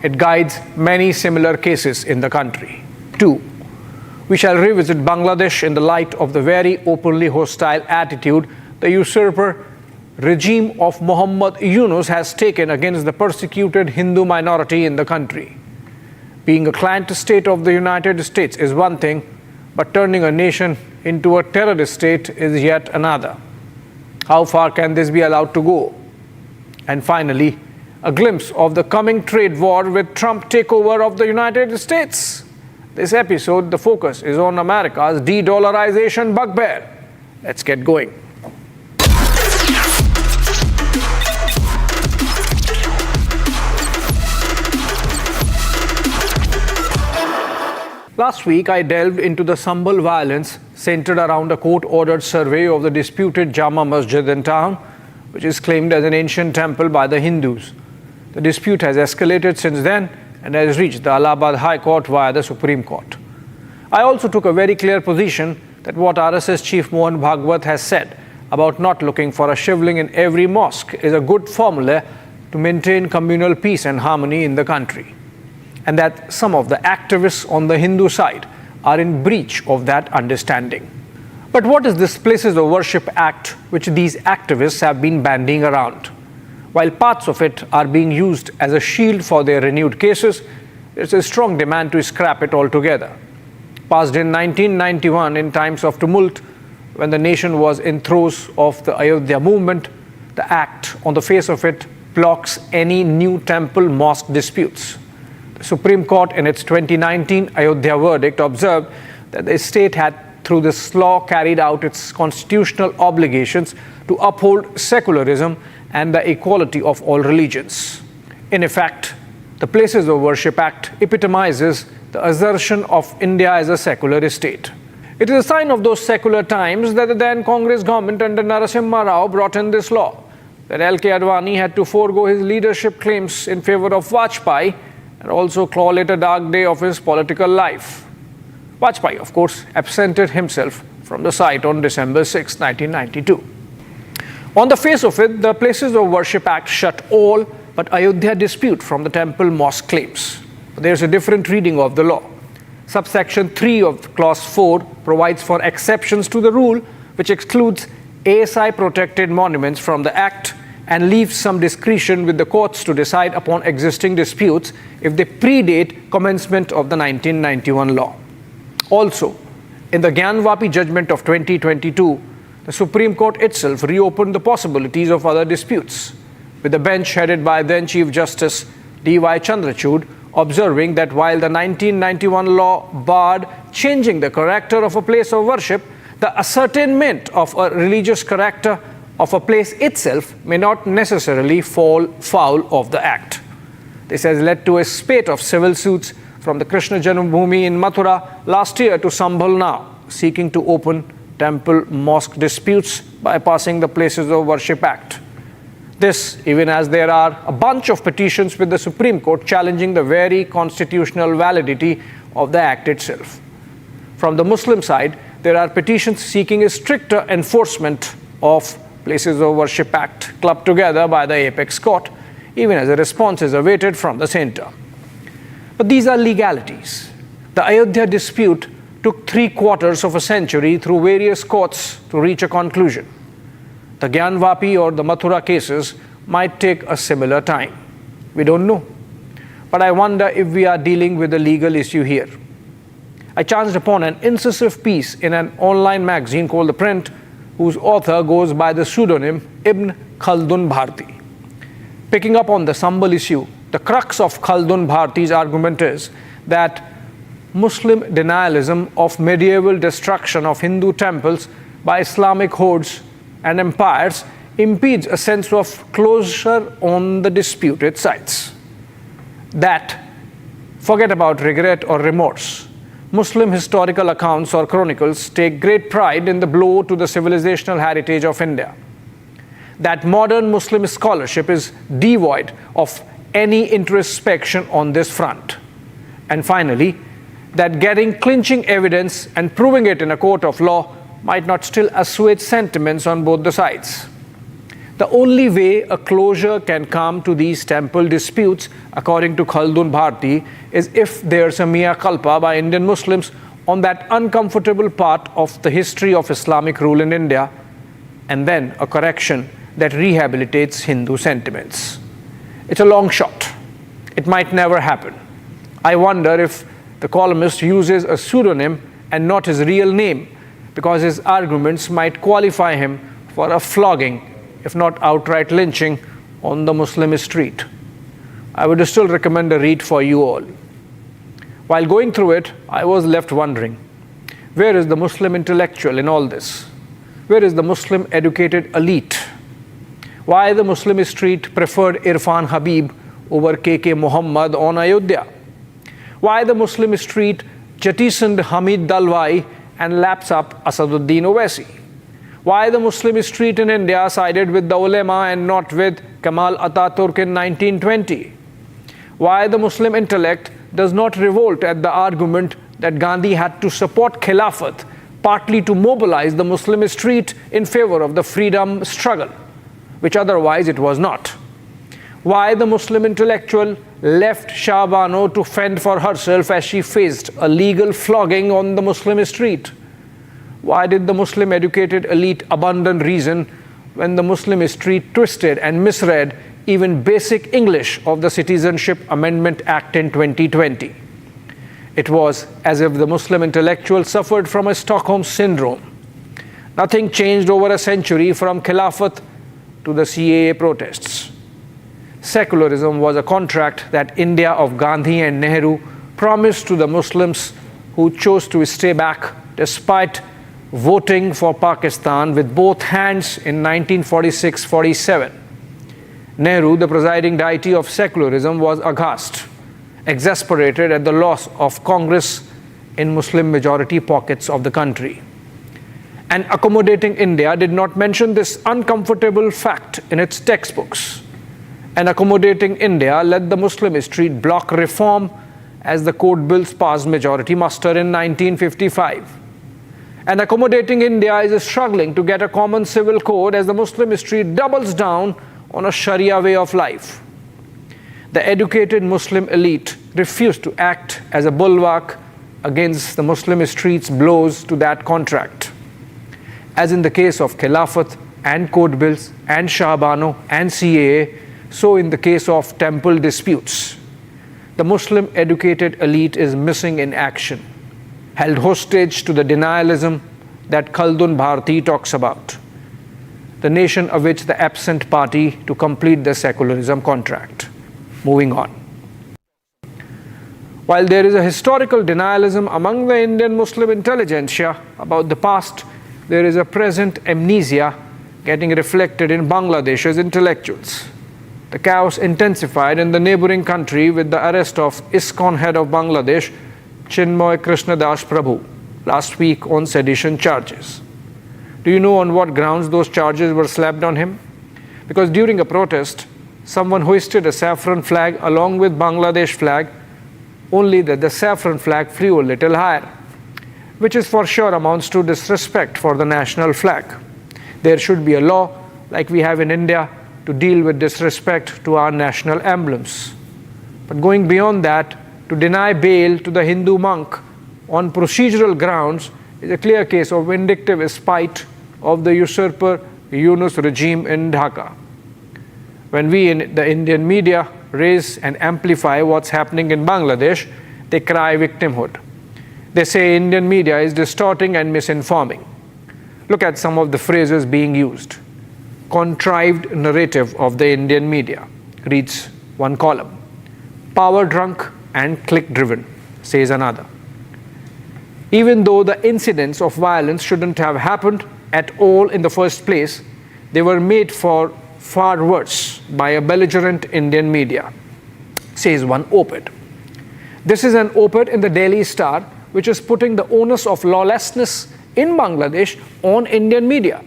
it guides many similar cases in the country. 2. We shall revisit Bangladesh in the light of the very openly hostile attitude the usurper regime of Muhammad Yunus has taken against the persecuted Hindu minority in the country. Being a client state of the United States is one thing, but turning a nation into a terrorist state is yet another. How far can this be allowed to go? And finally, a glimpse of the coming trade war with Trump takeover of the United States. This episode, the focus is on America's de-dollarization bugbear. Let's get going. Last week, I delved into the Sambhal violence centered around a court-ordered survey of the disputed Jama Masjid in town, which is claimed as an ancient temple by the Hindus. The dispute has escalated since then and has reached the Allahabad High Court via the Supreme Court. I also took a very clear position that what RSS Chief Mohan Bhagwat has said about not looking for a shivling in every mosque is a good formula to maintain communal peace and harmony in the country, and that some of the activists on the Hindu side are in breach of that understanding. But what is this Places of Worship Act which these activists have been bandying around? While parts of it are being used as a shield for their renewed cases, there's a strong demand to scrap it altogether. Passed in 1991 in times of tumult, when the nation was in throes of the Ayodhya movement, the act, on the face of it, blocks any new temple-mosque disputes. The Supreme Court, in its 2019 Ayodhya verdict, observed that the state had, through this law, carried out its constitutional obligations to uphold secularism and the equality of all religions. In effect, the Places of Worship Act epitomizes the assertion of India as a secular state. It is a sign of those secular times that the then Congress government under Narasimha Rao brought in this law, that L.K. Advani had to forego his leadership claims in favor of Vajpayee and also call it a dark day of his political life. Vajpayee, of course, absented himself from the site on December 6, 1992. On the face of it, the Places of Worship Act shut all but Ayodhya dispute from the temple-mosque claims. But there is a different reading of the law. Subsection 3 of Clause 4 provides for exceptions to the rule, which excludes ASI-protected monuments from the Act and leaves some discretion with the courts to decide upon existing disputes if they predate commencement of the 1991 law. Also, in the Gyanvapi judgment of 2022, the Supreme Court itself reopened the possibilities of other disputes, with the bench headed by then Chief Justice D.Y. Chandrachud observing that while the 1991 law barred changing the character of a place of worship, the ascertainment of a religious character of a place itself may not necessarily fall foul of the Act. This has led to a spate of civil suits from the Krishna Janmabhoomi in Mathura last year to Sambhal now, seeking to open temple-mosque disputes bypassing the Places of Worship Act. This, even as there are a bunch of petitions with the Supreme Court challenging the very constitutional validity of the Act itself. From the Muslim side, there are petitions seeking a stricter enforcement of Places of Worship Act clubbed together by the Apex Court, even as a response is awaited from the centre. But these are legalities. The Ayodhya dispute took 3/4 of a century through various courts to reach a conclusion. The Gyanvapi or the Mathura cases might take a similar time. We don't know. But I wonder if we are dealing with a legal issue here. I chanced upon an incisive piece in an online magazine called The Print, whose author goes by the pseudonym Ibn Khaldun Bharti. Picking up on the Sambhal issue, the crux of Khaldun Bharti's argument is that Muslim denialism of medieval destruction of Hindu temples by Islamic hordes and empires impedes a sense of closure on the disputed sites. That, forget about regret or remorse, Muslim historical accounts or chronicles take great pride in the blow to the civilizational heritage of India. That modern Muslim scholarship is devoid of any introspection on this front. And finally, that getting clinching evidence and proving it in a court of law might not still assuage sentiments on both the sides. The only way a closure can come to these temple disputes, according to Khaldun Bharti, is if there's a mea culpa by Indian Muslims on that uncomfortable part of the history of Islamic rule in India, and then a correction that rehabilitates Hindu sentiments. It's a long shot. It might never happen. I wonder if the columnist uses a pseudonym and not his real name, because his arguments might qualify him for a flogging, if not outright lynching, on the Muslim street. I would still recommend a read for you all. While going through it, I was left wondering, where is the Muslim intellectual in all this? Where is the Muslim educated elite? Why the Muslim street preferred Irfan Habib over KK Muhammad on Ayodhya? Why the Muslim street jettisoned Hamid Dalwai and laps up Asaduddin Owaisi? Why the Muslim street in India sided with the ulema and not with Kemal Ataturk in 1920? Why the Muslim intellect does not revolt at the argument that Gandhi had to support Khilafat partly to mobilize the Muslim street in favor of the freedom struggle, which otherwise it was not? Why the Muslim intellectual left Shah Bano to fend for herself as she faced a legal flogging on the Muslim street? Why did the Muslim educated elite abandon reason when the Muslim street twisted and misread even basic English of the Citizenship Amendment Act in 2020? It was as if the Muslim intellectual suffered from a Stockholm syndrome. Nothing changed over a century from Khilafat to the CAA protests. Secularism was a contract that India of Gandhi and Nehru promised to the Muslims who chose to stay back despite voting for Pakistan with both hands in 1946-47. Nehru, the presiding deity of secularism, was aghast, exasperated at the loss of Congress in Muslim majority pockets of the country. And accommodating India did not mention this uncomfortable fact in its textbooks. And accommodating India let the Muslim street block reform as the code bills passed majority muster in 1955. And accommodating India is struggling to get a common civil code as the Muslim street doubles down on a Sharia way of life. The educated Muslim elite refused to act as a bulwark against the Muslim street's blows to that contract. As in the case of Khilafat and code bills and Shah Bano and CAA, so in the case of temple disputes. The Muslim educated elite is missing in action, held hostage to the denialism that Khaldun Bharti talks about, the nation awaits the absent party to complete the secularism contract. Moving on. While there is a historical denialism among the Indian Muslim intelligentsia about the past, there is a present amnesia getting reflected in Bangladesh's intellectuals. The chaos intensified in the neighboring country with the arrest of ISKCON head of Bangladesh, Chinmoy Krishnadas Prabhu, last week on sedition charges. Do you know on what grounds those charges were slapped on him? Because during a protest, someone hoisted a saffron flag along with Bangladesh flag, only that the saffron flag flew a little higher, which is for sure amounts to disrespect for the national flag. There should be a law, like we have in India, to deal with disrespect to our national emblems. But going beyond that, to deny bail to the Hindu monk on procedural grounds is a clear case of vindictive spite of the usurper Yunus regime in Dhaka. When we in the Indian media raise and amplify what's happening in Bangladesh, they cry victimhood. They say Indian media is distorting and misinforming. Look at some of the phrases being used. Contrived narrative of the Indian media, reads one column. Power drunk and click driven, says another. Even though the incidents of violence shouldn't have happened at all in the first place, they were made for far worse by a belligerent Indian media, says one op-ed. This is an op-ed in the Daily Star, which is putting the onus of lawlessness in Bangladesh on Indian media.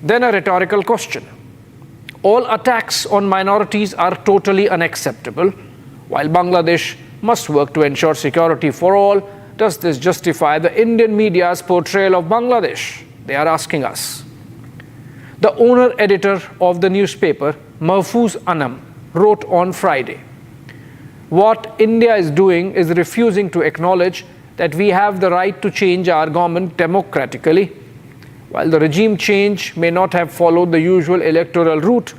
Then a rhetorical question. All attacks on minorities are totally unacceptable, while Bangladesh must work to ensure security for all. Does this justify the Indian media's portrayal of Bangladesh? They are asking us. The owner-editor of the newspaper, Mahfouz Anam, wrote on Friday, "What India is doing is refusing to acknowledge that we have the right to change our government democratically. While the regime change may not have followed the usual electoral route,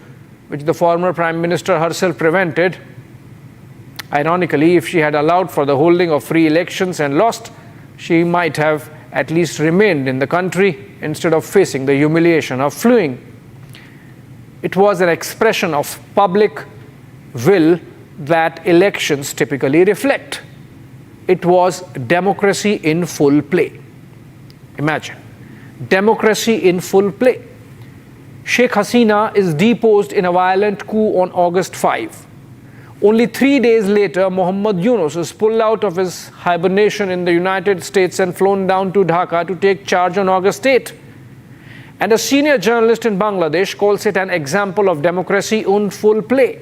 which the former Prime Minister herself prevented, ironically, if she had allowed for the holding of free elections and lost, she might have at least remained in the country instead of facing the humiliation of fleeing. It was an expression of public will that elections typically reflect. It was democracy in full play." Imagine, democracy in full play. Sheikh Hasina is deposed in a violent coup on August 5. Only 3 days later, Muhammad Yunus is pulled out of his hibernation in the United States and flown down to Dhaka to take charge on August 8. And a senior journalist in Bangladesh calls it an example of democracy in full play.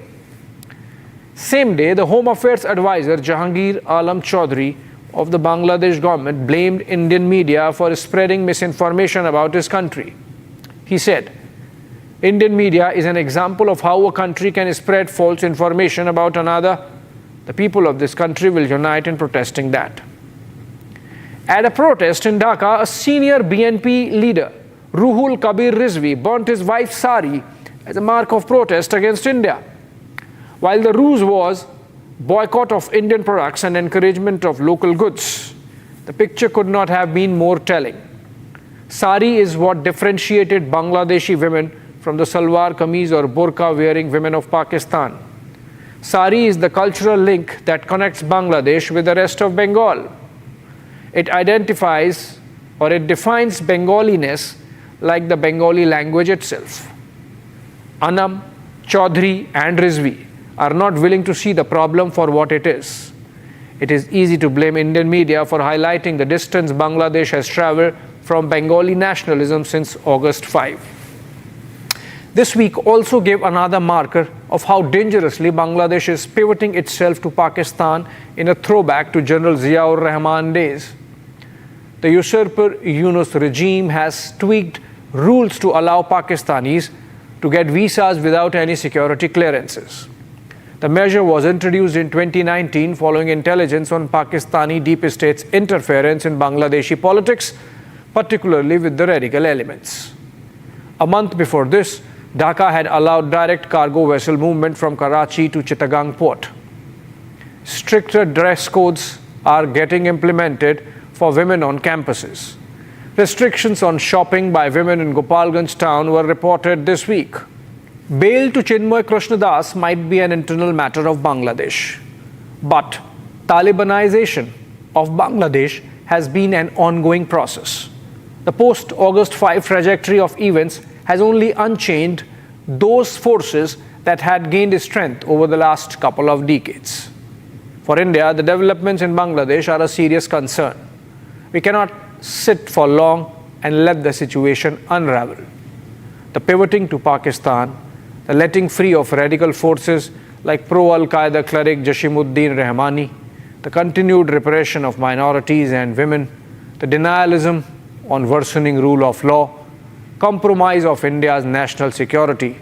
Same day, the Home Affairs advisor Jahangir Alam Chaudhry of the Bangladesh government blamed Indian media for spreading misinformation about his country. He said, "Indian media is an example of how a country can spread false information about another. The people of this country will unite in protesting that." At a protest in Dhaka, a senior BNP leader, Ruhul Kabir Rizvi, burnt his wife's sari as a mark of protest against India. While the ruse was boycott of Indian products and encouragement of local goods, the picture could not have been more telling. Sari is what differentiated Bangladeshi women from the salwar kameez or burqa wearing women of Pakistan. Sari is the cultural link that connects Bangladesh with the rest of Bengal. It identifies or it defines Bengaliness like the Bengali language itself. Anam, Chaudhry and Rizvi are not willing to see the problem for what it is. It is easy to blame Indian media for highlighting the distance Bangladesh has traveled from Bengali nationalism since August 5. This week also gave another marker of how dangerously Bangladesh is pivoting itself to Pakistan in a throwback to General Ziaur Rahman days. The usurper Yunus regime has tweaked rules to allow Pakistanis to get visas without any security clearances. The measure was introduced in 2019 following intelligence on Pakistani deep state's interference in Bangladeshi politics, particularly with the radical elements. A month before this, Dhaka had allowed direct cargo vessel movement from Karachi to Chittagong port. Stricter dress codes are getting implemented for women on campuses. Restrictions on shopping by women in Gopalganj town were reported this week. Bail to Chinmoy Krishnadas might be an internal matter of Bangladesh, but Talibanization of Bangladesh has been an ongoing process. The post-August 5 trajectory of events has only unchained those forces that had gained strength over the last couple of decades. For India, the developments in Bangladesh are a serious concern. We cannot sit for long and let the situation unravel. The pivoting to Pakistan, the letting free of radical forces like pro-Al-Qaeda cleric Jashimuddin Rahmani, the continued repression of minorities and women, the denialism on worsening rule of law, compromise of India's national security,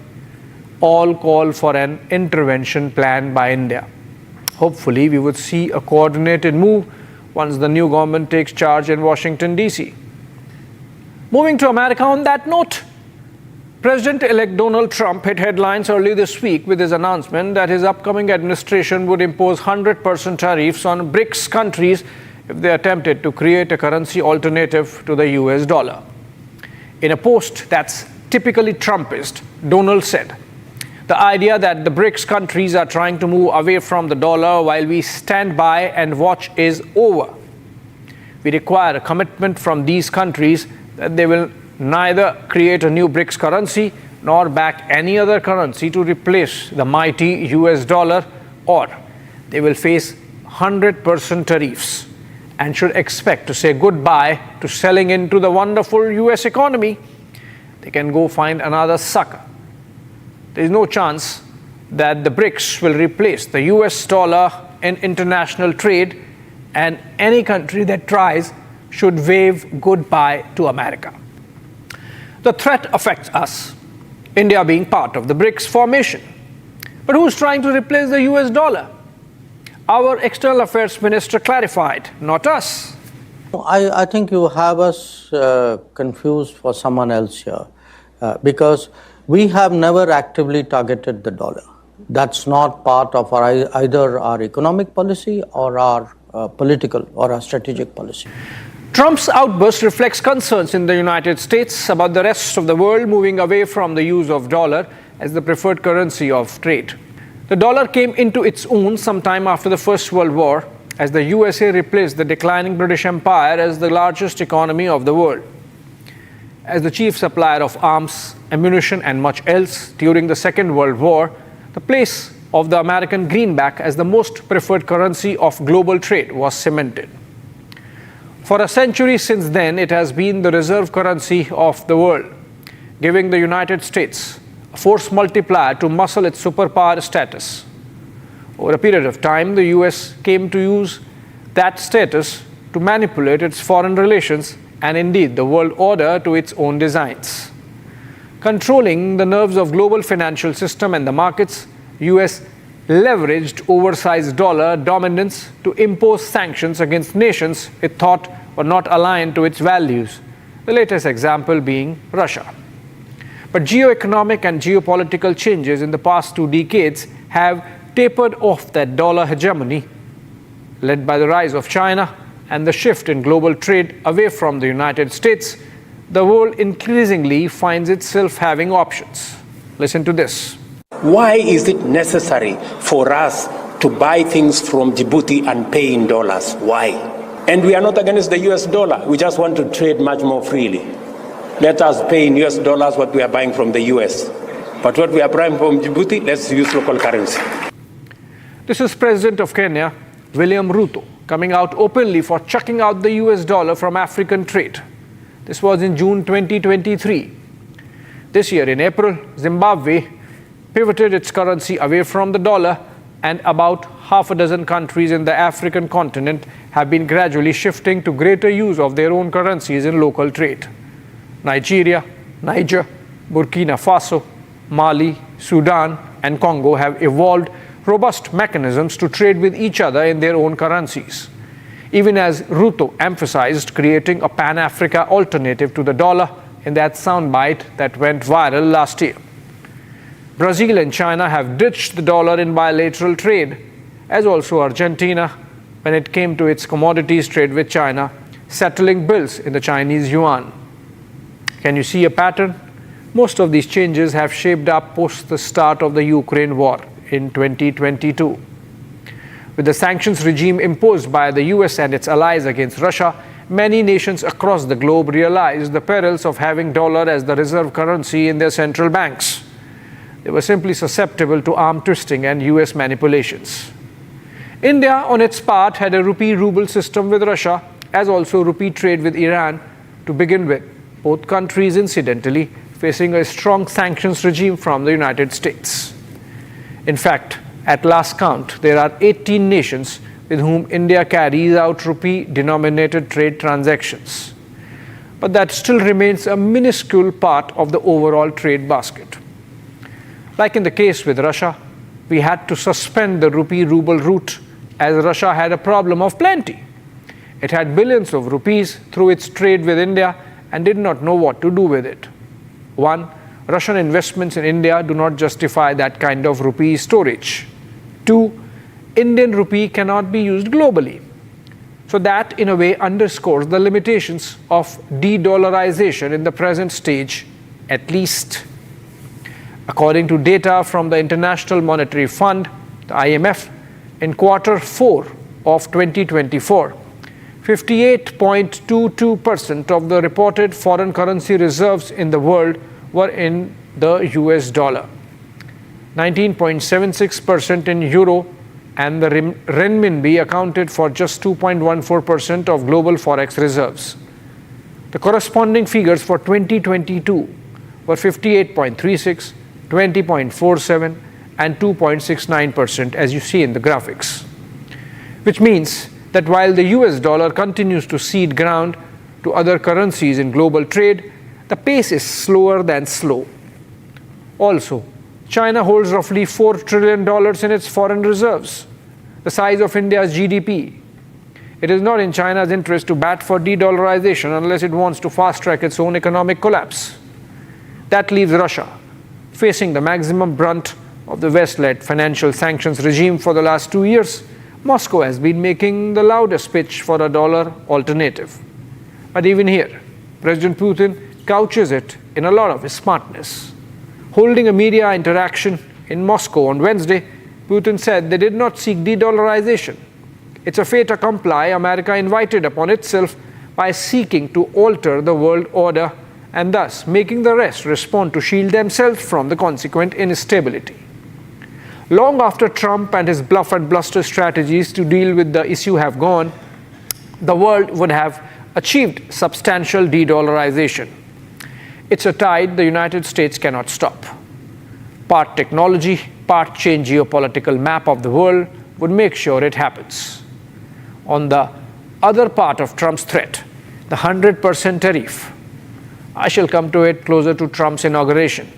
all call for an intervention planned by India. Hopefully, we would see a coordinated move once the new government takes charge in Washington, D.C. Moving to America on that note, President-elect Donald Trump hit headlines early this week with his announcement that his upcoming administration would impose 100% tariffs on BRICS countries if they attempted to create a currency alternative to the US dollar. In a post that's typically Trumpist, Donald said, "The idea that the BRICS countries are trying to move away from the dollar while we stand by and watch is over. We require a commitment from these countries that they will neither create a new BRICS currency nor back any other currency to replace the mighty US dollar, or they will face 100% tariffs and should expect to say goodbye to selling into the wonderful US economy. They can go find another sucker. There is no chance that the BRICS will replace the US dollar in international trade, and any country that tries should wave goodbye to America. The threat affects us. India being part of the BRICS formation. But who's trying to replace the US dollar? Our External Affairs Minister clarified, not us. I think you have us confused for someone else here because we have never actively targeted the dollar. That's not part of either our economic policy or our political or our strategic policy. Trump's outburst reflects concerns in the United States about the rest of the world moving away from the use of dollar as the preferred currency of trade. The dollar came into its own sometime after the First World War as the USA replaced the declining British Empire as the largest economy of the world. As the chief supplier of arms, ammunition and much else during the Second World War, the place of the American greenback as the most preferred currency of global trade was cemented. For a century since then, it has been the reserve currency of the world, giving the United States a force multiplier to muscle its superpower status. Over a period of time, the US came to use that status to manipulate its foreign relations and indeed the world order to its own designs. Controlling the nerves of global financial system and the markets, US leveraged oversized dollar dominance to impose sanctions against nations it thought were not aligned to its values, the latest example being Russia. But geoeconomic and geopolitical changes in the past 2 decades have tapered off that dollar hegemony, led by the rise of China and the shift in global trade away from the United States. The world increasingly finds itself having options. Listen to this. Why is it necessary for us to buy things from Djibouti and pay in dollars? Why? And we are not against the US dollar. We just want to trade much more freely. Let us pay in US dollars what we are buying from the US. But what we are buying from Djibouti, let's use local currency. This is President of Kenya, William Ruto, coming out openly for chucking out the US dollar from African trade. This was in June 2023. This year in April, Zimbabwe pivoted its currency away from the dollar, and about half a dozen countries in the African continent have been gradually shifting to greater use of their own currencies in local trade. Nigeria, Niger, Burkina Faso, Mali, Sudan, and Congo have evolved robust mechanisms to trade with each other in their own currencies, even as Ruto emphasized creating a Pan-Africa alternative to the dollar in that soundbite that went viral last year. Brazil and China have ditched the dollar in bilateral trade, as also Argentina when it came to its commodities trade with China, settling bills in the Chinese yuan. Can you see a pattern? Most of these changes have shaped up post the start of the Ukraine war in 2022. With the sanctions regime imposed by the US and its allies against Russia, many nations across the globe realized the perils of having dollar as the reserve currency in their central banks. They were simply susceptible to arm twisting and US manipulations. India, on its part, had a rupee-ruble system with Russia, as also rupee trade with Iran to begin with, both countries incidentally facing a strong sanctions regime from the United States. In fact, at last count, there are 18 nations with whom India carries out rupee-denominated trade transactions. But that still remains a minuscule part of the overall trade basket. Like in the case with Russia, we had to suspend the rupee-ruble route as Russia had a problem of plenty. It had billions of rupees through its trade with India and did not know what to do with it. One, Russian investments in India do not justify that kind of rupee storage. Two, Indian rupee cannot be used globally. So that, in a way, underscores the limitations of de-dollarization in the present stage, at least. According to data from the International Monetary Fund, the IMF, in quarter 4 of 2024, 58.22% of the reported foreign currency reserves in the world were in the US dollar, 19.76% in euro, and the renminbi accounted for just 2.14% of global forex reserves. The corresponding figures for 2022 were 58.36, 20.47, and 2.69%, as you see in the graphics. Which means that while the US dollar continues to cede ground to other currencies in global trade, the pace is slower than slow. Also, China holds roughly $4 trillion in its foreign reserves, the size of India's GDP. It is not in China's interest to bat for de-dollarization unless it wants to fast-track its own economic collapse. That leaves Russia facing the maximum brunt of the West-led financial sanctions regime for the last 2 years. Moscow has been making the loudest pitch for a dollar alternative. But even here, President Putin couches it in a lot of his smartness. Holding a media interaction in Moscow on Wednesday, Putin said they did not seek de-dollarization. It's a fait accompli America invited upon itself by seeking to alter the world order and thus making the rest respond to shield themselves from the consequent instability. Long after Trump and his bluff and bluster strategies to deal with the issue have gone, the world would have achieved substantial de-dollarization. It's a tide the United States cannot stop. Part technology, part change geopolitical map of the world would make sure it happens. On the other part of Trump's threat, the 100% tariff, I shall come to it closer to Trump's inauguration,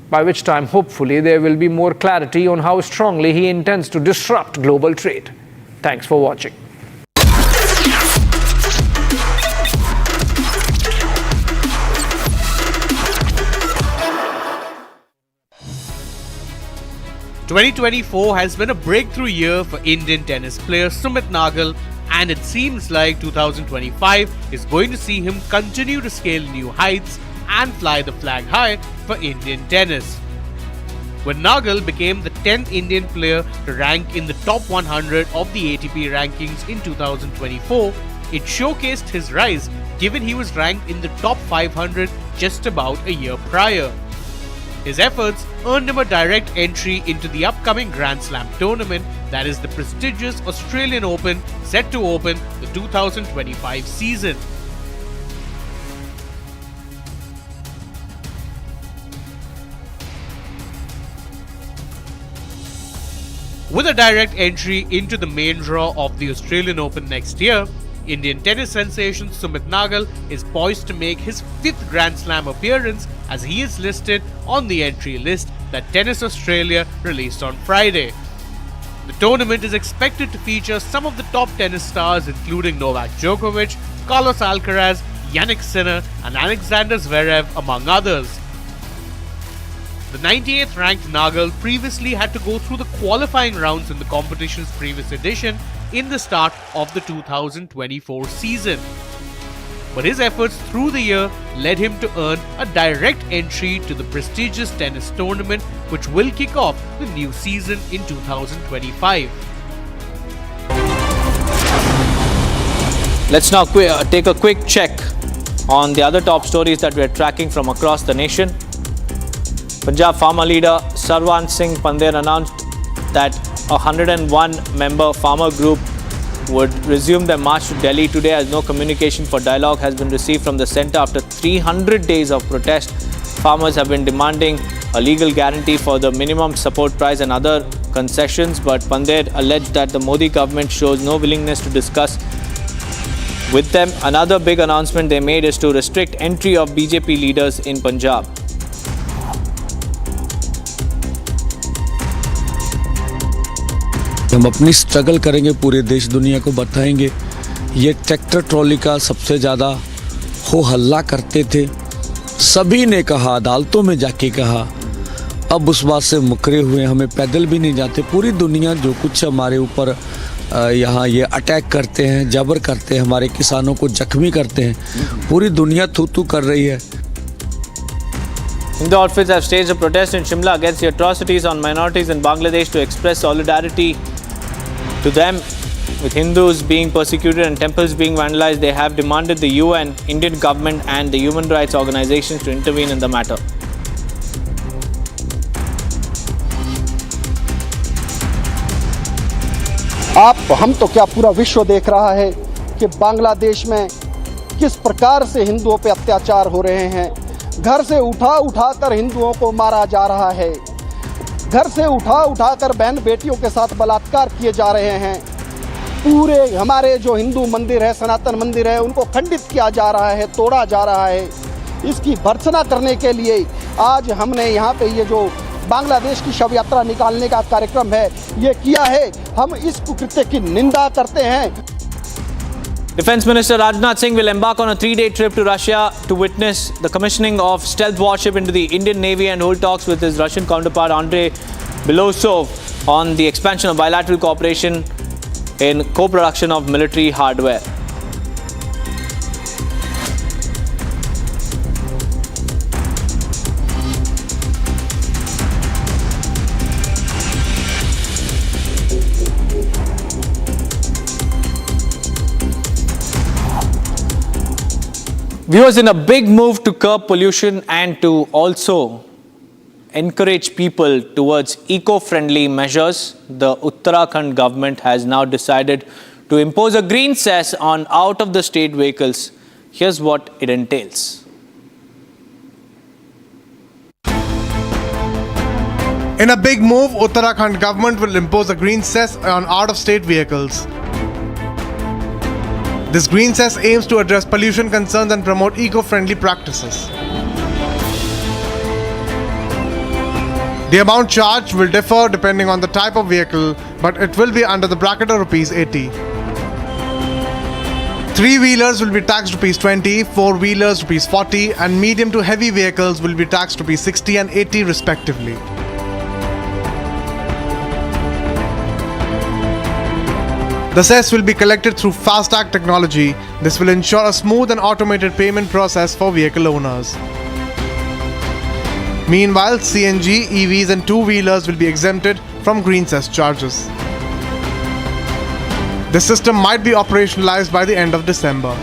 by which time hopefully there will be more clarity on how strongly he intends to disrupt global trade. Thanks for watching. "2024 has been a breakthrough year for Indian tennis player Sumit Nagal, and it seems like 2025 is going to see him continue to scale new heights and fly the flag high for Indian tennis." When Nagal became the 10th Indian player to rank in the top 100 of the ATP rankings in 2024, it showcased his rise given he was ranked in the top 500 just about a year prior. His efforts earned him a direct entry into the upcoming Grand Slam tournament, that is the prestigious Australian Open, set to open the 2025 season. With a direct entry into the main draw of the Australian Open next year, Indian tennis sensation Sumit Nagal is poised to make his 5th Grand Slam appearance, as he is listed on the entry list that Tennis Australia released on Friday. The tournament is expected to feature some of the top tennis stars including Novak Djokovic, Carlos Alcaraz, Yannick Sinner and Alexander Zverev, among others. The 98th ranked Nagal previously had to go through the qualifying rounds in the competition's previous edition in the start of the 2024 season. But his efforts through the year led him to earn a direct entry to the prestigious tennis tournament, which will kick off the new season in 2025. Let's now take a quick check on the other top stories that we are tracking from across the nation. Punjab farmer leader Sarwan Singh Pandora announced that a 101-member farmer group would resume their march to Delhi today, as no communication for dialogue has been received from the centre after 300 days of protest. Farmers have been demanding a legal guarantee for the minimum support price and other concessions, but Pandey alleged that the Modi government shows no willingness to discuss with them. Another big announcement they made is to restrict entry of BJP leaders in Punjab. हम अपनी struggle करेंगे, पूरे देश दुनिया को बताएंगे। ये tractor trolley का सबसे ज़्यादा हो हल्ला करते थे, सभी ने कहा, अदालतों में जाके कहा, अब उस बात से मुकरे हुए, हमें पैदल भी नहीं जाते। पूरी दुनिया जो कुछ हमारे ऊपर यहाँ ये अटैक करते हैं, जबर करते हैं, हमारे किसानों को जख्मी करते हैं, पूरी दुनिया थू-थू कर रही है। Hindu outfits have staged a protest in Shimla against the atrocities on minorities in Bangladesh to express solidarity to them. With Hindus being persecuted and temples being vandalized, they have demanded the UN, Indian government and the human rights organizations to intervene in the matter. हम तो क्या पूरा विश्व देख रहा है कि बांग्लादेश में किस प्रकार से हिंदुओं पे अत्याचार हो रहे हैं। घर से उठा कर हिंदुओं को मारा जा रहा है, घर से उठा कर बहन बेटियों के साथ बलात्कार किए जा रहे हैं। पूरे हमारे जो हिंदू मंदिर है, सनातन मंदिर है, उनको खंडित किया जा रहा है, तोड़ा जा रहा है। इसकी भर्त्सना करने के लिए आज हमने यहाँ पे ये जो बांग्लादेश की शव यात्रा निकालने का कार्यक्रम है ये किया है। हम इस कुकृत्य की निंदा करते हैं। Defense Minister Rajnath Singh will embark on a 3-day trip to Russia to witness the commissioning of stealth warship into the Indian Navy and hold talks with his Russian counterpart Andrei Belosov on the expansion of bilateral cooperation in co-production of military hardware. Viewers, in a big move to curb pollution and to also encourage people towards eco-friendly measures, the Uttarakhand government has now decided to impose a green cess on out-of-the-state vehicles. Here's what it entails. In a big move, Uttarakhand government will impose a green cess on out-of-state vehicles. This green cess aims to address pollution concerns and promote eco-friendly practices. The amount charged will differ depending on the type of vehicle, but it will be under the bracket of Rs 80. Three-wheelers will be taxed Rs 20, four-wheelers Rs 40, and medium to heavy vehicles will be taxed Rs 60 and 80 respectively. The cess will be collected through FASTag technology. This will ensure a smooth and automated payment process for vehicle owners. Meanwhile, CNG, EVs and two-wheelers will be exempted from green cess charges. The system might be operationalized by the end of December.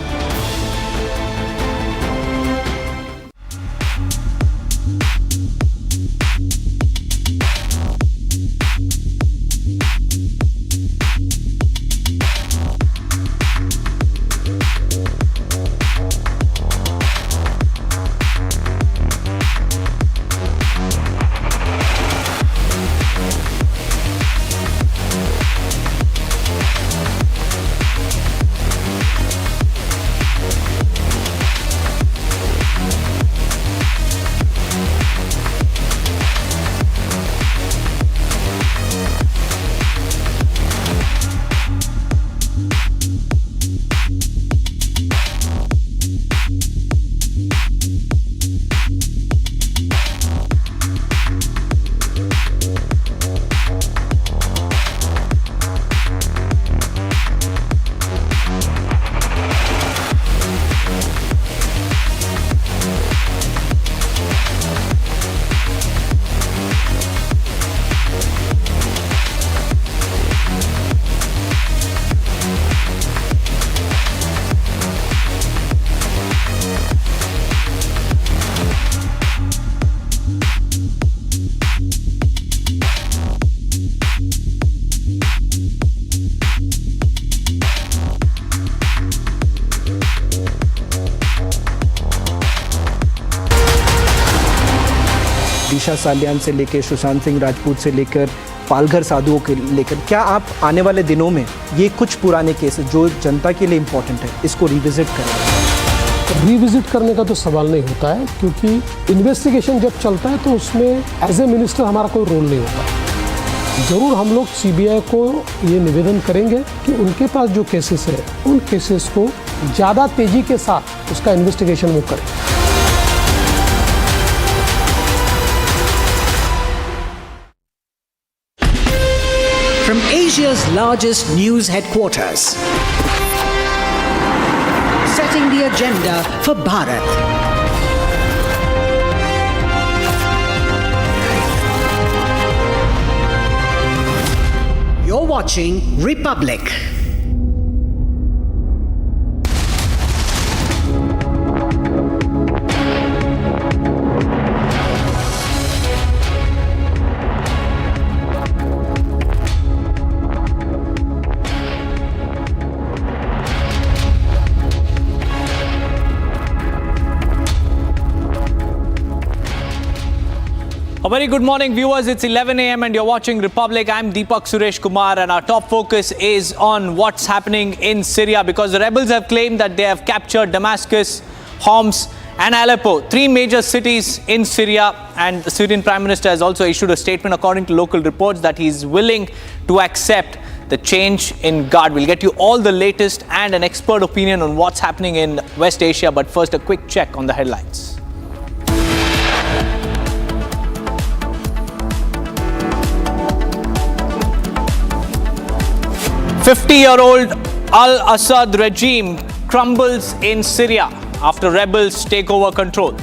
दिशा सालियान से लेकर सुशांत सिंह राजपूत से लेकर पालघर साधुओं के लेकर, क्या आप आने वाले दिनों में ये कुछ पुराने केसेस जो जनता के लिए इम्पोर्टेंट है इसको रिविजिट करें? रिविजिट करने का तो सवाल नहीं होता है, क्योंकि इन्वेस्टिगेशन जब चलता है तो उसमें एज ए मिनिस्टर हमारा कोई रोल नहीं होता। ज़रूर हम लोग सीबीआई को ये निवेदन करेंगे कि उनके पास जो केसेस है उन केसेस को ज़्यादा तेज़ी के साथ उसका इन्वेस्टिगेशन वो करें। From Asia's largest news headquarters, setting the agenda for Bharat. You're watching Republic. A very good morning, viewers. It's 11 a.m. and you're watching Republic. I'm Deepak Suresh Kumar, and our top focus is on what's happening in Syria, because the rebels have claimed that they have captured Damascus, Homs and Aleppo, three major cities in Syria, and the Syrian Prime Minister has also issued a statement according to local reports that he is willing to accept the change in guard. We'll get you all the latest and an expert opinion on what's happening in West Asia, but first a quick check on the headlines. 50-year-old Al-Assad regime crumbles in Syria after rebels take over control.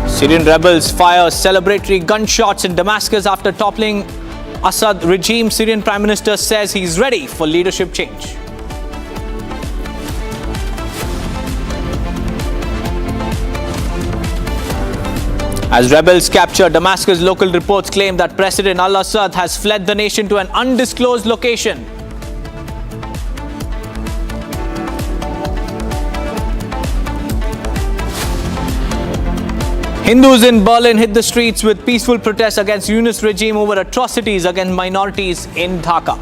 Syrian rebels fire celebratory gunshots in Damascus after toppling Assad regime. Syrian Prime Minister says he's ready for leadership change. As rebels capture Damascus, local reports claim that President al-Assad has fled the nation to an undisclosed location. Hindus in Berlin hit the streets with peaceful protests against Yunus regime over atrocities against minorities in Dhaka.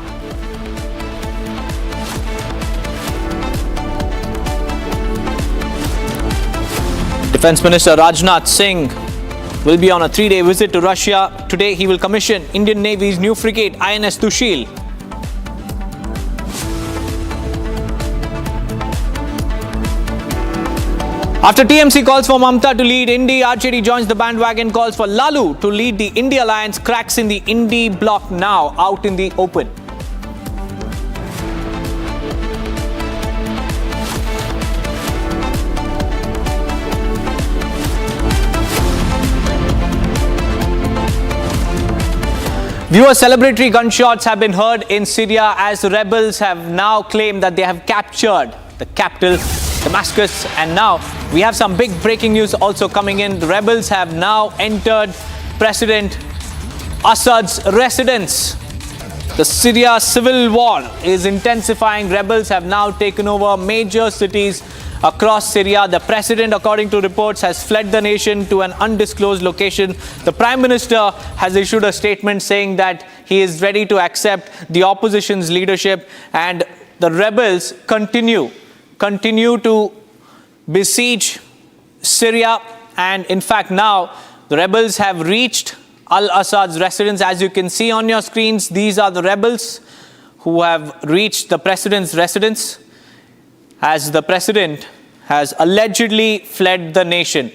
Defense Minister Rajnath Singh will be on a 3-day visit to Russia. Today, he will commission Indian Navy's new frigate, INS Tushil. After TMC calls for Mamta to lead Indy, RJD joins the bandwagon. Calls for Lalu to lead the India Alliance. Cracks in the Indy bloc now out in the open. Viewers, celebratory gunshots have been heard in Syria as the rebels have now claimed that they have captured the capital, Damascus. And now we have some big breaking news also coming in. The rebels have now entered President Assad's residence. The Syria civil war is intensifying. Rebels have now taken over major cities across Syria. The president, according to reports, has fled the nation to an undisclosed location. The Prime Minister has issued a statement saying that he is ready to accept the opposition's leadership, and the rebels continue to besiege Syria. And in fact, now the rebels have reached al-Assad's residence. As you can see on your screens, these are the rebels who have reached the president's residence, as the president has allegedly fled the nation.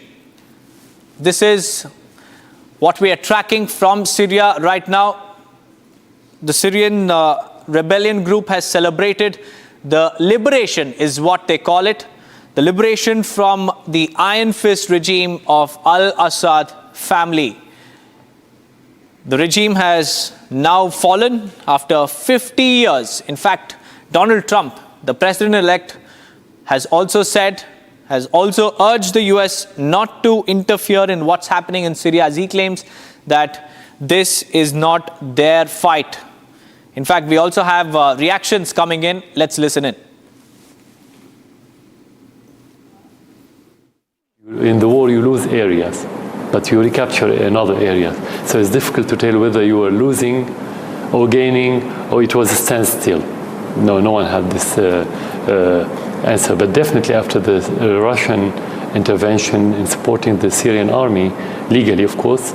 This is what we are tracking from Syria right now. The Syrian rebellion group has celebrated the liberation, is what they call it, the liberation from the Iron Fist regime of al-Assad family. The regime has now fallen after 50 years. In fact, Donald Trump, the president-elect, has also urged the US not to interfere in what's happening in Syria, as he claims that this is not their fight. In fact, we also have reactions coming in. Let's listen in. In the war, you lose areas, but you recapture another area. So it's difficult to tell whether you were losing or gaining, or it was a standstill. No one had this answer. But definitely after the Russian intervention in supporting the Syrian army, legally of course,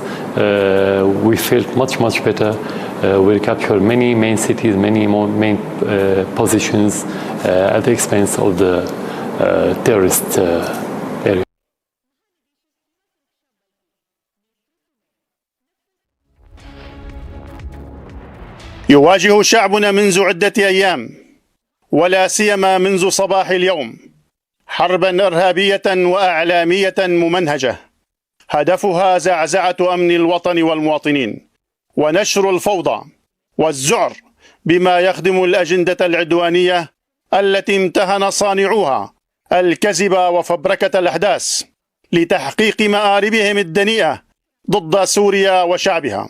we felt much better. We captured many main cities, many more main positions at the expense of the terrorist area. يواجه شعبنا منذ عدة أيام ولا سيما منذ صباح اليوم حربا إرهابية وأعلامية ممنهجة هدفها زعزعة أمن الوطن والمواطنين ونشر الفوضى والذعر بما يخدم الأجندة العدوانية التي امتهن صانعوها الكذب وفبركة الأحداث لتحقيق مآربهم الدنيئة ضد سوريا وشعبها،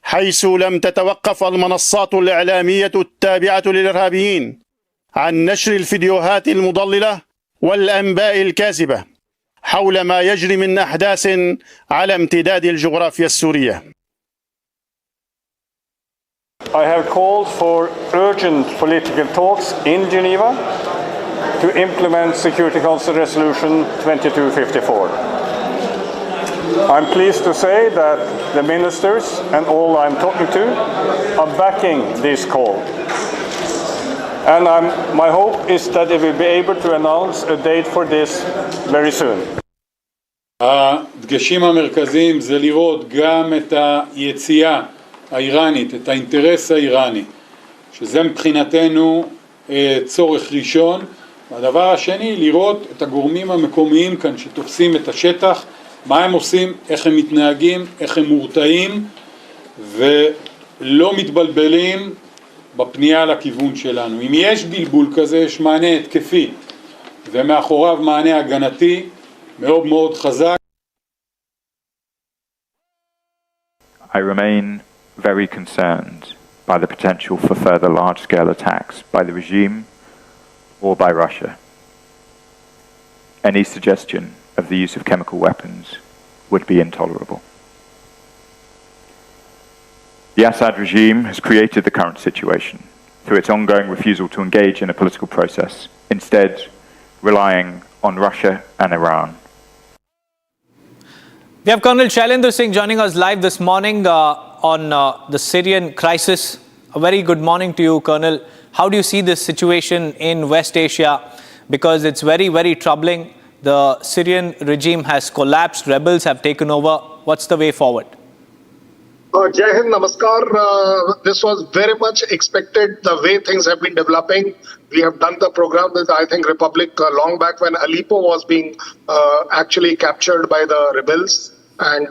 حيث لم تتوقف المنصات الإعلامية التابعة للإرهابيين عن نشر الفيديوهات المضللة والأنباء الكاذبة حول ما يجري من أحداث على امتداد الجغرافيا السورية. I have called for urgent political talks in Geneva to implement Security Council Resolution 2254. I'm pleased to say that the ministers and all I'm talking to are backing this call. And my hope is that they will be able to announce a date for this very soon. הדגשים המרכזיים זה לראות גם את היציאה האיראנית, את האינטרס האיראני, שזה מבחינתנו צורך ראשון. והדבר השני, לראות את הגורמים המקומיים כאן שתופסים את השטח, מה הם עושים, איך הם מתנהגים, איך הם מורתעים, ולא מתבלבלים בפנייה לכיוון שלנו. אם יש בלבול כזה, יש מענה התקפי, ומאחוריו מענה הגנתי, מאוד מאוד חזק. I remain very concerned by the potential for further large-scale attacks by the regime or by Russia. Any suggestion of the use of chemical weapons would be intolerable. The Assad regime has created the current situation through its ongoing refusal to engage in a political process, instead relying on Russia and Iran. We have Colonel Shailendra Singh joining us live this morning on the Syrian crisis. A very good morning to you, Colonel. How do you see this situation in West Asia? Because it's very, very troubling. The Syrian regime has collapsed. Rebels have taken over. What's the way forward? Jai Hind, Namaskar. This was very much expected, the way things have been developing. We have done the program with, I think, Republic long back when Aleppo was being actually captured by the rebels. And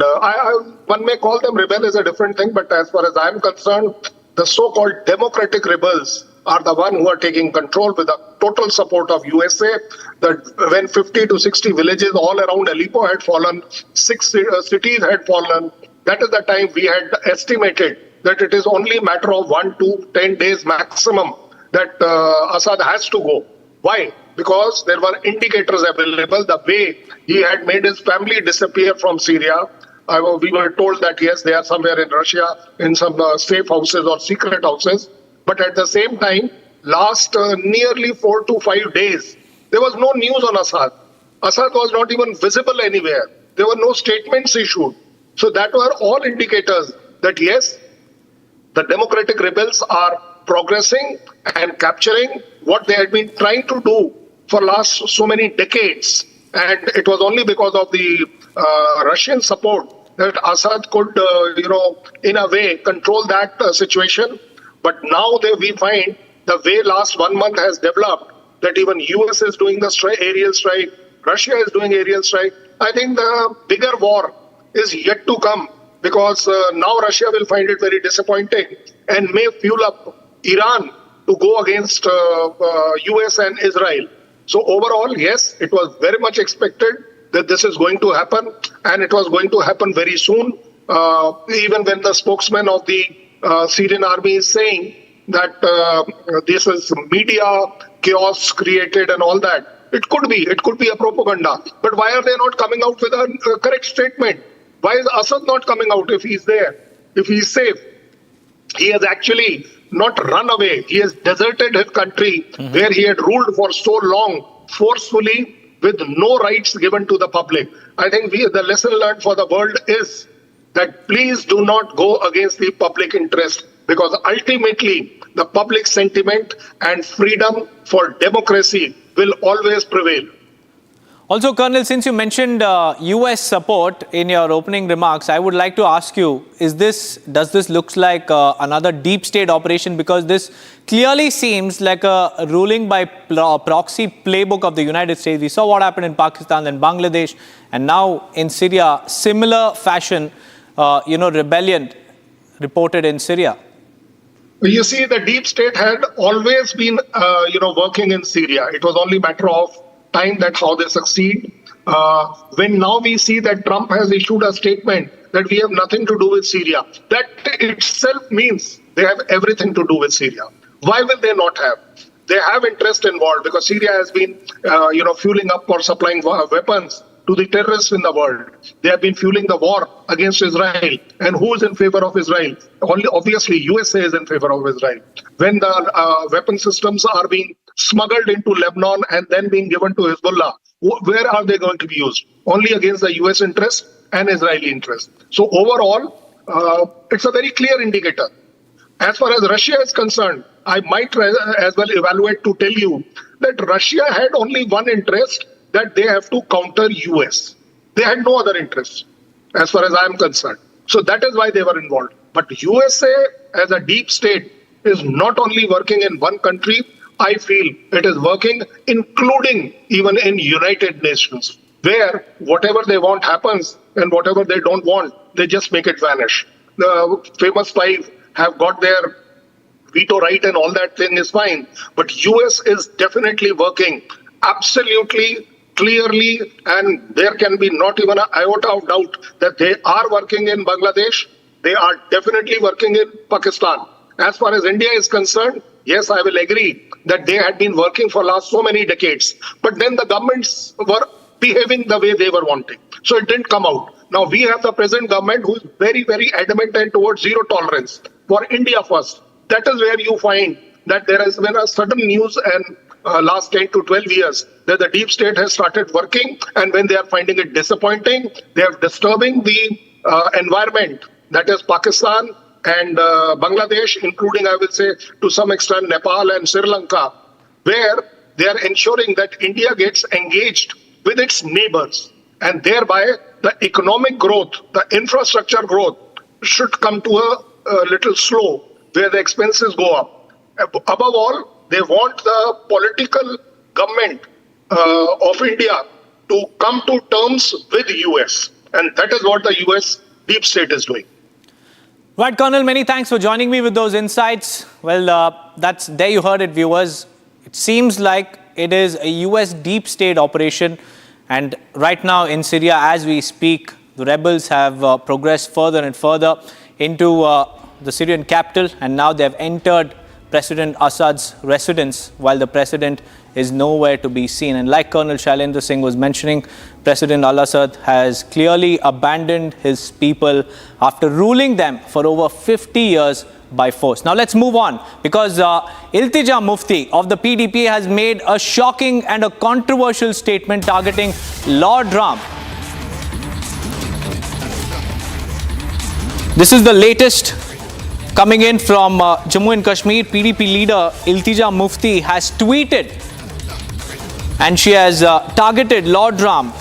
one may call them rebel is a different thing, but as far as I'm concerned, the so-called democratic rebels are the one who are taking control with the total support of USA. That when 50 to 60 villages all around Aleppo had fallen, 6 cities had fallen, that is the time we had estimated that it is only a matter of 1 to 10 days maximum that Assad has to go. Why? Because there were indicators available. The way he had made his family disappear from Syria, we were told that yes, they are somewhere in Russia in some safe houses or secret houses. But at the same time, last nearly 4 to 5 days, there was no news on Assad. Assad was not even visible anywhere. There were no statements issued. So that were all indicators that yes, the democratic rebels are progressing and capturing what they had been trying to do for last so many decades. And it was only because of the Russian support that Assad could, in a way, control that situation. But now we find the way last 1 month has developed, that even US is doing the aerial strike, Russia is doing aerial strike. I think the bigger war is yet to come, because now Russia will find it very disappointing and may fuel up Iran to go against US and Israel. So overall, yes, it was very much expected that this is going to happen, and it was going to happen very soon. Even when the spokesman of the Syrian army is saying that this is media chaos created and all that, it could be a propaganda. But why are they not coming out with a correct statement? Why is Assad not coming out if he's there, if he's safe? He has actually not run away. He has deserted his country where he had ruled for so long, forcefully, with no rights given to the public. I think the lesson learned for the world is that please do not go against the public interest, because ultimately the public sentiment and freedom for democracy will always prevail. Also, Colonel, since you mentioned US support in your opening remarks, I would like to ask you, does this look like another deep state operation? Because this clearly seems like a ruling by proxy playbook of the United States. We saw what happened in Pakistan and Bangladesh, and now in Syria, similar fashion, rebellion reported in Syria. You see, the deep state had always been, working in Syria. It was only a matter of time that how they succeed. When now we see that Trump has issued a statement that we have nothing to do with Syria, that itself means they have everything to do with Syria. Why will they not have? They have interest involved, because Syria has been, fueling up or supplying weapons to the terrorists in the world. They have been fueling the war against Israel. And who is in favor of Israel? Only obviously USA is in favor of Israel. When the weapon systems are being smuggled into Lebanon and then being given to Hezbollah, where are they going to be used? Only against the US interest and Israeli interest. So overall, it's a very clear indicator. As far as Russia is concerned, I might as well evaluate to tell you that Russia had only one interest, that they have to counter US. They had no other interest, as far as I am concerned. So that is why they were involved. But USA as a deep state is not only working in one country, I feel it is working including even in United Nations, where whatever they want happens and whatever they don't want, they just make it vanish. The famous five have got their veto right and all that thing is fine. But US is definitely working absolutely clearly, and there can be not even an iota of doubt that they are working in Bangladesh. They are definitely working in Pakistan. As far as India is concerned, yes, I will agree that they had been working for last so many decades. But then the governments were behaving the way they were wanting. So it didn't come out. Now we have the present government who is very, very adamant and towards zero tolerance for India first. That is where you find that there has been a sudden news and last 10 to 12 years that the deep state has started working, and when they are finding it disappointing, they are disturbing the environment, that is Pakistan and Bangladesh, including, I will say, to some extent, Nepal and Sri Lanka, where they are ensuring that India gets engaged with its neighbors, and thereby the economic growth, the infrastructure growth should come to a little slow, where the expenses go up. Above all, they want the political government of India to come to terms with the US. And that is what the US deep state is doing. Right, Colonel, many thanks for joining me with those insights. Well, there you heard it, viewers. It seems like it is a US deep state operation. And right now in Syria, as we speak, the rebels have progressed further and further into the Syrian capital, and now they have entered President Assad's residence while the president is nowhere to be seen. And like Colonel Shailendra Singh was mentioning, President al-Assad has clearly abandoned his people after ruling them for over 50 years by force. Now let's move on, because Iltija Mufti of the PDP has made a shocking and a controversial statement targeting Lord Ram. This is the latest coming in from Jammu and Kashmir. PDP leader Iltija Mufti has tweeted, and she has targeted Lord Ram.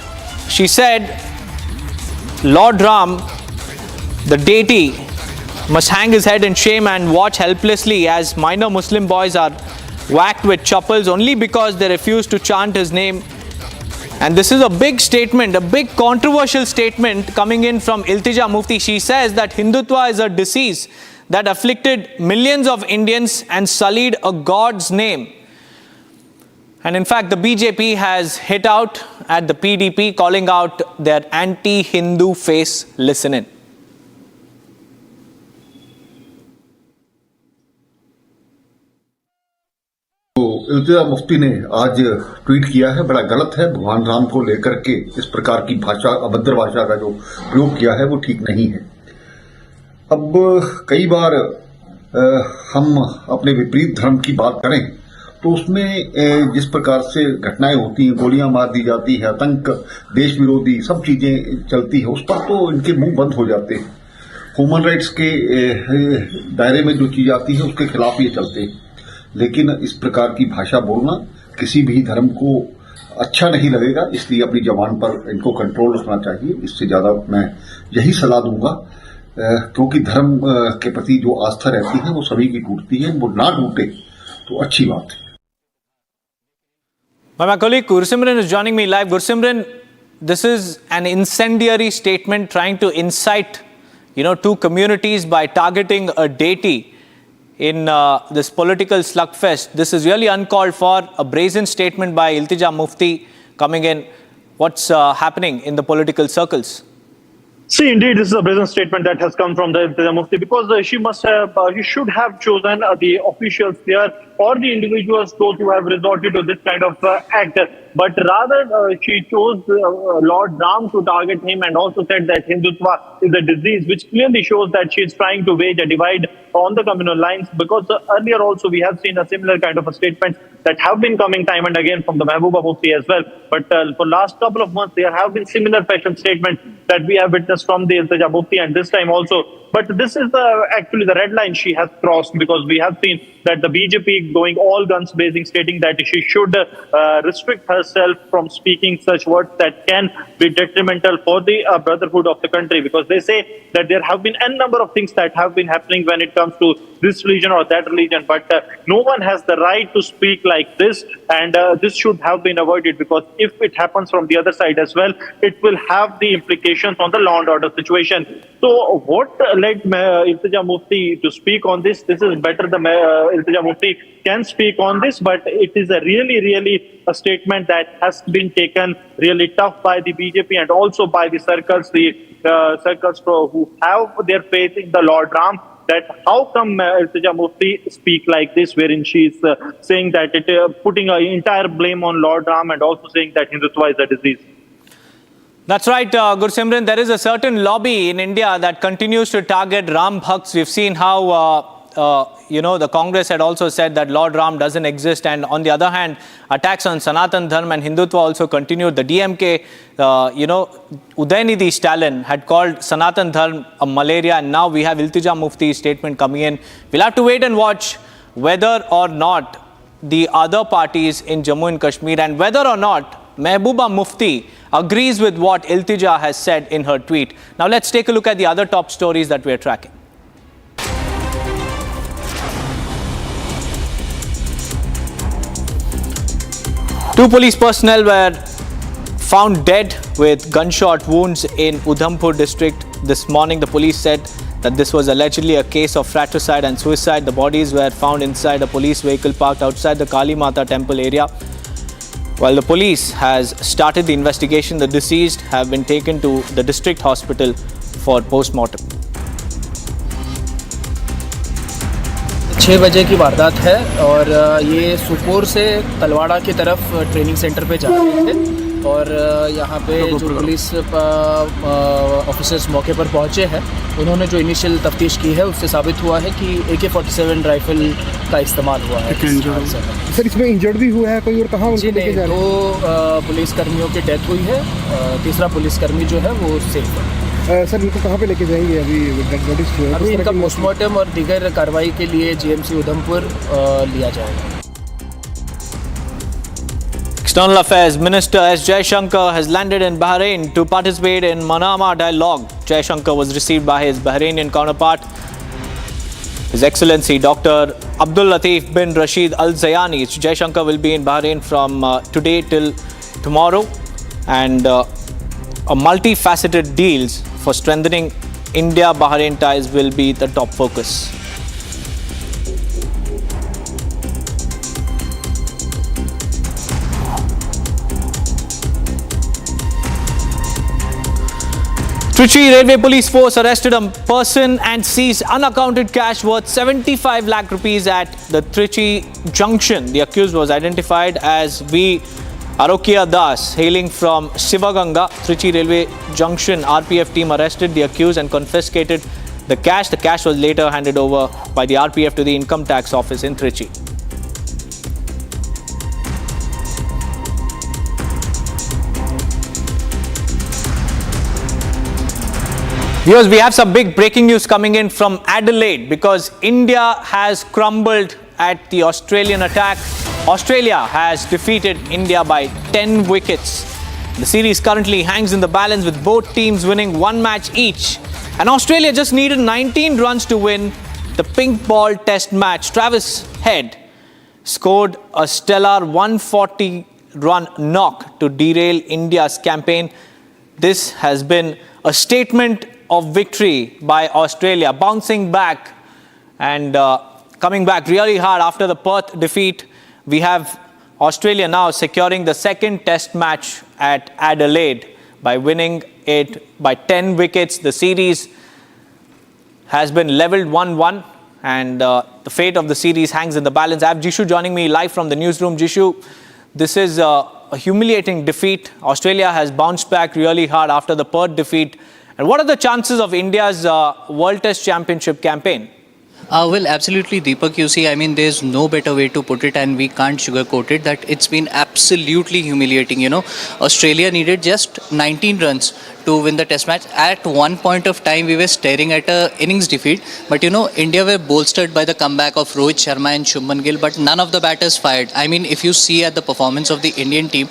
She said, Lord Ram, the deity, must hang his head in shame and watch helplessly as minor Muslim boys are whacked with chappals only because they refuse to chant his name. And this is a big statement, a big controversial statement coming in from Iltija Mufti. She says that Hindutva is a disease that afflicted millions of Indians and sullied a God's name. And in fact, the BJP has hit out at the PDP, calling out their anti-Hindu face. Listen in. Iltija Mufti ने आज tweet किया है, बड़ा गलत है। भगवान राम को लेकर के इस प्रकार की भाषा, अभद्र भाषा का जो प्रयोग किया है वो ठीक नहीं है। अब कई बार हम अपने विपरीत धर्म की बात करें तो उसमें जिस प्रकार से घटनाएं होती हैं, गोलियां मार दी जाती है, आतंक, देश विरोधी सब चीजें चलती है, उस पर तो इनके मुंह बंद हो जाते हैं। ह्यूमन राइट्स के दायरे में जो चीज आती है उसके खिलाफ ये चलते हैं। लेकिन इस प्रकार की भाषा बोलना किसी भी धर्म को अच्छा नहीं लगेगा, इसलिए अपनी जबान पर इनको कंट्रोल रखना चाहिए। इससे ज्यादा मैं यही सलाह दूंगा, क्योंकि धर्म के प्रति जो आस्था रहती है वो सभी की टूटती है, वो ना टूटे तो अच्छी बात है। My colleague Gursimran is joining me live. Gursimran, this is an incendiary statement trying to incite, two communities by targeting a deity in this political slugfest. This is really uncalled for, a brazen statement by Iltija Mufti coming in. What's happening in the political circles? See, indeed, this is a brazen statement that has come from the Iltija Mufti, because she should have chosen the officials there or the individuals, those who have resorted to this kind of act. But rather, she chose Lord Ram to target him, and also said that Hindutva is a disease, which clearly shows that she is trying to wage a divide on the communal lines. Because earlier also we have seen a similar kind of a statement that have been coming time and again from the Mehbooba Mufti as well. But for last couple of months, there have been similar fashion statements that we have witnessed from the Iltija Mufti, and this time also. But this is actually the red line she has crossed, because we have seen that the BJP going all guns blazing, stating that she should restrict herself from speaking such words that can be detrimental for the brotherhood of the country, because they say that there have been n number of things that have been happening when it comes to this religion or that religion, but no one has the right to speak like this, and this should have been avoided, because if it happens from the other side as well, it will have the implications on the law and order situation. So what led Iltija Mufti to speak on this? This is better the Iltija Mufti can speak on this, but it is a really a statement that has been taken really tough by the BJP and also by the circles, who have their faith in the Lord Ram, that how come Iltija Mufti speak like this, wherein she is saying that putting an entire blame on Lord Ram, and also saying that Hindutva is a disease. That's right, Gursimran. There is a certain lobby in India that continues to target Ram Bhakts. We've seen how, the Congress had also said that Lord Ram doesn't exist. And on the other hand, attacks on Sanatan Dharma and Hindutva also continued. The DMK, Udayanidhi Stalin had called Sanatan Dharma a malaria. And now we have Iltija Mufti's statement coming in. We'll have to wait and watch whether or not the other parties in Jammu and Kashmir, and whether or not Mehbooba Mufti agrees with what Iltija has said in her tweet. Now let's take a look at the other top stories that we are tracking. Two police personnel were found dead with gunshot wounds in Udhampur district this morning. The police said that this was allegedly a case of fratricide and suicide. The bodies were found inside a police vehicle parked outside the Kali Mata temple area. While the police has started the investigation, the deceased have been taken to the district hospital for post-mortem. 6 बजे की वारदात है और ये सुपोर से तलवाड़ा की तरफ training centre पे जा रहे थे और यहाँ पे जो पुलिस ऑफिसर्स मौके पर पहुँचे हैं, उन्होंने जो इनिशियल तफ्तीश की है उससे साबित हुआ है कि AK-47 राइफल का इस्तेमाल हुआ है। सर, इसमें इंजर्ड भी हुआ है कोई और कहाँ उनको लेके जा रहे हैं? 2 पुलिसकर्मियों की डेथ हुई है, तीसरा पुलिसकर्मी जो है वो सेफ है। सर, इनको कहाँ पे लेके जाएंगे अभी इनका पोस्टमार्टम और दीगर कार्रवाई के लिए GMC उधमपुर लिया जाएगा। External Affairs Minister S. Jaishankar has landed in Bahrain to participate in Manama Dialogue. Jaishankar was received by his Bahrainian counterpart, His Excellency Dr. Abdul Latif bin Rashid Al Zayani. Jaishankar will be in Bahrain from today till tomorrow, and a multifaceted deals for strengthening India-Bahrain ties will be the top focus. Trichy Railway Police Force arrested a person and seized unaccounted cash worth 75 lakh rupees at the Trichy Junction. The accused was identified as V. Arokia Das, hailing from Sivaganga. Trichy Railway Junction RPF team arrested the accused and confiscated the cash. The cash was later handed over by the RPF to the Income Tax Office in Trichy. Viewers, we have some big breaking news coming in from Adelaide because India has crumbled at the Australian attack. Australia has defeated India by 10 wickets. The series currently hangs in the balance with both teams winning one match each. And Australia just needed 19 runs to win the pink ball test match. Travis Head scored a stellar 140-run knock to derail India's campaign. This has been a statement of victory by Australia, bouncing back and coming back really hard after the Perth defeat. We have Australia now securing the second test match at Adelaide by winning it by 10 wickets. The series has been levelled 1-1 and the fate of the series hangs in the balance. I have Jishu joining me live from the newsroom. Jishu, this is a humiliating defeat. Australia has bounced back really hard after the Perth defeat. And what are the chances of India's World Test Championship campaign? Well, absolutely, Deepak. You see, I mean, there's no better way to put it, and we can't sugarcoat it, that it's been absolutely humiliating. You know, Australia needed just 19 runs to win the test match. At one point of time, we were staring at a innings defeat. But, you know, India were bolstered by the comeback of Rohit Sharma and Shubman Gill, but none of the batters fired. I mean, if you see at the performance of the Indian team,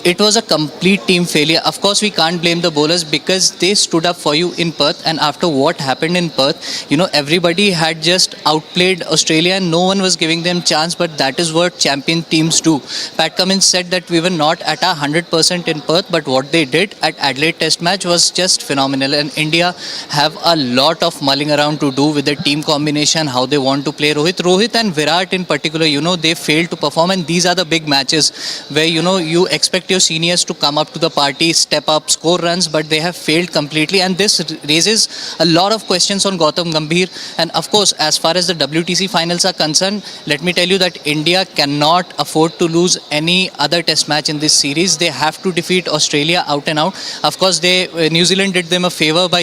it was a complete team failure. Of course, we can't blame the bowlers because they stood up for you in Perth. And after what happened in Perth, you know, everybody had just outplayed Australia and no one was giving them chance. But that is what champion teams do. Pat Cummins said that we were not at 100% in Perth, but what they did at Adelaide Test match was just phenomenal. And India have a lot of mulling around to do with the team combination, how they want to play Rohit and Virat in particular. You know, they failed to perform, and these are the big matches where, you know, you expect your seniors to come up to the party, step up, score runs, but they have failed completely. And this raises a lot of questions on Gautam Gambhir. And of course, as far as the WTC finals are concerned, let me tell you that India cannot afford to lose any other test match in this series. They have to defeat Australia out and out. Of course, New Zealand did them a favour by,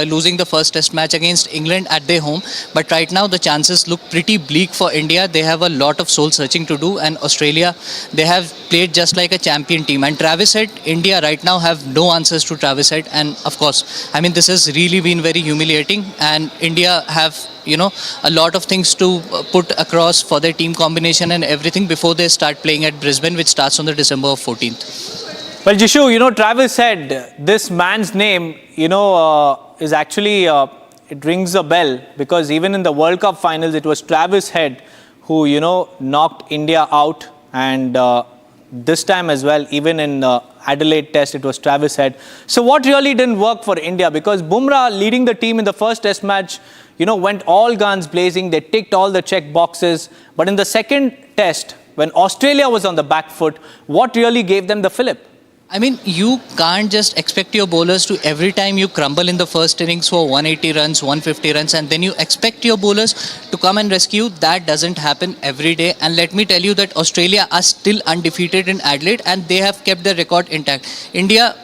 losing the first test match against England at their home. But right now, the chances look pretty bleak for India. They have a lot of soul searching to do, and Australia, they have played just like a champion team. And Travis Head, India right now have no answers to Travis Head. And of course, I mean, this has really been very humiliating. And India have, a lot of things to put across for their team combination and everything before they start playing at Brisbane, which starts on the December 14th. Well, Jishu, Travis Head, this man's name, is actually, it rings a bell because even in the World Cup finals, it was Travis Head who, knocked India out. And this time as well, even in Adelaide Test, it was Travis Head. So what really didn't work for India? Because Bumrah leading the team in the first Test match, went all guns blazing. They ticked all the check boxes. But in the second Test, when Australia was on the back foot, what really gave them the fillip? I mean, you can't just expect your bowlers to, every time you crumble in the first innings for 180 runs, 150 runs, and then you expect your bowlers to come and rescue. That doesn't happen every day. And let me tell you that Australia are still undefeated in Adelaide and they have kept their record intact. India,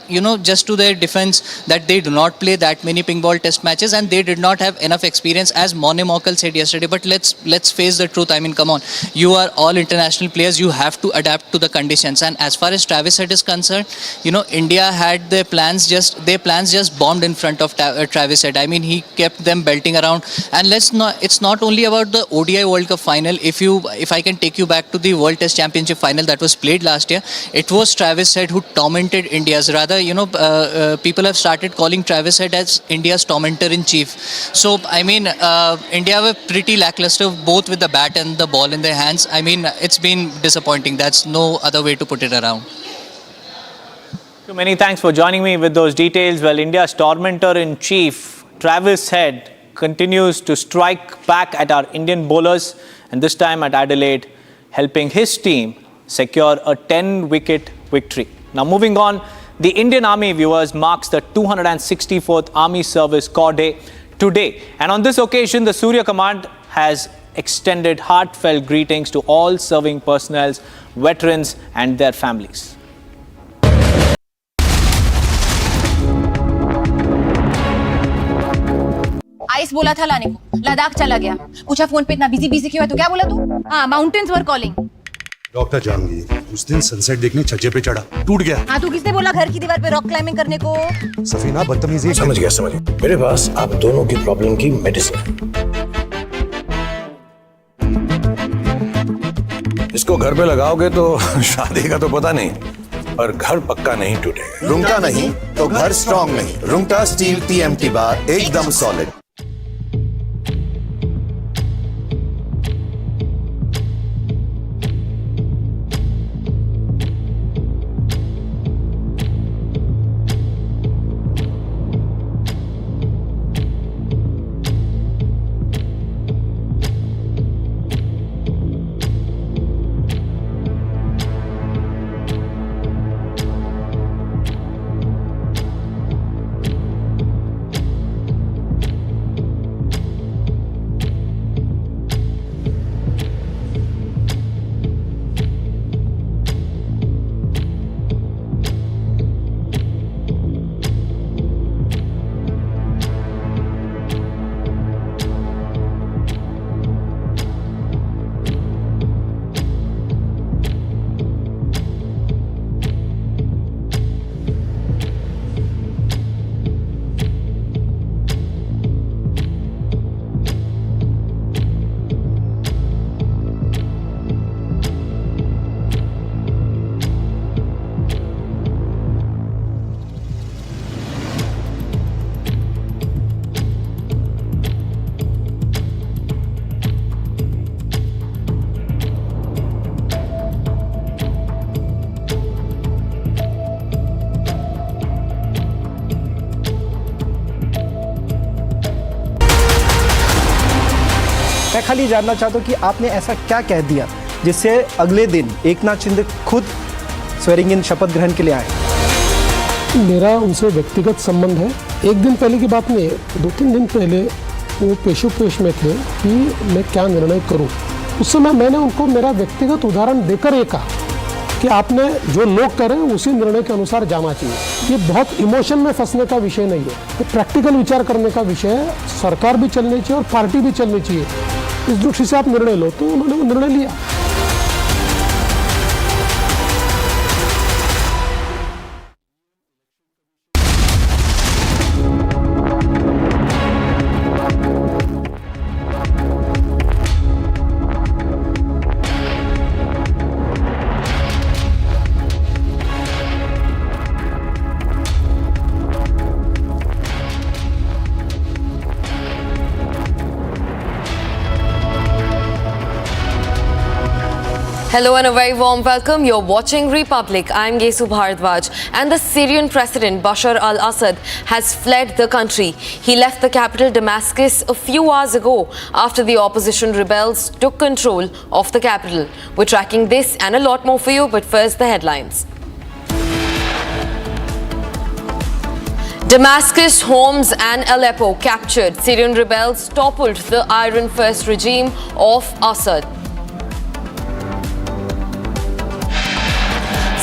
just to their defense, that they do not play that many ping ball test matches and they did not have enough experience, as Mone Mokal said yesterday. But let's face the truth. I mean, come on. You are all international players. You have to adapt to the conditions. And as far as Travis Head is concerned, India had their plans just bombed in front of Travis Head. I mean, he kept them belting around. And it's not only about the ODI World Cup final. If I can take you back to the World Test Championship final that was played last year, it was Travis Head who tormented India's. Rather, people have started calling Travis Head as India's tormentor in chief. So, I mean, India were pretty lackluster both with the bat and the ball in their hands. I mean, it's been disappointing. That's no other way to put it around. Many thanks for joining me with those details. Well, India's tormentor-in-chief, Travis Head, continues to strike back at our Indian bowlers, and this time at Adelaide, helping his team secure a 10-wicket victory. Now, moving on, the Indian Army, viewers, marks the 264th Army Service Corps Day today. And on this occasion, the Surya Command has extended heartfelt greetings to all serving personnel, veterans, and their families. Ice बोला था लाने को, लद्दाख चला गया, पूछा phone पे इतना busy क्यों है, तो क्या बोला तू? हाँ, mountains are calling. Doctor Janvi, उस दिन सनसेट देखने छज्जे पे चढ़ा, टूट गया। हाँ, तू किसने बोला घर की दीवार पे रॉक क्लाइंबिंग करने को? सफीना बदतमीजी। समझ गया। मेरे पास आप दोनों की प्रॉब्लम की मेडिसिन है। इसको घर पे लगाओगे तो शादी का तो पता नहीं, पर घर पक्का नहीं टूटेगा। रुंगटा नहीं तो घर स्ट्रॉन्ग नहीं। रुंगटा स्टील TMT बार एकदम सॉलिड। मैं खाली जानना चाहता हूँ कि आपने ऐसा क्या कह दिया जिससे अगले दिन एकनाथ शिंदे खुद स्वेरिंग इन शपथ ग्रहण के लिए आए? मेरा उनसे व्यक्तिगत संबंध है। एक दिन पहले की बात नहीं है, 2-3 दिन पहले वो पेशोपेश में थे कि मैं क्या निर्णय करूं। उस समय मैंने उनको मेरा व्यक्तिगत उदाहरण देकर ये कहा कि आपने जो लोग करें उसी निर्णय के अनुसार जाना चाहिए। ये बहुत इमोशन में फंसने का विषय नहीं है, ये प्रैक्टिकल विचार करने का विषय है। सरकार भी चलनी चाहिए और पार्टी भी चलनी चाहिए। इस दृष्टि से आप निर्णय लो, तो उन्होंने वो निर्णय लिया। Hello and a very warm welcome. You're watching Republic. I'm Gesu Bharadwaj. And the Syrian President Bashar al-Assad has fled the country. He left the capital Damascus a few hours ago after the opposition rebels took control of the capital. We're tracking this and a lot more for you, but first the headlines. Damascus, Homs and Aleppo captured. Syrian rebels toppled the Iron Fist regime of Assad.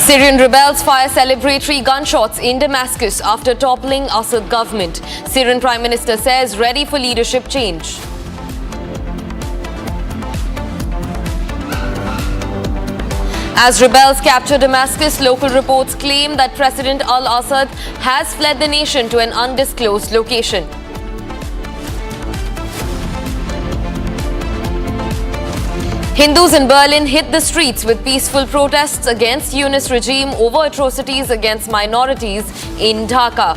Syrian rebels fire celebratory gunshots in Damascus after toppling Assad government. Syrian Prime Minister says ready for leadership change. As rebels capture Damascus, local reports claim that President al-Assad has fled the nation to an undisclosed location. Hindus in Berlin hit the streets with peaceful protests against Yunus regime over atrocities against minorities in Dhaka.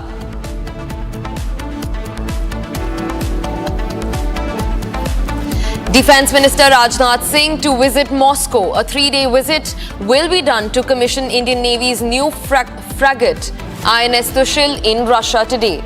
Defence Minister Rajnath Singh to visit Moscow. A 3-day visit will be done to commission Indian Navy's new frigate INS Tushil in Russia today.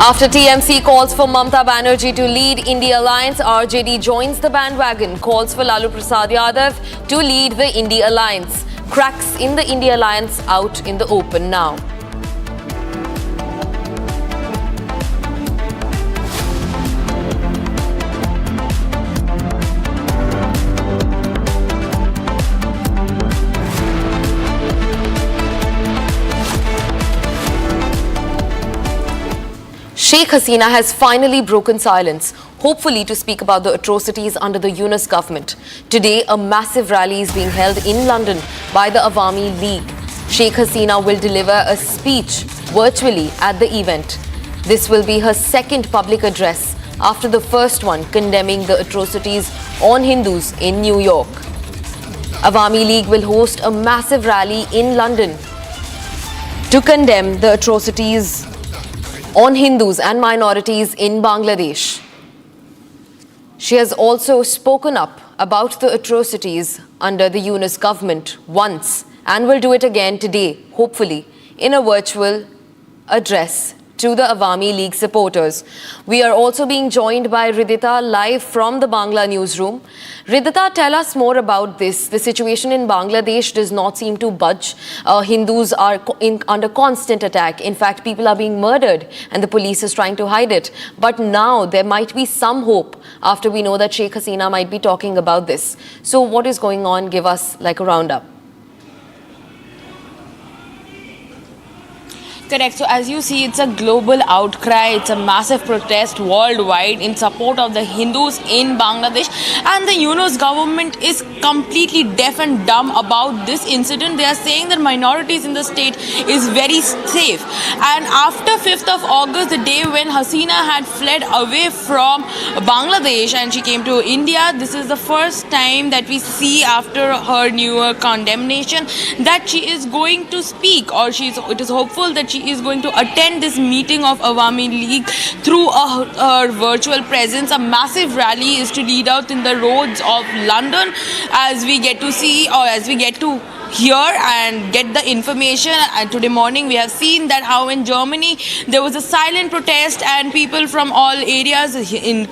After TMC calls for Mamata Banerjee to lead India Alliance, RJD joins the bandwagon, calls for Lalu Prasad Yadav to lead the India Alliance. Cracks in the India Alliance out in the open now. Sheikh Hasina has finally broken silence, hopefully to speak about the atrocities under the Yunus government. Today, a massive rally is being held in London by the Awami League. Sheikh Hasina will deliver a speech virtually at the event. This will be her second public address after the first one condemning the atrocities on Hindus in New York. Awami League will host a massive rally in London to condemn the atrocities on Hindus and minorities in Bangladesh. She has also spoken up about the atrocities under the Yunus government once and will do it again today, hopefully, in a virtual address to the Awami League supporters. We are also being joined by Ridita live from the Bangla newsroom. Ridita, tell us more about this. The situation in Bangladesh does not seem to budge. Hindus are under constant attack. In fact, people are being murdered and the police is trying to hide it. But now there might be some hope after we know that Sheikh Hasina might be talking about this. So what is going on? Give us like a roundup. Correct. So as you see, it's a global outcry. It's a massive protest worldwide in support of the Hindus in Bangladesh. And the Yunus government is completely deaf and dumb about this incident. They are saying that minorities in the state is very safe. And after 5th of August, the day when Hasina had fled away from Bangladesh and she came to India, this is the first time that we see after her newer condemnation that she is going to speak, or it is hopeful that she is going to attend this meeting of Awami League through her virtual presence. A massive rally is to lead out in the roads of London as we get to see, or as we get to here and get the information. Today morning we have seen that how in Germany there was a silent protest and people from all areas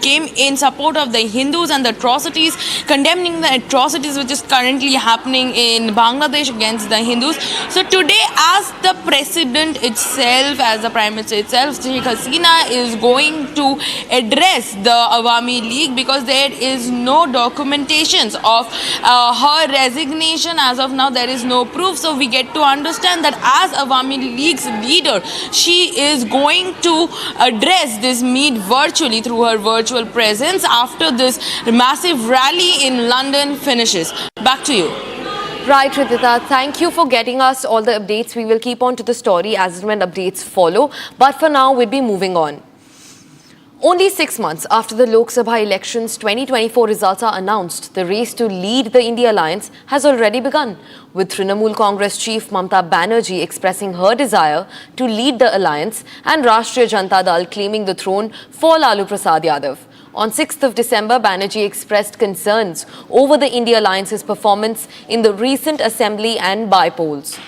came in support of the Hindus and the atrocities, condemning the atrocities which is currently happening in Bangladesh against the Hindus. So today, as the president itself, as the prime minister itself, Sheikh Hasina is going to address the Awami League because there is no documentations of her resignation. As of now, there is no proof. So we get to understand that as Awami League's leader, she is going to address this meet virtually through her virtual presence after this massive rally in London finishes. Back to you. Right, Ridhita, thank you for getting us all the updates. We will keep on to the story as and when updates follow. But for now, we'll be moving on. Only 6 months after the Lok Sabha elections 2024 results are announced, the race to lead the India Alliance has already begun, with Trinamool Congress chief Mamata Banerjee expressing her desire to lead the alliance and Rashtriya Janata Dal claiming the throne for Lalu Prasad Yadav. On 6th of December, Banerjee expressed concerns over the India Alliance's performance in the recent assembly and by-polls.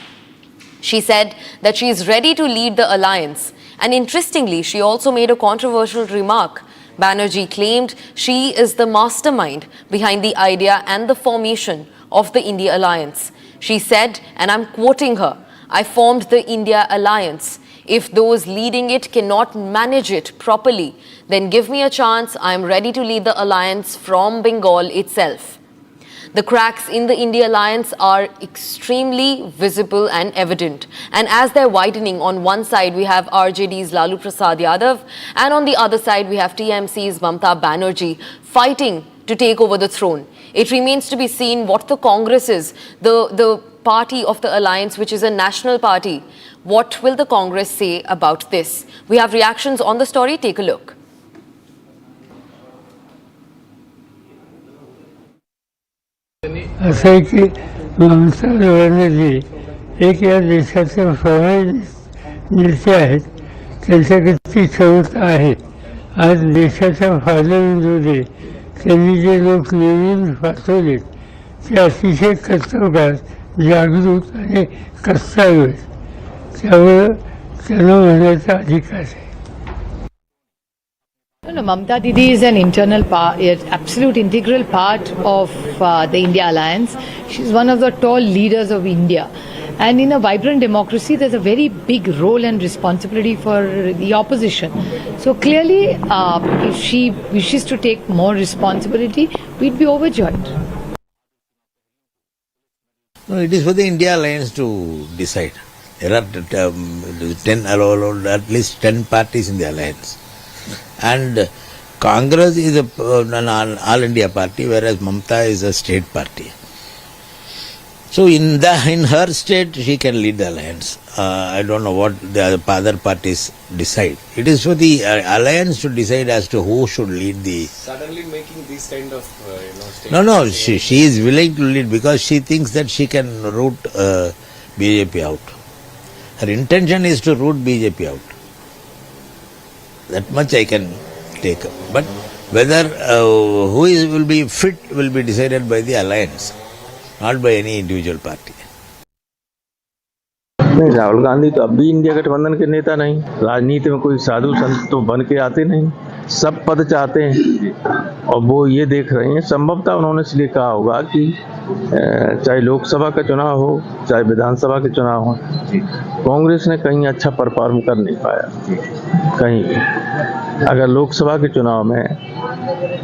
She said that she is ready to lead the alliance. And interestingly, she also made a controversial remark. Banerjee claimed she is the mastermind behind the idea and the formation of the India Alliance. She said, and I'm quoting her, "I formed the India Alliance. If those leading it cannot manage it properly, then give me a chance. I'm ready to lead the alliance from Bengal itself." The cracks in the India Alliance are extremely visible and evident. And as they're widening, on one side we have RJD's Lalu Prasad Yadav, and on the other side we have TMC's Mamata Banerjee fighting to take over the throne. It remains to be seen what the Congress is, the party of the alliance, which is a national party. What will the Congress say about this? We have reactions on the story. Take a look. असं आहे की ममता बनर्जी एक या देशाचे नेते आहेत, त्यांच्याकडे ती क्षमता आहे. आज देशाच्या फायद्याविरोधी त्यांनी जे लोक निवडून पाठवलेत ते अतिशय कर्तव्यगार, जागृत आणि कर्तव्य, त्यामुळं त्यांना म्हणण्याचा अधिकार आहे. No, Mamata Didi is an absolute integral part of the India Alliance. She's one of the tall leaders of India. And in a vibrant democracy, there's a very big role and responsibility for the opposition. So clearly, if she wishes to take more responsibility, we'd be overjoyed. No, it is for the India Alliance to decide. There are at least 10 parties in the alliance. And Congress is an all India party, whereas Mamata is a state party. So in her state, she can lead the alliance. I don't know what the other parties decide. It is for the alliance to decide as to who should lead the. Suddenly making these kind of No, she is willing to lead because she thinks that she can root BJP out. Her intention is to root BJP out. That much I can take up. But whether who will be fit will be decided by the alliance, not by any individual party. नहीं, राहुल गांधी तो अब भी India गठबंधन के नेता नहीं. राजनीति में कोई साधु संत तो बन के आते नहीं, सब पद चाहते हैं और वो ये देख रहे हैं. संभवतः उन्होंने इसलिए कहा होगा कि चाहे लोकसभा का चुनाव हो चाहे विधानसभा के चुनाव हो, कांग्रेस ने कहीं अच्छा परफॉर्म कर नहीं पाया. कहीं अगर लोकसभा के चुनाव में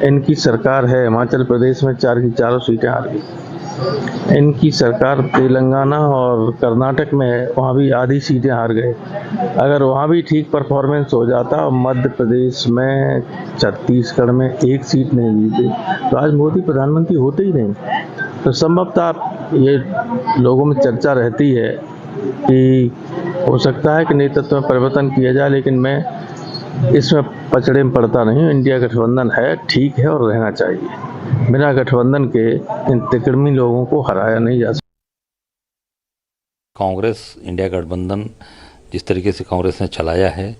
इनकी सरकार है, हिमाचल प्रदेश में 4 की 4 सीटें हार गई. इनकी सरकार तेलंगाना और कर्नाटक में वहाँ भी आधी सीटें हार गए. अगर वहाँ भी ठीक परफॉर्मेंस हो जाता और मध्य प्रदेश में, छत्तीसगढ़ में 1 सीट नहीं जीते तो आज मोदी प्रधानमंत्री होते ही नहीं. तो संभवतः ये लोगों में चर्चा रहती है कि हो सकता है कि नेतृत्व में परिवर्तन किया जाए, लेकिन मैं इसमें पचड़े में पड़ता नहीं. इंडिया गठबंधन है, ठीक है और रहना चाहिए. बिना गठबंधन के इन तिकड़मी लोगों को हराया नहीं जा सकता. कांग्रेस इंडिया गठबंधन जिस तरीके से कांग्रेस ने चलाया है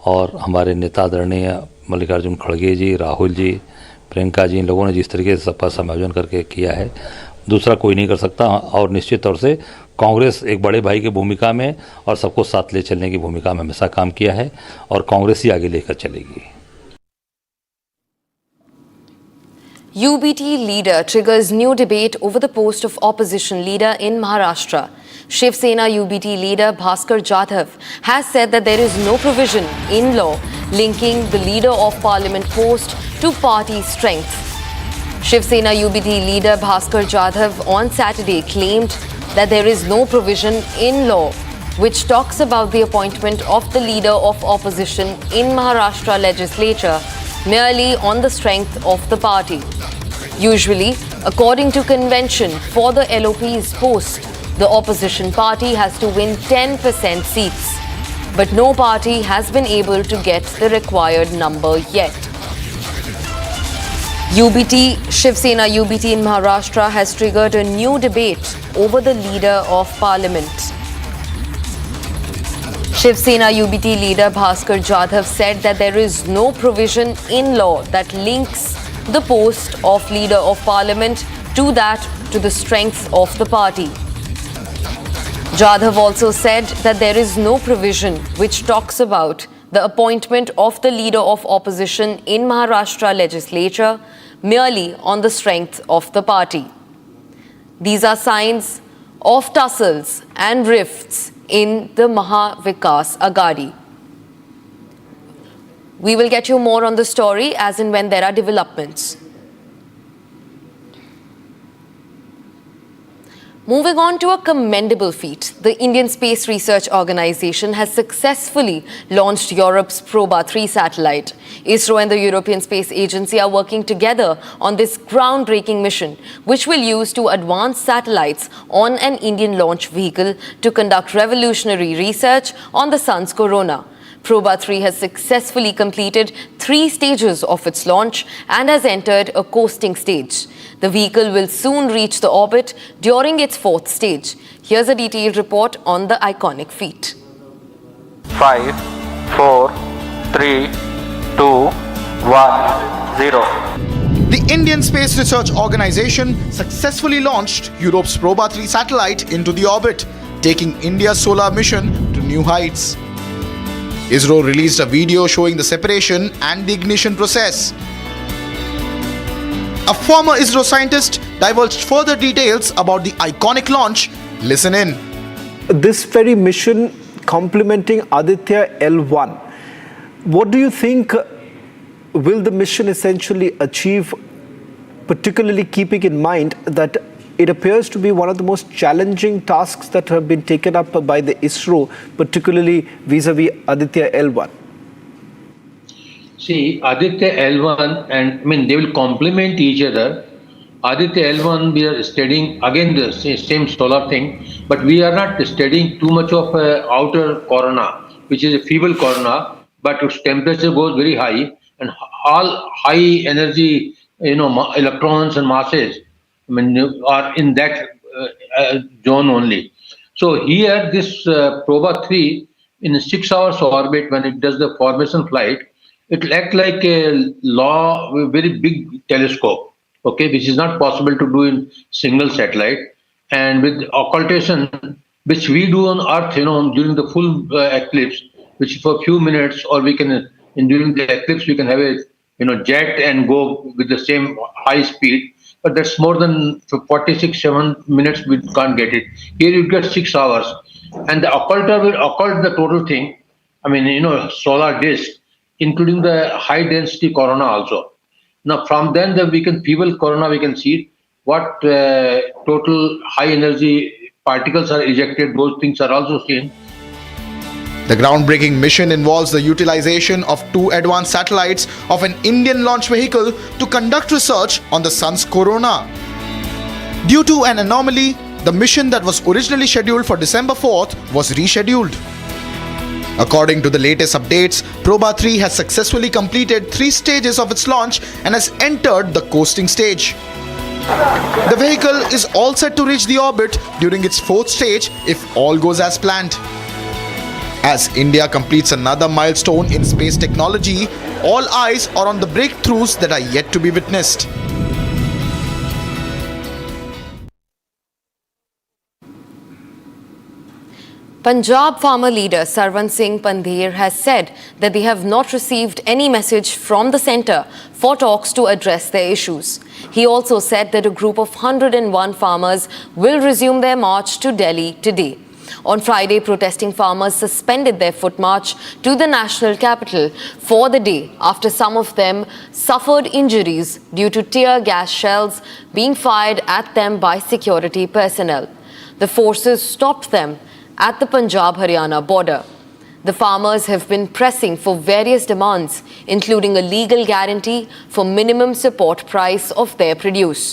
और हमारे नेता आदरणीय मल्लिकार्जुन खड़गे जी, राहुल जी, प्रियंका जी, इन लोगों ने जिस तरीके से सपा समायोजन करके किया है, दूसरा कोई नहीं कर सकता। और निश्चित तौर से कांग्रेस एक बड़े भाई की भूमिका में और सबको साथ ले चलने की भूमिका में हमेशा काम किया है और कांग्रेस ही आगे लेकर चलेगी। UBT leader triggers new debate over the post of opposition leader in Maharashtra. Shiv Sena UBT leader Bhaskar Jadhav has said that there is no provision in law linking the leader of parliament post to party strength. Shiv Sena UBT leader Bhaskar Jadhav on Saturday claimed that there is no provision in law which talks about the appointment of the leader of opposition in Maharashtra legislature merely on the strength of the party. Usually, according to convention, for the LOP's post, the opposition party has to win 10% seats. But no party has been able to get the required number yet. Shiv Sena UBT in Maharashtra has triggered a new debate over the leader of parliament. Shiv Sena UBT leader Bhaskar Jadhav said that there is no provision in law that links the post of leader of parliament to the strength of the party. Jadhav also said that there is no provision which talks about the appointment of the leader of opposition in Maharashtra legislature merely on the strength of the party. These are signs of tussles and rifts in the Maha Vikas Aghadi. We will get you more on the story as and when there are developments. Moving on to a commendable feat, the Indian Space Research Organization has successfully launched Europe's Proba 3 satellite. ISRO and the European Space Agency are working together on this groundbreaking mission, which will use to advance satellites on an Indian launch vehicle to conduct revolutionary research on the sun's corona. Proba 3 has successfully completed 3 stages of its launch and has entered a coasting stage. The vehicle will soon reach the orbit during its 4th stage. Here's a detailed report on the iconic feat. 5, 4, 3, 2, 1, 0. The Indian Space Research Organization successfully launched Europe's Proba 3 satellite into the orbit, taking India's solar mission to new heights. ISRO released a video showing the separation and the ignition process. A former ISRO scientist divulged further details about the iconic launch. Listen in. This very mission complementing Aditya L1, what do you think will the mission essentially achieve, particularly keeping in mind that it appears to be one of the most challenging tasks that have been taken up by the ISRO, particularly vis-a-vis Aditya L1? See, Aditya L1 they will complement each other. Aditya L1, we are studying again the same solar thing, but we are not studying too much of outer corona, which is a feeble corona, but its temperature goes very high, and all high energy, electrons and masses, are in that zone only. So here, this Proba 3 in 6 hours orbit, when it does the formation flight, it will act like a very big telescope, okay, which is not possible to do in single satellite. And with occultation, which we do on Earth, during the full eclipse, which for a few minutes, or we can, during the eclipse, we can have a, jet and go with the same high speed. But that's more than 7 minutes, we can't get it. Here you get 6 hours. And the occulter will occult the total thing, solar disk, including the high density corona also. Now from then we can feeble corona, we can see what total high energy particles are ejected, those things are also seen. The groundbreaking mission involves the utilization of 2 advanced satellites of an Indian launch vehicle to conduct research on the sun's corona. Due to an anomaly, the mission that was originally scheduled for December 4th was rescheduled. According to the latest updates, Proba 3 has successfully completed 3 stages of its launch and has entered the coasting stage. The vehicle is all set to reach the orbit during its 4th stage if all goes as planned. As India completes another milestone in space technology, all eyes are on the breakthroughs that are yet to be witnessed. Punjab farmer leader Sarwan Singh Pandher has said that they have not received any message from the centre for talks to address their issues. He also said that a group of 101 farmers will resume their march to Delhi today. On Friday, protesting farmers suspended their foot march to the national capital for the day after some of them suffered injuries due to tear gas shells being fired at them by security personnel. The forces stopped them at the Punjab-Haryana border. The farmers have been pressing for various demands, including a legal guarantee for minimum support price of their produce.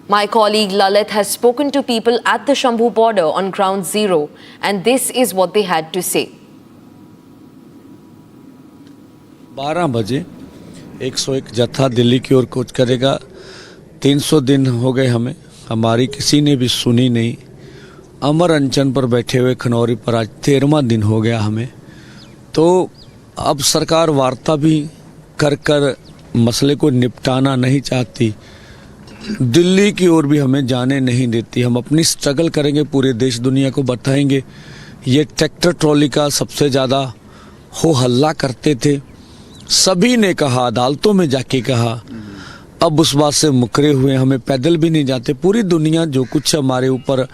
My colleague Lalit has spoken to people at the Sambhal border on ground zero, and this is what they had to say. 12 बजे 101 जत्था दिल्ली की ओर कूच करेगा। 300 दिन हो गए हमें, हमारी किसी ने भी सुनी नहीं। अमर अनशन पर बैठे हुए खनौरी पर आज 13वां दिन हो गया हमें। तो अब सरकार वार्ता भी कर मसले को निपटाना नहीं चाहती, दिल्ली की ओर भी हमें जाने नहीं देती। हम अपनी स्ट्रगल करेंगे, पूरे देश दुनिया को बताएंगे। ये ट्रैक्टर ट्रॉली का सबसे ज़्यादा हो हल्ला करते थे, सभी ने कहा, अदालतों में जाके कहा। अब उस बात से मुकरे हुए, हमें पैदल भी नहीं जाते। पूरी दुनिया जो कुछ हमारे ऊपर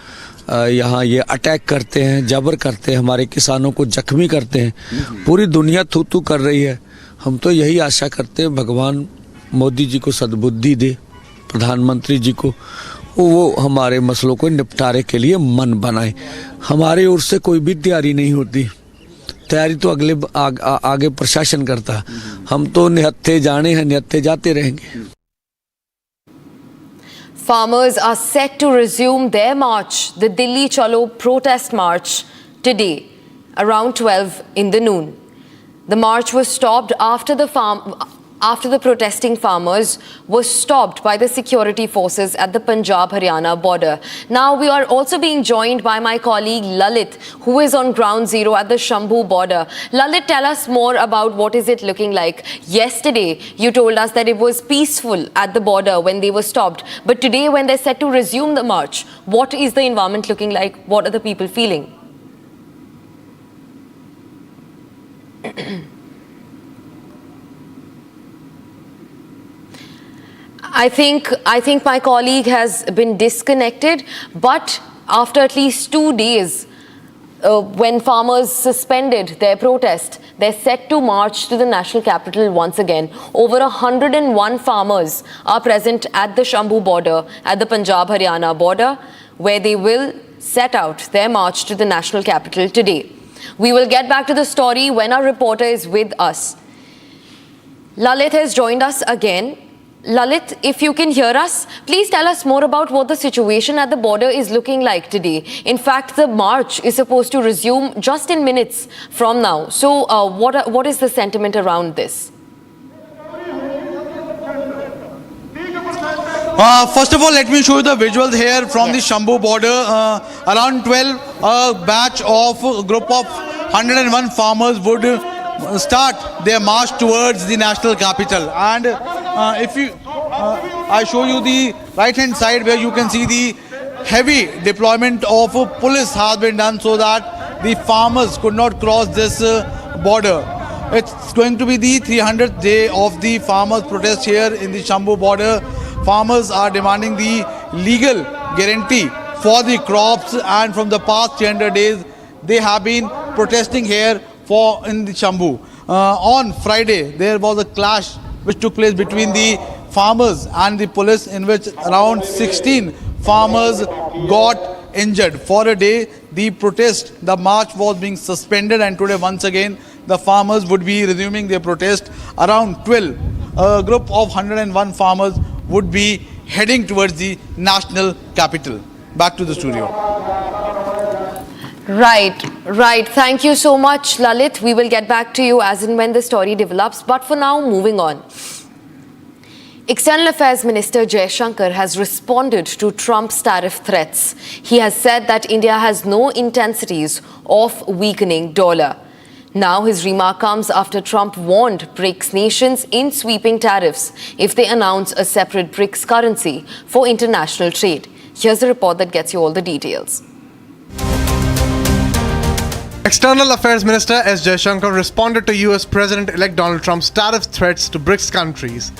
यहाँ ये अटैक करते हैं, जबर करते हैं, हमारे किसानों को जख्मी करते हैं, पूरी दुनिया थू थू कर रही है। हम तो यही आशा करते हैं भगवान मोदी जी को सद्बुद्धि दे, प्रधानमंत्री जी को, वो हमारे मसलों को निपटारे के लिए मन बनाए। हमारे ओर से कोई भी तैयारी नहीं होती, तैयारी तो आगे प्रशासन करता। हम तो निहत्थे जाने हैं, निहत्थे जाते रहेंगे। Farmers are set to resume their march, the Delhi Chalo protest march, today around 12 in the noon. The march was stopped after the protesting farmers were stopped by the security forces at the Punjab-Haryana border. Now we are also being joined by my colleague Lalit, who is on ground zero at the Sambhal border. Lalit, tell us more about what is it looking like. Yesterday, you told us that it was peaceful at the border when they were stopped. But today, when they're set to resume the march, what is the environment looking like? What are the people feeling? I think my colleague has been disconnected, but after at least 2 days, when farmers suspended their protest, they're set to march to the national capital once again. Over 101 farmers are present at the Sambhal border, at the Punjab-Haryana border, where they will set out their march to the national capital today. We will get back to the story when our reporter is with us. Lalit has joined us again. Lalit, if you can hear us, please tell us more about what the situation at the border is looking like today. In fact, the march is supposed to resume just in minutes from now. So what is the sentiment around this? First of all, let me show you the visuals here from the Sambhal border. Around 12, a group of 101 farmers would start their march towards the national capital. And I show you the right hand side where you can see the heavy deployment of police has been done so that the farmers could not cross this border. It's going to be the 300th day of the farmers' protest here in the Sambhal border. Farmers are demanding the legal guarantee for the crops, and from the past 300 days they have been protesting here in the Sambhal. On Friday there was a clash which took place between the farmers and the police, in which around 16 farmers got injured. For a day, the march was being suspended, and today once again the farmers would be resuming their protest. Around 12, a group of 101 farmers would be heading towards the national capital. Back to the studio. Right. Thank you so much, Lalit. We will get back to you as and when the story develops. But for now, moving on. External Affairs Minister Jaishankar has responded to Trump's tariff threats. He has said that India has no intensities of weakening dollar. Now his remark comes after Trump warned BRICS nations in sweeping tariffs if they announce a separate BRICS currency for international trade. Here's the report that gets you all the details. External Affairs Minister S. Jaishankar responded to US President-elect Donald Trump's tariff threats to BRICS countries.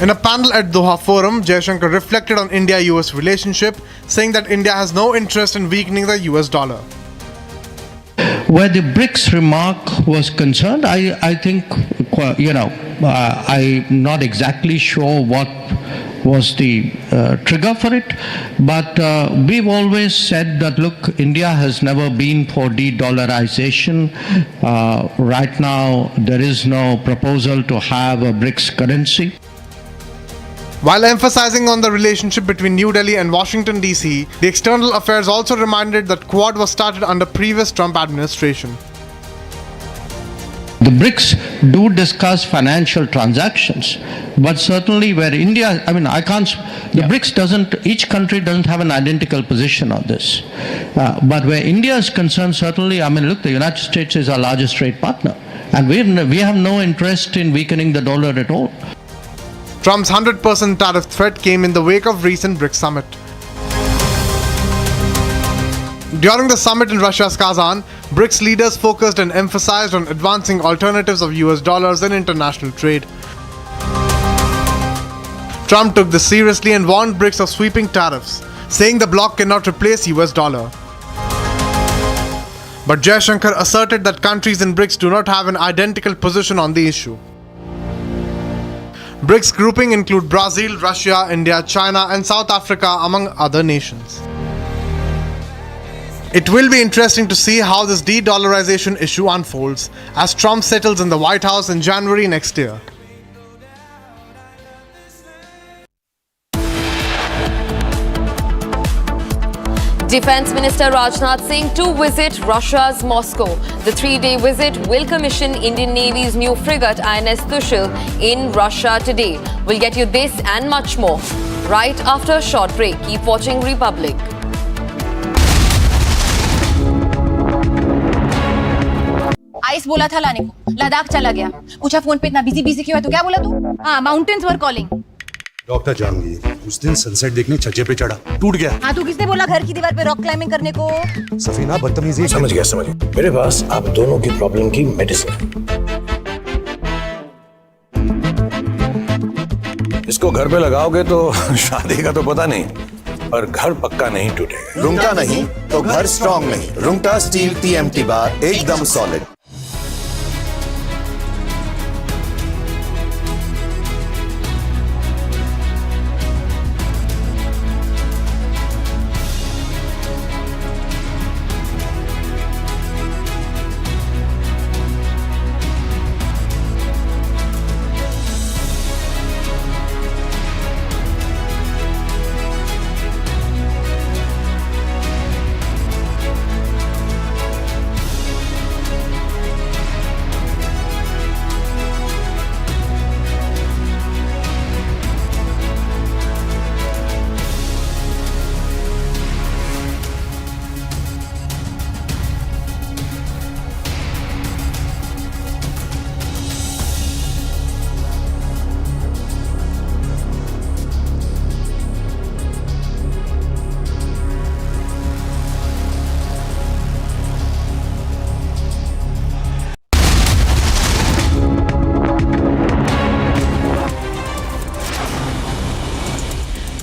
In a panel at Doha Forum, Jaishankar reflected on India-US relationship, saying that India has no interest in weakening the US dollar. Where the BRICS remark was concerned, I think, I'm not exactly sure what was the trigger for it, but we've always said that, look, India has never been for de-dollarization. Right now, there is no proposal to have a BRICS currency. While emphasizing on the relationship between New Delhi and Washington, D.C., the External Affairs also reminded that Quad was started under previous Trump administration. The BRICS do discuss financial transactions, but certainly where India, BRICS doesn't, each country doesn't have an identical position on this. But where India is concerned, certainly, look, the United States is our largest trade partner, and we have no interest in weakening the dollar at all. Trump's 100% tariff threat came in the wake of recent BRICS summit. During the summit in Russia's Kazan, BRICS leaders focused and emphasized on advancing alternatives of US dollars in international trade. Trump took this seriously and warned BRICS of sweeping tariffs, saying the bloc cannot replace US dollar. But Jaishankar asserted that countries in BRICS do not have an identical position on the issue. BRICS grouping include Brazil, Russia, India, China and South Africa among other nations. It will be interesting to see how this de-dollarization issue unfolds as Trump settles in the White House in January next year. Defense Minister Rajnath Singh to visit Russia's Moscow. The 3-day visit will commission Indian Navy's new frigate INS Tushil in Russia today. We'll get you this and much more right after a short break. Keep watching Republic. Ice बोला था लाने को, लद्दाख चला गया। पूछा phone पे इतना busy क्यों है, तो क्या बोला तू? हाँ, माउंटेन्स वर कॉलिंग। डॉक्टर जानगी, उस दिन सनसेट देखने छज्जे पे चढ़ा, टूट गया। हाँ, तो किसने बोला घर की दीवार पे रॉक क्लाइंबिंग करने को? सफीना बदतमीजी। समझ गया। मेरे पास आप दोनों की प्रॉब्लम की मेडिसिन है। इसको घर पे लगाओगे तो शादी का तो पता नहीं, पर घर पक्का नहीं टूटेगा। रुंगटा नहीं तो घर स्ट्रॉन्ग नहीं। रुंगटा स्टील TMT बार एकदम solid.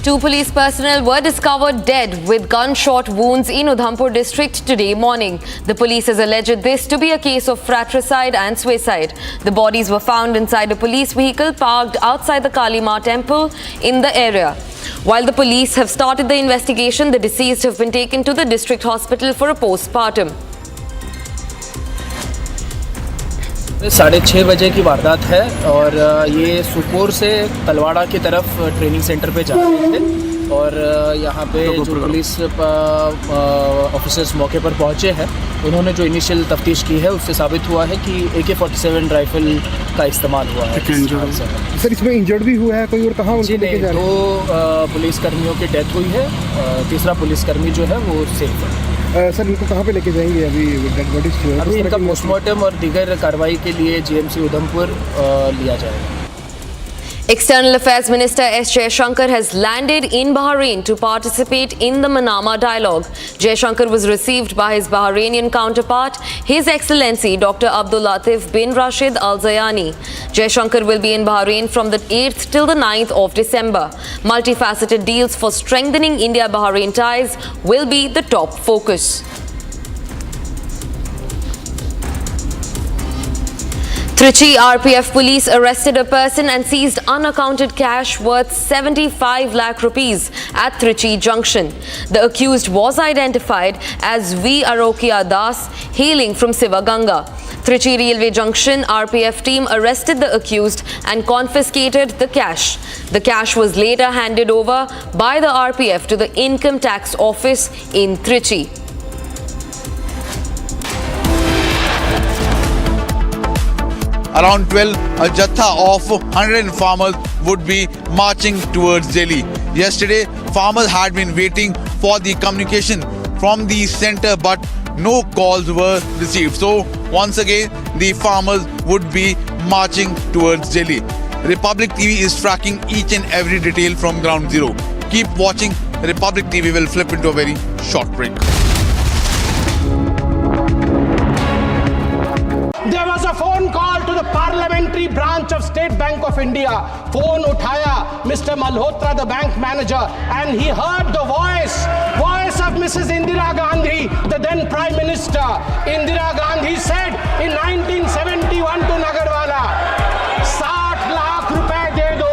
Two police personnel were discovered dead with gunshot wounds in Udhampur district today morning. The police has alleged this to be a case of fratricide and suicide. The bodies were found inside a police vehicle parked outside the Kali Ma temple in the area. While the police have started the investigation, the deceased have been taken to the district hospital for a postmortem. 6:30 बजे की वारदात है और ये सुपोर से तलवाड़ा की तरफ training centre पे जा रहे थे और यहाँ पे जो पुलिस ऑफिसर्स मौके पर पहुँचे हैं, उन्होंने जो इनिशियल तफ्तीश की है उससे साबित हुआ है कि AK-47 राइफल का इस्तेमाल हुआ है। सर, इसमें इंजर्ड भी हुआ है कोई और कहाँ? जी नहीं, 2 पुलिसकर्मियों की डेथ हुई है, तीसरा पुलिसकर्मी जो है वो सेफ है। सर, इनको कहाँ पे लेके जाएंगे अभी? अभी इनका पोस्टमार्टम और दीगर कार्रवाई के लिए GMC उधमपुर लिया जाएगा। External Affairs Minister S. Jaishankar has landed in Bahrain to participate in the Manama Dialogue. Jaishankar was received by his Bahrainian counterpart, His Excellency Dr. Abdul Latif bin Rashid Al Zayani. Jaishankar will be in Bahrain from the 8th till the 9th of December. Multifaceted deals for strengthening India-Bahrain ties will be the top focus. Trichy RPF police arrested a person and seized unaccounted cash worth 75 lakh rupees at Trichy Junction. The accused was identified as V. Arokia Das, hailing from Sivaganga. Trichy Railway Junction RPF team arrested the accused and confiscated the cash. The cash was later handed over by the RPF to the Income Tax Office in Trichy. Around 12, a jatha of 100 farmers would be marching towards Delhi. Yesterday, farmers had been waiting for the communication from the center, but no calls were received. So, once again, the farmers would be marching towards Delhi. Republic TV is tracking each and every detail from ground zero. Keep watching. Republic TV will flip into a very short break. There was a phone call to the parliamentary branch of State Bank of India. Phone uthaya Mr. Malhotra, the bank manager, and he heard the voice of Mrs. Indira Gandhi, the then Prime Minister. Indira Gandhi said in 1971 to Nagarwala, 60 lakh rupees de do.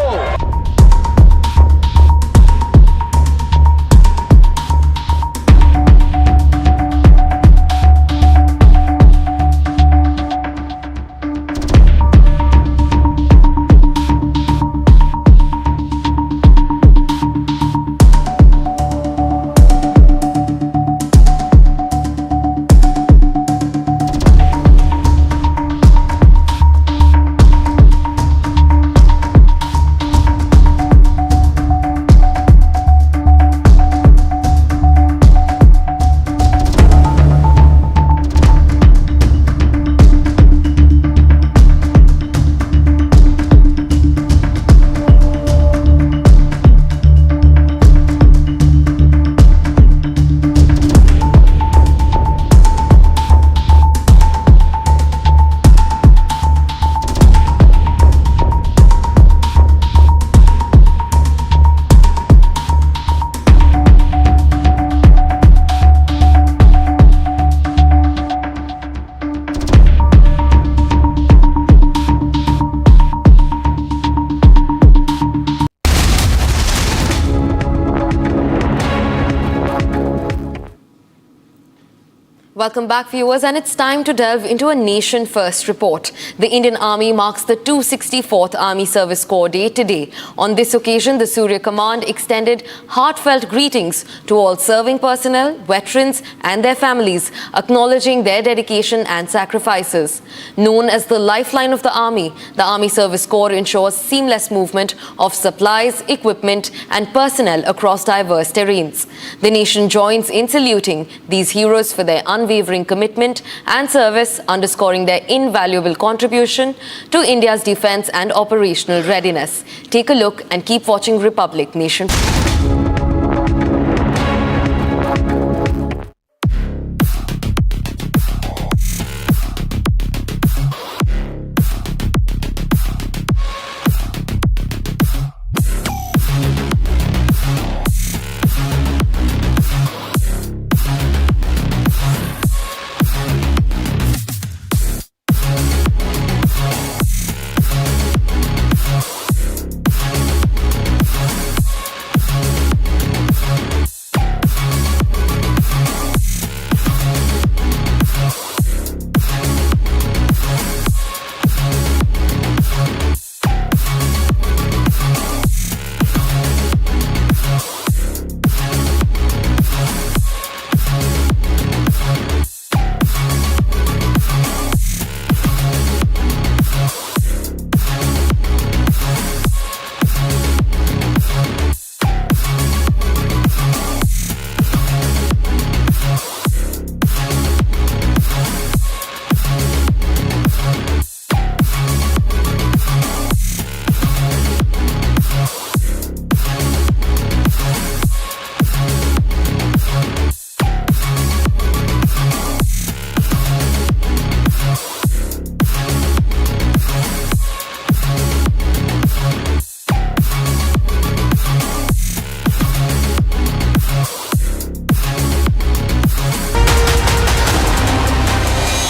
Welcome back, viewers, and it's time to delve into a Nation First report. The Indian Army marks the 264th Army Service Corps Day today. On this occasion, the Surya Command extended heartfelt greetings to all serving personnel, veterans and their families, acknowledging their dedication and sacrifices. Known as the lifeline of the Army Service Corps ensures seamless movement of supplies, equipment and personnel across diverse terrains. The nation joins in saluting these heroes for their unwavering commitment and service, underscoring their invaluable contribution to India's defense and operational readiness. Take a look and keep watching Republic Nation.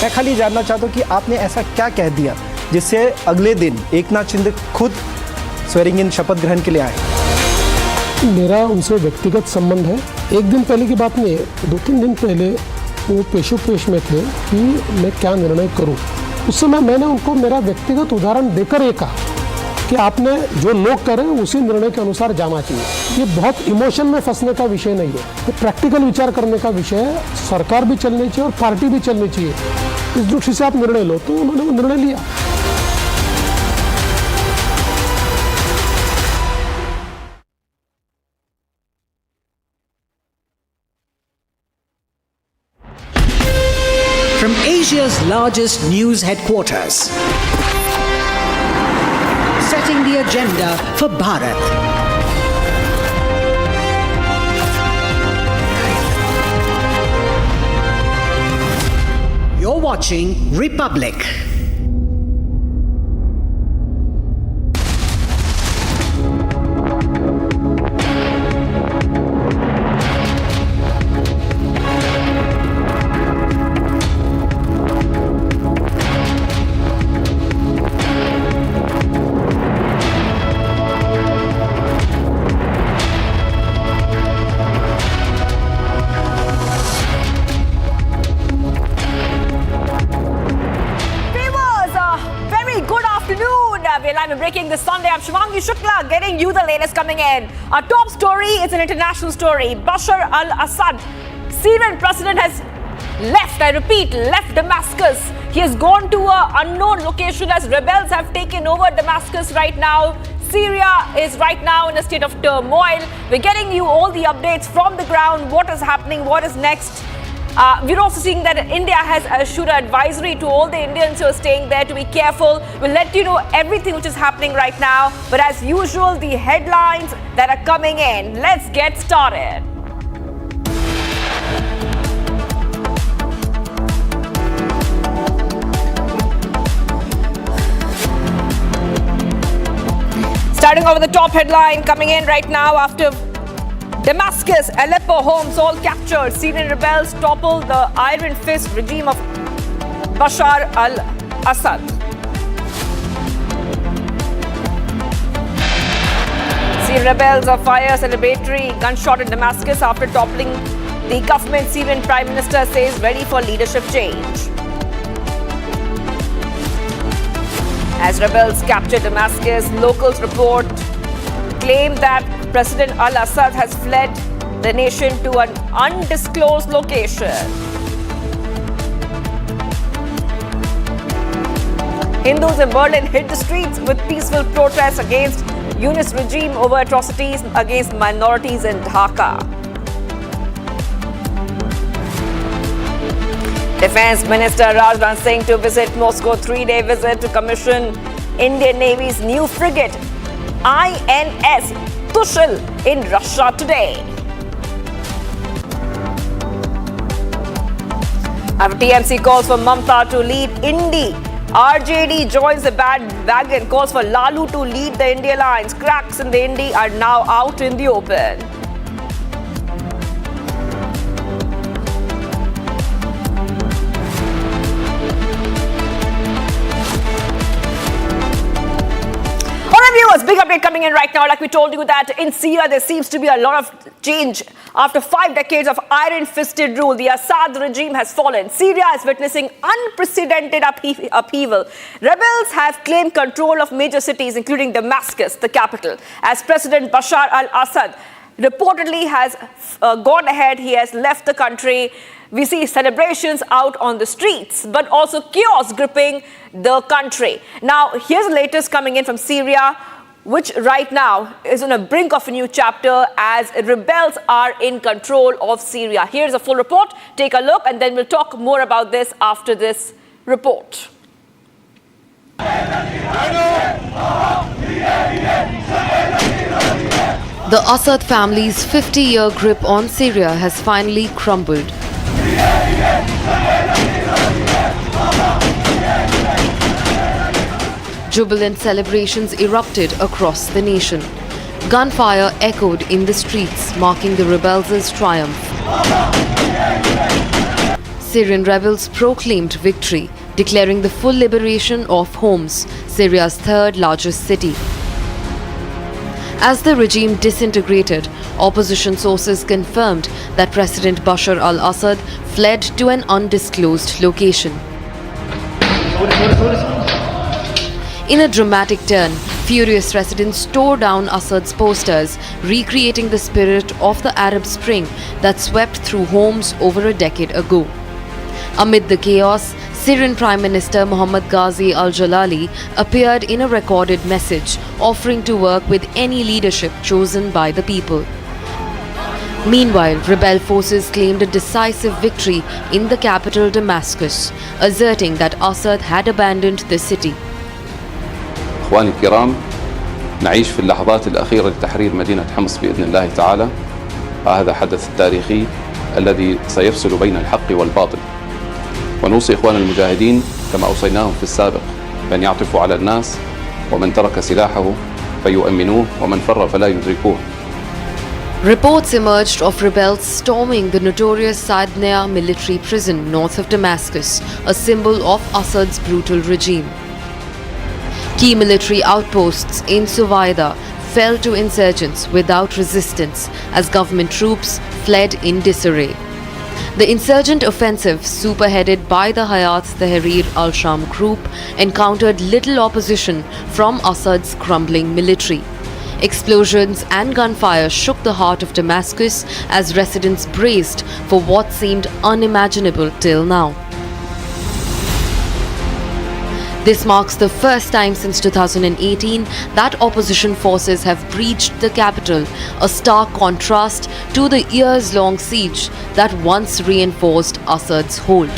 मैं खाली जानना चाहता हूँ कि आपने ऐसा क्या कह दिया जिससे अगले दिन एकनाथ शिंदे खुद स्वेरिंग इन शपथ ग्रहण के लिए आए? मेरा उनसे व्यक्तिगत संबंध है। एक दिन पहले की बात नहीं है, 2-3 दिन पहले वो पेश में थे कि मैं क्या निर्णय करूं। उस समय मैंने उनको मेरा व्यक्तिगत उदाहरण देकर ये कहा कि आपने जो लोग करें उसी निर्णय के अनुसार जाना चाहिए। ये बहुत इमोशन में फंसने का विषय नहीं है, ये प्रैक्टिकल विचार करने का विषय है। सरकार भी चलनी चाहिए और पार्टी भी चलनी चाहिए। इस दृष्टि से आप निर्णय लो, तो उन्होंने वो निर्णय लिया। From Asia's largest news headquarters, setting the agenda for Bharat. You're watching Republic. We're breaking this Sunday. I'm Shivangi Shukla, getting you the latest coming in. Our top story is an international story. Bashar al-Assad, Syrian president, has left, I repeat, left Damascus. He has gone to an unknown location as rebels have taken over Damascus right now. Syria is right now in a state of turmoil. We're getting you all the updates from the ground, what is happening, what is next. We're also seeing that India has issued an advisory to all the Indians who are staying there to be careful. We'll let you know everything which is happening right now. But as usual, the headlines that are coming in. Let's get started. Starting off with the top headline coming in right now after Damascus, Aleppo homes all captured. Syrian rebels topple the iron fist regime of Bashar al-Assad. Syrian rebels fire celebratory gunshot in Damascus after toppling the government. Syrian Prime Minister says ready for leadership change. As rebels capture Damascus, locals report claim that President al-Assad has fled the nation to an undisclosed location. Hindus in Berlin hit the streets with peaceful protests against Yunus regime over atrocities against minorities in Dhaka. Defense Minister Rajnath Singh to visit Moscow, 3-day visit to commission Indian Navy's new frigate INS Tushil in Russia today. After TMC calls for Mamta to lead Indi, RJD joins the bandwagon, calls for Lalu to lead the India Alliance. Cracks in the Indi are now out in the open. Viewers, big update coming in right now. Like we told you that in Syria there seems to be a lot of change. After 5 decades of iron-fisted rule, the Assad regime has fallen. Syria is witnessing unprecedented upheaval. Rebels have claimed control of major cities, including Damascus, the capital, as President Bashar al-Assad reportedly has gone ahead. He has left the country. We see celebrations out on the streets, but also chaos gripping the country. Now, here's the latest coming in from Syria, which right now is on the brink of a new chapter as rebels are in control of Syria. Here's a full report. Take a look, and then we'll talk more about this after this report. The Assad family's 50-year grip on Syria has finally crumbled. Jubilant celebrations erupted across the nation. Gunfire echoed in the streets, marking the rebels' triumph. Syrian rebels proclaimed victory, declaring the full liberation of Homs, Syria's third largest city. As the regime disintegrated, opposition sources confirmed that President Bashar al-Assad fled to an undisclosed location. In a dramatic turn, furious residents tore down Assad's posters, recreating the spirit of the Arab Spring that swept through Homs over a decade ago. Amid the chaos, Syrian Prime Minister Mohammad Ghazi al-Jalali appeared in a recorded message, offering to work with any leadership chosen by the people. Meanwhile, rebel forces claimed a decisive victory in the capital Damascus, asserting that Assad had abandoned the city. إخواني الكرام، نعيش في اللحظات الأخيرة لتحرير مدينة حمص بإذن الله تعالى. هذا حدث تاريخي الذي سيفصل بين الحق والباطل. ونوصي إخوان المجاهدين كما أوصيناهم في السابق بأن يعطفوا على الناس، ومن ترك سلاحه فيؤمنوه ومن فر فلا يدركوه. Reports emerged of rebels storming the notorious Saidnaya military prison north of Damascus, a symbol of Assad's brutal regime. Key military outposts in Suwaida fell to insurgents without resistance as government troops fled in disarray. The insurgent offensive, spearheaded by the Hayat Tahrir al-Sham group, encountered little opposition from Assad's crumbling military. Explosions and gunfire shook the heart of Damascus as residents braced for what seemed unimaginable till now. This marks the first time since 2018 that opposition forces have breached the capital, a stark contrast to the years-long siege that once reinforced Assad's hold.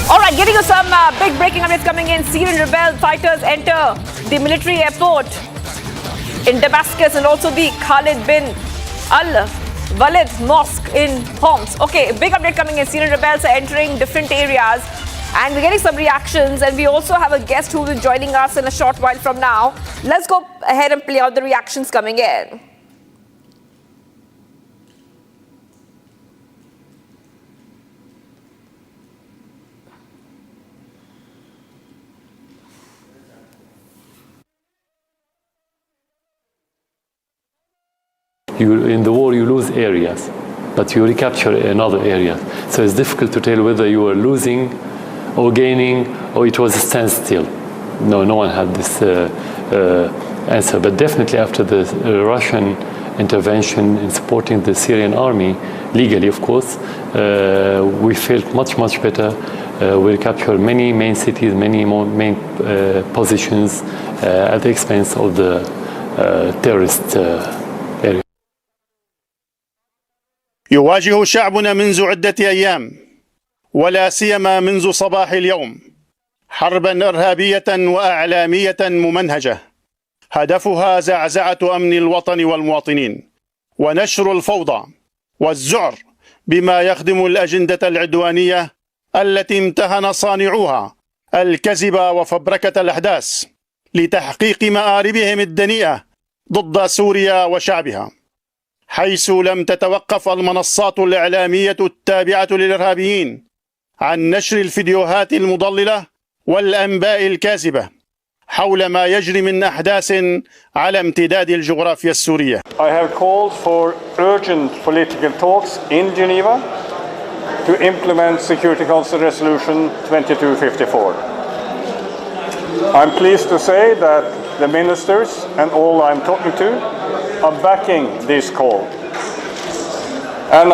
All right, getting you some big breaking updates coming in. Syrian rebel fighters enter the military airport in Damascus and also the Khalid bin Al-Walid Mosque in Homs. Okay, big update coming in. Syrian rebels are entering different areas and we're getting some reactions, and we also have a guest who will be joining us in a short while from now. Let's go ahead and play out the reactions coming in. In the war, you lose areas, but you recapture another area. So it's difficult to tell whether you were losing or gaining, or it was a standstill. No one had this answer. But definitely after the Russian intervention in supporting the Syrian army, legally of course, we felt much better. We recaptured many main cities, many more main positions at the expense of the terrorist area. يواجه شعبنا منذ عدة أيام ولا سيما منذ صباح اليوم حربا إرهابية وأعلامية ممنهجة هدفها زعزعة أمن الوطن والمواطنين ونشر الفوضى والذعر بما يخدم الأجندة العدوانية التي امتهن صانعوها الكذب وفبركة الأحداث لتحقيق مآربهم الدنيئة ضد سوريا وشعبها، حيث لم تتوقف المنصات الإعلامية التابعة للإرهابيين عن نشر الفيديوهات المضللة والأنباء الكاذبة حول ما يجري من أحداث على امتداد الجغرافيا السورية. I have called for urgent political talks in Geneva to implement Security Council Resolution 2254. I'm pleased to say that the ministers and all I'm talking to are backing this call. And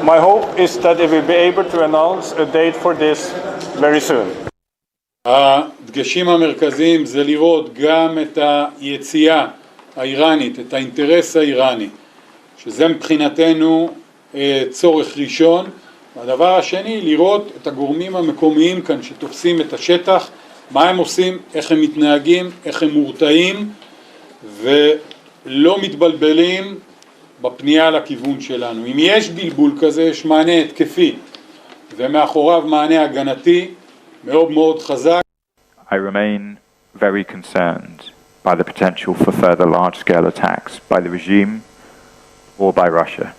my hope is that they will be able to announce a date for this very soon. הדגשים המרכזיים זה לראות גם את היציאה האיראנית, את האינטרס האיראני, שזה מבחינתנו צורך ראשון. והדבר השני, לראות את הגורמים המקומיים כאן שתופסים את השטח, מה הם עושים, איך הם מתנהגים, איך הם מורתעים ולא מתבלבלים בפנייה לכיוון שלנו. אם יש בלבול כזה, יש מענה התקפי ומאחוריו מענה הגנתי מאוד חזק. I remain very concerned by the potential for further large-scale attacks by the regime or by Russia.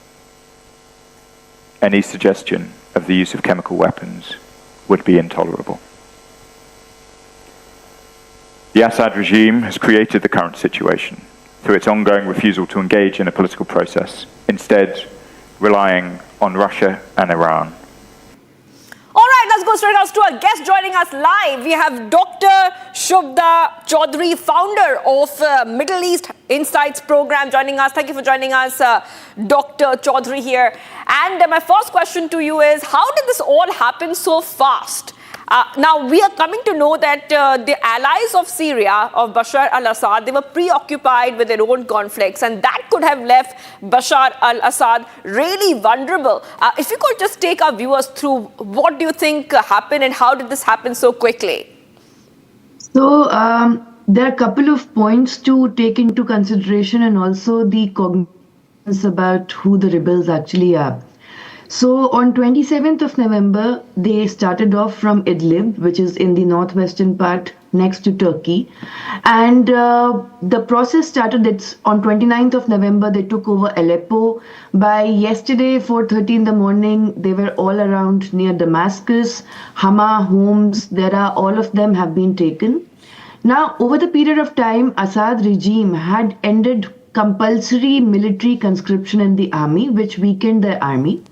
any suggestion of the use of chemical weapons would be intolerable. The Assad regime has created the current situation through its ongoing refusal to engage in a political process, instead relying on Russia and Iran. All right, let's go straight to our guest joining us live. We have Dr. Shubhda Chaudhary, founder of Middle East Insights program, joining us. Thank you for joining us, Dr. Chaudhary here. And my first question to you is, how did this all happen so fast? Now, we are coming to know that the allies of Syria, of Bashar al-Assad, they were preoccupied with their own conflicts, and that could have left Bashar al-Assad really vulnerable. If you could just take our viewers through, what do you think happened and how did this happen so quickly? So, there are a couple of points to take into consideration and also the cognizance about who the rebels actually are. So on 27th of November, they started off from Idlib, which is in the northwestern part next to Turkey. And the process started, it's on 29th of November, they took over Aleppo. By yesterday, 4:30 in the morning, they were all around near Damascus, Hama, Homs, all of them have been taken. Now, over the period of time, Assad regime had ended compulsory military conscription in the army, which weakened their army.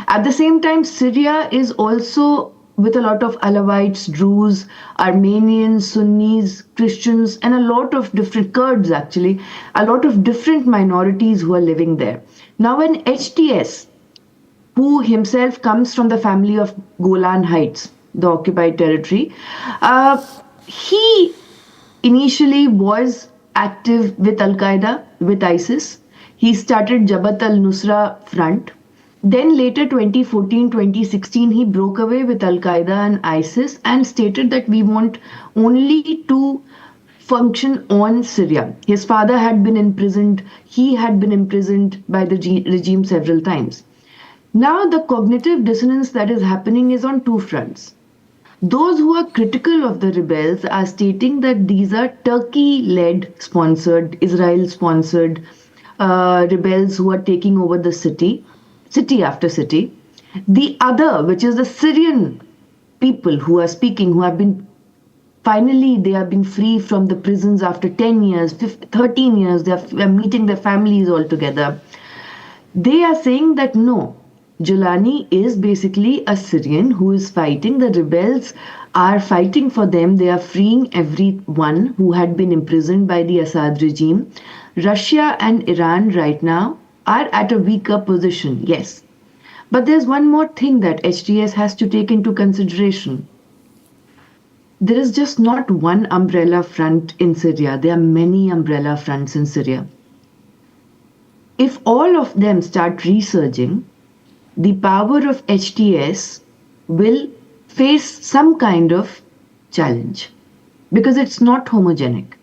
At the same time, Syria is also with a lot of Alawites, Druze, Armenians, Sunnis, Christians, and a lot of different Kurds actually, a lot of different minorities who are living there. Now, when HTS, who himself comes from the family of Golan Heights, the occupied territory, he initially was active with Al-Qaeda, with ISIS. He started Jabhat al-Nusra Front. Then later, 2014, 2016, he broke away with Al-Qaeda and ISIS and stated that we want only to function on Syria. His father had been imprisoned. He had been imprisoned by the regime several times. Now, the cognitive dissonance that is happening is on two fronts. Those who are critical of the rebels are stating that these are Turkey-led, sponsored, Israel-sponsored rebels who are taking over the city after city. The other, which is the Syrian people who are speaking, who have been finally, they have been free from the prisons after 10 years, 13 years, they are meeting their families all together. They are saying that no, Jilani is basically a Syrian who is fighting. The rebels are fighting for them. They are freeing everyone who had been imprisoned by the Assad regime. Russia and Iran right now are at a weaker position, yes. But there's one more thing that HTS has to take into consideration. There is just not one umbrella front in Syria. There are many umbrella fronts in Syria. If all of them start resurging, the power of HTS will face some kind of challenge because it's not homogenic.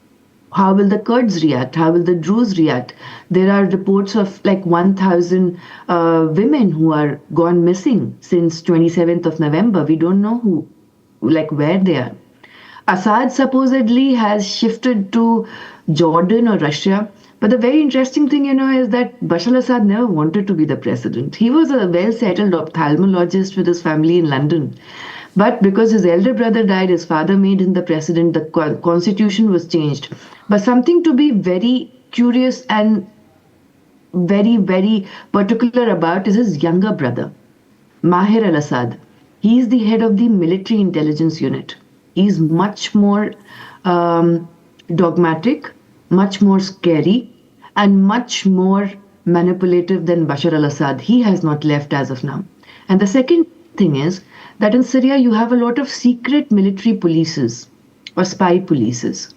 How will the Kurds react? How will the Druze react? There are reports of like 1,000 women who are gone missing since 27th of November. We don't know where they are. Assad supposedly has shifted to Jordan or Russia. But the very interesting thing, is that Bashar al-Assad never wanted to be the president. He was a well-settled ophthalmologist with his family in London. But because his elder brother died, his father made him the president, the constitution was changed. But something to be very curious and very, very particular about is his younger brother, Maher al-Assad. He is the head of the military intelligence unit. He is much more dogmatic, much more scary, and much more manipulative than Bashar al-Assad. He has not left as of now. And the second thing is that in Syria you have a lot of secret military polices or spy polices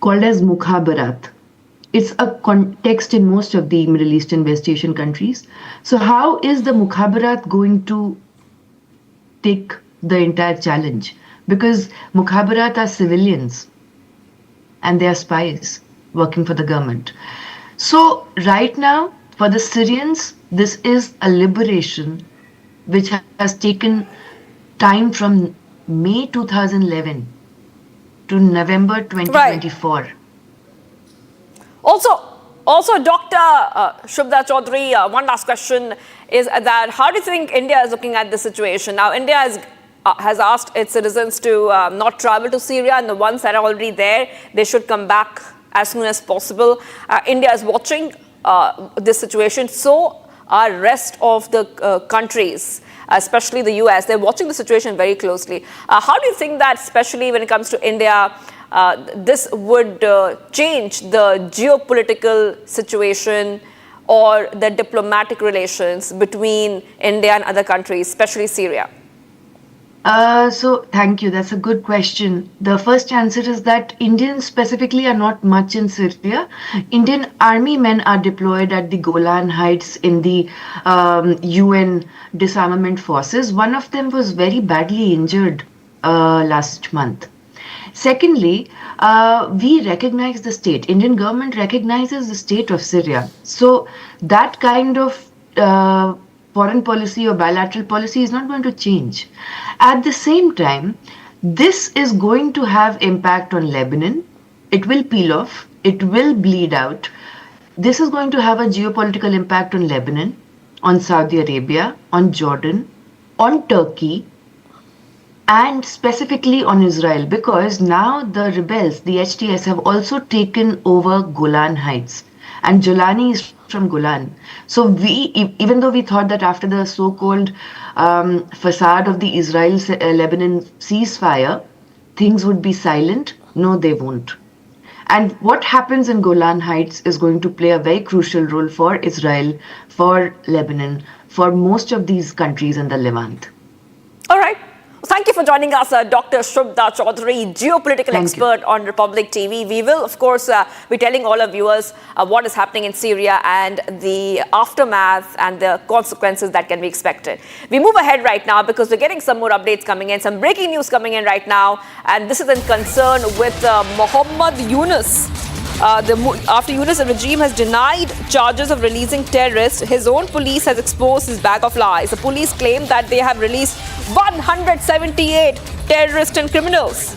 called as mukhabarat. It's a context in most of the Middle Eastern West Asian countries. So how is the mukhabarat going to take the entire challenge? Because mukhabarat are civilians and they are spies working for the government. So right now, for the Syrians, this is a liberation which has taken time from May 2011 to November 2024. Right. Also, Also, Dr. Shubhda Chaudhary, one last question is that how do you think India is looking at this situation? Now, India has asked its citizens to not travel to Syria, and the ones that are already there, they should come back as soon as possible. India is watching this situation. So are rest of the countries, especially the US. They're watching the situation very closely. How do you think that, especially when it comes to India, this would change the geopolitical situation or the diplomatic relations between India and other countries, especially Syria? So thank you. That's a good question. The first answer is that Indians specifically are not much in Syria. Indian army men are deployed at the Golan Heights in the UN disarmament forces. One of them was very badly injured last month. Secondly, we recognize the state. Indian government recognizes the state of Syria. So that kind of foreign policy or bilateral policy is not going to change. At the same time, this is going to have impact on Lebanon. It will peel off. It will bleed out. This is going to have a geopolitical impact on Lebanon, on Saudi Arabia, on Jordan, on Turkey, and specifically on Israel, because now the rebels, the HTS, have also taken over Golan Heights. And Jolani is from Golan. So we, even though we thought that after the so-called facade of the Israel-Lebanon ceasefire, things would be silent, no, they won't. And what happens in Golan Heights is going to play a very crucial role for Israel, for Lebanon, for most of these countries in the Levant. All right. Thank you for joining us, Dr. Shubhda Chaudhary, geopolitical expert on Republic TV. We will, of course, be telling all our viewers what is happening in Syria and the aftermath and the consequences that can be expected. We move ahead right now because we're getting some more updates coming in, some breaking news coming in right now, and this is in concern with Muhammad Yunus. After Yunus' regime has denied charges of releasing terrorists, his own police has exposed his bag of lies. The police claim that they have released 178 terrorists and criminals.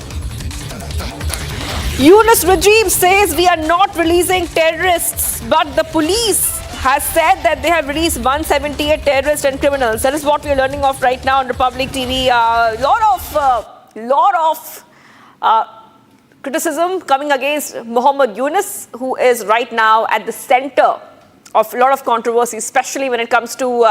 Yunus' regime says we are not releasing terrorists, but the police has said that they have released 178 terrorists and criminals. That is what we are learning of right now on Republic TV. Lot of criticism coming against Muhammad Yunus, who is right now at the center of a lot of controversy, especially when it comes to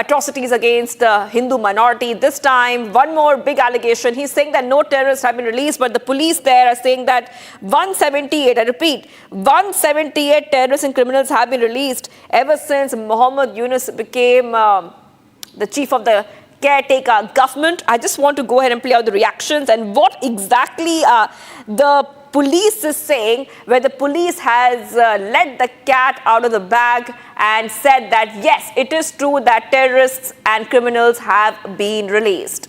atrocities against the Hindu minority. This time, one more big allegation. He's saying that no terrorists have been released, but the police there are saying that 178, I repeat, 178 terrorists and criminals have been released ever since Muhammad Yunus became the chief of the caretaker government. I just want to go ahead and play out the reactions and what exactly the police is saying, where the police has let the cat out of the bag and said that yes, it is true that terrorists and criminals have been released.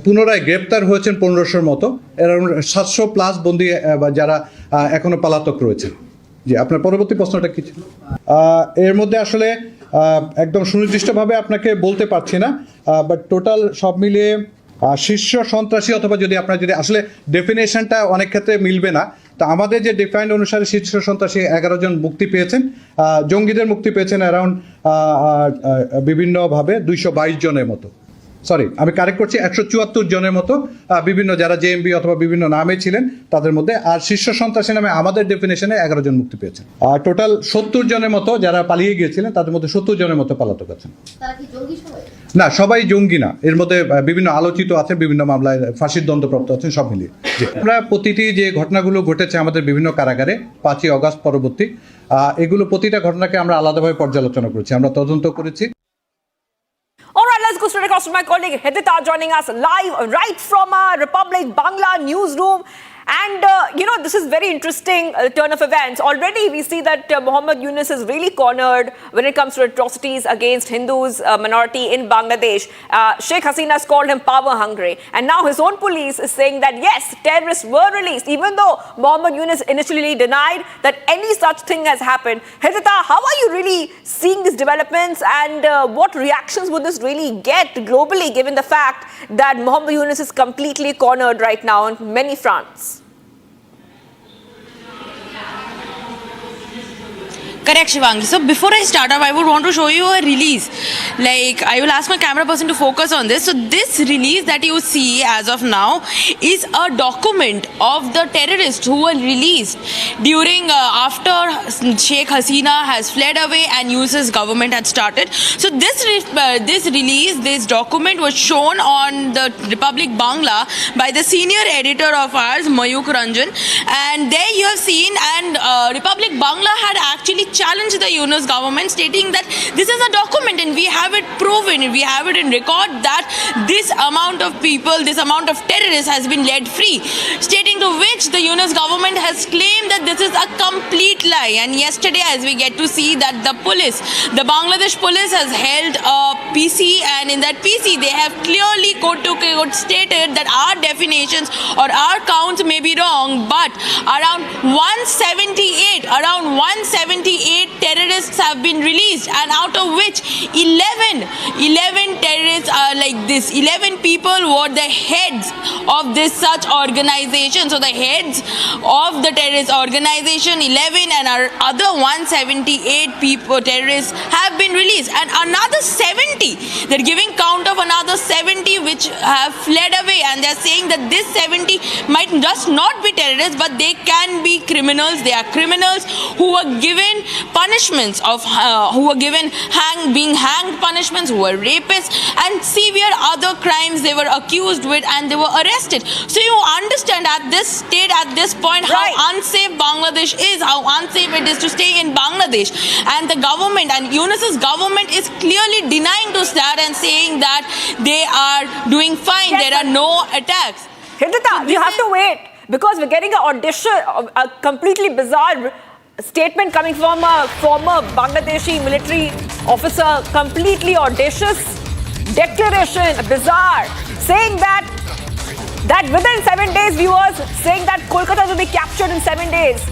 পুনরায় গ্রেপ্তার হয়েছেন 1500-র মতো, around 700 plus বন্দী যারা এখনো পলাতক রয়েছে। জি, আপনার পরবর্তী প্রশ্নটা কি ছিল? এর মধ্যে আসলে একদম সুনির্দিষ্টভাবে আপনাকে বলতে পারছি না, বাট টোটাল সব মিলিয়ে শীর্ষ সন্ত্রাসী অথবা যদি আপনার যদি আসলে ডেফিনেশনটা অনেক ক্ষেত্রে মিলবে না, তো আমাদের যে ডিফাইন্ড অনুসারে শীর্ষ সন্ত্রাসী 11 জন মুক্তি পেয়েছেন, জঙ্গিদের মুক্তি পেয়েছেন অ্যারাউন্ড বিভিন্নভাবে 222 জনের মতো, সরি আমি কারেক্ট করছি 174 জনের মতো, বিভিন্ন যারা জেএমবি অথবা বিভিন্ন নামে ছিলেন তাদের মধ্যে। আর শীর্ষ সন্ত্রাসী নামে আমাদের ডেফিনেশনে 11 জন মুক্তি পেয়েছেন। আর টোটাল 70 জনের মতো যারা পালিয়ে গিয়েছিলেন তাদের মধ্যে 70 জনের মতো পলাতক আছেন। না, সবাই জঙ্গি না, এর মধ্যে বিভিন্ন আলোচিত আছেন, বিভিন্ন মামলায় ফাঁসির দণ্ডপ্রাপ্ত আছেন, সব মিলিয়ে। আমরা প্রতিটি যে ঘটনাগুলো ঘটেছে আমাদের বিভিন্ন কারাগারে 5ই অগাস্ট পরবর্তী, এগুলো প্রতিটা ঘটনাকে আমরা আলাদাভাবে পর্যালোচনা করেছি, আমরা তদন্ত করেছি। All right, let's go straight across to my colleague Hedita joining us live right from our Republic Bangla newsroom. And, this is very interesting turn of events. Already we see that Muhammad Yunus is really cornered when it comes to atrocities against Hindus, minority in Bangladesh. Sheikh Hasina has called him power hungry. And now his own police is saying that, yes, terrorists were released, even though Muhammad Yunus initially denied that any such thing has happened. Hedita, how are you really seeing these developments, and what reactions would this really get globally, given the fact that Muhammad Yunus is completely cornered right now on many fronts? Correct, Shivangi. So before I start off, I would want to show you a release. Like, I will ask my camera person to focus on this. So this release that you see as of now is a document of the terrorists who were released during after Sheikh Hasina has fled away and UNIS government had started. So this release, this document was shown on the Republic Bangla by the senior editor of ours, Mayuk Ranjan, and there you have seen, and Republic Bangla had actually challenged the UNIS government, stating that this is a document and we have it proven, we have it in record that this amount of people, this amount of terrorists has been led free, stating to which the UNIS government has claimed that this is a complete lie. And yesterday, as we get to see that the police, the Bangladesh police has held a PC, and in that PC they have clearly quote to quote stated that our definitions or our counts may be wrong, but around 178 terrorists have been released, and out of which 11 terrorists are like this. 11 people were the heads of this such organization. So the heads of the terrorist organization, 11, and our other 178 people, terrorists, have been released, and another 70, they're giving count of another 70 which have fled away, and they're saying that this 70 might just not be terrorists, but they can be criminals. They are criminals who were given punishments of who were given being hanged punishments, who were rapists and severe other crimes they were accused with, and they were arrested. So you understand at this state, at this point, how unsafe Bangladesh is, how unsafe it is to stay in Bangladesh, and the government and UNIS's government is clearly denying to that and saying that they are doing fine. Yes, there are no attacks. Hridita, you have to wait, because we're getting a completely bizarre statement coming from a former Bangladeshi military officer, completely audacious declaration, bizarre, saying that within 7 days, viewers, saying that Kolkata will be captured in 7 days.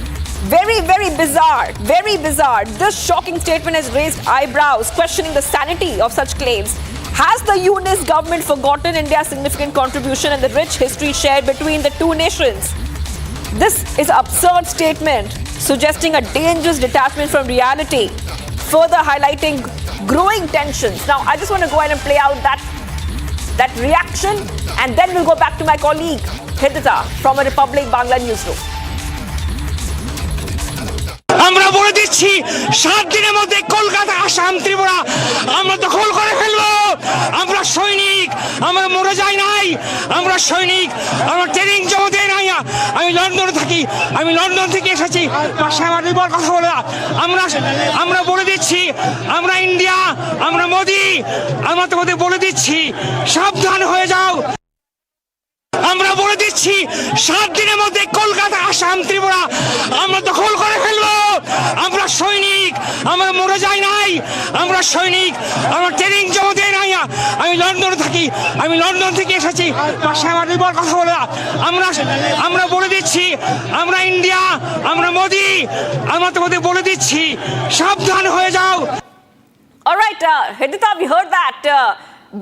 Very, very bizarre, very bizarre. This shocking statement has raised eyebrows, questioning the sanity of such claims. Has the UNIS government forgotten India's significant contribution and the rich history shared between the two nations? This is an absurd statement, suggesting a dangerous detachment from reality, further highlighting growing tensions. Now, I just want to go ahead and play out that reaction, and then we'll go back to my colleague, Hridita, from a Republic Bangla newsroom. আমরা বলে দিচ্ছি 7 দিনের মধ্যে কলকাতা, আসাম, ত্রিপুরা আমরা দখল করে ফেলবো। আমরা সৈনিক, আমরা মরে যাই নাই, আমরা সৈনিক, আমরা ট্রেনিং জমা দেই নাই। আমি লন্ডনে থাকি, আমি লন্ডন থেকে এসেছি, পাশে আমার রিপোর্ট কথা বলে। আমরা বলে দিচ্ছি, আমরা ইন্ডিয়া, আমরা মোদি, আমরা তোমাদের বলে দিচ্ছি সাবধান হয়ে যাও। আমরা বলে দিচ্ছি 7 দিনের মধ্যে কলকাতা, আসাম, ত্রিপুরা আমরা দখল করে ফেলবো। আমরা সৈনিক, আমরা মরে যাই নাই, আমরা সৈনিক, আমরা ট্রেনিং জমা দেই নাই। আমি লন্ডনে থাকি, আমি লন্ডন থেকে এসেছি, পাশে আমার রিপোর্ট কথা বলে। আমরা বলে দিচ্ছি, আমরা ইন্ডিয়া, আমরা মোদি, আমরা তোমাদের বলে দিচ্ছি সাবধান হয়ে যাও। All right, Hridita, we heard that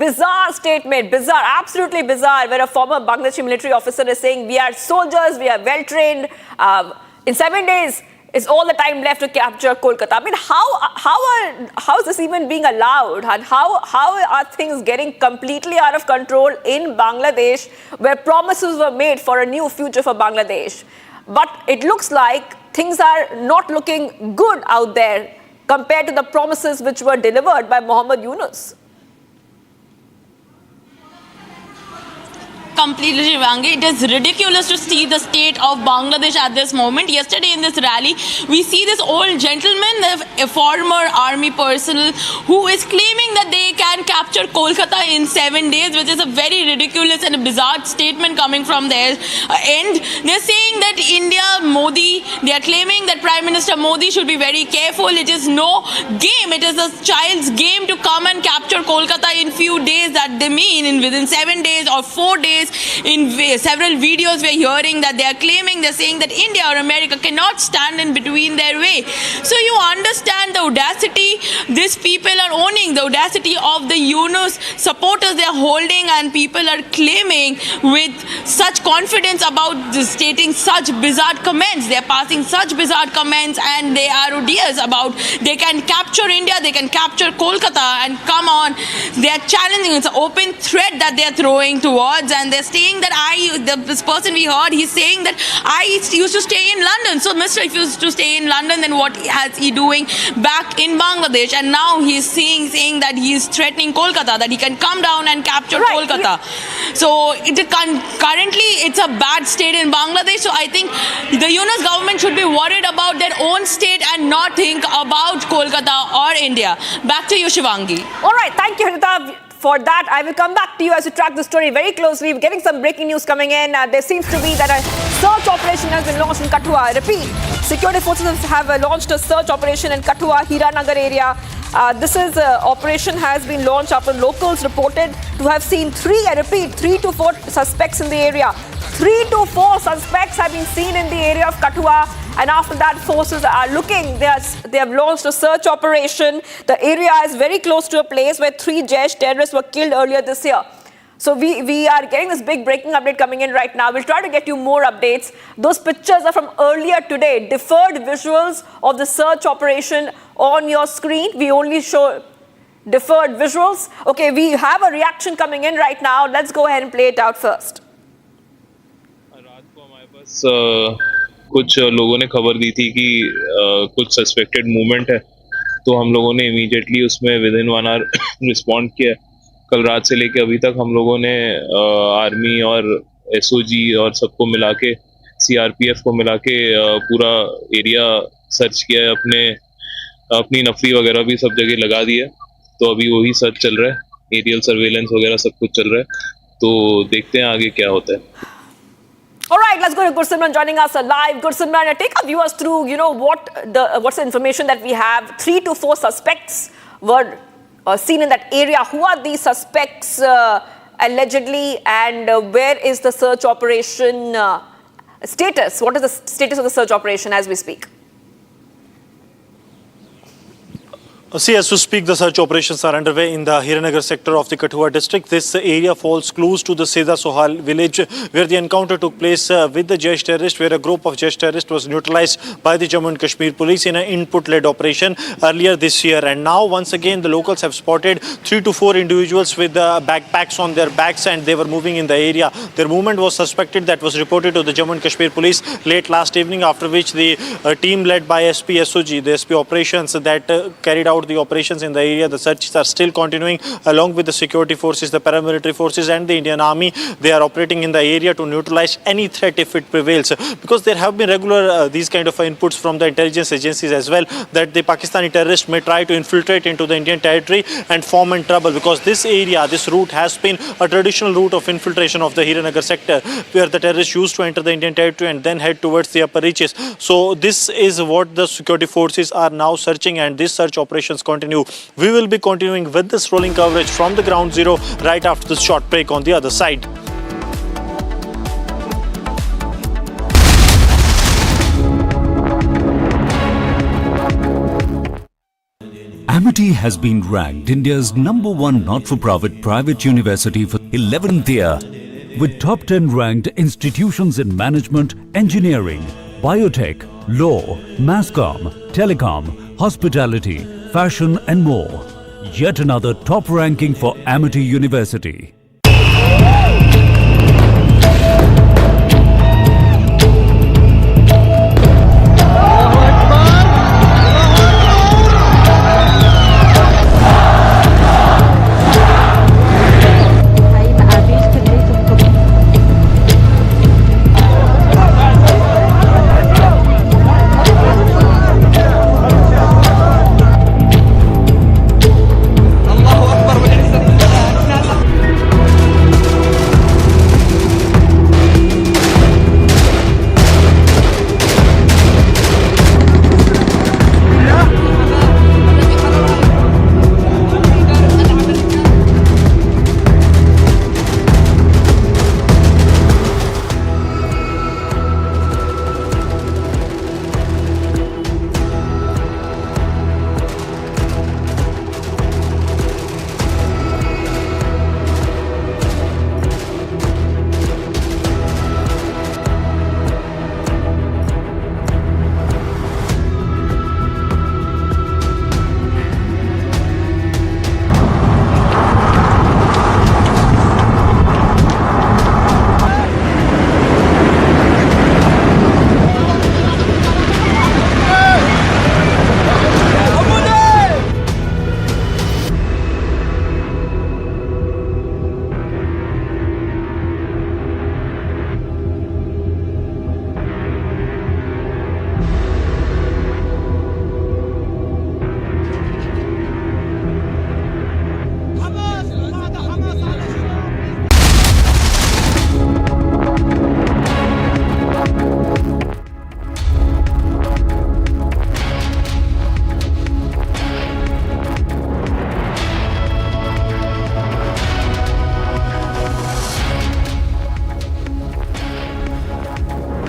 bizarre statement, bizarre, absolutely bizarre, where a former Bangladeshi military officer is saying we are soldiers, we are well trained. In 7 days is all the time left to capture Kolkata. I mean, how is this even being allowed, and how are things getting completely out of control in Bangladesh, where promises were made for a new future for Bangladesh? But it looks like things are not looking good out there compared to the promises which were delivered by Mohammed Yunus. Completely, Shivangi. It is ridiculous to see the state of Bangladesh at this moment. Yesterday in this rally, we see this old gentleman, a former army personnel, who is claiming that they can capture Kolkata in 7 days, which is a very ridiculous and a bizarre statement coming from their end. They're saying that India, Modi, they are claiming that Prime Minister Modi should be very careful. It is no game. It is a child's game to come and capture Kolkata in few days, that they mean in within 7 days or 4 days. in several videos we're hearing that they're saying that India or America cannot stand in between their way. So you understand the audacity these people are owning, the audacity of the Yunus supporters they're holding, and people are claiming with such confidence about stating such bizarre comments. They're passing such bizarre comments, and they are odious about they can capture India, they can capture Kolkata, and come on, they're challenging. It's an open threat that they're throwing towards, and they're saying that this person we heard, he's saying that I used to stay in London. So Mr. If he used to stay in London, then what is he doing back in Bangladesh? And now he's saying that he's threatening Kolkata, that he can come down and capture Kolkata. So currently it's a bad state in Bangladesh. So I think the Yunus government should be worried about their own state and not think about Kolkata or India. Back to you, Shivangi. All right, thank you, Hanita. For that, I will come back to you as you track the story very closely. We're getting some breaking news coming in. There seems to be that a search operation has been launched in Kathua. I repeat, security forces have launched a search operation in Kathua, Hiranagar area. This operation has been launched after locals reported to have seen 3 to 4 suspects in the area. 3 to 4 suspects have been seen in the area of Kathua, and after that, forces are looking. They have launched a search operation. The area is very close to a place where 3 Jaish terrorists were killed earlier this year. So we are getting this big breaking update coming in right now. We'll try to get you more updates. Those pictures are from earlier today. Deferred visuals of the search operation on your screen. We only show deferred visuals. Okay, we have a reaction coming in right now. Let's go ahead and play it out first. कुछ लोगों ने खबर दी थी कि कुछ suspected movement है, तो हम लोगों ने इमीडिएटली उसमें विद इन 1 आवर रिस्पॉन्ड किया। कल रात से लेके अभी तक हम लोगों ने आर्मी और एसओजी और सबको मिला के, सीआरपीएफ को मिला के पूरा एरिया सर्च किया है। अपनी नफरी वगैरह भी सब जगह लगा दी है, तो अभी वही सर्च चल रहा है, एरियल सर्वेलेंस वगैरह सब कुछ चल रहा है, तो देखते हैं आगे क्या होता है। All right, let's go to Gursimran joining us live. Gursimran, take our viewers through, what's the information that we have. 3 to 4 suspects were seen in that area. Who are these suspects allegedly, and where is the search operation status? What is the status of the search operation as we speak? See, as we speak, the search operations are underway in the Hiranagar sector of the Kathua district. This area falls close to the Seda Sohal village, where the encounter took place with the Jaish terrorists, where a group of Jaish terrorists was neutralized by the Jammu and Kashmir police in an input-led operation earlier this year. And now, once again, the locals have spotted 3 to 4 individuals with backpacks on their backs, and they were moving in the area. Their movement was suspected. That was reported to the Jammu and Kashmir police late last evening, after which the team led by SP SOG, the SP operations that carried out the operations in the area. The searches are still continuing along with the security forces, the paramilitary forces and the Indian Army. They are operating in the area to neutralize any threat if it prevails, because there have been regular these kind of inputs from the intelligence agencies as well, that the Pakistani terrorists may try to infiltrate into the Indian territory and form in trouble, because this area, this route has been a traditional route of infiltration of the Hiranagar sector, where the terrorists used to enter the Indian territory and then head towards the upper reaches. So this is what the security forces are now searching, and this search operations continue. We will be continuing with this rolling coverage from the ground zero right after this short break on the other side. Amity has been ranked India's #1 not-for-profit private university for 11th year, with top 10 ranked institutions in management, engineering, biotech, law, masscom, telecom, hospitality, fashion and more. Yet another top ranking for Amity University.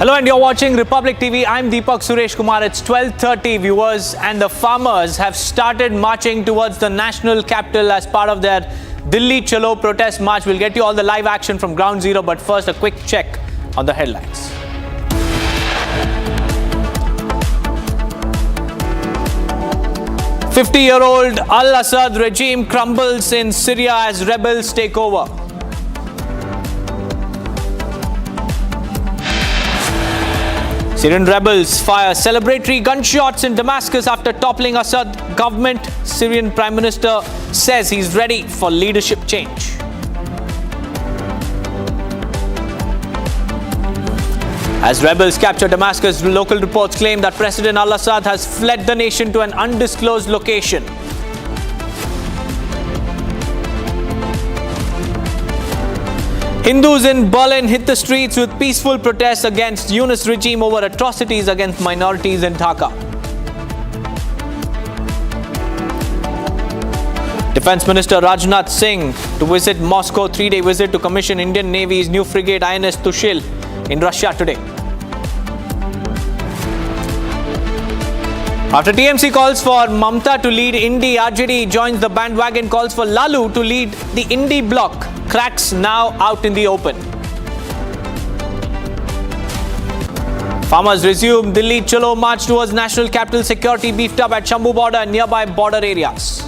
Hello, and you're watching Republic TV. I'm Deepak Suresh Kumar. It's 12:30, viewers, and the farmers have started marching towards the national capital as part of their Delhi Chalo protest march. We'll get you all the live action from ground zero, but first a quick check on the headlines. "50-year-old Al-Assad regime crumbles in Syria as rebels take over." Syrian rebels fire celebratory gunshots in Damascus after toppling Assad government. Syrian Prime Minister says he's ready for leadership change. As rebels capture Damascus, local reports claim that President al-Assad has fled the nation to an undisclosed location. Hindus in Berlin hit the streets with peaceful protests against Yunus regime over atrocities against minorities in Dhaka. Defense Minister Rajnath Singh to visit Moscow, 3-day visit to commission Indian Navy's new frigate INS Tushil in Russia today. After TMC calls for Mamta to lead Indi, RJD joins the bandwagon, calls for Lalu to lead the Indi bloc. Cracks now out in the open. Farmers resume Delhi Chalo march towards national capital. Security beefed up at Sambhal border and nearby border areas.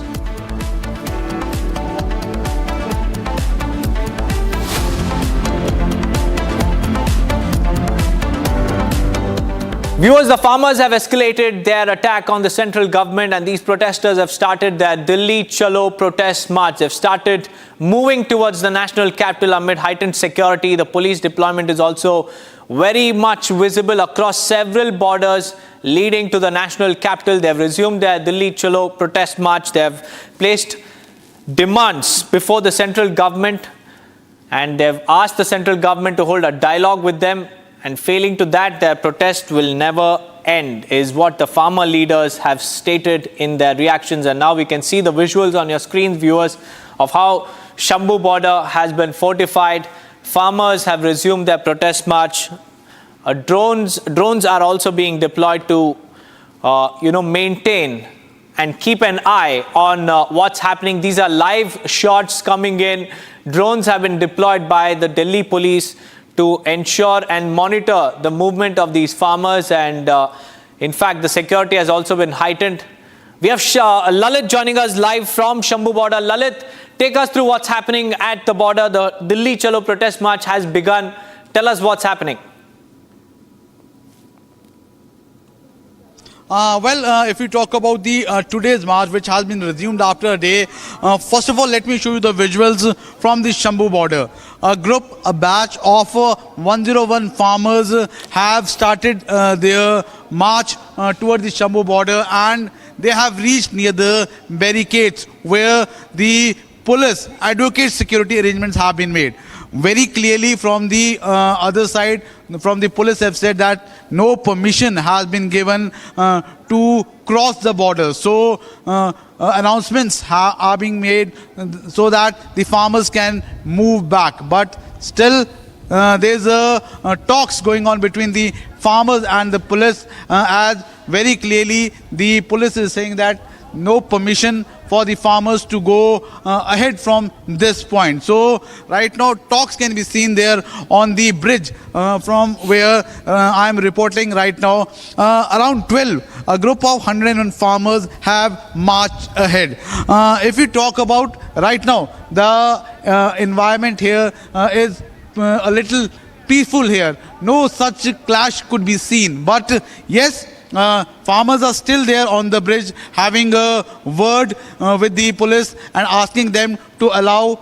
Viewers, the farmers have escalated their attack on the central government, and these protesters have started their Delhi Chalo protest march. They've started moving towards the national capital amid heightened security. The police deployment is also very much visible across several borders leading to the national capital. They've resumed their Delhi Chalo protest march. They've placed demands before the central government, and they've asked the central government to hold a dialogue with them. And failing to that, their protest will never end, is what the farmer leaders have stated in their reactions. And now we can see the visuals on your screens, viewers, of how Sambhal border has been fortified. Farmers have resumed their protest march. Drones are also being deployed to, maintain and keep an eye on what's happening. These are live shots coming in. Drones have been deployed by the Delhi police to ensure and monitor the movement of these farmers, and in fact the security has also been heightened. We have Lalit joining us live from Sambhal border. Lalit, take us through what's happening at the border. The Delhi Chalo protest march has begun. Tell us what's happening. If we talk about the today's march, which has been resumed after a day, first of all, let me show you the visuals from the Sambhal border. A batch of 101 farmers have started their march towards the Sambhal border, and they have reached near the barricades where the police advocate security arrangements have been made. Very clearly from the other side, from the police have said that no permission has been given to cross the border. So announcements are being made so that the farmers can move back. But still there's talks going on between the farmers and the police, as very clearly the police is saying that no permission for the farmers to go ahead from this point. So right now talks can be seen there on the bridge from where I am reporting right now. Around 12, a group of 101 farmers have marched ahead. If we talk about right now, the environment here is a little peaceful here. No such clash could be seen. But yes, farmers are still there on the bridge having a word with the police and asking them to allow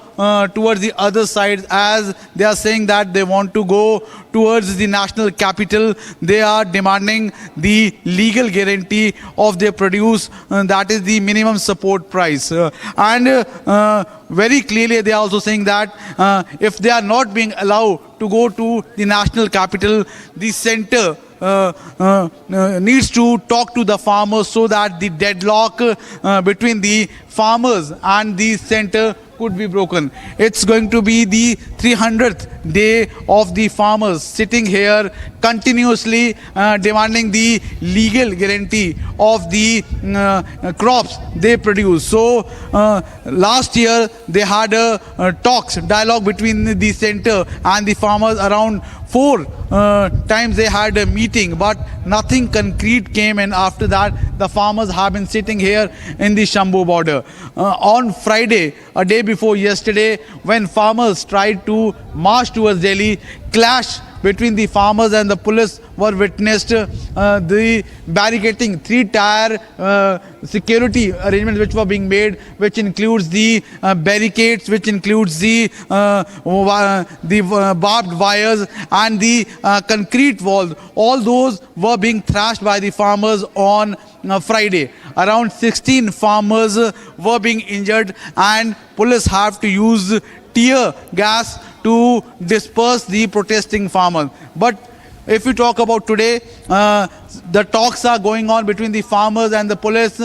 towards the other side, as they are saying that they want to go towards the national capital. They are demanding the legal guarantee of their produce, that is the minimum support price. And very clearly they are also saying that if they are not being allowed to go to the national capital, the center needs to talk to the farmers so that the deadlock between the farmers and the center could be broken. It's going to be the 300th day of the farmers sitting here continuously demanding the legal guarantee of the crops they produce. So last year they had a dialogue between the center and the farmers. Around 4 times they had a meeting, but nothing concrete came, and after that the farmers have been sitting here in the Sambhal border. On Friday, a day before yesterday, when farmers tried to march towards Delhi, clash between the farmers and the police were witnessed. The barricading, 3-tier security arrangements which were being made, which includes the barricades, which includes the barbed wires and the concrete walls. All those were being thrashed by the farmers on Friday. Around 16 farmers were being injured, and police have to use tear gas to disperse the protesting farmers. But if we talk about today, the talks are going on between the farmers and the police.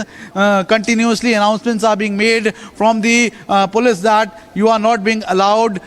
Continuously announcements are being made from the police that you are not being allowed,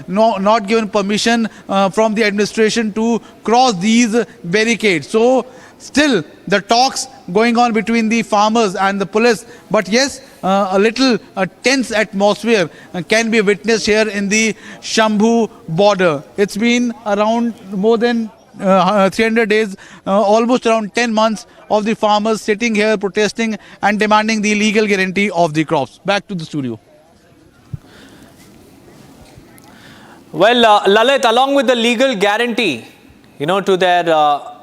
not given permission from the administration to cross these barricades. So still the talks going on between the farmers and the police, but yes, a little tense atmosphere can be witnessed here in the Sambhal border. It's been around more than 300 days, almost around 10 months of the farmers sitting here protesting and demanding the legal guarantee of the crops. Back to the studio. Well, Lalit, along with the legal guarantee, to their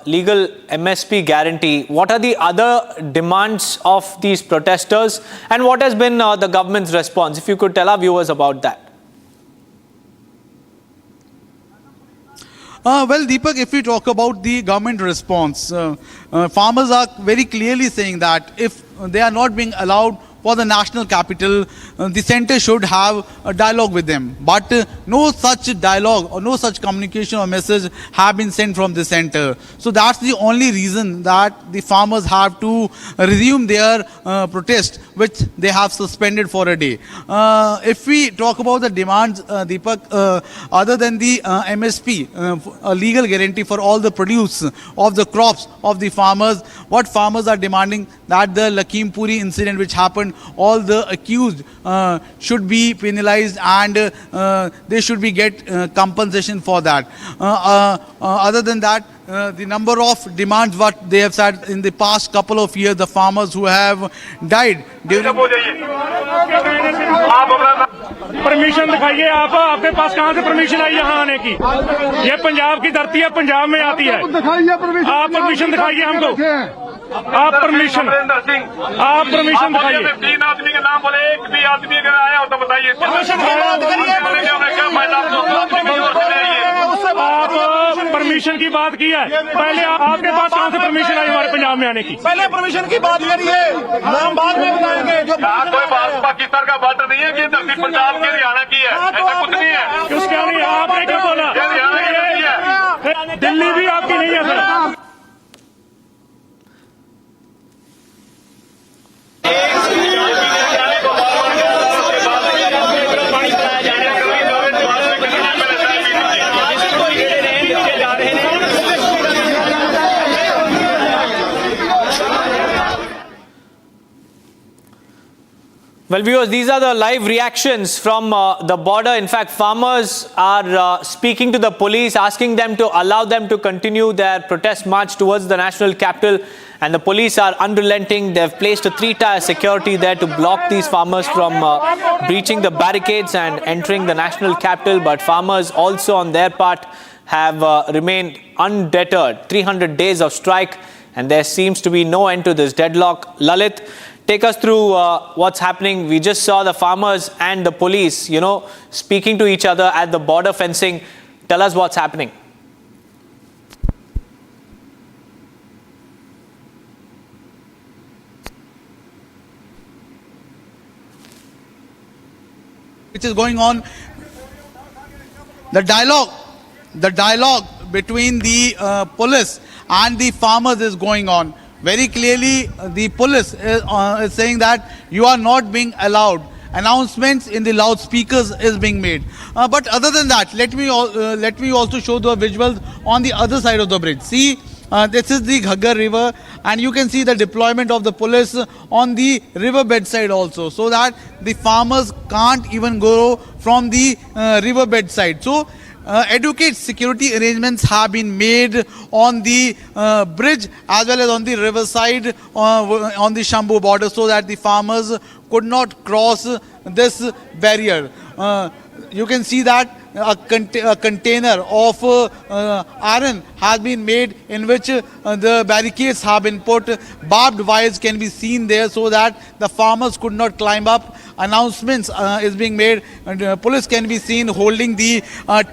legal MSP guarantee, what are the other demands of these protesters, and what has been the government's response? If you could tell our viewers about that. Well, Deepak, if we talk about the government response, farmers are very clearly saying that if they are not being allowed for the national capital, the center should have a dialogue with them. But no such dialogue or no such communication or message have been sent from the center. So that's the only reason that the farmers have to resume their protest, which they have suspended for a day. If we talk about the demands, Deepak, other than the MSP, a legal guarantee for all the produce of the crops of the farmers, what farmers are demanding that the Lakhimpuri incident which happened, all the accused should be penalized, and they should be get compensation for that. Other than that, the number of demands what they have said in the past couple of years, the farmers who have died during permission दिखाइए आप, आपके पास कहाँ से permission आई यहाँ आने की? ये पंजाब की धरती है, पंजाब में आती है। आप परमिशन दिखाइए हमको, आप परमिशन दिखाइए। 3 आदमी के नाम बोले, एक भी आदमी अगर आया हो तो बताइए। आप परमिशन की बात की है, पहले आपके पास कहाँ से परमिशन आई हमारे पंजाब में आने की? पहले परमिशन की बात करिए, नाम बाद में बताएंगे। कोई पाकिस्तान का बात नहीं है कि धरती पंजाब के हरियाणा की है, ऐसा कुछ नहीं है। क्यों क्या नहीं? आपने क्या बोला? दिल्ली भी आपकी नहीं है sir. Well, viewers, these are the live reactions from the border. In fact, farmers are speaking to the police, asking them to allow them to continue their protest march towards the national capital. And the police are unrelenting. They've placed a 3-tier security there to block these farmers from breaching the barricades and entering the national capital. But farmers also on their part have remained undeterred. 300 days of strike, and there seems to be no end to this deadlock. Lalit, take us through what's happening. We just saw the farmers and the police, speaking to each other at the border fencing. Tell us what's happening. Which is going on. The dialogue between the police and the farmers is going on. Very clearly, the police is saying that you are not being allowed, announcements in the loudspeakers is being made. But other than that, let me also show the visuals on the other side of the bridge. See, this is the Ghaggar river, and you can see the deployment of the police on the riverbed side also, so that the farmers can't even go from the riverbed side. So adequate security arrangements have been made on the bridge as well as on the riverside on the Shambhu border, so that the farmers could not cross this barrier. You can see that a container of iron has been made, in which the barricades have been put. Barbed wires can be seen there, so that the farmers could not climb up. Announcements is being made, and police can be seen holding the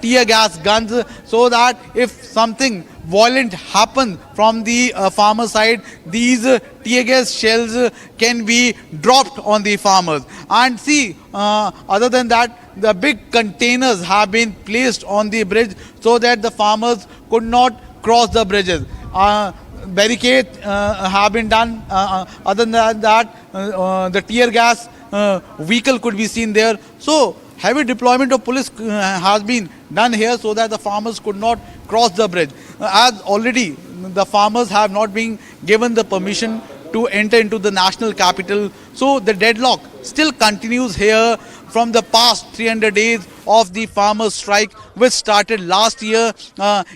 tear gas guns, so that if something violent happens from the farmer side, these tear gas shells can be dropped on the farmers. And see, other than that, the big containers have been placed on the bridge, so that the farmers could not cross the bridges. Barricades have been done. Other than that, the tear gas vehicle could be seen there. So heavy deployment of police has been done here, so that the farmers could not cross the bridge. As already the farmers have not been given the permission to enter into the national capital, so the deadlock still continues here from the past 300 days of the farmers' strike, which started last year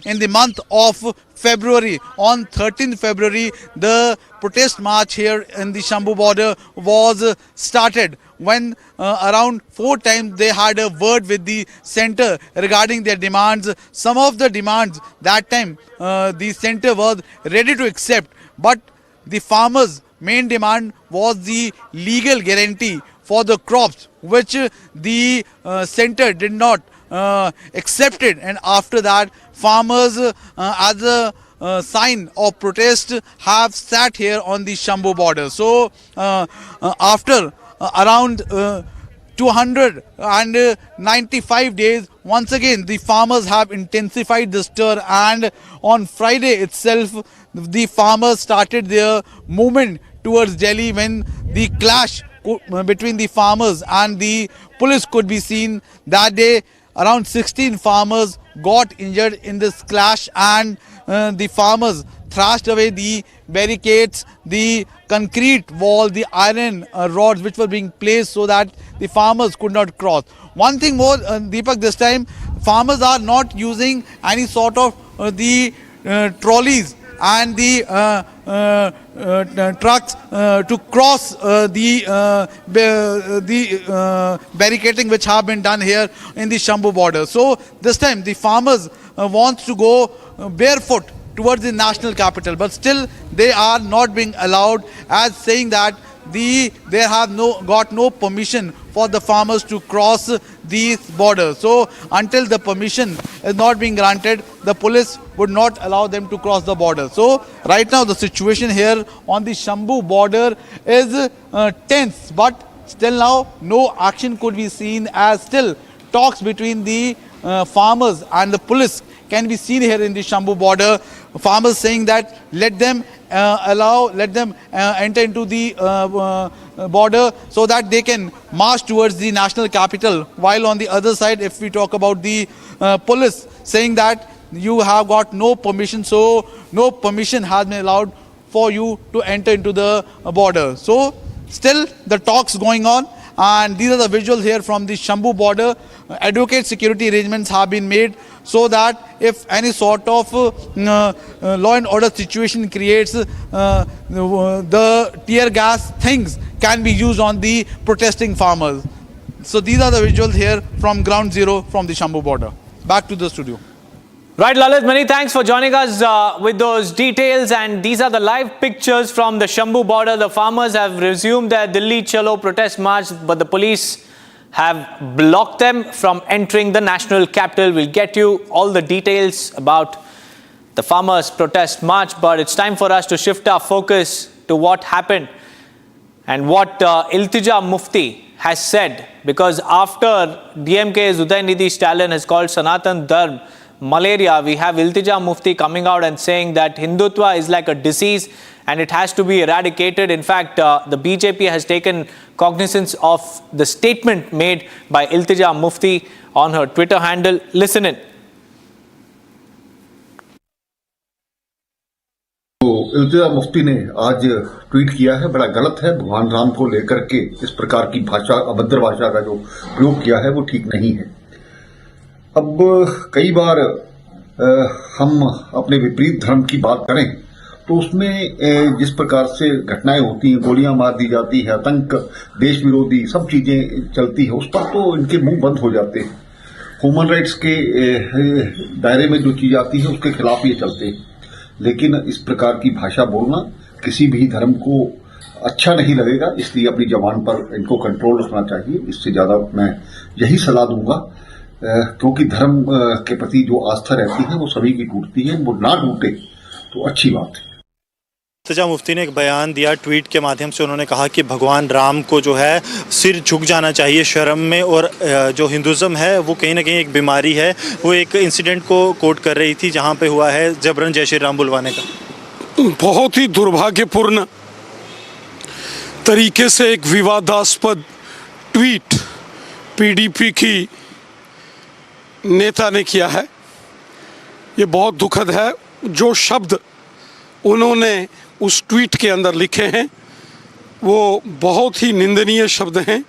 in the month of February. On 13th February, the protest march here in the Shambhu border was started, when around 4 times they had a word with the centre regarding their demands. Some of the demands that time the centre was ready to accept, but the farmers' main demand was the legal guarantee for the crops, which the centre did not accept it. And after that, farmers as a sign of protest have sat here on the Shambhu border. So after around 295 days, once again the farmers have intensified the stir, and on Friday itself the farmers started their movement towards Delhi, when the clash between the farmers and the police could be seen. That day around 16 farmers got injured in this clash, and the farmers thrashed away the barricades, the concrete wall, the iron rods which were being placed, so that the farmers could not cross. One thing more, Deepak, this time farmers are not using any sort of the trolleys and the trucks to cross the barricading which have been done here in the Shambhu border. So this time the farmers want to go barefoot towards the national capital, but still they are not being allowed, as saying that they have got no permission for the farmers to cross these borders. So until the permission is not being granted, the police would not allow them to cross the border. So right now the situation here on the Shambhu border is tense, but still now no action could be seen, as still talks between the farmers and the police can be seen here in the Shambhu border. Farmers saying that let them enter into the border, so that they can march towards the national capital. While on the other side, if we talk about the police saying that you have got no permission, so no permission has been allowed for you to enter into the border. So still the talks going on, and these are the visuals here from the Shambhu border. Adequate security arrangements have been made, so that if any sort of law and order situation creates, the tear gas things can be used on the protesting farmers. So these are the visuals here from ground zero from the Shambhu border. Back to the studio. Right, Lalit, many thanks for joining us with those details. And these are the live pictures from the Shambhu border. The farmers have resumed their Delhi Chalo protest march, but the police have blocked them from entering the national capital. We'll get you all the details about the farmers' protest march, but it's time for us to shift our focus to what happened and what Iltija Mufti has said. Because after DMK's Udayanidhi Stalin has called Sanatan Dharm malaria, we have Iltija Mufti coming out and saying that Hindutva is like a disease and it has to be eradicated. In fact, the BJP has taken cognizance of the statement made by Iltija Mufti on her Twitter handle. Listen in. Iltija Mufti ने आज tweet किया है, बड़ा गलत है। भगवान राम को लेकर के इस प्रकार की भाषा, अभद्र भाषा का जो प्रयोग किया है वो ठीक नहीं है। अब कई बार हम अपने विपरीत धर्म की बात करें तो उसमें जिस प्रकार से घटनाएं होती हैं, गोलियां मार दी जाती है, आतंक, देश विरोधी सब चीजें चलती है, उस पर तो इनके मुंह बंद हो जाते हैं। ह्यूमन राइट्स के दायरे में जो चीज आती है उसके खिलाफ ये चलते हैं। लेकिन इस प्रकार की भाषा बोलना किसी भी धर्म को अच्छा नहीं लगेगा, इसलिए अपनी जबान पर इनको कंट्रोल रखना चाहिए। इससे ज्यादा मैं यही सलाह दूंगा, क्योंकि धर्म के प्रति जो आस्था रहती है वो सभी की टूटती है, वो ना टूटे तो अच्छी बात है। इल्तिजा मुफ्ती ने एक बयान दिया, ट्वीट के माध्यम से उन्होंने कहा कि भगवान राम को जो है सिर झुक जाना चाहिए शर्म में, और जो हिंदुज़म है वो कहीं ना कहीं एक बीमारी है। वो एक इंसिडेंट को कोट कर रही थी जहां पे हुआ है जबरन जय श्री राम बुलवाने का। बहुत ही दुर्भाग्यपूर्ण तरीके से एक विवादास्पद ट्वीट पीडीपी की नेता ने किया है। ये बहुत दुखद है। जो शब्द उन्होंने उस ट्वीट के अंदर लिखे हैं वो बहुत ही निंदनीय शब्द हैं,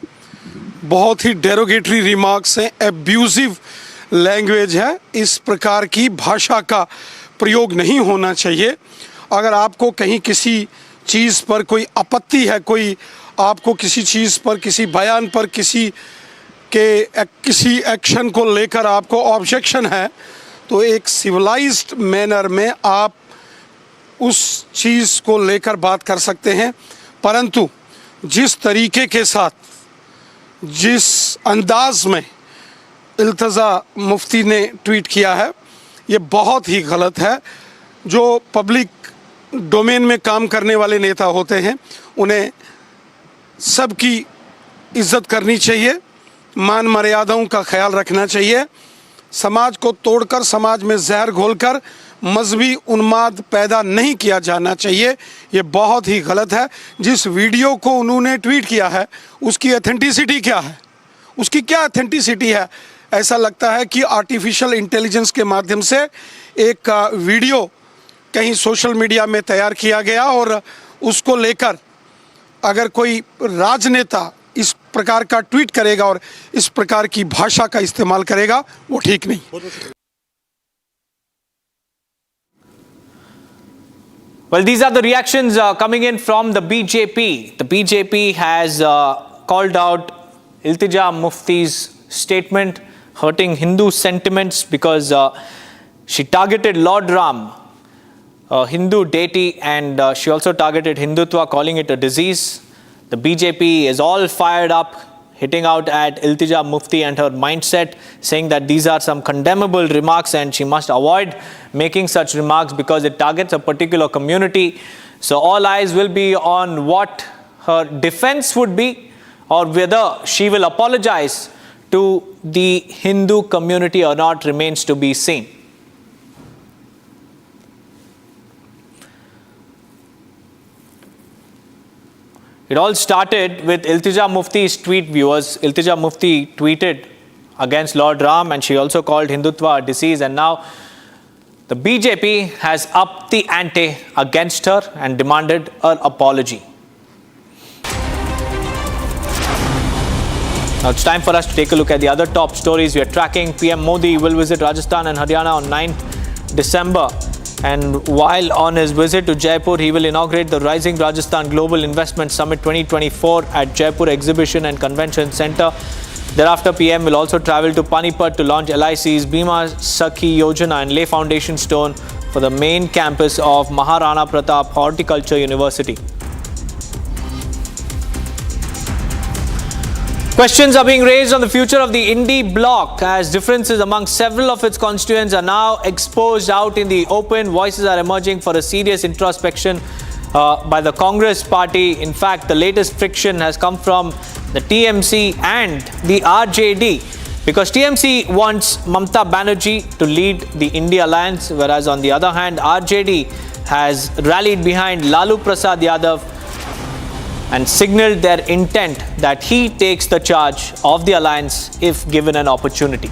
बहुत ही डेरोगेटरी रिमार्क्स हैं, एब्यूजिव लैंग्वेज है। इस प्रकार की भाषा का प्रयोग नहीं होना चाहिए। अगर आपको कहीं किसी चीज़ पर कोई आपत्ति है, कोई आपको किसी चीज़ पर, किसी बयान पर, किसी एक्शन को लेकर आपको ऑब्जेक्शन है, तो एक सिविलाइज्ड मैनर में आप उस चीज़ को लेकर बात कर सकते हैं। परंतु जिस तरीके के साथ, जिस अंदाज में इल्तिजा मुफ्ती ने ट्वीट किया है, ये बहुत ही गलत है। जो पब्लिक डोमेन में काम करने वाले नेता होते हैं उन्हें सबकी इज्जत करनी चाहिए, मान मर्यादाओं का ख्याल रखना चाहिए। समाज को तोड़कर, समाज में जहर घोलकर मजहबी उन्माद पैदा नहीं किया जाना चाहिए। ये बहुत ही गलत है। जिस वीडियो को उन्होंने ट्वीट किया है उसकी ऑथेंटिसिटी क्या है, उसकी क्या ऑथेंटिसिटी है? ऐसा लगता है कि आर्टिफिशियल इंटेलिजेंस के माध्यम से एक वीडियो कहीं सोशल मीडिया में तैयार किया गया, और उसको लेकर अगर कोई राजनेता इस प्रकार का ट्वीट करेगा और इस प्रकार की भाषा का इस्तेमाल करेगा, वो ठीक नहीं। Well, these are the reactions coming in from the BJP. The BJP has called out Iltija Mufti's statement, hurting Hindu sentiments because she targeted Lord Ram, a Hindu deity, and she also targeted Hindutva, calling it a disease. The BJP is all fired up, hitting out at Iltija Mufti and her mindset, saying that these are some condemnable remarks and she must avoid making such remarks because it targets a particular community. So all eyes will be on what her defense would be, or whether she will apologize to the Hindu community or not remains to be seen. It all started with Iltija Mufti's tweet, viewers. Iltija Mufti tweeted against Lord Ram, and she also called Hindutva a disease, and now the BJP has upped the ante against her and demanded her apology. Now it's time for us to take a look at the other top stories we are tracking. PM Modi will visit Rajasthan and Haryana on 9th December. And while on his visit to Jaipur, he will inaugurate the Rising Rajasthan Global Investment Summit 2024 at Jaipur Exhibition and Convention Centre. Thereafter, PM will also travel to Panipat to launch LIC's Bima Sakhi Yojana and lay foundation stone for the main campus of Maharana Pratap Horticulture University. Questions are being raised on the future of the Indie bloc as differences among several of its constituents are now exposed out in the open. Voices are emerging for a serious introspection by the Congress party. In fact, the latest friction has come from the TMC and the RJD, because TMC wants Mamata Banerjee to lead the India Alliance, whereas on the other hand, RJD has rallied behind Lalu Prasad Yadav and signaled their intent that he takes the charge of the alliance if given an opportunity.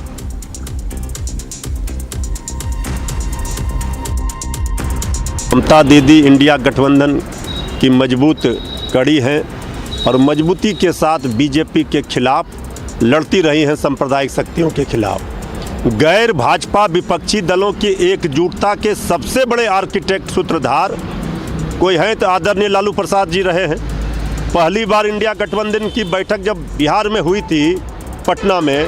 ममता दीदी India गठबंधन की मजबूत कड़ी हैं और मजबूती के साथ बीजेपी के खिलाफ लड़ती रही हैं, सांप्रदायिक शक्तियों के खिलाफ। गैर भाजपा विपक्षी दलों की एकजुटता के सबसे बड़े आर्किटेक्ट, सूत्रधार कोई हैं तो आदरणीय लालू प्रसाद जी रहे हैं। पहली बार इंडिया गठबंधन की बैठक जब बिहार में हुई थी पटना में,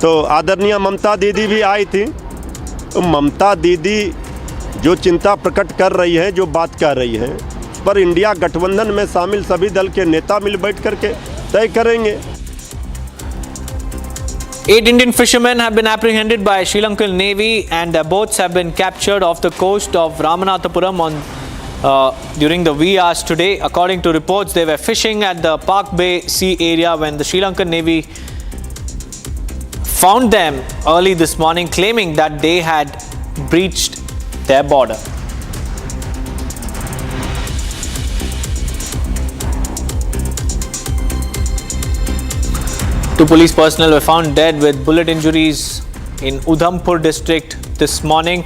तो आदरणीय ममता दीदी भी आई थी। तो ममता दीदी जो चिंता प्रकट कर रही हैं, जो बात कह रही हैं, उस पर इंडिया गठबंधन में शामिल सभी दल के नेता मिल बैठ करके तय करेंगे। 8 Indian fishermen have been apprehended by Sri Lankan Navy and their boats have been captured off the coast of Ramanathapuram during the wee hours today. According to reports, they were fishing at the Park Bay Sea area when the Sri Lankan Navy found them early this morning, claiming that they had breached their border. Two police personnel were found dead with bullet injuries in Udhampur district this morning,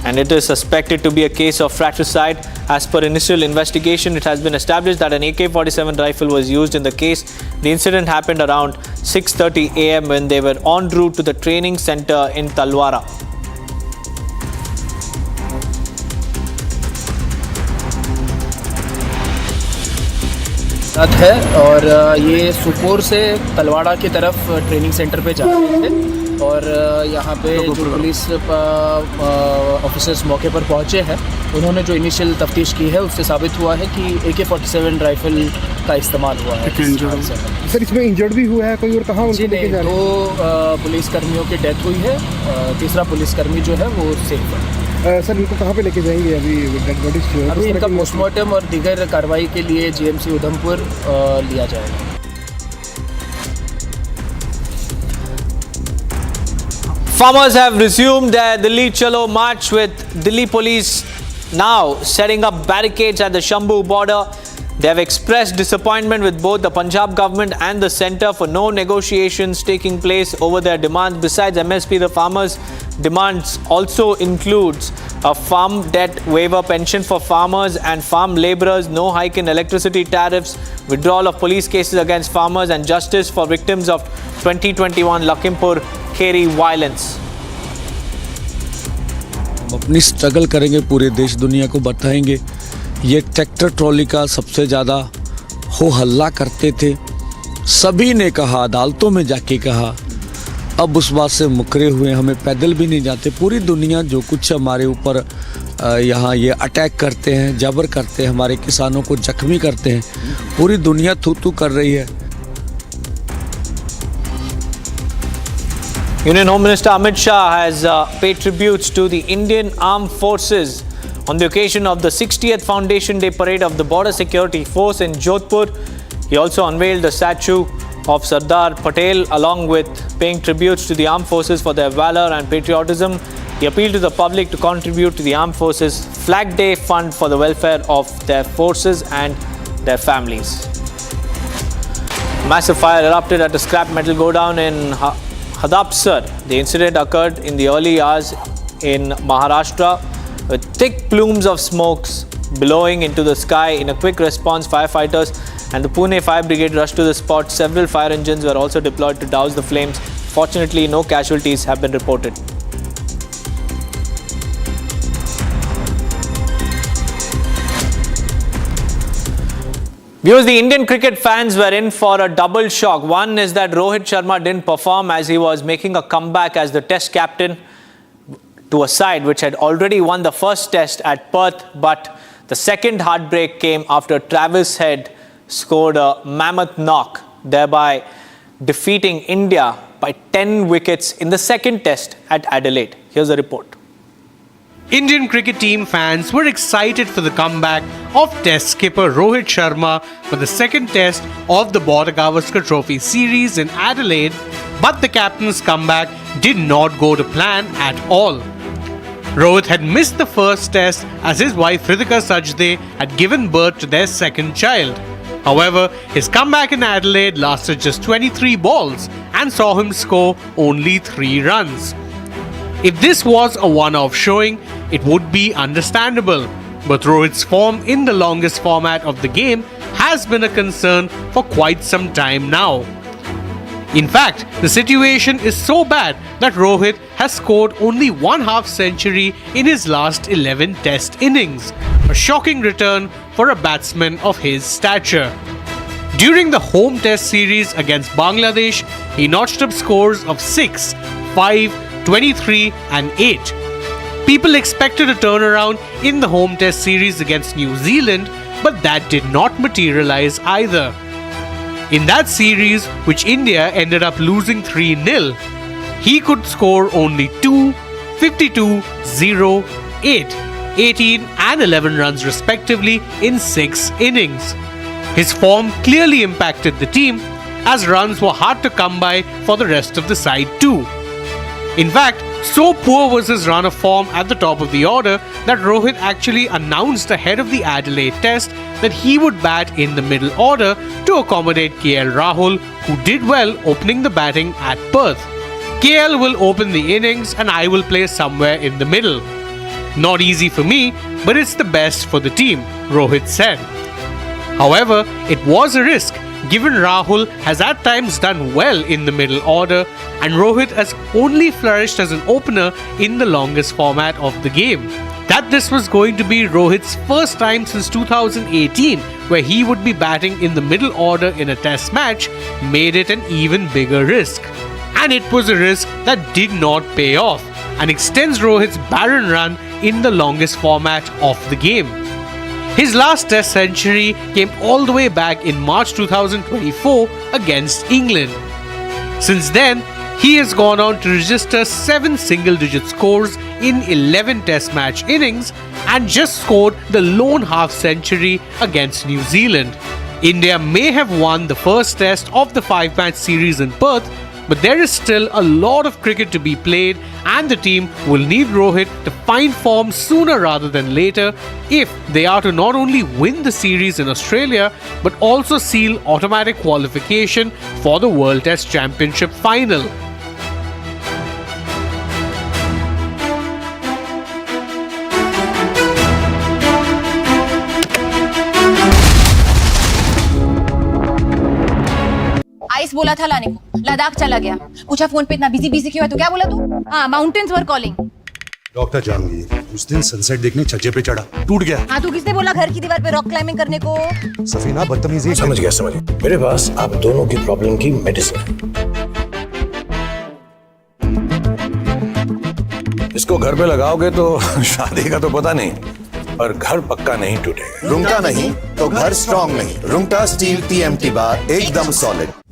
and it is suspected to be a case of fratricide. As per initial investigation, it has been established that an AK-47 rifle was used in the case. The incident happened around 6:30 a.m. when they were en route to the training center in Talwara. है और ये सुपोर से तलवाड़ा की तरफ training centre पे जा रहे थे और यहाँ पे जो पुलिस ऑफिसर्स मौके पर पहुँचे हैं, उन्होंने जो इनिशियल तफ्तीश की है उससे साबित हुआ है कि AK-47 राइफल का इस्तेमाल हुआ है। सर, इसमें इंजर्ड भी हुआ है कोई और कहाँ उनको लेके जा रहे हैं? 2 पुलिसकर्मियों की डेथ हुई है, तीसरा पुलिसकर्मी जो है वो सेफ है। सर, इनको कहाँ पे लेके जाएंगे अभी इनका पोस्टमार्टम और दीगर कार्रवाई के लिए GMC उधमपुर लिया जाएगा। Farmers have resumed their Delhi Chalo march, with Delhi police now setting up barricades at the Shambhu border. They have expressed disappointment with both the Punjab government and the centre for no negotiations taking place over their demands. Besides MSP, the farmers' demands also includes a farm debt waiver, pension for farmers and farm labourers, no hike in electricity tariffs, withdrawal of police cases against farmers, and justice for victims of 2021 Lakhimpur Kheri violence. हम अपनी struggle करेंगे, पूरे देश दुनिया को बताएंगे। ये tractor trolley का सबसे ज़्यादा हो हल्ला करते थे, सभी ने कहा, अदालतों में जाके कहा, अब उस बात से मुकरे हुए, हमें पैदल भी नहीं जाते। पूरी दुनिया जो कुछ हमारे ऊपर यहाँ ये अटैक करते हैं, जबर करते हैं, हमारे किसानों को जख्मी करते हैं, पूरी दुनिया थू कर रही है। Union Home Minister Amit Shah has paid tributes to the Indian Armed Forces on the occasion of the 60th Foundation Day Parade of the Border Security Force in Jodhpur. He also unveiled the statue of Sardar Patel, along with paying tributes to the armed forces for their valor and patriotism. He appealed to the public to contribute to the Armed Forces Flag Day Fund for the welfare of their forces and their families. Massive fire erupted at a scrap metal godown in Hadapsar. The incident occurred in the early hours in Maharashtra, with thick plumes of smokes billowing into the sky. In a quick response, firefighters and the Pune Fire Brigade rushed to the spot. Several fire engines were also deployed to douse the flames. Fortunately, no casualties have been reported. Viewers, the Indian cricket fans were in for a double shock. One is that Rohit Sharma didn't perform as he was making a comeback as the Test captain to a side which had already won the first Test at Perth. But the second heartbreak came after Travis Head scored a mammoth knock, thereby defeating India by 10 wickets in the second Test at Adelaide. Here's a report. Indian cricket team fans were excited for the comeback of Test skipper Rohit Sharma for the second Test of the Border Gavaskar Trophy series in Adelaide, but the captain's comeback did not go to plan at all. Rohit had missed the first test as his wife Ritika Sajde had given birth to their second child. However, his comeback in Adelaide lasted just 23 balls and saw him score only 3 runs. If this was a one-off showing, it would be understandable. But Rohit's form in the longest format of the game has been a concern for quite some time now. In fact, the situation is so bad that Rohit has scored only one half century in his last 11 test innings, a shocking return for a batsman of his stature. During the home test series against Bangladesh, he notched up scores of 6, 5, 23 and 8. People expected a turnaround in the home test series against New Zealand, but that did not materialize either. In that series, which India ended up losing 3-0, he could score only 2, 52, 0, 8, 18 and 11 runs respectively in 6 innings. His form clearly impacted the team, as runs were hard to come by for the rest of the side too. In fact, so poor was his run of form at the top of the order that Rohit actually announced ahead of the Adelaide Test that he would bat in the middle order to accommodate KL Rahul, who did well opening the batting at Perth. KL will open the innings and I will play somewhere in the middle. Not easy for me, but it's the best for the team, Rohit said. However, it was a risk, given Rahul has at times done well in the middle order and Rohit has only flourished as an opener in the longest format of the game. That this was going to be Rohit's first time since 2018 where he would be batting in the middle order in a test match made it an even bigger risk. And it was a risk that did not pay off and extends Rohit's barren run in the longest format of the game. His last test century came all the way back in March 2024 against England. Since then, he has gone on to register 7 single-digit scores in 11 test match innings and just scored the lone half century against New Zealand. India may have won the first test of the 5-match series in Perth, but there is still a lot of cricket to be played and the team will need Rohit to find form sooner rather than later if they are to not only win the series in Australia but also seal automatic qualification for the World Test Championship final. Ice बोला था लाने को, लद्दाख चला गया। पूछा phone पे इतना busy क्यों है तो क्या बोला तू? हाँ, mountains are calling. Doctor Jahangir उस दिन सनसेट देखने छज्जे पे चढ़ा, टूट गया। हाँ, तू किसने बोला घर की दीवार पे रॉक क्लाइंबिंग करने को? सफीना बदतमीजी। समझ गया। मेरे पास आप दोनों की प्रॉब्लम की मेडिसिन है। इसको घर पे लगाओगे तो शादी का तो पता नहीं, पर घर पक्का नहीं टूटेगा। रुंगटा नहीं तो घर स्ट्रॉन्ग नहीं। रुंगटा स्टील TMT बार एकदम solid.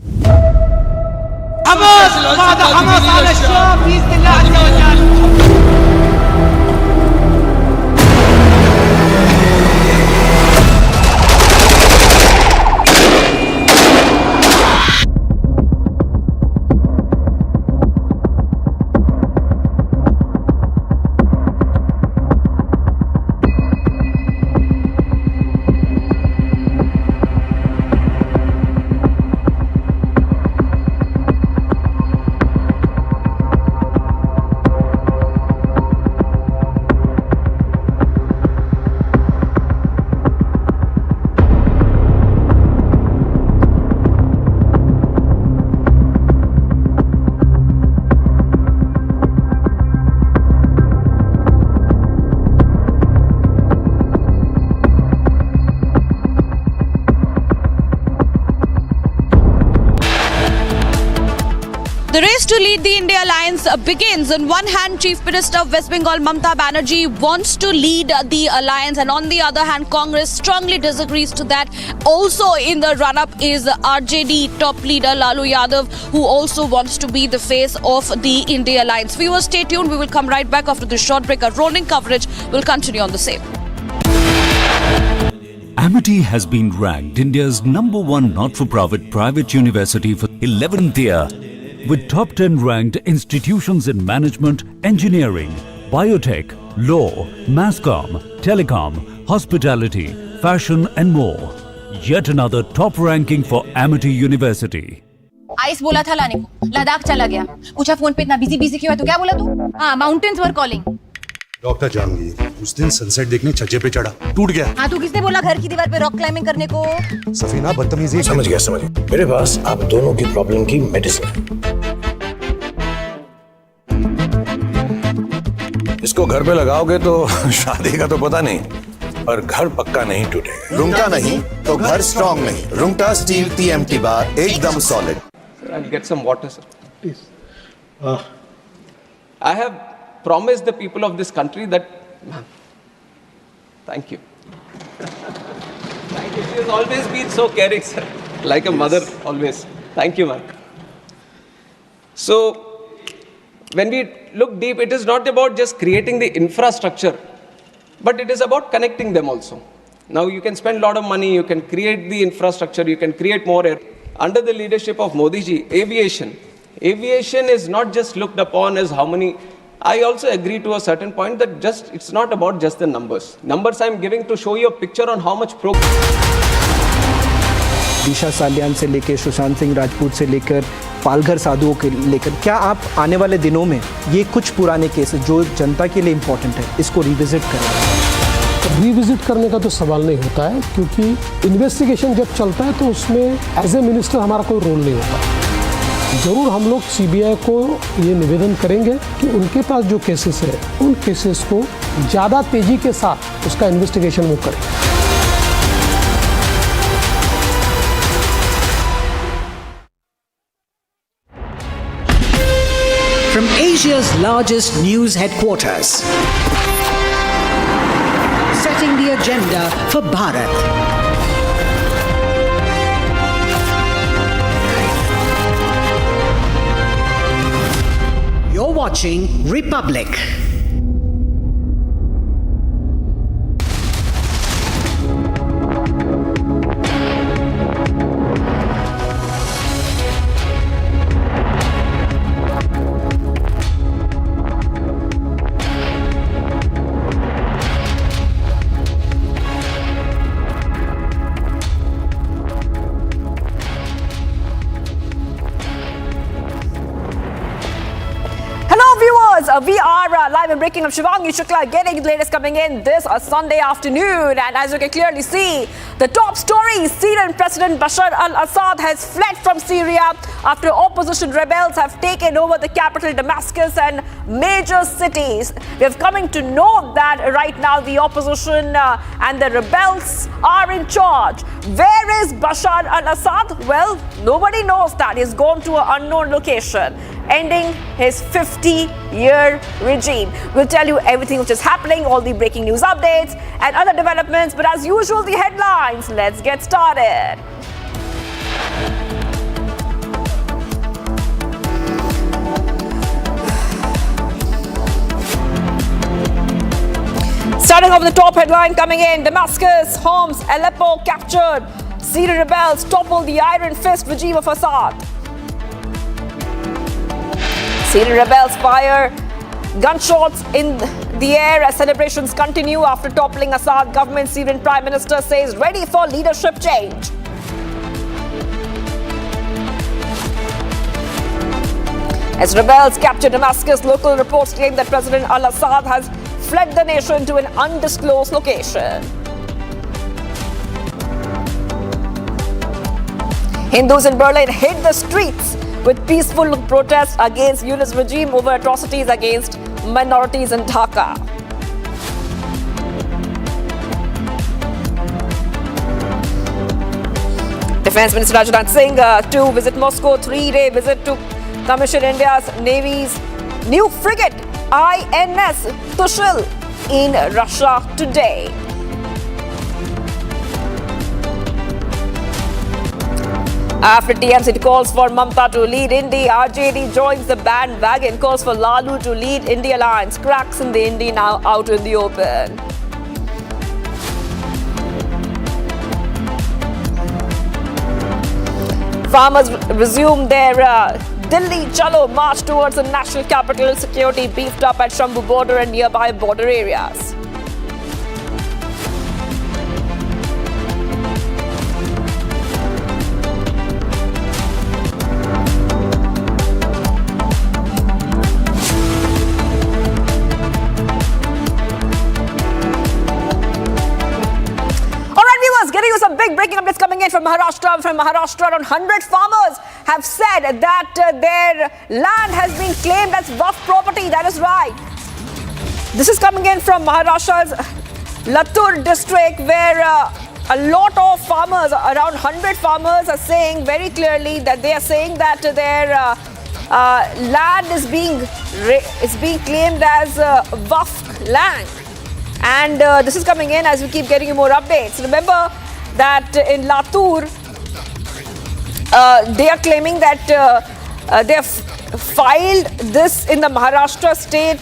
The race to lead the India alliance begins. On one hand, Chief Minister of West Bengal Mamata Banerjee wants to lead the alliance, and on the other hand, Congress strongly disagrees to that. Also in the run-up is RJD top leader Lalu Yadav, who also wants to be the face of the India alliance. Viewers, stay tuned. We will come right back after this short break. Our rolling coverage will continue on the same. Amity has been ranked India's #1 not-for-profit private university for 11th year, with top 10 ranked institutions in management, engineering, biotech, law, mass comm, telecom, hospitality, fashion and more. Yet another top ranking for Amity University. Ice बोला था लाने को, लद्दाख चला गया। पूछा phone पे इतना busy क्यों है, तो क्या बोला तू? हाँ, mountains are calling. Doctor Jahangir उस दिन सनसेट देखने छज्जे पे चढ़ा, टूट गया। हाँ, तू किसने बोला घर की दीवार पे रॉक क्लाइंबिंग करने को? सफीना बदतमीजी। समझ गया। मेरे पास आप दोनों की प्रॉब्लम की मेडिसिन है। इसको घर पे लगाओगे तो शादी का तो पता नहीं, पर घर पक्का नहीं टूटेगा। रुंगटा नहीं तो घर स्ट्रॉन्ग नहीं। रुंगटा स्टील TMT बार एकदम solid. I'll get some water, sir. Please. I have promised the people of this country that. Thank you. Thank you. She has always been so caring, sir. Like a mother, always. Thank you, ma'am. So, when we look deep, it is not about just creating the infrastructure, but it is about connecting them also. Now, you can spend a lot of money, you can create the infrastructure, you can create more air. Under the leadership of Modi ji, aviation is not just looked upon as how many. I also agree to a certain point that it's not about just the numbers. Numbers I'm giving to show you a picture on how much progress. दिशा सालियान से लेकर सुशांत सिंह राजपूत से लेकर पालघर साधुओं के लेकर, क्या आप आने वाले दिनों में ये कुछ पुराने केसेस जो जनता के लिए इम्पोर्टेंट है इसको रिविजिट करेंगे? रिविजिट करने का तो सवाल नहीं होता है, क्योंकि इन्वेस्टिगेशन जब चलता है तो उसमें एज ए मिनिस्टर हमारा कोई रोल नहीं होता। जरूर हम लोग CBI को ये निवेदन करेंगे कि उनके पास जो केसेस है उन केसेस को ज़्यादा तेजी के साथ उसका इन्वेस्टिगेशन वो करें। From Asia's largest news headquarters, setting the agenda for Bharat. You're watching Republic. We are live and breaking of Shivangi Shukla getting the latest coming in this Sunday afternoon. And as you can clearly see, the top story, Syrian President Bashar al-Assad has fled from Syria after opposition rebels have taken over the capital Damascus and major cities. We have coming to know that right now the opposition and the rebels are in charge. Where is Bashar al-Assad? Well, nobody knows that. He's gone to an unknown location, ending his 50-year regime. We'll tell you everything which is happening, all the breaking news updates and other developments. But as usual, the headlines. Let's get started. Starting off with the top headline coming in, Damascus, Homs, Aleppo captured. Syrian rebels topple the iron fist regime of Assad. Syrian rebels fire gunshots in the air as celebrations continue after toppling Assad government. Syrian Prime Minister says ready for leadership change. As rebels capture Damascus, local reports claim that President al-Assad has fled the nation to an undisclosed location. Hindus in Berlin hit the streets with peaceful protests against Yunus regime over atrocities against minorities in Dhaka. Defense Minister Rajnath Singh to visit Moscow, 3-day visit to commission India's Navy's new frigate INS Tushil in Russia today. After TMC calls for Mamata to lead India, RJD joins the bandwagon, calls for Lalu to lead India alliance. Cracks in the India now out in the open. Farmers resume their Delhi Chalo march towards the national capital. Security beefed up at Sambhal border and nearby border areas. Getting you some big breaking updates coming in from Maharashtra. From Maharashtra, around 100 farmers have said that their land has been claimed as Waqf property. That is right. This is coming in from Maharashtra's Latur district, where a lot of farmers, around 100 farmers, are saying very clearly that they are saying that their land is being claimed as Waqf land. And this is coming in as we keep getting you more updates. Remember that in Latur, they are claiming that they have filed this in the Maharashtra State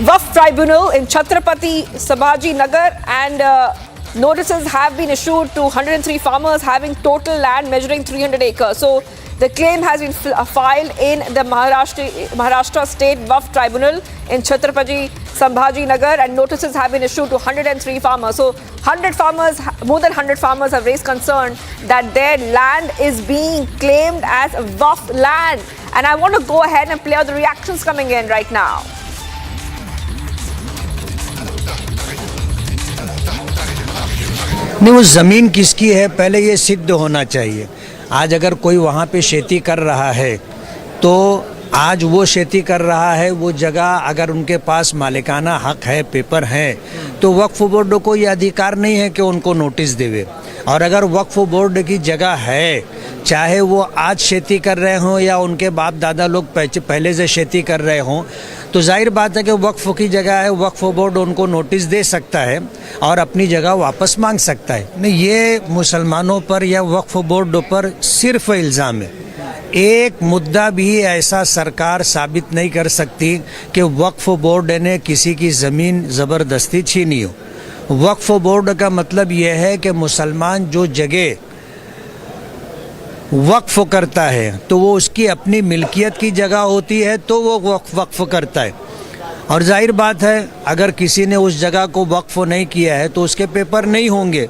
Waqf Tribunal in Chhatrapati Sambhaji Nagar, and notices have been issued to 103 farmers having total land measuring 300 acres. So the claim has been filed in the Maharashtra State Waqf Tribunal in Chhatrapati Sambhaji Nagar, and notices have been issued to 103 farmers. So 100 farmers, more than 100 farmers have raised concern that their land is being claimed as Waqf land. And I want to go ahead and play out the reactions coming in right now. नहीं, वो ज़मीन किसकी है पहले ये सिद्ध होना चाहिए। आज अगर कोई वहाँ पे खेती कर रहा है तो आज वो खेती कर रहा है, वो जगह अगर उनके पास मालिकाना हक है, पेपर हैं, तो वक्फ बोर्ड को ये अधिकार नहीं है कि उनको नोटिस देवे। और अगर वक्फ बोर्ड की जगह है, चाहे वो आज खेती कर रहे हों या उनके बाप दादा लोग पहले से खेती कर रहे हों, तो जाहिर बात है कि वक्फ की जगह है, वक्फ बोर्ड उनको नोटिस दे सकता है और अपनी जगह वापस मांग सकता है। नहीं, ये मुसलमानों पर या वक्फ बोर्ड पर सिर्फ इल्ज़ाम है। एक मुद्दा भी ऐसा सरकार साबित नहीं कर सकती कि वक्फ बोर्ड ने किसी की ज़मीन ज़बरदस्ती छीनी हो। वक्फ बोर्ड का मतलब यह है कि मुसलमान जो जगह वक्फ करता है तो वो उसकी अपनी मिल्कियत की जगह होती है, तो वो वक्फ करता है। और जाहिर बात है अगर किसी ने उस जगह को वक्फ नहीं किया है तो उसके पेपर नहीं होंगे।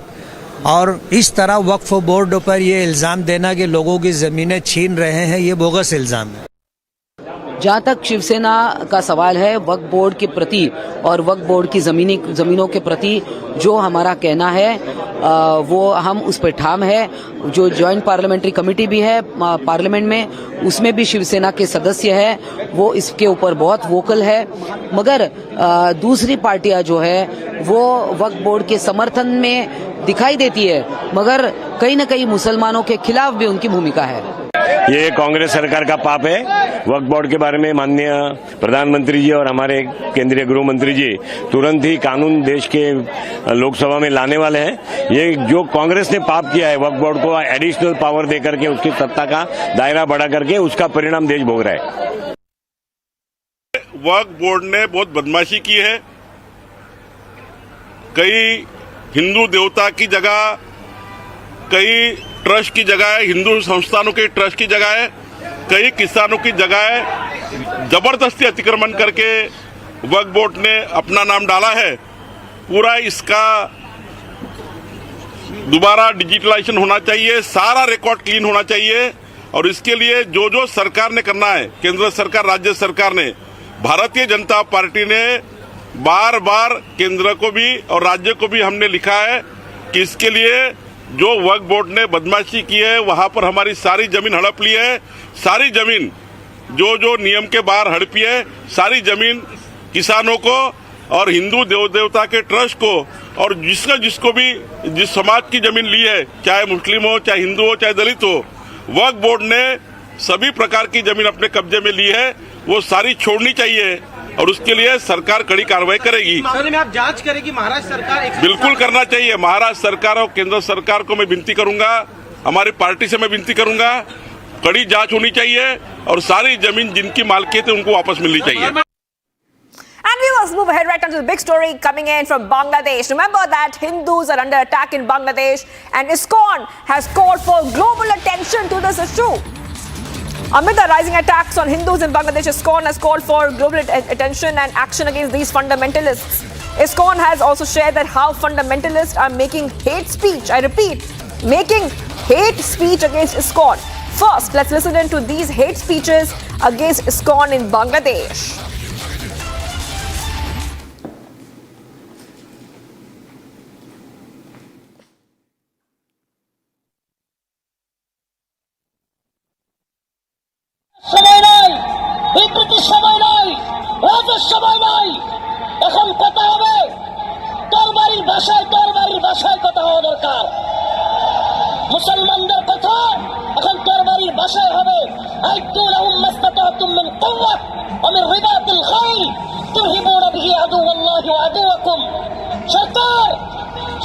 और इस तरह वक्फ बोर्ड पर ये इल्ज़ाम देना कि लोगों की ज़मीनें छीन रहे हैं, ये बोगस इल्ज़ाम है। जहाँ तक शिवसेना का सवाल है वक्फ बोर्ड के प्रति और वक्फ बोर्ड की ज़मीनों के प्रति जो हमारा कहना है वो हम उस पर ठाम है। जो जॉइंट पार्लियामेंट्री कमेटी भी है पार्लियामेंट में, उसमें भी शिवसेना के सदस्य है, वो इसके ऊपर बहुत वोकल है। मगर दूसरी पार्टियां जो है वो वक्फ बोर्ड के समर्थन में दिखाई देती है, मगर कहीं न कहीं मुसलमानों के खिलाफ भी उनकी भूमिका है। ये कांग्रेस सरकार का पाप है। वक्फ बोर्ड के बारे में माननीय प्रधानमंत्री जी और हमारे केंद्रीय गृह मंत्री जी तुरंत ही कानून देश के लोकसभा में लाने वाले हैं। ये जो कांग्रेस ने पाप किया है, वक्फ बोर्ड को एडिशनल पावर दे करके उसकी सत्ता का दायरा बढ़ा करके, उसका परिणाम देश भोग रहा है। वक्फ बोर्ड ने बहुत बदमाशी की है। कई हिंदू देवता की जगह, कई ट्रस्ट की जगह है, हिंदू संस्थानों के ट्रस्ट की जगह है, कई किसानों की जगह है, जबरदस्ती अतिक्रमण करके वक्फ बोर्ड ने अपना नाम डाला है। पूरा इसका दोबारा डिजिटलाइजेशन होना चाहिए, सारा रिकॉर्ड क्लीन होना चाहिए। और इसके लिए जो जो सरकार ने करना है, केंद्र सरकार, राज्य सरकार ने, भारतीय जनता पार्टी ने बार बार केंद्र को भी और राज्य को भी हमने लिखा है कि इसके लिए जो वक्फ बोर्ड ने बदमाशी की है, वहां पर हमारी सारी जमीन हड़प ली है। सारी जमीन जो जो नियम के बाहर हड़पी है, सारी जमीन किसानों को और हिंदू देव देवता के ट्रस्ट को, और जिसको भी जिस समाज की जमीन ली है, चाहे मुस्लिम हो, चाहे हिंदू हो, चाहे दलित हो, वक्फ बोर्ड ने सभी प्रकार की जमीन अपने कब्जे में ली है, वो सारी छोड़नी चाहिए। और उसके लिए सरकार कड़ी कार्रवाई करेगी। में आप जांच करेगी महाराष्ट्र सरकार? बिल्कुल करना चाहिए। महाराष्ट्र सरकार और केंद्र सरकार को मैं विनती करूंगा, हमारी पार्टी से मैं विनती करूंगा, कड़ी जांच होनी चाहिए और सारी जमीन जिनकी मालकियत है उनको वापस मिलनी चाहिए। And we must move ahead right on to the big story coming in from Bangladesh. Remember that Hindus are under attack in Bangladesh and ISKCON has called for global attention to this issue. Amid the rising attacks on Hindus in Bangladesh, ISKCON has called for global attention and action against these fundamentalists. ISKCON has also shared that how fundamentalists are making hate speech, I repeat, making hate speech against ISKCON. First, let's listen into these hate speeches against ISKCON in Bangladesh. মুসলমানদের কথা এখন তরবারির ভাষায় হবে আইদু লাহুম মাসতাতাতুম মিন কুওয়া ওয়া মিন রিবাতিল খাইল তুরহিবুনা বিহি আদুওয়াল্লাহি ওয়া আদুওয়াকুম। সরকার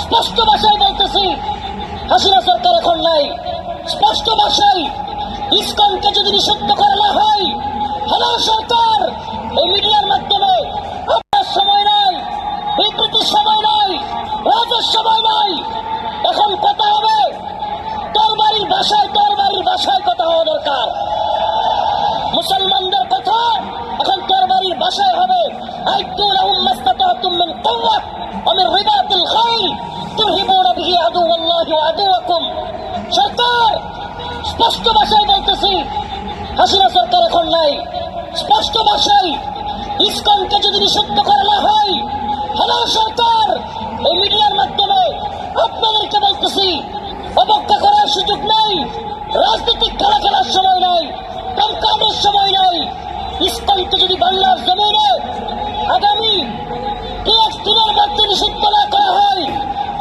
স্পষ্ট ভাষায় বলতেছি, হাসিনা সরকার এখন নাই, স্পষ্ট ভাষায় ইসকনকে যদি নিষিদ্ধ করা না হয়, হ্যালো সরকার, এই মিডিয়ার মাধ্যমে আপনার সময় নাই, বিবৃতির সময় নাই, রাজের সময় নাই, এখন কথা হবে তরবারির ভাষায় কথা হওয়া দরকার। মুসলমানদের কথা এখন তরবারির ভাষায় হবে আইদু লাহুম মাসতাতাতুম মিন কুওয়া ওয়া মিন রিবাতিল খাইল তুরহিবুনা বিহি আদুওয়াল্লাহি ওয়া আদুওয়াকুম। সরকার স্পষ্ট ভাষায় বলতেছি, হাসিনা সরকার এখন নাই, স্পষ্ট ভাষায় ইসকনকে যদি নিষিদ্ধ করা না হয়, হ্যালো সরকার, এই মিডিয়ার মাধ্যমে আপনাদেরকে বলতেছি, অবজ্ঞা করার সুযোগ নেই, রাজনৈতিক খেলা খেলার সময় নাই, ধমকানোর সময় নাই। ইসকনকে যদি বাংলার জমিনে আগামী 2 দিনের মধ্যে নিষিদ্ধ না করা হয়,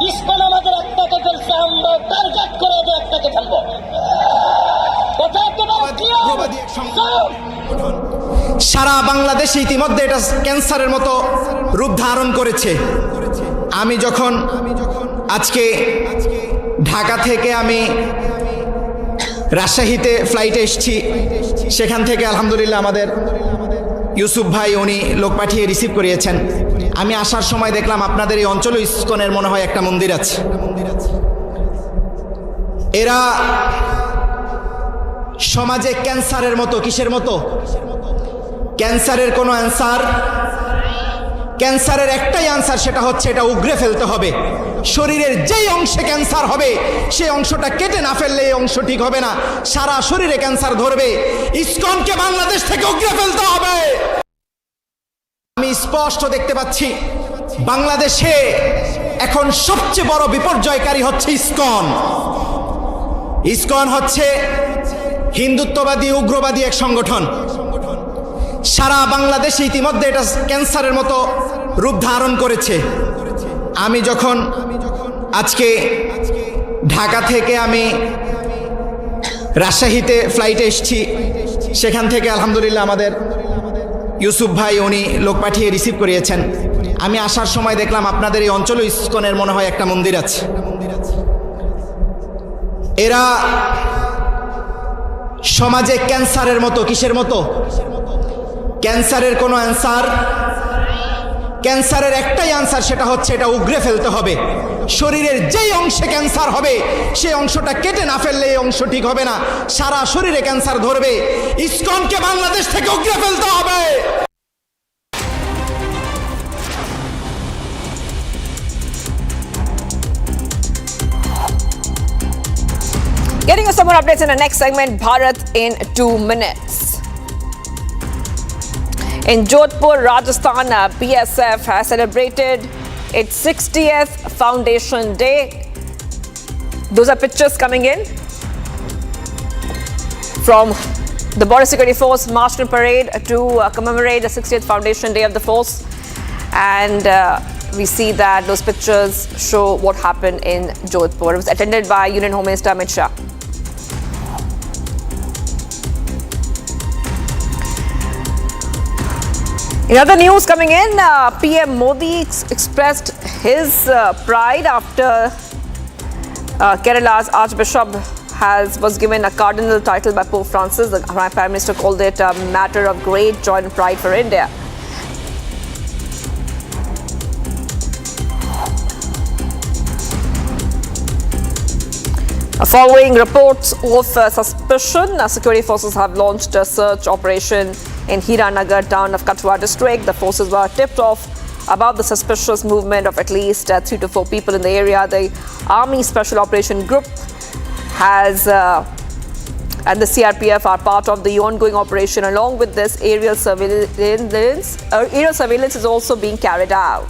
ইসকন আমাদের একটাকে ফেলছে, আমরা টার্গেট করে ওদের একটাকে ফেলবো। কথা একেবারে ক্লিয়ার। সারা বাংলাদেশে ইতিমধ্যে এটা ক্যান্সারের মতো রূপ ধারণ করেছে। আমি যখন আজকে ঢাকা থেকে আমি রাজশাহীতে ফ্লাইটে এসেছি, সেখান থেকে আলহামদুলিল্লাহ আমাদের ইউসুফ ভাই উনি লোক পাঠিয়ে রিসিভ করিয়েছেন। আমি আসার সময় দেখলাম আপনাদের এই অঞ্চলে ইসকনের মনে হয় একটা মন্দির আছে। এরা সমাজে ক্যান্সারের মতো, কিসের মতো? ক্যান্সারের কোনো অ্যান্সার, ক্যান্সারের একটাই আনসার, সেটা হচ্ছে এটা উগরে ফেলতে হবে। শরীরের যেই অংশে ক্যান্সার হবে সেই অংশটা কেটে না ফেললে এই অংশ ঠিক হবে না, সারা শরীরে ক্যান্সার ধরবে। ইসকনকে বাংলাদেশ থেকে উগরে ফেলতে হবে। আমি স্পষ্ট দেখতে পাচ্ছি বাংলাদেশে এখন সবচেয়ে বড় বিপর্যয়কারী হচ্ছে ইসকন। ইসকন হচ্ছে হিন্দুত্ববাদী উগ্রবাদী এক সংগঠন। সারা বাংলাদেশে ইতিমধ্যে এটা ক্যান্সারের মতো রূপ ধারণ করেছে। আমি যখন আজকে ঢাকা থেকে আমি রাজশাহীতে ফ্লাইটে এসেছি, সেখান থেকে আলহামদুলিল্লাহ আমাদের ইউসুফ ভাই উনি লোক পাঠিয়ে রিসিভ করিয়েছেন। আমি আসার সময় দেখলাম আপনাদের এই অঞ্চলে ইসকনের মনে হয় একটা মন্দির আছে। এরা সমাজে ক্যান্সারের মতো, কিসের মতো? ক্যান্সারের কোনো অ্যান্সার, ক্যান্সারের একটাই আনসার, সেটা হচ্ছে এটা উগরে ফেলতে হবে। শরীরের যেই অংশে ক্যান্সার হবে সেই অংশটা কেটে না ফেললে এই অংশ ঠিক হবে না, সারা শরীরে ক্যান্সার ধরবে। ইসকনকে বাংলাদেশ থেকে উগরে ফেলতে হবে। Getting you some more updates in the next segment, Bharat in 2 minutes. In Jodhpur, Rajasthan, BSF has celebrated its 60th Foundation Day. Those are pictures coming in from the Border Security Force marched in parade to commemorate the 60th Foundation Day of the force. And we see that those pictures show what happened in Jodhpur. It was attended by Union Home Minister Amit Shah. In other news coming in, PM Modi expressed his pride after Kerala's Archbishop was given a cardinal title by Pope Francis. The Prime Minister called it a matter of great joy and pride for India. Following reports of suspicion, security forces have launched a search operation in Hiranagar town of Kathua district. The forces were tipped off about the suspicious movement of at least 3 to 4 people in the area. The Army Special Operation Group has and the CRPF are part of the ongoing operation. Along with this, aerial surveillance is also being carried out.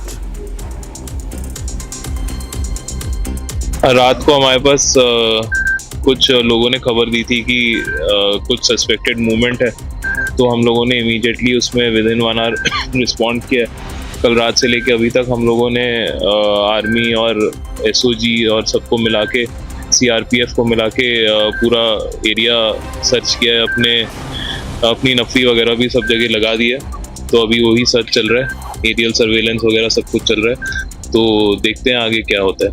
रात को हमारे पास कुछ लोगों ने खबर दी थी कि कुछ सस्पेक्टेड मूवमेंट है, तो हम लोगों ने इमीडिएटली उसमें विद इन 1 आवर रिस्पॉन्ड किया। कल रात से लेके अभी तक हम लोगों ने आर्मी और एसओजी और सबको मिला के, सीआरपीएफ को मिला के पूरा एरिया सर्च किया है। अपनी नफरी वगैरह भी सब जगह लगा दी है, तो अभी वही सर्च चल रहा है, एरियल सर्वेलेंस वगैरह सब कुछ चल रहा है, तो देखते हैं आगे क्या होता है।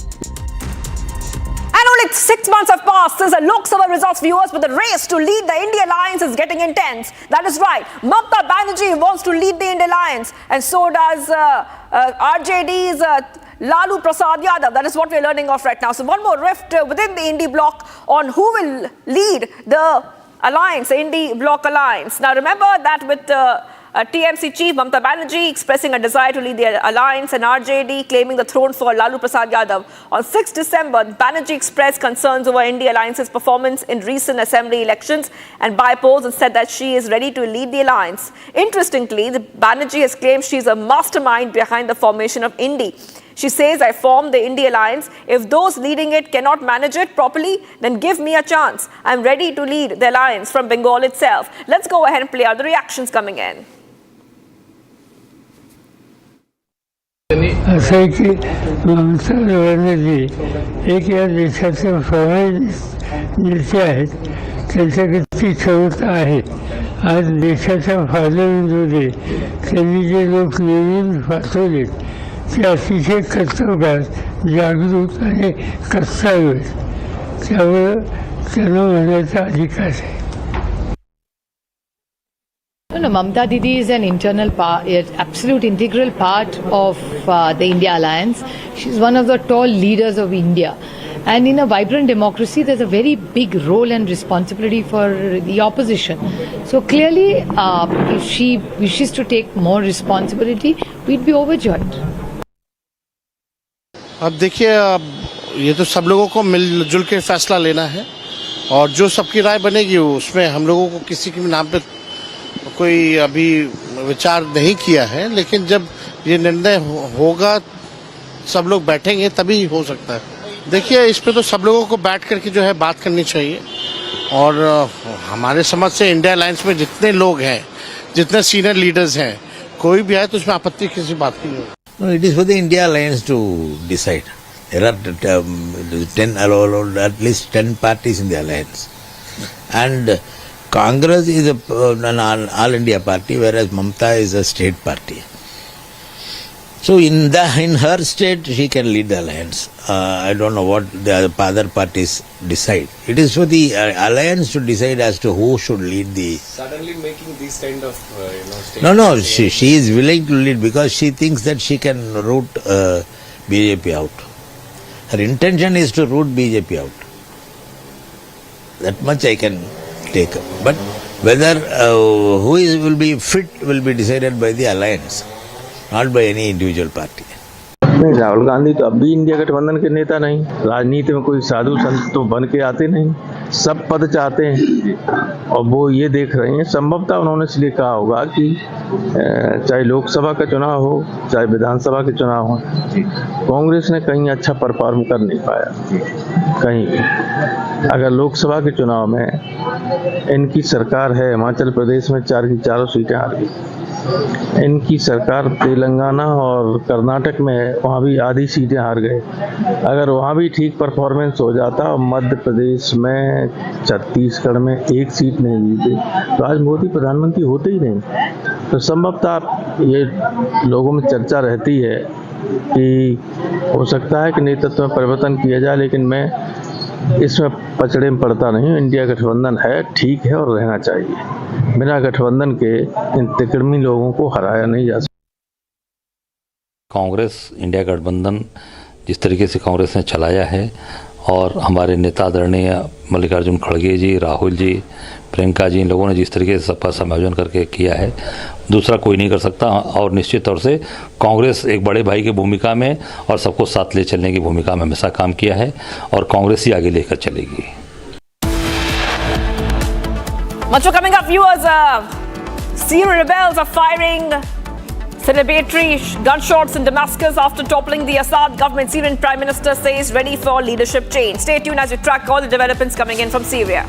And only 6 months have passed since the Lok Sabha results, viewers, but the race to lead the India Alliance is getting intense. That is right. Mamata Banerjee wants to lead the India Alliance, and so does RJD's Lalu Prasad Yadav. That is what we are learning of right now. So one more rift within the Indy bloc on who will lead the alliance, the Indy bloc alliance. Now remember that with TMC chief Mamata Banerjee expressing a desire to lead the alliance and RJD claiming the throne for Lalu Prasad Yadav. On 6 December, Banerjee expressed concerns over India Alliance's performance in recent assembly elections and by polls and said that she is ready to lead the alliance. Interestingly, Banerjee has claimed she is a mastermind behind the formation of Indy. She says, I formed the India Alliance. If those leading it cannot manage it properly, then give me a chance. I'm ready to lead the alliance from Bengal itself. Let's go ahead and play out the reactions coming in. असं है कि ममता बनर्जी एक या देशाचे नेते आहेत, त्यांच्याकडे क्षमता आहे. आज देशाच्या फायद्याविरोधी त्यांनी जे लोक निवडून पाठवले ते अतिशय कर्तव्यात जागरूक आणि कर्तव्य आहेत, त्यामुळं त्यांना म्हणण्याचा अधिकार आहे. No, Mamta Didi is an absolute integral part of the India Alliance. She's one of the tall leaders of India. And in a vibrant democracy, there's a very big role and responsibility for the opposition. So clearly, if she wishes to take more responsibility, we'd be overjoyed. अब देखिए, ये तो सब लोगों को मिलजुल के फैसला लेना है और जो सबकी राय बनेगी उसमें हम लोगों को किसी के नाम पे कोई अभी विचार नहीं किया है, लेकिन जब ये निर्णय होगा सब लोग बैठेंगे तभी हो सकता है। देखिए, इस पे तो सब लोगों को बैठ करके जो है बात करनी चाहिए और हमारे समझ से इंडिया अलायंस में जितने लोग हैं, जितने सीनियर लीडर्स हैं, कोई भी आए तो उसमें आपत्ति किसी बात की नहीं। No, it is for the India Alliance to decide. There are at least 10 parties in the alliance. And Congress is an all India party, whereas Mamata is a state party. So in her state, she can lead the alliance. I don't know what the other parties decide. It is for the alliance to decide as to who should lead the. Suddenly making these kind of statements. No. She is willing to lead because she thinks that she can root BJP out. Her intention is to root BJP out. That much I can take up. But whether will be fit will be decided by the alliance, not by any individual party. नहीं, राहुल गांधी तो अब भी India गठबंधन के नेता नहीं। राजनीति में कोई साधु संत तो बन के आते नहीं, सब पद चाहते हैं और वो ये देख रहे हैं। संभवतः उन्होंने इसलिए कहा होगा कि चाहे लोकसभा का चुनाव हो चाहे विधानसभा के चुनाव हो, कांग्रेस ने कहीं अच्छा परफॉर्म कर नहीं पाया कहीं। अगर लोकसभा के चुनाव में इनकी सरकार है, हिमाचल प्रदेश में 4 की 4 सीटें हार गई। इनकी सरकार तेलंगाना और कर्नाटक में वहाँ भी आधी सीटें हार गए। अगर वहाँ भी ठीक परफॉर्मेंस हो जाता और मध्य प्रदेश में, छत्तीसगढ़ में 1 सीट नहीं जीते तो आज मोदी प्रधानमंत्री होते ही नहीं। तो संभवतः ये लोगों में चर्चा रहती है कि हो सकता है कि नेतृत्व में परिवर्तन किया जाए, लेकिन मैं इसमें पचड़े में पड़ता नहीं। इंडिया गठबंधन है, ठीक है और रहना चाहिए। बिना गठबंधन के इन तिकड़मी लोगों को हराया नहीं जा सकता। कांग्रेस इंडिया गठबंधन जिस तरीके से कांग्रेस ने चलाया है और हमारे नेता आदरणीय मल्लिकार्जुन खड़गे जी, राहुल जी, प्रियंका जी, इन लोगों ने जिस तरीके से सबका समायोजन करके किया है, दूसरा कोई नहीं कर सकता। और निश्चित तौर से कांग्रेस एक बड़े भाई की भूमिका में और सबको साथ ले चलने की भूमिका में हमेशा काम किया है और कांग्रेस ही आगे लेकर चलेगी। Much more coming up, viewers. Syrian rebels are firing celebratory gunshots in Damascus after toppling the Assad government. Syrian Prime Minister says ready for leadership change. Stay tuned as we track all the developments coming in from Syria.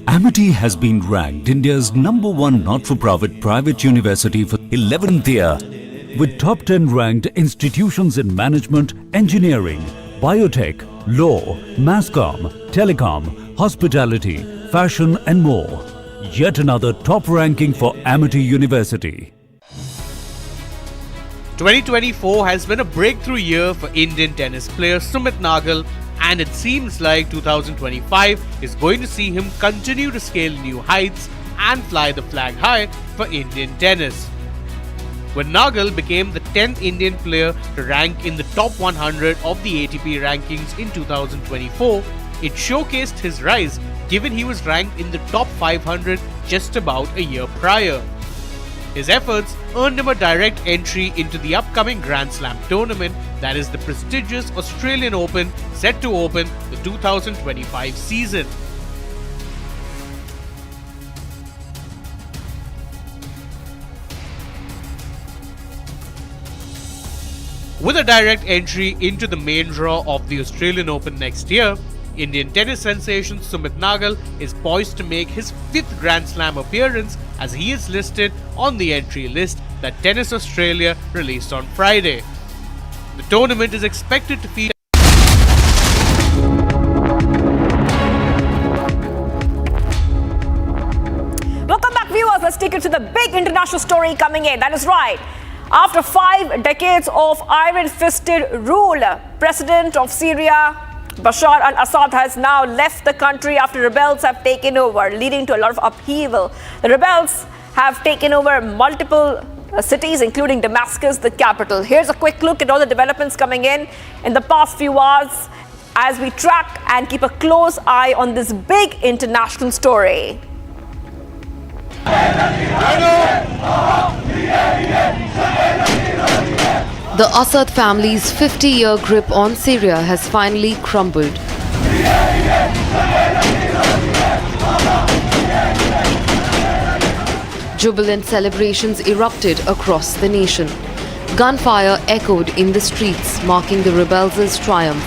Amity has been ranked India's #1 not-for-profit private university for 11th year, with top 10 ranked institutions in management, engineering, biotech, law, mass comm, telecom, hospitality, fashion and more. Yet another top ranking for Amity University. 2024 has been a breakthrough year for Indian tennis player Sumit Nagal, and it seems like 2025 is going to see him continue to scale new heights and fly the flag high for Indian tennis. When Nagal became the 10th Indian player to rank in the top 100 of the ATP rankings in 2024, it showcased his rise given he was ranked in the top 500 just about a year prior. His efforts earned him a direct entry into the upcoming Grand Slam tournament, that is the prestigious Australian Open, set to open the 2025 season. With a direct entry into the main draw of the Australian Open next year, Indian tennis sensation Sumit Nagal is poised to make his 5th Grand Slam appearance, as he is listed on the entry list that Tennis Australia released on Friday. The tournament is expected to feature Welcome back, viewers. Let's take you to the big international story coming in. That is right. After 5 decades of iron-fisted rule, President of Syria, Bashar al-Assad, has now left the country after rebels have taken over, leading to a lot of upheaval. The rebels have taken over multiple cities, including Damascus, the capital. Here's a quick look at all the developments coming in the past few hours as we track and keep a close eye on this big international story. The Assad family's 50-year grip on Syria has finally crumbled. Jubilant celebrations erupted across the nation. Gunfire echoed in the streets, marking the rebels' triumph.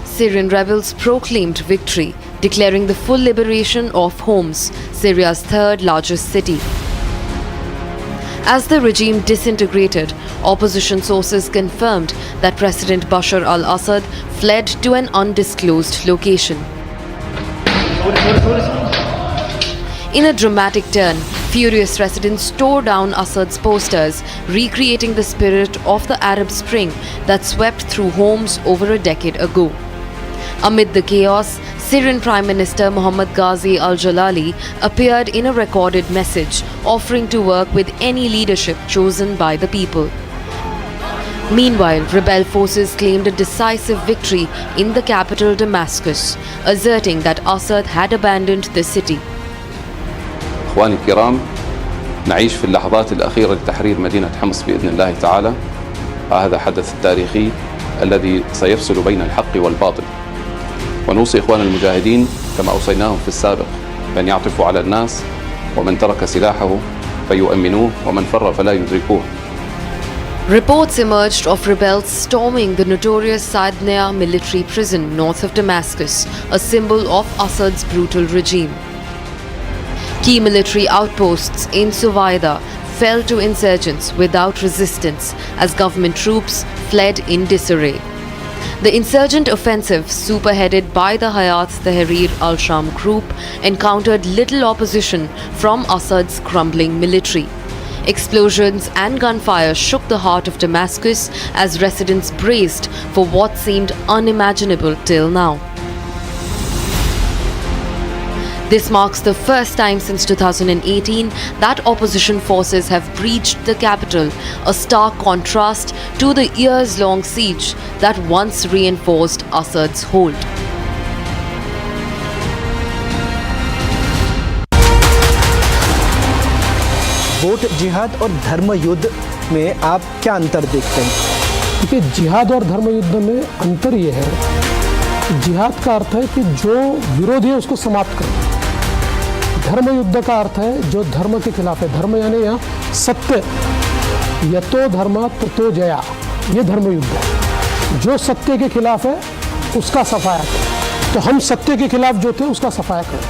Syrian rebels proclaimed victory, declaring the full liberation of Homs, Syria's 3rd largest city. As the regime disintegrated, opposition sources confirmed that President Bashar al-Assad fled to an undisclosed location. In a dramatic turn, furious residents tore down Assad's posters, recreating the spirit of the Arab Spring that swept through Homs over a decade ago. Amid the chaos, Syrian Prime Minister Mohammad Ghazi al-Jalali appeared in a recorded message, offering to work with any leadership chosen by the people. Meanwhile, rebel forces claimed a decisive victory in the capital Damascus, asserting that Assad had abandoned the city. إخواني الكرام، نعيش في اللحظات الأخيرة لتحرير مدينة حمص بإذن الله تعالى. هذا حدث تاريخي الذي سيفصل بين الحق والباطل. ونوصي إخوان المجاهدين كما أوصيناهم في السابق بأن يعطفوا على الناس، ومن ترك سلاحه فيؤمنوه ومن فر فلا يدركوه. Reports emerged of rebels storming the notorious Saidnaya military prison north of Damascus, a symbol of Assad's brutal regime. Key military outposts in Suwaida fell to insurgents without resistance as government troops fled in disarray. The insurgent offensive, superheaded by the Hayat Tahrir al-Sham group, encountered little opposition from Assad's crumbling military. Explosions and gunfire shook the heart of Damascus as residents braced for what seemed unimaginable till now. This marks the first time since 2018 that opposition forces have breached the capital, a stark contrast to the years-long siege that once reinforced Assad's hold. Vote जिहाद और धर्म युद्ध में आप क्या अंतर देखते हैं? देखिए, जिहाद और धर्म युद्ध में अंतर ये है, जिहाद का अर्थ है कि जो विरोधी है उसको समाप्त करना। धर्म युद्ध का अर्थ है जो धर्म के खिलाफ है। धर्म यानी यहाँ सत्य, यतो धर्म ततो जया, ये धर्म युद्ध है। जो सत्य के खिलाफ है उसका सफाया करें। तो हम सत्य के खिलाफ जो थे उसका सफाया करें।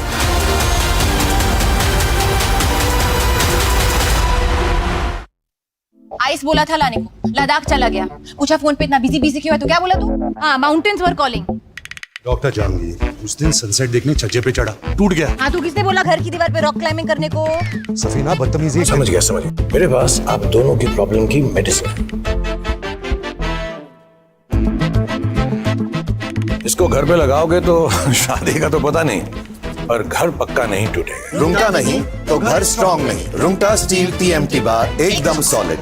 आइस बोला था लाने को, लद्दाख चला गया। पूछा फोन पे इतना बिजी क्यों है, तो क्या बोला तू? हाँ, mountains are calling. Doctor Jahangir, उस दिन सनसेट देखने छज्जे पे चढ़ा, टूट गया। हाँ, तू किसने बोला घर की दीवार पे रॉक क्लाइंबिंग करने को? सफीना बदतमीजी। समझ गया। मेरे पास आप दोनों की प्रॉब्लम की मेडिसिन है। इसको घर पे लगाओगे तो शादी का तो पता नहीं, पर घर पक्का नहीं टूटेगा। रुंगटा नहीं तो घर स्ट्रॉन्ग नहीं। रुंगटा स्टील TMT बार एकदम सॉलिड।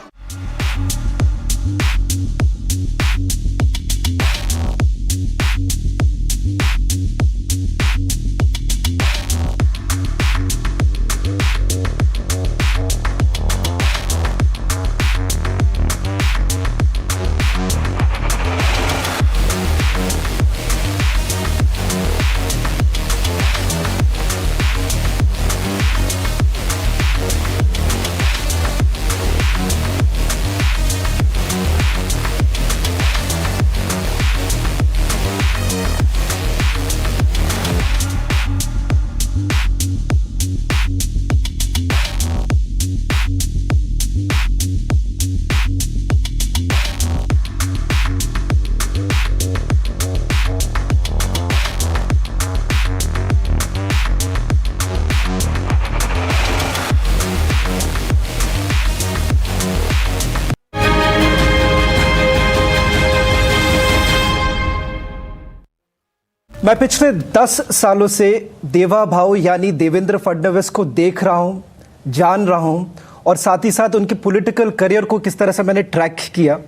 मैं पिछले 10 सालों से देवा भाऊ यानी देवेंद्र फडणवीस को देख रहा हूं, जान रहा हूं और साथ ही साथ उनके पॉलिटिकल करियर को किस तरह से मैंने ट्रैक किया।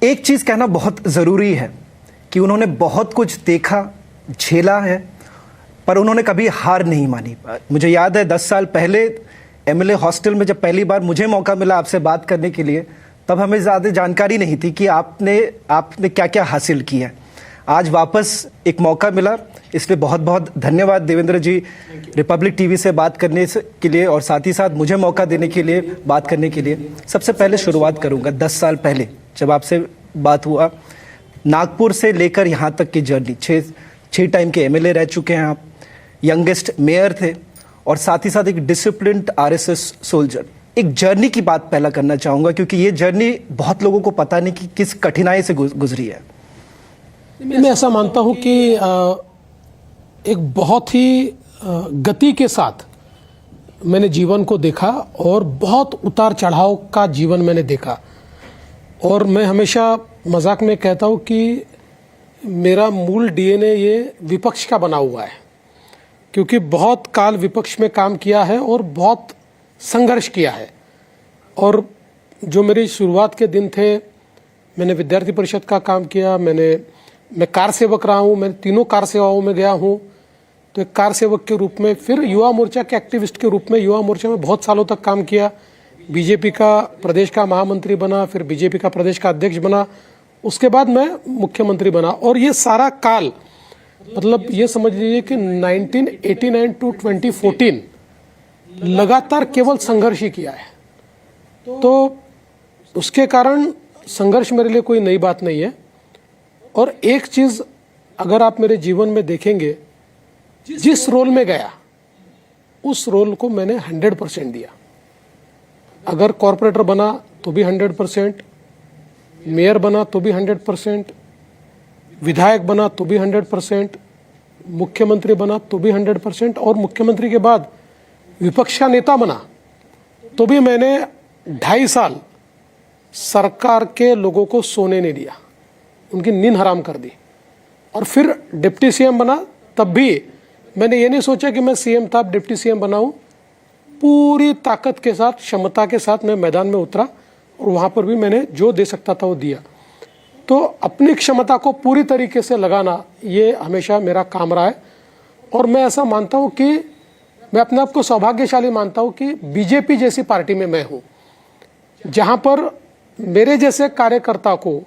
एक चीज़ कहना बहुत ज़रूरी है कि उन्होंने बहुत कुछ देखा, झेला है, पर उन्होंने कभी हार नहीं मानी। मुझे याद है 10 साल पहले MLA हॉस्टल में जब पहली बार मुझे मौका मिला आपसे बात करने के लिए, तब हमें ज़्यादा जानकारी नहीं थी कि आपने क्या क्या हासिल किया है। आज वापस एक मौका मिला, इसलिए बहुत बहुत धन्यवाद देवेंद्र जी, रिपब्लिक टीवी से बात करने के लिए और साथ ही साथ मुझे मौका देने के लिए, बात करने के लिए। सबसे पहले शुरुआत करूंगा 10 साल पहले जब आपसे बात हुआ, नागपुर से लेकर यहाँ तक की जर्नी, 6 टाइम के MLA रह चुके हैं आप, यंगेस्ट मेयर थे और साथ ही साथ एक डिसिप्लिन्ड RSS सोल्जर। एक जर्नी की बात पहला करना चाहूँगा क्योंकि ये जर्नी बहुत लोगों को पता नहीं कि किस कठिनाई से गुजरी है। मैं ऐसा मानता हूं कि एक बहुत ही गति के साथ मैंने जीवन को देखा और बहुत उतार चढ़ाव का जीवन मैंने देखा। और मैं हमेशा मजाक में कहता हूं कि मेरा मूल DNA ये विपक्ष का बना हुआ है, क्योंकि बहुत काल विपक्ष में काम किया है और बहुत संघर्ष किया है। और जो मेरी शुरुआत के दिन थे, मैंने विद्यार्थी परिषद का काम किया, मैं कार सेवक रहा हूँ, मैं 3 कार सेवाओं में गया हूँ। तो एक कार सेवक के रूप में, फिर युवा मोर्चा के एक्टिविस्ट के रूप में युवा मोर्चा में बहुत सालों तक काम किया। बीजेपी का प्रदेश का महामंत्री बना, फिर बीजेपी का प्रदेश का अध्यक्ष बना, उसके बाद मैं मुख्यमंत्री बना। और ये सारा काल, मतलब ये समझ लीजिए कि 1989 टू 2014 लगातार केवल संघर्ष ही किया है। तो उसके कारण संघर्ष मेरे लिए कोई नई बात नहीं है। और एक चीज अगर आप मेरे जीवन में देखेंगे, जिस रोल में गया उस रोल को मैंने 100% दिया। अगर कॉर्पोरेटर बना तो भी 100%, मेयर बना तो भी 100%, विधायक बना तो भी 100%, मुख्यमंत्री बना तो भी 100%, और मुख्यमंत्री के बाद विपक्ष का नेता बना तो भी मैंने 2.5 साल सरकार के लोगों को सोने नहीं दिया, उनकी नींद हराम कर दी। और फिर डिप्टी CM बना तब भी मैंने ये नहीं सोचा कि मैं सीएम था, डिप्टी सीएम बनाऊं। पूरी ताकत के साथ, क्षमता के साथ मैं मैदान में उतरा और वहाँ पर भी मैंने जो दे सकता था वो दिया। तो अपनी क्षमता को पूरी तरीके से लगाना ये हमेशा मेरा काम रहा है। और मैं ऐसा मानता हूँ कि मैं अपने आप को सौभाग्यशाली मानता हूँ कि बीजेपी जैसी पार्टी में मैं हूँ, जहाँ पर मेरे जैसे कार्यकर्ता को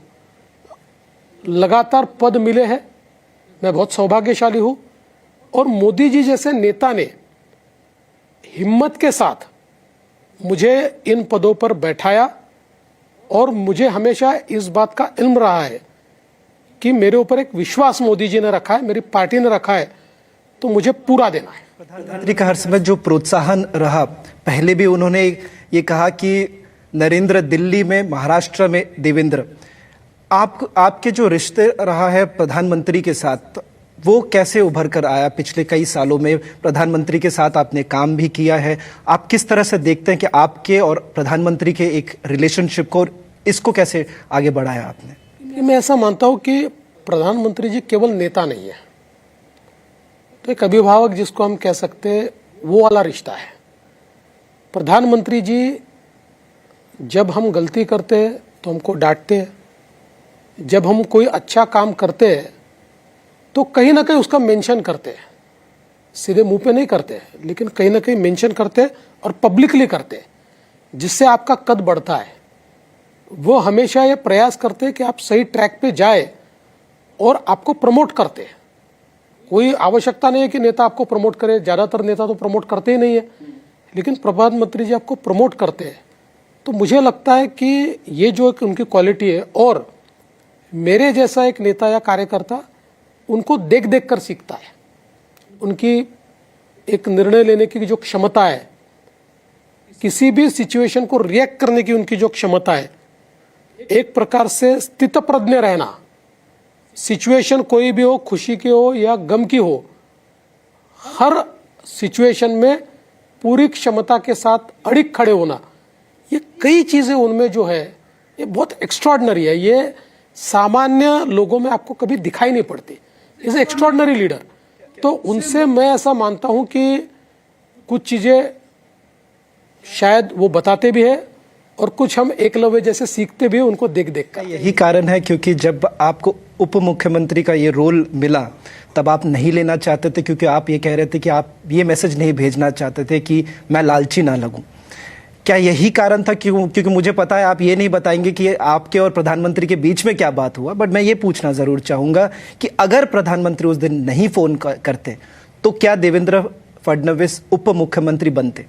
लगातार पद मिले हैं। मैं बहुत सौभाग्यशाली हूँ। और मोदी जी जैसे नेता ने हिम्मत के साथ मुझे इन पदों पर बैठाया और मुझे हमेशा इस बात का इल्म रहा है कि मेरे ऊपर एक विश्वास मोदी जी ने रखा है, मेरी पार्टी ने रखा है, तो मुझे पूरा देना है। प्रधानमंत्री का हर समय जो प्रोत्साहन रहा, पहले भी उन्होंने ये कहा कि नरेंद्र दिल्ली में, महाराष्ट्र में देवेंद्र। आपके जो रिश्ते रहा है प्रधानमंत्री के साथ, वो कैसे उभर कर आया? पिछले कई सालों में प्रधानमंत्री के साथ आपने काम भी किया है। आप किस तरह से देखते हैं कि आपके और प्रधानमंत्री के एक रिलेशनशिप को, और इसको कैसे आगे बढ़ाया आपने? मैं ऐसा मानता हूं कि प्रधानमंत्री जी केवल नेता नहीं है, तो एक अभिभावक जिसको हम कह सकते हैं, वो वाला रिश्ता है। प्रधानमंत्री जी जब हम गलती करते हैं तो हमको डांटते हैं, जब हम कोई अच्छा काम करते हैं तो कहीं ना कहीं उसका मेंशन करते हैं। सीधे मुंह पे नहीं करते हैं, लेकिन कहीं ना कहीं मेंशन करते हैं और पब्लिकली करते हैं, जिससे आपका कद बढ़ता है। वो हमेशा ये प्रयास करते हैं कि आप सही ट्रैक पे जाए और आपको प्रमोट करते हैं। कोई आवश्यकता नहीं है कि नेता आपको प्रमोट करे, ज़्यादातर नेता तो प्रमोट करते ही नहीं है, लेकिन प्रधानमंत्री जी आपको प्रमोट करते हैं। तो मुझे लगता है कि ये जो एक उनकी क्वालिटी है, और मेरे जैसा एक नेता या कार्यकर्ता उनको देख देख कर सीखता है। उनकी एक निर्णय लेने की जो क्षमता है, किसी भी सिचुएशन को रिएक्ट करने की उनकी जो क्षमता है, एक प्रकार से स्थितप्रज्ञ रहना, सिचुएशन कोई भी हो, खुशी की हो या गम की हो, हर सिचुएशन में पूरी क्षमता के साथ अड़िग खड़े होना, ये कई चीजें उनमें जो है ये बहुत एक्स्ट्रॉर्डिनरी है। ये सामान्य लोगों में आपको कभी दिखाई नहीं पड़ती। Is extraordinary leader. तो उनसे मैं ऐसा मानता हूं कि कुछ चीजें शायद वो बताते भी हैं और कुछ हम एकलव्य जैसे सीखते भी हैं उनको देख देख कर। यही कारण है क्योंकि जब आपको उप मुख्यमंत्री का ये रोल मिला तब आप नहीं लेना चाहते थे, क्योंकि आप ये कह रहे थे कि आप ये मैसेज नहीं भेजना चाहते थे कि मैं लालची ना लगूं। क्या यही कारण था? क्योंकि मुझे पता है आप ये नहीं बताएंगे कि आपके और प्रधानमंत्री के बीच में क्या बात हुआ, बट मैं ये पूछना जरूर चाहूंगा कि अगर प्रधानमंत्री उस दिन नहीं फोन करते तो क्या देवेंद्र फडणवीस उप मुख्यमंत्री बनते?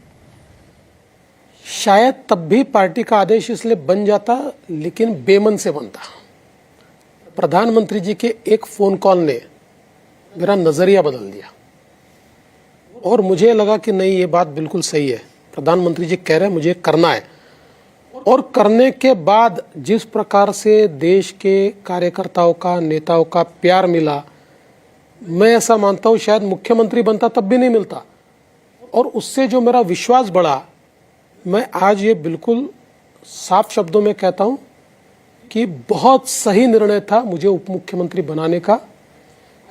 शायद तब भी पार्टी का आदेश इसलिए बन जाता, लेकिन बेमन से बनता। प्रधानमंत्री जी के एक फोन कॉल ने मेरा नजरिया बदल दिया और मुझे लगा कि नहीं, ये बात बिल्कुल सही है। प्रधानमंत्री जी कह रहे हैं, मुझे करना है। और करने के बाद जिस प्रकार से देश के कार्यकर्ताओं का, नेताओं का प्यार मिला, मैं ऐसा मानता हूं शायद मुख्यमंत्री बनता तब भी नहीं मिलता। और उससे जो मेरा विश्वास बढ़ा, मैं आज ये बिल्कुल साफ शब्दों में कहता हूं कि बहुत सही निर्णय था मुझे उप मुख्यमंत्री बनाने का।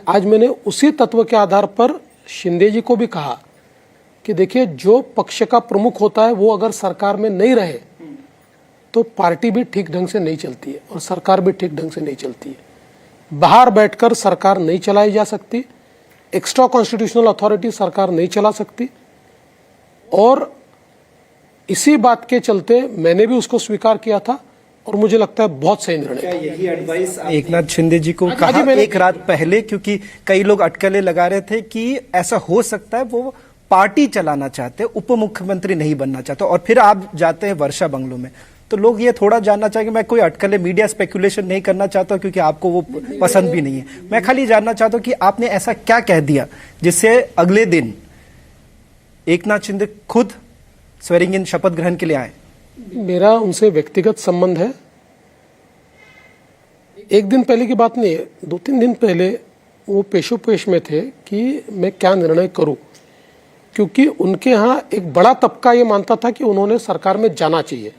आज मैंने उसी तत्व के आधार पर शिंदे जी को भी कहा कि देखिए, जो पक्ष का प्रमुख होता है वो अगर सरकार में नहीं रहे तो पार्टी भी ठीक ढंग से नहीं चलती है और सरकार भी ठीक ढंग से नहीं चलती है। बाहर बैठकर सरकार नहीं चलाई जा सकती, एक्स्ट्रा कॉन्स्टिट्यूशनल अथॉरिटी सरकार नहीं चला सकती। और इसी बात के चलते मैंने भी उसको स्वीकार किया था और मुझे लगता है बहुत सही निर्णय। यही एडवाइस एकनाथ शिंदे जी को कहा एक रात पहले, क्योंकि कई लोग अटकलें लगा रहे थे कि ऐसा हो सकता है वो पार्टी चलाना चाहते, उप मुख्यमंत्री नहीं बनना चाहते, और फिर आप जाते हैं वर्षा बंगलों में। तो लोग ये थोड़ा जानना चाहेंगे, मैं कोई अटकलें, मीडिया स्पेकुलेशन नहीं करना चाहता क्योंकि आपको वो पसंद भी नहीं है। मैं खाली जानना चाहता हूं कि आपने ऐसा क्या कह दिया जिससे अगले दिन एकनाथ शिंदे खुद स्वेरिंग इन शपथ ग्रहण के लिए आए? मेरा उनसे व्यक्तिगत संबंध है। एक दिन पहले की बात नहीं है, 2-3 दिन पहले वो पेशोपेश में थे कि मैं क्या निर्णय करूं, क्योंकि उनके यहाँ एक बड़ा तबका ये मानता था कि उन्होंने सरकार में जाना चाहिए,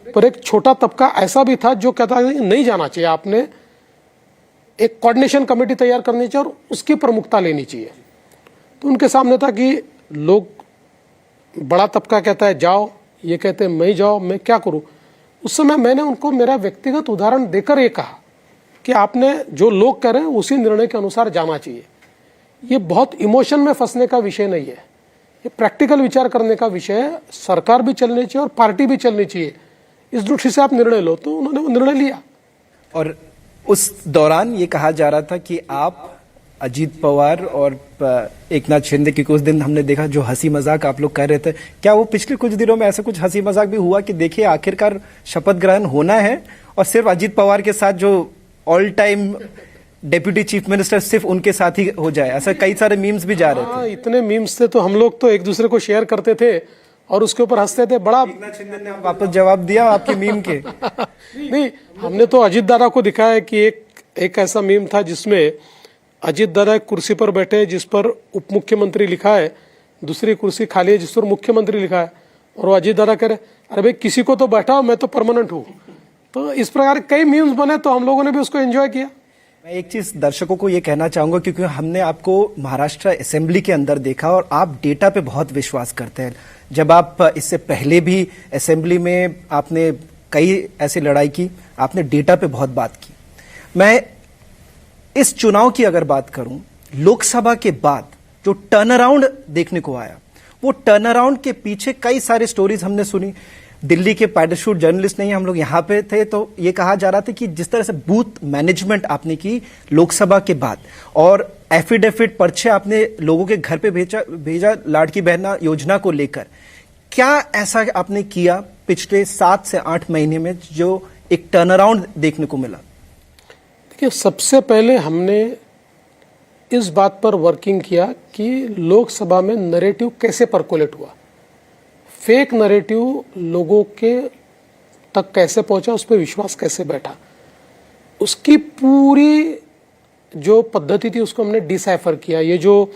पर एक छोटा तबका ऐसा भी था जो कहता था कि नहीं जाना चाहिए, आपने एक कोऑर्डिनेशन कमेटी तैयार करनी चाहिए और उसकी प्रमुखता लेनी चाहिए। तो उनके सामने था कि लोग, बड़ा तबका कहता है जाओ, ये कहते हैं मैं जाओ, मैं क्या करूं। उस समय मैंने उनको मेरा व्यक्तिगत उदाहरण देकर ये कहा कि आपने जो लोग कह रहे हैं उसी निर्णय के अनुसार जाना चाहिए। ये बहुत इमोशन में फंसने का विषय नहीं है, ये प्रैक्टिकल विचार करने का विषय है। सरकार भी चलनी चाहिए और पार्टी भी चलनी चाहिए, इस दृष्टि से आप निर्णय लो। तो उन्होंने वो निर्णय लिया। और उस दौरान ये कहा जा रहा था कि आप अजीत पवार और एकनाथ शिंदे, क्योंकि उस दिन हमने देखा जो हंसी मजाक आप लोग कर रहे थे, क्या वो पिछले कुछ दिनों में ऐसा कुछ हंसी मजाक भी हुआ कि देखिए आखिरकार शपथ ग्रहण होना है और सिर्फ अजीत पवार के साथ जो all time deputy chief minister सिर्फ उनके साथ ही हो जाए? ऐसा कई सारे मीम्स भी जा रहे थे। इतने मीम्स थे तो हम लोग तो एक दूसरे को शेयर करते थे और उसके ऊपर हंसते थे। बड़ा एकनाथ शिंदे ने वापस जवाब दिया आपके मीम के? नहीं, हमने तो अजीत दादा को दिखाया कि एक ऐसा मीम था जिसमें अजीत दादा एक कुर्सी पर बैठे जिस पर उप मुख्यमंत्री लिखा है, दूसरी कुर्सी खाली है जिस पर मुख्यमंत्री लिखा है, और वो अजीत दादा कह रहे अरे भाई किसी को तो बैठाओ, मैं तो परमानेंट हूँ। तो इस प्रकार कई मीम्स बने, तो हम लोगों ने भी उसको एंजॉय किया। मैं एक चीज दर्शकों को ये कहना चाहूंगा, क्योंकि हमने आपको महाराष्ट्र असेंबली के अंदर देखा और आप डेटा पे बहुत विश्वास करते हैं। जब आप इससे पहले भी असेंबली में आपने कई ऐसी लड़ाई की, आपने डेटा पे बहुत बात की। मैं इस चुनाव की अगर बात करूं, लोकसभा के बाद जो टर्न अराउंड देखने को आया, वो टर्न अराउंड के पीछे कई सारी स्टोरीज हमने सुनी। दिल्ली के पैराशूट जर्नलिस्ट नहीं, हम लोग यहाँ पे थे, तो ये कहा जा रहा था कि जिस तरह से बूथ मैनेजमेंट आपने की लोकसभा के बाद और एफिडेविट पर्चे आपने लोगों के घर पे भेजा लाड़की बहना योजना को लेकर, क्या ऐसा आपने किया पिछले 7 से 8 महीने में जो एक टर्न अराउंड देखने को मिला? देखिए, सबसे पहले हमने इस बात पर वर्किंग किया कि लोकसभा में नैरेटिव कैसे परकोलेट हुआ, फेक नैरेटिव लोगों के तक कैसे पहुंचा, उस पर विश्वास कैसे बैठा, उसकी पूरी जो पद्धति थी उसको हमने डिसाइफर किया। ये जो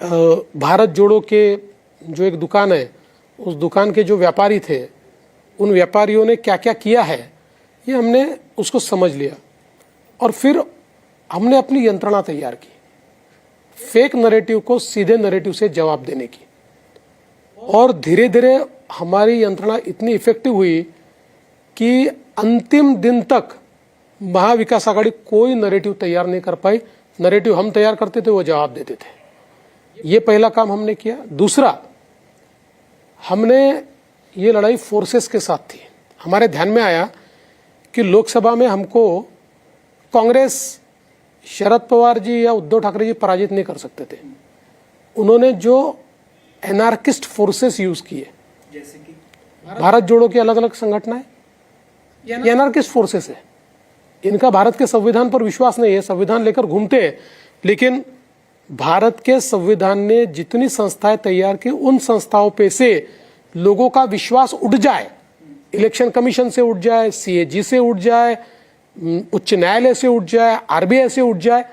भारत जोड़ो के जो एक दुकान है, उस दुकान के जो व्यापारी थे, उन व्यापारियों ने क्या क्या किया है, ये हमने उसको समझ लिया और फिर हमने अपनी यंत्रणा तैयार की फेक नैरेटिव को सीधे नैरेटिव से जवाब देने की। और धीरे धीरे हमारी यंत्रणा इतनी इफेक्टिव हुई कि अंतिम दिन तक महाविकास आघाड़ी कोई नैरेटिव तैयार नहीं कर पाई। नैरेटिव हम तैयार करते थे, वो जवाब देते थे। ये पहला काम हमने किया। दूसरा, हमने ये लड़ाई फोर्सेस के साथ थी। हमारे ध्यान में आया कि लोकसभा में हमको कांग्रेस, शरद पवार जी या उद्धव ठाकरे जी पराजित नहीं कर सकते थे। उन्होंने जो एनार्किस्ट फोर्सेस यूज किए, जैसे कि भारत जोड़ो की अलग अलग संगठन है, ये एनार्किस्ट फोर्सेस है। इनका भारत के संविधान पर विश्वास नहीं है, संविधान लेकर घूमते हैं, लेकिन भारत के संविधान ने जितनी संस्थाएं तैयार की, उन संस्थाओं पे से लोगों का विश्वास उठ जाए, इलेक्शन कमीशन से उठ जाए, सीएजी से उठ जाए, उच्च न्यायालय से उठ जाए, आरबीआई से उठ जाए,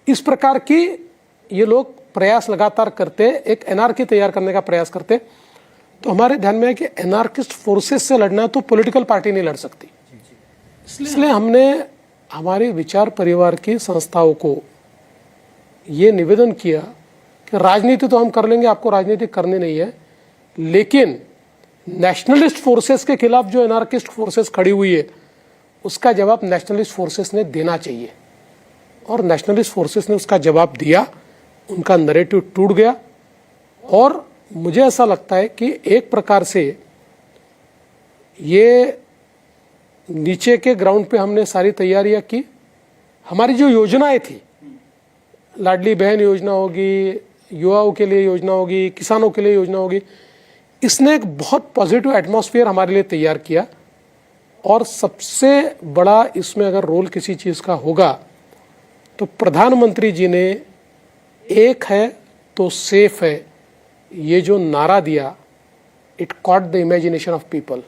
इस प्रकार की ये लोग प्रयास लगातार करते, एक एनार्की तैयार करने का प्रयास करते। तो हमारे ध्यान में है कि एनार्किस्ट फोर्सेस से लड़ना है तो पॉलिटिकल पार्टी नहीं लड़ सकती। इसलिए हमने हमारे विचार परिवार की संस्थाओं को ये निवेदन किया कि राजनीति तो हम कर लेंगे, आपको राजनीति करनी नहीं है, लेकिन नेशनलिस्ट फोर्सेस के खिलाफ जो एनार्किस्ट फोर्सेस खड़ी हुई है, उसका जवाब नेशनलिस्ट फोर्सेस ने देना चाहिए। और नेशनलिस्ट फोर्सेस ने उसका जवाब दिया, उनका नैरेटिव टूट गया। और मुझे ऐसा लगता है कि एक प्रकार से ये नीचे के ग्राउंड पे हमने सारी तैयारियां की। हमारी जो योजनाएं थी, लाडली बहन योजना होगी, युवाओं के लिए योजना होगी, किसानों के लिए योजना होगी, इसने एक बहुत पॉजिटिव एटमॉस्फेयर हमारे लिए तैयार किया। और सबसे बड़ा इसमें अगर रोल किसी चीज का होगा तो प्रधानमंत्री जी ने एक है तो सेफ है, ये जो नारा दिया, it caught the imagination of people.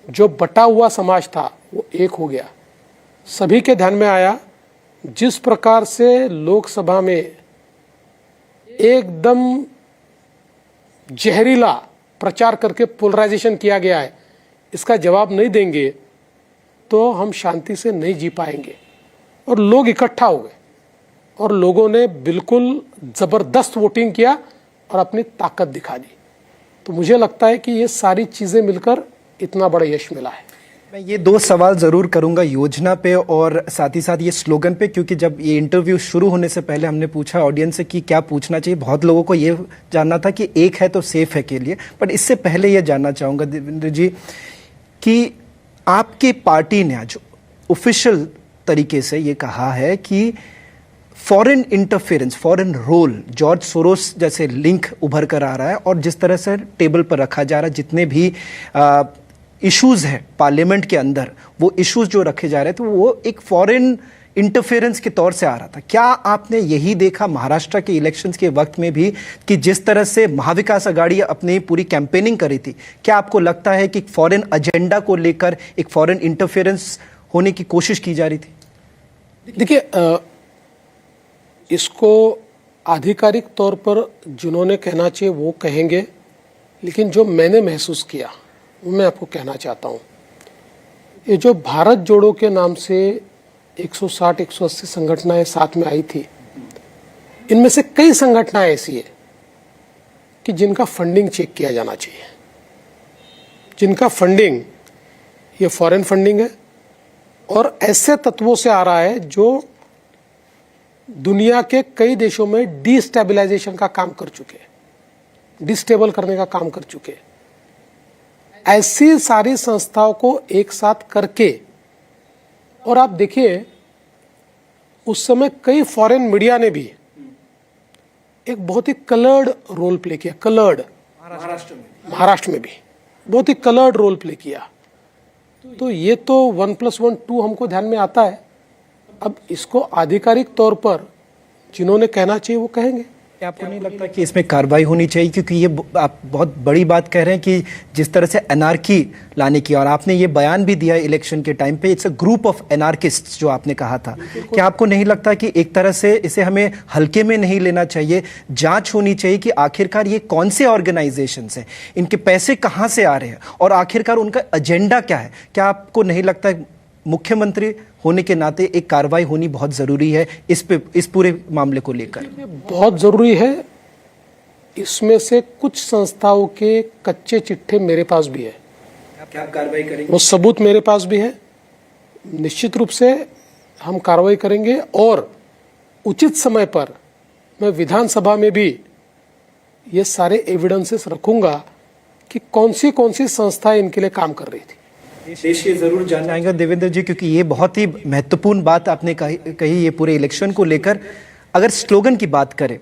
जो बटा हुआ समाज था वो एक हो गया, सभी के ध्यान में आया। जिस प्रकार से लोकसभा में एकदम जहरीला प्रचार करके पोलराइजेशन किया गया है, इसका जवाब नहीं देंगे तो हम शांति से नहीं जी पाएंगे। और लोग इकट्ठा हो गए। और लोगों ने बिल्कुल जबरदस्त वोटिंग किया और अपनी ताकत दिखा दी। तो मुझे लगता है कि ये सारी चीजें मिलकर इतना बड़ा यश मिला है। मैं ये दो सवाल जरूर करूंगा योजना पे और साथ ही साथ ये स्लोगन पे, क्योंकि जब ये इंटरव्यू शुरू होने से पहले हमने पूछा ऑडियंस से कि क्या पूछना चाहिए, बहुत लोगों को ये जानना था कि एक है तो सेफ है के लिए। बट इससे पहले ये जानना चाहूंगा देवेंद्र जी कि आपकी पार्टी ने आज ऑफिशियल तरीके से ये कहा है कि foreign interference, foreign role, George Soros जैसे लिंक उभर कर आ रहा है और जिस तरह से टेबल पर रखा जा रहा है, जितने भी इश्यूज हैं पार्लियामेंट के अंदर, वो इश्यूज जो रखे जा रहे थे वो एक फॉरेन इंटरफेरेंस के तौर से आ रहा था। क्या आपने यही देखा महाराष्ट्र के इलेक्शंस के वक्त में भी कि जिस तरह से महाविकास अघाड़ी अपनी पूरी कैंपेनिंग करी थी, क्या आपको लगता है कि फॉरेन एजेंडा को लेकर एक फॉरेन इंटरफेरेंस होने की कोशिश की जा रही थी? देखिए, इसको आधिकारिक तौर पर जिन्होंने कहना चाहिए वो कहेंगे, लेकिन जो मैंने महसूस किया वो मैं आपको कहना चाहता हूँ। ये जो भारत जोड़ो के नाम से 160-180 संगठनाएं साथ में आई थी, इनमें से कई संगठनाएं ऐसी है कि जिनका फंडिंग चेक किया जाना चाहिए, जिनका फंडिंग ये फॉरेन फंडिंग है और ऐसे तत्वों से आ रहा है जो दुनिया के कई देशों में डिस्टेबलाइजेशन का काम कर चुके हैं, डिस्टेबल करने का काम कर चुके हैं। ऐसी सारी संस्थाओं को एक साथ करके, और आप देखिए उस समय कई फॉरेन मीडिया ने भी एक बहुत ही कलर्ड रोल प्ले किया, कलर्ड, महाराष्ट्र में भी बहुत ही कलर्ड रोल प्ले किया। तो ये तो 1+1 2 हमको ध्यान में आता है। अब इसको आधिकारिक तौर पर जिन्होंने कहना चाहिए वो कहेंगे। क्या आपको नहीं लगता कि इसमें कार्रवाई होनी चाहिए? क्योंकि ये आप बहुत बड़ी बात कह रहे हैं कि जिस तरह से एनार्की लाने की, और आपने ये बयान भी दिया इलेक्शन के टाइम पे, इट्स अ ग्रुप ऑफ एनार्किस्ट्स जो आपने कहा था। क्या आपको नहीं लगता कि एक तरह से इसे हमें हल्के में नहीं लेना चाहिए, जांच होनी चाहिए कि आखिरकार ये कौन से ऑर्गेनाइजेशंस हैं, इनके पैसे कहां से आ रहे हैं और आखिरकार उनका एजेंडा क्या है? क्या आपको नहीं लगता मुख्यमंत्री होने के नाते एक कार्रवाई होनी बहुत जरूरी है इस पूरे मामले को लेकर? बहुत जरूरी है। इसमें से कुछ संस्थाओं के कच्चे चिट्ठे मेरे पास भी है। क्या कार्रवाई करेंगे? वो सबूत मेरे पास भी है। निश्चित रूप से हम कार्रवाई करेंगे और उचित समय पर मैं विधानसभा में भी ये सारे एविडेंसेस रखूंगा कि कौन सी संस्थाएं इनके लिए काम कर रही थी। देश ये जरूर जानना चाहेंगे देवेंद्र जी, क्योंकि ये बहुत ही महत्वपूर्ण बात आपने कही ये पूरे इलेक्शन को लेकर। अगर स्लोगन की बात करें,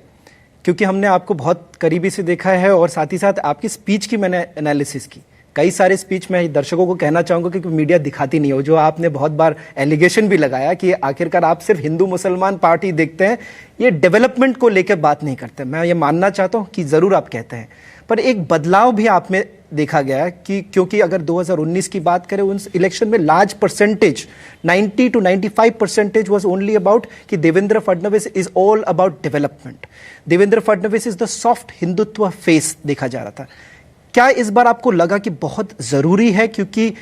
क्योंकि हमने आपको बहुत करीबी से देखा है और साथ ही साथ आपकी स्पीच की मैंने एनालिसिस की, कई सारे स्पीच में दर्शकों को कहना चाहूंगा कि मीडिया दिखाती नहीं हो, जो आपने बहुत बार एलिगेशन भी लगाया कि आखिरकार आप सिर्फ हिंदू मुसलमान पार्टी देखते हैं, ये डेवलपमेंट को लेकर बात नहीं करते। मैं ये मानना चाहता हूं कि जरूर आप कहते हैं, पर एक बदलाव भी आप में देखा गया कि क्योंकि अगर 2019 की बात करें, उस इलेक्शन में large percentage 90 to 95% was only about कि Devendra Fadnavis is all about development, Devendra Fadnavis is the soft Hindutva face देखा जा रहा था। क्या इस बार आपको लगा कि बहुत जरूरी है, क्योंकि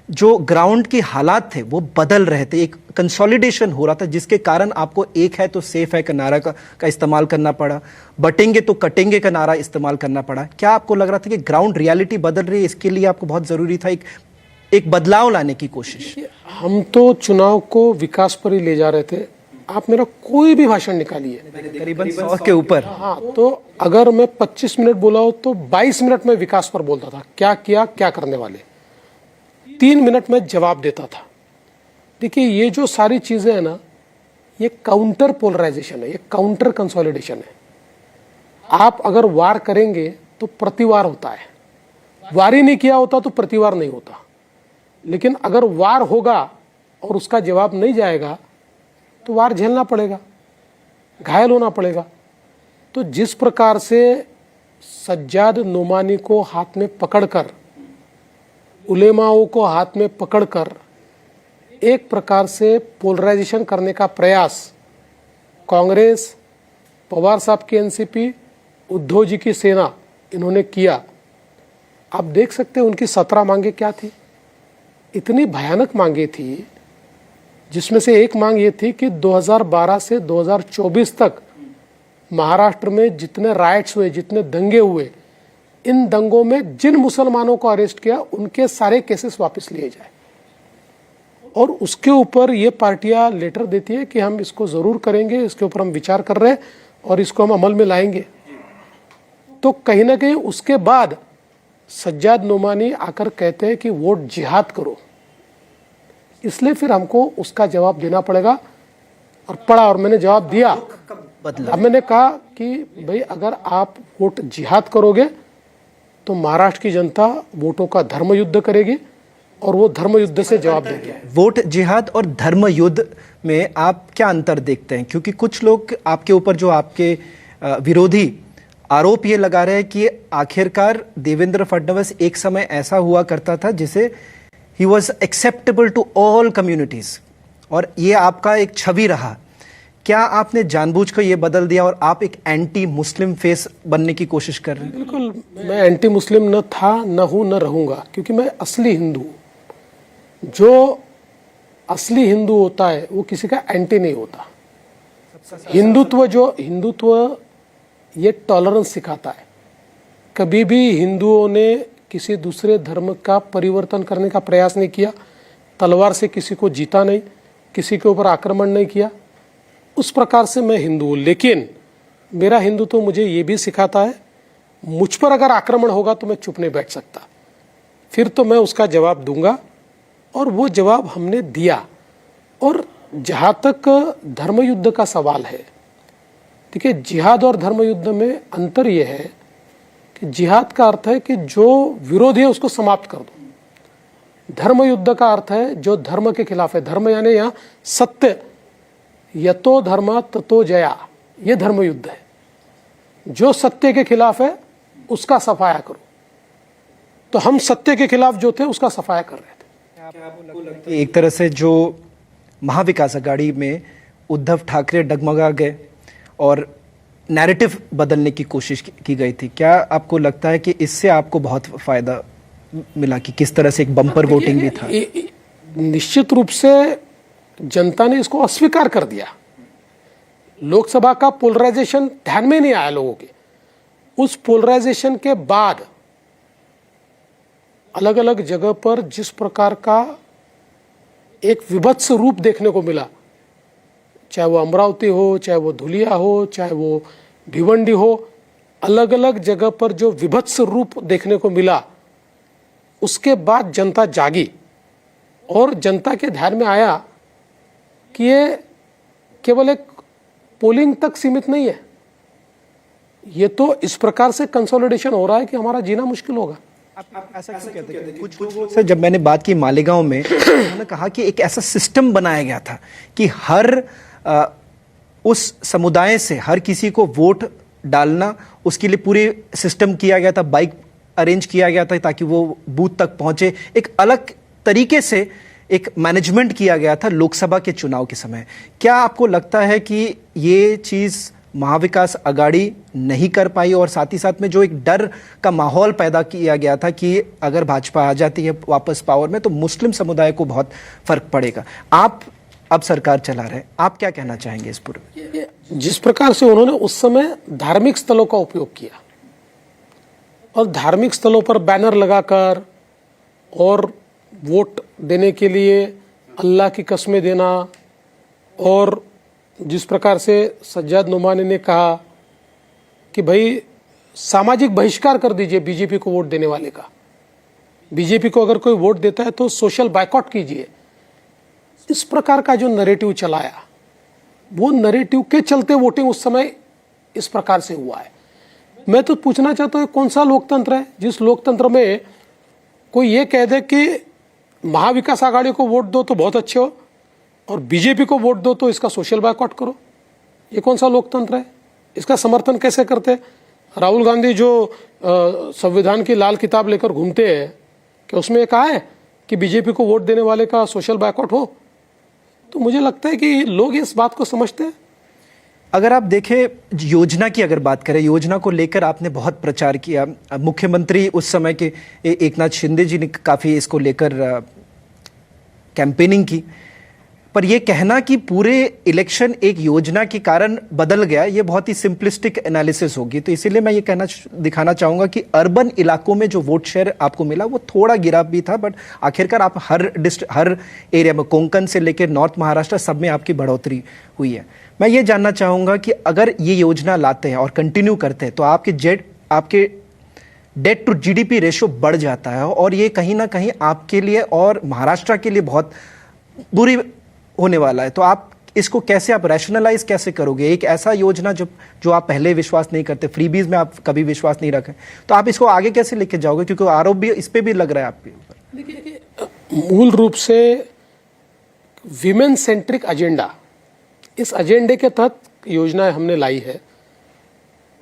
जो ग्राउंड के हालात थे वो बदल रहे थे, एक कंसोलिडेशन हो रहा था, जिसके कारण आपको एक है तो सेफ है का नारा का इस्तेमाल करना पड़ा, बटेंगे तो कटेंगे का नारा इस्तेमाल करना पड़ा? क्या आपको लग रहा था कि ग्राउंड रियलिटी बदल रही है, इसके लिए आपको बहुत जरूरी था एक बदलाव लाने की कोशिश? हम तो चुनाव को विकास पर ही ले जा रहे थे। आप मेरा कोई भी भाषण निकालिए, करीबन 100 के ऊपर। हाँ, तो अगर मैं 25 मिनट बोला हो तो 22 मिनट में विकास पर बोलता था, क्या किया, क्या करने वाले, 3 मिनट में जवाब देता था। देखिए, ये जो सारी चीजें हैं ना, ये काउंटर पोलराइजेशन है, ये काउंटर कंसोलिडेशन है। आप अगर वार करेंगे तो प्रतिवार होता है, वार ही नहीं किया होता तो प्रतिवार नहीं होता। लेकिन अगर वार होगा और उसका जवाब नहीं जाएगा तो वार झेलना पड़ेगा, घायल होना पड़ेगा। तो जिस प्रकार से सज्जाद नोमानी को हाथ में पकड़कर, उलेमाओं को हाथ में पकड़कर एक प्रकार से पोलराइजेशन करने का प्रयास कांग्रेस, पवार साहब की एनसीपी, उद्धव जी की सेना, इन्होंने किया। आप देख सकते हैं उनकी 17 मांगे क्या थी, इतनी भयानक मांगे थी जिसमें से एक मांग ये थी कि 2012 से 2024 तक महाराष्ट्र में जितने राइट्स हुए, जितने दंगे हुए, इन दंगों में जिन मुसलमानों को अरेस्ट किया उनके सारे केसेस वापस लिए जाए। और उसके ऊपर ये पार्टियां लेटर देती है कि हम इसको जरूर करेंगे, इसके ऊपर हम विचार कर रहे हैं और इसको हम अमल में लाएंगे। तो कहीं ना कहीं उसके बाद सज्जाद नोमानी आकर कहते हैं कि वोट जिहाद करो, इसलिए फिर हमको उसका जवाब देना पड़ेगा। और पढ़ा और मैंने जवाब दिया। अब मैंने कहा कि भाई अगर आप वोट जिहाद करोगे तो महाराष्ट्र की जनता वोटों का धर्म युद्ध करेगी और वो धर्म युद्ध से जवाब देगी। वोट जिहाद और धर्म युद्ध में आप क्या अंतर देखते हैं? क्योंकि कुछ लोग आपके ऊपर, जो आपके विरोधी, आरोप ये लगा रहे हैं कि आखिरकार देवेंद्र फडणवीस एक समय ऐसा हुआ करता था जिसे ही was acceptable to all communities, और ये आपका एक छवि रहा। क्या आपने जानबूझकर ये बदल दिया और आप एक एंटी मुस्लिम फेस बनने की कोशिश कर रहे हैं? बिल्कुल, मैं एंटी मुस्लिम न था, न हूं, न रहूंगा, क्योंकि मैं असली हिंदू हूं। जो असली हिंदू होता है वो किसी का एंटी नहीं होता। हिंदुत्व ये टॉलरेंस सिखाता है। कभी भी हिंदुओं ने किसी दूसरे धर्म का परिवर्तन करने का प्रयास नहीं किया, तलवार से किसी को जीता नहीं, किसी के ऊपर आक्रमण नहीं किया। उस प्रकार से मैं हिंदू हूं। लेकिन मेरा हिंदुत्व मुझे ये भी सिखाता है, मुझ पर अगर आक्रमण होगा तो मैं चुप नहीं बैठ सकता, फिर तो मैं उसका जवाब दूंगा। और वो जवाब हमने दिया। और जहां तक धर्म युद्ध का सवाल है, ठीक है, जिहाद और धर्म युद्ध में अंतर यह है कि जिहाद का अर्थ है कि जो विरोधी है उसको समाप्त कर दो। धर्म युद्ध का अर्थ है जो धर्म के खिलाफ है। धर्म यानी यहाँ सत्य, यतो धर्म ततो जया, ये धर्म युद्ध है। जो सत्य के खिलाफ है उसका सफाया करो। तो हम सत्य के खिलाफ जो थे उसका सफाया कर रहे थे। एक तरह से जो महाविकास आघाड़ी में उद्धव ठाकरे डगमगा गए और नैरेटिव बदलने की कोशिश की गई थी, क्या आपको लगता है कि इससे आपको बहुत फायदा मिला कि किस तरह से एक बम्पर वोटिंग भी था? निश्चित रूप से जनता ने इसको अस्वीकार कर दिया। लोकसभा का पोलराइजेशन ध्यान में नहीं आया लोगों के। उस पोलराइजेशन के बाद अलग अलग जगह पर जिस प्रकार का एक विभत्स रूप देखने को मिला, चाहे वो अमरावती हो, चाहे वो धुलिया हो, चाहे वो भिवंडी हो, अलग अलग जगह पर जो विभत्स रूप देखने को मिला, उसके बाद जनता जागी और जनता के ध्यान में आया कि ये केवल एक पोलिंग तक सीमित नहीं है, ये तो इस प्रकार से कंसोलिडेशन हो रहा है कि हमारा जीना मुश्किल होगा। आप ऐसा क्यों कहते हैं? कुछ लोगों से जब मैंने बात की मालेगांव में, उन्होंने कहा कि एक ऐसा सिस्टम बनाया गया था कि हर उस समुदाय से हर किसी को वोट डालना, उसके लिए पूरे सिस्टम किया गया था, बाइक अरेंज किया गया था ताकि वो बूथ तक पहुंचे। एक अलग तरीके से एक मैनेजमेंट किया गया था लोकसभा के चुनाव के समय। क्या आपको लगता है कि ये चीज महाविकास आघाड़ी नहीं कर पाई, और साथ ही साथ में जो एक डर का माहौल पैदा किया गया था कि अगर भाजपा आ जाती है वापस पावर में तो मुस्लिम समुदाय को बहुत फर्क पड़ेगा? आप अब सरकार चला रहे हैं, आप क्या कहना चाहेंगे इस पूरे? जिस प्रकार से उन्होंने उस समय धार्मिक स्थलों का उपयोग किया और धार्मिक स्थलों पर बैनर लगाकर और वोट देने के लिए अल्लाह की कस्में देना, और जिस प्रकार से सज्जाद नोमानी ने कहा कि भाई सामाजिक बहिष्कार कर दीजिए बीजेपी को वोट देने वाले का, बीजेपी को अगर कोई वोट देता है तो सोशल बायकॉट कीजिए, इस प्रकार का जो नैरेटिव चलाया, वो नैरेटिव के चलते वोटिंग उस समय इस प्रकार से हुआ है। मैं तो पूछना चाहता हूं कौन सा लोकतंत्र है जिस लोकतंत्र में कोई ये कह दे कि महाविकास आघाड़ी को वोट दो तो बहुत अच्छे हो और बीजेपी को वोट दो तो इसका सोशल बायकॉट करो? ये कौन सा लोकतंत्र है? इसका समर्थन कैसे करते? राहुल गांधी जो संविधान की लाल किताब लेकर घूमते हैं, क्या उसमें कहा है कि बीजेपी को वोट देने वाले का सोशल बायकॉट हो? तो मुझे लगता है कि लोग इस बात को समझते हैं। अगर आप देखें योजना की अगर बात करें, योजना को लेकर आपने बहुत प्रचार किया। मुख्यमंत्री उस समय के एकनाथ शिंदे जी ने काफ़ी इसको लेकर कैंपेनिंग की। पर यह कहना कि पूरे इलेक्शन एक योजना के कारण बदल गया, ये बहुत ही सिंपलिस्टिक एनालिसिस होगी। तो इसीलिए मैं ये दिखाना चाहूंगा कि अर्बन इलाकों में जो वोट शेयर आपको मिला वो थोड़ा गिरा भी था, बट आखिरकार आप हर एरिया में, कोंकण से लेकर नॉर्थ महाराष्ट्र, सब में आपकी बढ़ोतरी हुई है। मैं ये जानना चाहूंगा कि अगर ये योजना लाते हैं और कंटिन्यू करते हैं तो आपके डेट टू जीडीपी रेशियो बढ़ जाता है, और ये कहीं ना कहीं आपके लिए और महाराष्ट्र के लिए बहुत बुरी होने वाला है। तो आप इसको कैसे आप रैशनलाइज कैसे करोगे? एक ऐसा योजना जो आप पहले विश्वास नहीं करते, फ्रीबीज में आप कभी विश्वास नहीं रखे, तो आप इसको आगे कैसे लेके जाओगे? क्योंकि आरोप भी इस पे भी लग रहा है आपके ऊपर। देखिए, मूल रूप से विमेन सेंट्रिक एजेंडा, इस एजेंडे के तहत योजनाएं हमने लाई है,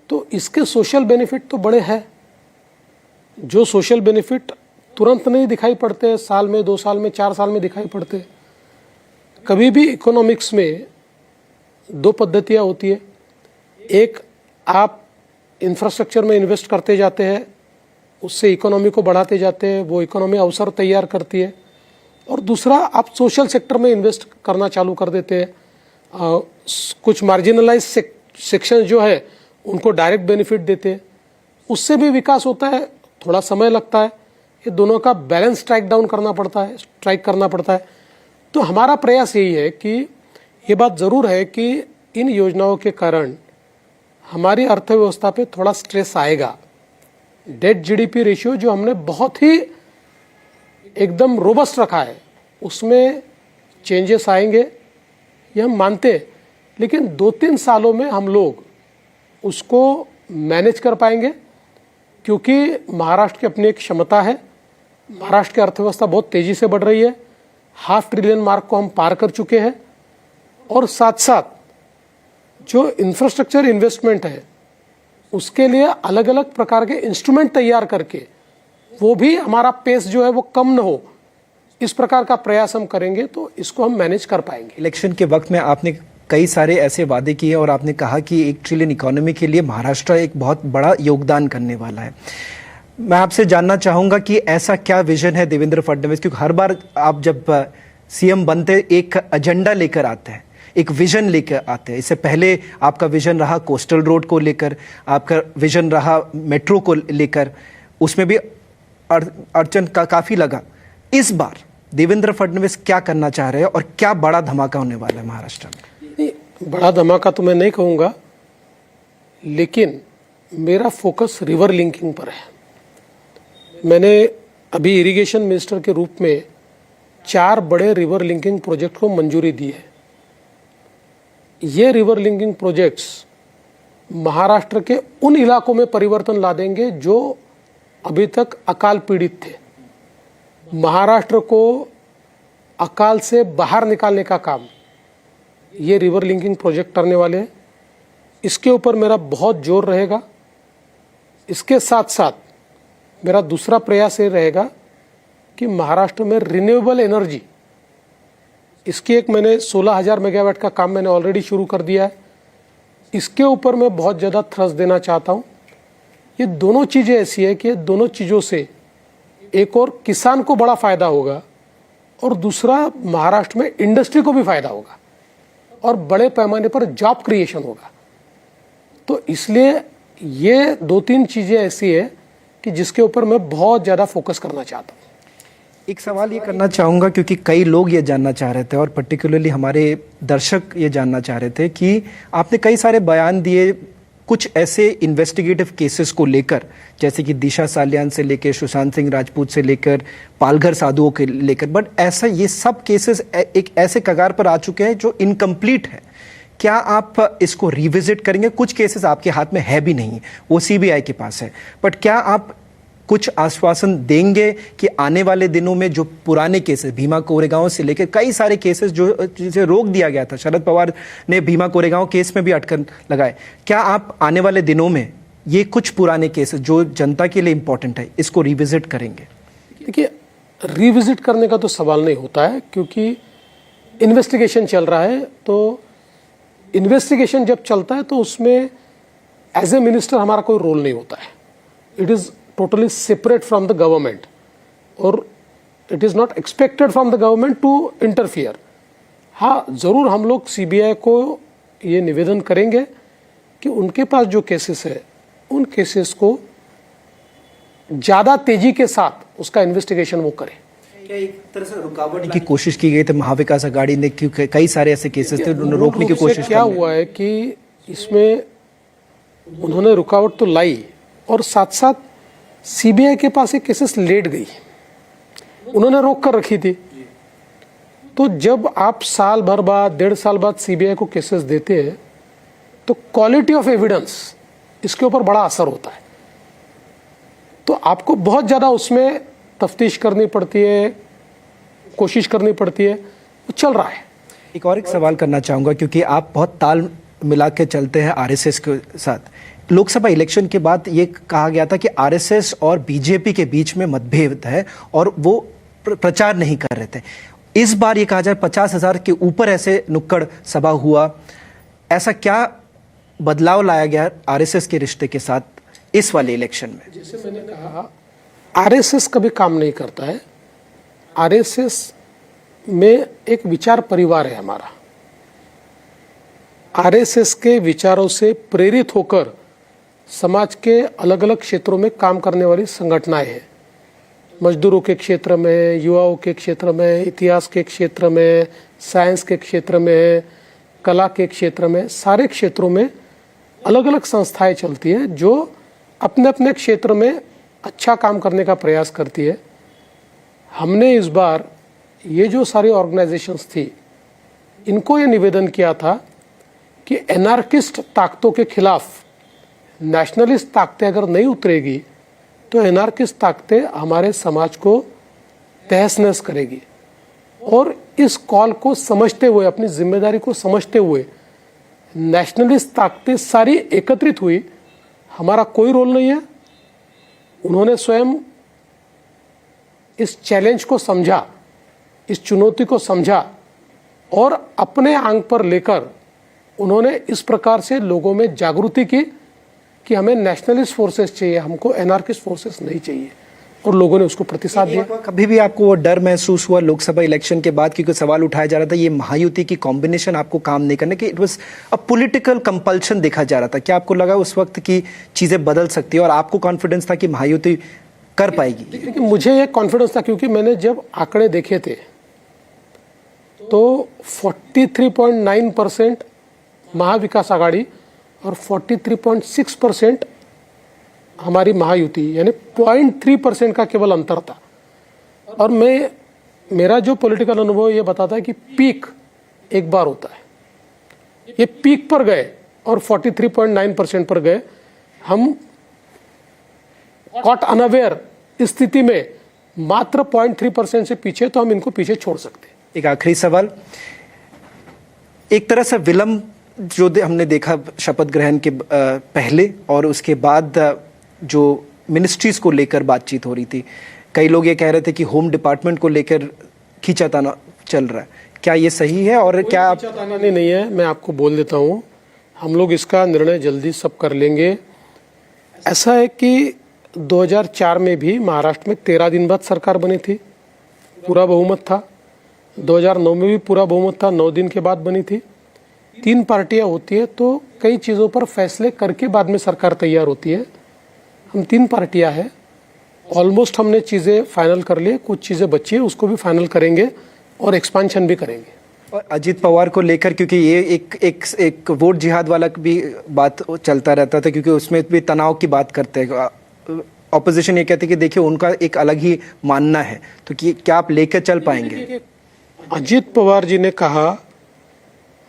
तो इसके सोशल बेनिफिट तो बड़े हैं। जो सोशल बेनिफिट तुरंत नहीं दिखाई पड़ते, साल में, 2 साल में, 4 साल में दिखाई पड़ते। कभी भी इकोनॉमिक्स में 2 पद्धतियां होती है। एक, आप इंफ्रास्ट्रक्चर में इन्वेस्ट करते जाते हैं, उससे इकोनॉमी को बढ़ाते जाते हैं, वो इकोनॉमी अवसर तैयार करती है। और दूसरा, आप सोशल सेक्टर में इन्वेस्ट करना चालू कर देते हैं। कुछ मार्जिनलाइज सेक्शन जो है उनको डायरेक्ट बेनिफिट देते हैं, उससे भी विकास होता है, थोड़ा समय लगता है। ये दोनों का बैलेंस स्ट्राइक करना पड़ता है। तो हमारा प्रयास यही है कि ये बात जरूर है कि इन योजनाओं के कारण हमारी अर्थव्यवस्था पे थोड़ा स्ट्रेस आएगा। डेट जीडीपी रेशियो जो हमने बहुत ही एकदम रोबस्ट रखा है, उसमें चेंजेस आएंगे, ये हम मानते हैं। लेकिन 2-3 सालों में हम लोग उसको मैनेज कर पाएंगे, क्योंकि महाराष्ट्र की अपनी एक क्षमता है। महाराष्ट्र की अर्थव्यवस्था बहुत तेजी से बढ़ रही है, 500 ट्रिलियन मार्क को हम पार कर चुके हैं। और साथ साथ जो इंफ्रास्ट्रक्चर इन्वेस्टमेंट है, उसके लिए अलग अलग प्रकार के इंस्ट्रूमेंट तैयार करके, वो भी हमारा पेस जो है वो कम न हो, इस प्रकार का प्रयास हम करेंगे, तो इसको हम मैनेज कर पाएंगे। इलेक्शन के वक्त में आपने कई सारे ऐसे वादे किए और आपने कहा कि 1 ट्रिलियन इकोनॉमी के लिए महाराष्ट्र एक बहुत बड़ा योगदान करने वाला है। मैं आपसे जानना चाहूंगा कि ऐसा क्या विजन है देवेंद्र फडणवीस? क्योंकि हर बार आप जब सीएम बनते एक एजेंडा लेकर आते हैं, एक विजन लेकर आते हैं। इससे पहले आपका विजन रहा कोस्टल रोड को लेकर, आपका विजन रहा मेट्रो को लेकर, उसमें भी अड़चन काफी लगा। इस बार देवेंद्र फडणवीस क्या करना चाह रहे हैं और क्या बड़ा धमाका होने वाला है महाराष्ट्र में? बड़ा धमाका तो मैं नहीं कहूंगा, लेकिन मेरा फोकस रिवर लिंकिंग पर है। मैंने अभी इरिगेशन मिनिस्टर के रूप में 4 बड़े रिवर लिंकिंग प्रोजेक्ट को मंजूरी दी है। ये रिवर लिंकिंग प्रोजेक्ट्स महाराष्ट्र के उन इलाकों में परिवर्तन ला देंगे जो अभी तक अकाल पीड़ित थे। महाराष्ट्र को अकाल से बाहर निकालने का काम ये रिवर लिंकिंग प्रोजेक्ट करने वाले हैं। इसके ऊपर मेरा बहुत जोर रहेगा। इसके साथ साथ मेरा दूसरा प्रयास ये रहेगा कि महाराष्ट्र में रिन्यूएबल एनर्जी, इसकी एक मैंने 16,000 मेगावाट का काम मैंने ऑलरेडी शुरू कर दिया है। इसके ऊपर मैं बहुत ज़्यादा थ्रस्ट देना चाहता हूँ। ये दोनों चीज़ें ऐसी है कि दोनों चीज़ों से एक और किसान को बड़ा फायदा होगा और दूसरा महाराष्ट्र में इंडस्ट्री को भी फायदा होगा और बड़े पैमाने पर जॉब क्रिएशन होगा। तो इसलिए ये 2-3 चीज़ें ऐसी है कि जिसके ऊपर मैं बहुत ज़्यादा फोकस करना चाहता हूँ। एक सवाल ये करना चाहूँगा, क्योंकि कई लोग ये जानना चाह रहे थे और पर्टिकुलरली हमारे दर्शक ये जानना चाह रहे थे कि आपने कई सारे बयान दिए कुछ ऐसे इन्वेस्टिगेटिव केसेस को लेकर, जैसे कि दिशा सालियान से लेकर, सुशांत सिंह राजपूत से लेकर, पालघर साधुओं के लेकर, बट ऐसा ये सब केसेस एक ऐसे कगार पर आ चुके हैं जो इनकम्प्लीट है। क्या आप इसको रिविजिट करेंगे? कुछ केसेस आपके हाथ में है भी नहीं, वो सीबीआई के पास है, बट क्या आप कुछ आश्वासन देंगे कि आने वाले दिनों में जो पुराने केसेस, भीमा कोरेगांव से लेकर कई सारे केसेस जो जिसे रोक दिया गया था, शरद पवार ने भीमा कोरेगांव केस में भी अटकन लगाए, क्या आप आने वाले दिनों में ये कुछ पुराने केसेस जो जनता के लिए इंपॉर्टेंट है इसको रिविजिट करेंगे? देखिए, रिविजिट करने का तो सवाल नहीं होता है, क्योंकि इन्वेस्टिगेशन चल रहा है। तो इन्वेस्टिगेशन जब चलता है तो उसमें एज ए मिनिस्टर हमारा कोई रोल नहीं होता है। It is totally separate from the government, or it is not expected from the government to interfere. हाँ, जरूर हम लोग सीबीआई को ये निवेदन करेंगे कि उनके पास जो केसेस है उन केसेस को ज्यादा तेजी के साथ उसका इन्वेस्टिगेशन वो करें। क्या एक तरह से रुकावट की कोशिश की गई थी महाविकास आघाड़ी ने, क्योंकि कई सारे ऐसे केसेस थे उन्होंने रोकने की कोशिश। क्या हुआ है कि इसमें उन्होंने रुकावट तो लाई और साथ साथ सीबीआई के पास एक केसेस लेट गई, उन्होंने रोक कर रखी थी। तो जब आप साल भर बाद 1.5 साल बाद सीबीआई को केसेस देते हैं तो क्वालिटी ऑफ एविडेंस इसके ऊपर बड़ा असर होता है। तो आपको बहुत ज्यादा उसमें तफ्तीश करनी पड़ती है, कोशिश करनी पड़ती है, वो चल रहा है। एक और एक सवाल करना चाहूंगा, क्योंकि आप बहुत ताल मिला के चलते हैं आरएसएस के साथ। लोकसभा इलेक्शन के बाद ये कहा गया था कि आरएसएस और बीजेपी के बीच में मतभेद है और वो प्रचार नहीं कर रहे थे। इस बार ये कहा जाए 50,000 के ऊपर ऐसे नुक्कड़ सभा हुआ, ऐसा क्या बदलाव लाया गया आरएसएस के रिश्ते के साथ इस वाले इलेक्शन में? जैसे मैंने कहा, आरएसएस कभी काम नहीं करता है। आरएसएस में एक विचार परिवार है हमारा। आरएसएस के विचारों से प्रेरित होकर समाज के अलग अलग क्षेत्रों में काम करने वाली संगठनाएं हैं। मजदूरों के क्षेत्र में, युवाओं के क्षेत्र में, इतिहास के क्षेत्र में, साइंस के क्षेत्र में, कला के क्षेत्र में, सारे क्षेत्रों में अलग अलग संस्थाएं चलती है जो अपने अपने क्षेत्र में अच्छा काम करने का प्रयास करती है। हमने इस बार ये जो सारी ऑर्गेनाइजेशंस थी इनको ये निवेदन किया था कि एनार्किस्ट ताकतों के खिलाफ नेशनलिस्ट ताकतें अगर नहीं उतरेगी तो एनार्किस्ट ताकतें हमारे समाज को तहस नहस करेगी। और इस कॉल को समझते हुए, अपनी जिम्मेदारी को समझते हुए नेशनलिस्ट ताकतें सारी एकत्रित हुई। हमारा कोई रोल नहीं है। उन्होंने स्वयं इस चैलेंज को समझा, इस चुनौती को समझा और अपने आंग पर लेकर उन्होंने इस प्रकार से लोगों में जागृति की कि हमें नेशनलिस्ट फोर्सेस चाहिए, हमको एनार्किस्ट फोर्सेस नहीं चाहिए, और लोगों ने उसको प्रतिसाद दिया। कभी भी आपको वो डर महसूस हुआ लोकसभा इलेक्शन के बाद, क्योंकि सवाल उठाया जा रहा था ये महायुति की कॉम्बिनेशन आपको काम नहीं करने की, it was a political compulsion देखा जा रहा था, क्या आपको लगा उस वक्त की चीजें बदल सकती है और आपको कॉन्फिडेंस था कि महायुति कर पाएगी? देखिए, मुझे ये कॉन्फिडेंस था क्योंकि मैंने जब आंकड़े देखे थे तो 43.9% महाविकास आघाड़ी और 43.6% हमारी महायुति, यानी 0.3% का केवल अंतर था। और मेरा जो पॉलिटिकल अनुभव ये बताता है कि पीक एक बार होता है। ये पीक पर गए और 43.9% पर गए। हम कॉट अनअवेयर स्थिति में मात्र 0.3% से पीछे, तो हम इनको पीछे छोड़ सकते हैं। एक आखिरी सवाल, एक तरह से विलंब जो हमने देखा शपथ ग्रहण के पहले और उसके बाद जो मिनिस्ट्रीज को लेकर बातचीत हो रही थी, कई लोग ये कह रहे थे कि होम डिपार्टमेंट को लेकर खींचाताना चल रहा है, क्या ये सही है? और क्या आप नहीं है, मैं आपको बोल देता हूँ, हम लोग इसका निर्णय जल्दी सब कर लेंगे। ऐसा है कि 2004 में भी महाराष्ट्र में 13 दिन बाद सरकार बनी थी, पूरा बहुमत था। 2009 में भी पूरा बहुमत था, 9 दिन के बाद बनी थी। 3 पार्टियां होती है तो कई चीज़ों पर फैसले करके बाद में सरकार तैयार होती है। हम 3 पार्टियां हैं, ऑलमोस्ट हमने चीज़ें फाइनल कर ली, कुछ चीज़ें बची है उसको भी फाइनल करेंगे और एक्सपांशन भी करेंगे। और अजीत पवार को लेकर, क्योंकि ये एक वोट जिहाद वाला भी बात चलता रहता था, क्योंकि उसमें भी तनाव की बात करते हैं, ऑपोजिशन ये कहते हैं कि देखिए उनका एक अलग ही मानना है, तो क्या आप लेकर चल पाएंगे? अजीत पवार जी ने कहा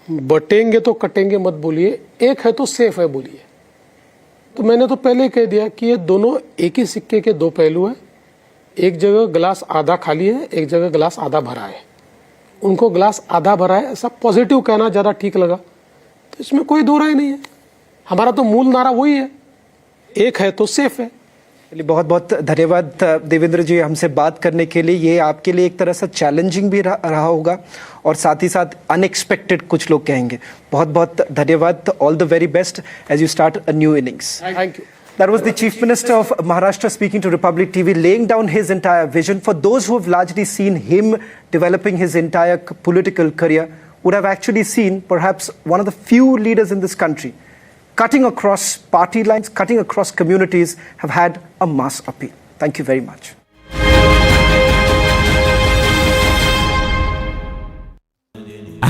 बटेंगे तो कटेंगे मत बोलिए, एक है तो सेफ है बोलिए। तो मैंने तो पहले ही कह दिया कि ये दोनों एक ही सिक्के के 2 पहलू हैं। एक जगह गिलास आधा खाली है, एक जगह गिलास आधा भरा है। उनको गिलास आधा भरा है ऐसा पॉजिटिव कहना ज़्यादा ठीक लगा, तो इसमें कोई दो राय नहीं है। हमारा तो मूल नारा वही है, एक है तो सेफ है। बहुत बहुत धन्यवाद देवेंद्र जी हमसे बात करने के लिए। ये आपके लिए एक तरह से चैलेंजिंग भी रहा होगा और साथ ही साथ अनएक्सपेक्टेड कुछ लोग कहेंगे। बहुत बहुत धन्यवाद। All the very best as you start a new innings. Thank you. That was the Chief Minister of Maharashtra speaking to Republic TV, laying down his entire vision. For those who have largely seen him developing his entire political career, would have actually seen perhaps one of the few leaders in this country cutting across party lines, cutting across communities, have had a mass appeal. Thank you very much.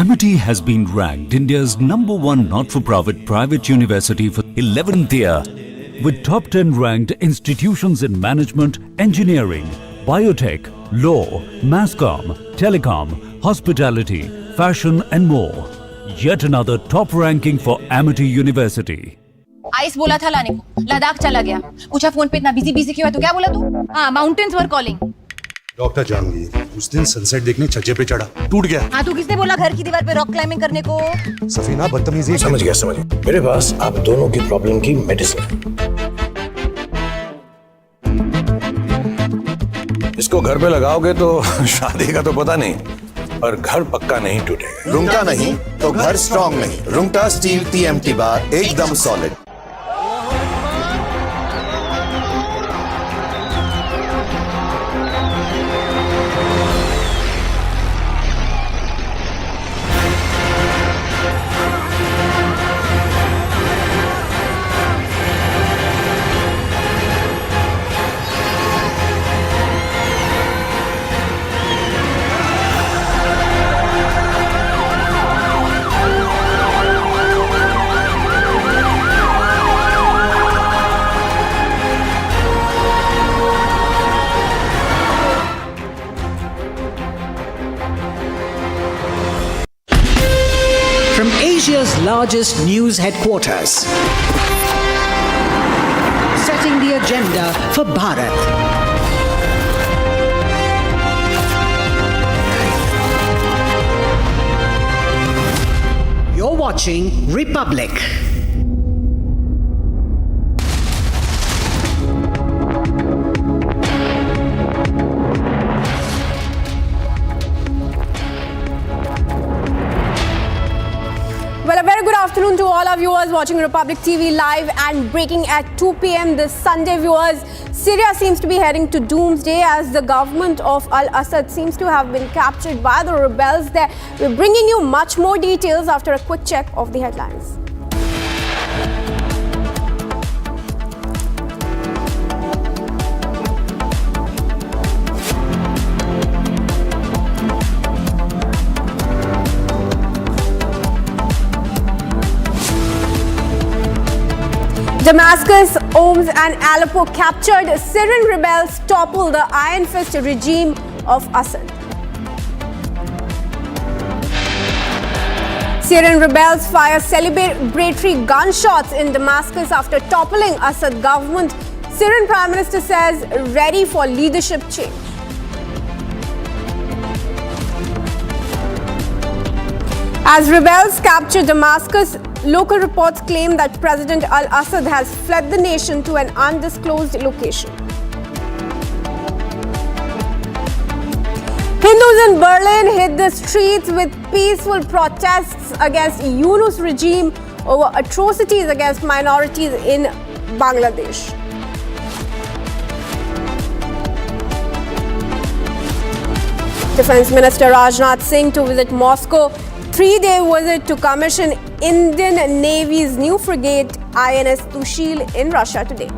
Amity has been ranked India's #1 not-for-profit private university for 11th year, with top 10 ranked institutions in management, engineering, biotech, law, mass comm, telecom, hospitality, fashion and more. Yet another top ranking for Amity University. Ice बोला था लाने को, लद्दाख चला गया। पूछा phone पे इतना busy क्यों है, तो क्या बोला तू? हाँ, mountains are calling. Doctor Jahangir उस दिन सनसेट देखने छज्जे पे चढ़ा, टूट गया। हाँ, तू किसने बोला घर की दीवार पे रॉक क्लाइंबिंग करने को? सफीना बदतमीजी। समझ गया। मेरे पास आप दोनों की प्रॉब्लम की मेडिसिन है। इसको घर पे लगाओगे तो शादी का तो पता नहीं, पर घर पक्का नहीं टूटेगा। रुंगटा नहीं तो घर स्ट्रॉन्ग नहीं। रुंगटा स्टील TMT बार एकदम solid. From Asia's largest news headquarters, setting the agenda for Bharat. You're watching Republic. Well, a very good afternoon to all our viewers watching Republic TV live and breaking at 2 p.m. this Sunday, viewers. Syria seems to be heading to doomsday as the government of Al-Assad seems to have been captured by the rebels there. We're bringing you much more details after a quick check of the headlines. Damascus, Homs and Aleppo captured. Syrian rebels topple the Iron Fist regime of Assad. Syrian rebels fire celebratory gunshots in Damascus after toppling Assad government. Syrian Prime Minister says ready for leadership change. As rebels capture Damascus, local reports claim that President al-Assad has fled the nation to an undisclosed location. Hindus in Berlin hit the streets with peaceful protests against Yunus regime over atrocities against minorities in Bangladesh. Defense Minister Rajnath Singh to visit Moscow. 3-day visit to commission Indian Navy's new frigate INS Tushil in Russia today.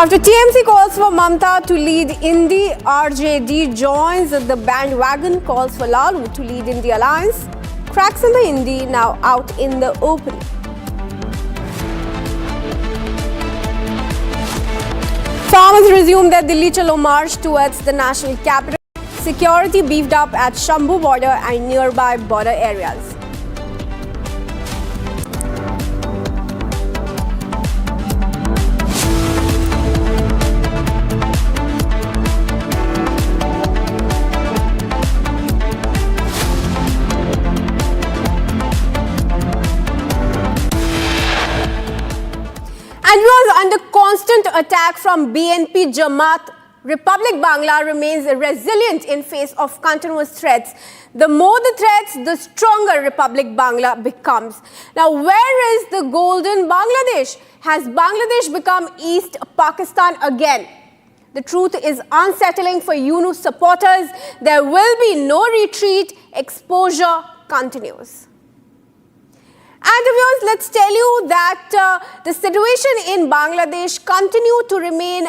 After TMC calls for Mamta to lead Indi, RJD joins the bandwagon, calls for Lalu to lead Indi alliance. Cracks in the Indi now out in the open. Farmers resumed their Delhi Chalo march towards the national capital. Security beefed up at Sambhal border and nearby border areas. And was under constant attack from BNP Jamaat, Republic Bangla remains resilient in face of continuous threats. The more the threats, the stronger Republic Bangla becomes. Now, where is the golden Bangladesh? Has Bangladesh become East Pakistan again? The truth is unsettling for Yunus supporters. There will be no retreat. Exposure continues. And viewers, let's tell you that the situation in Bangladesh continues to remain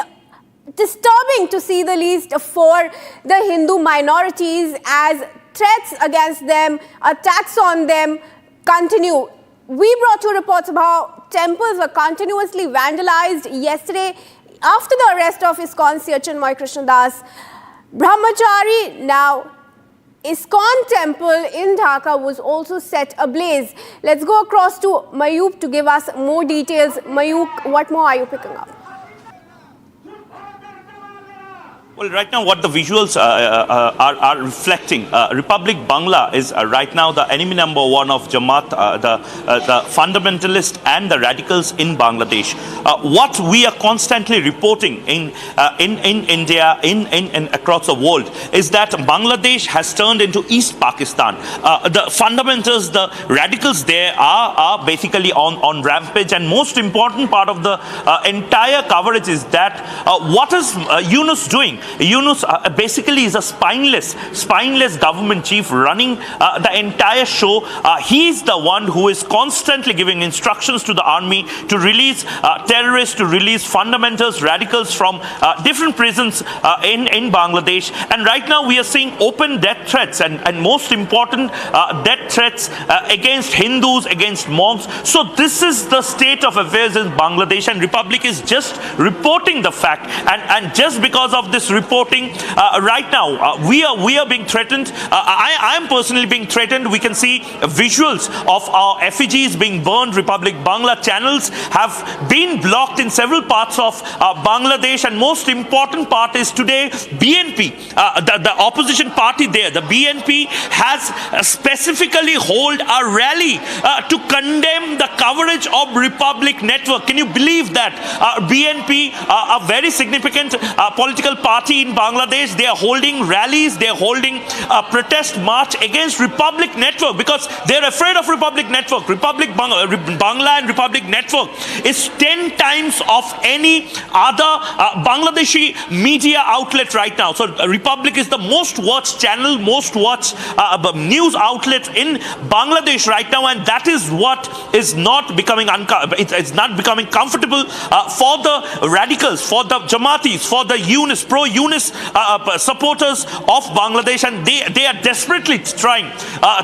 disturbing, to say the least, for the Hindu minorities, as threats against them, attacks on them continue. We brought you reports of how temples were continuously vandalized yesterday after the arrest of ISKCON Chinmoy Krishnadas Brahmachari. Now, ISKCON temple in Dhaka was also set ablaze. Let's go across to Mayuk to give us more details. Mayuk, what more are you picking up? Well, right now what the visuals are reflecting, Republic Bangla is right now the enemy number one of Jamaat, the fundamentalist and the radicals in Bangladesh. What we are constantly reporting in India, in across the world, is that Bangladesh has turned into East Pakistan. The fundamentals, the radicals there are basically on rampage, and most important part of the entire coverage is that what is Yunus doing? Yunus basically is a spineless government chief running the entire show. He's the one who is constantly giving instructions to the army to release terrorists, to release fundamentals, radicals from different prisons in Bangladesh. And right now we are seeing open death threats, and most important, death threats against Hindus, against monks. So this is the state of affairs in Bangladesh, and Republic is just reporting the fact. And just because of this reporting, right now we are being threatened. I am personally being threatened. We can see visuals of our effigies being burned. Republic Bangla channels have been blocked in several parts of Bangladesh, and most important part is today BNP, the opposition party there, the BNP has specifically hold a rally to condemn the coverage of Republic Network. Can you believe that? BNP, a very significant political party in Bangladesh, they are holding rallies, they are holding a protest march against Republic Network because they are afraid of Republic Network. Republic Bangla and Republic Network is 10 times of any other Bangladeshi media outlet right now. So Republic is the most watched channel, most watched news outlet in Bangladesh right now, and that is what is not becoming it's not becoming comfortable for the radicals, for the Jamaatis, for the pro-Yunus supporters of Bangladesh, and they are desperately trying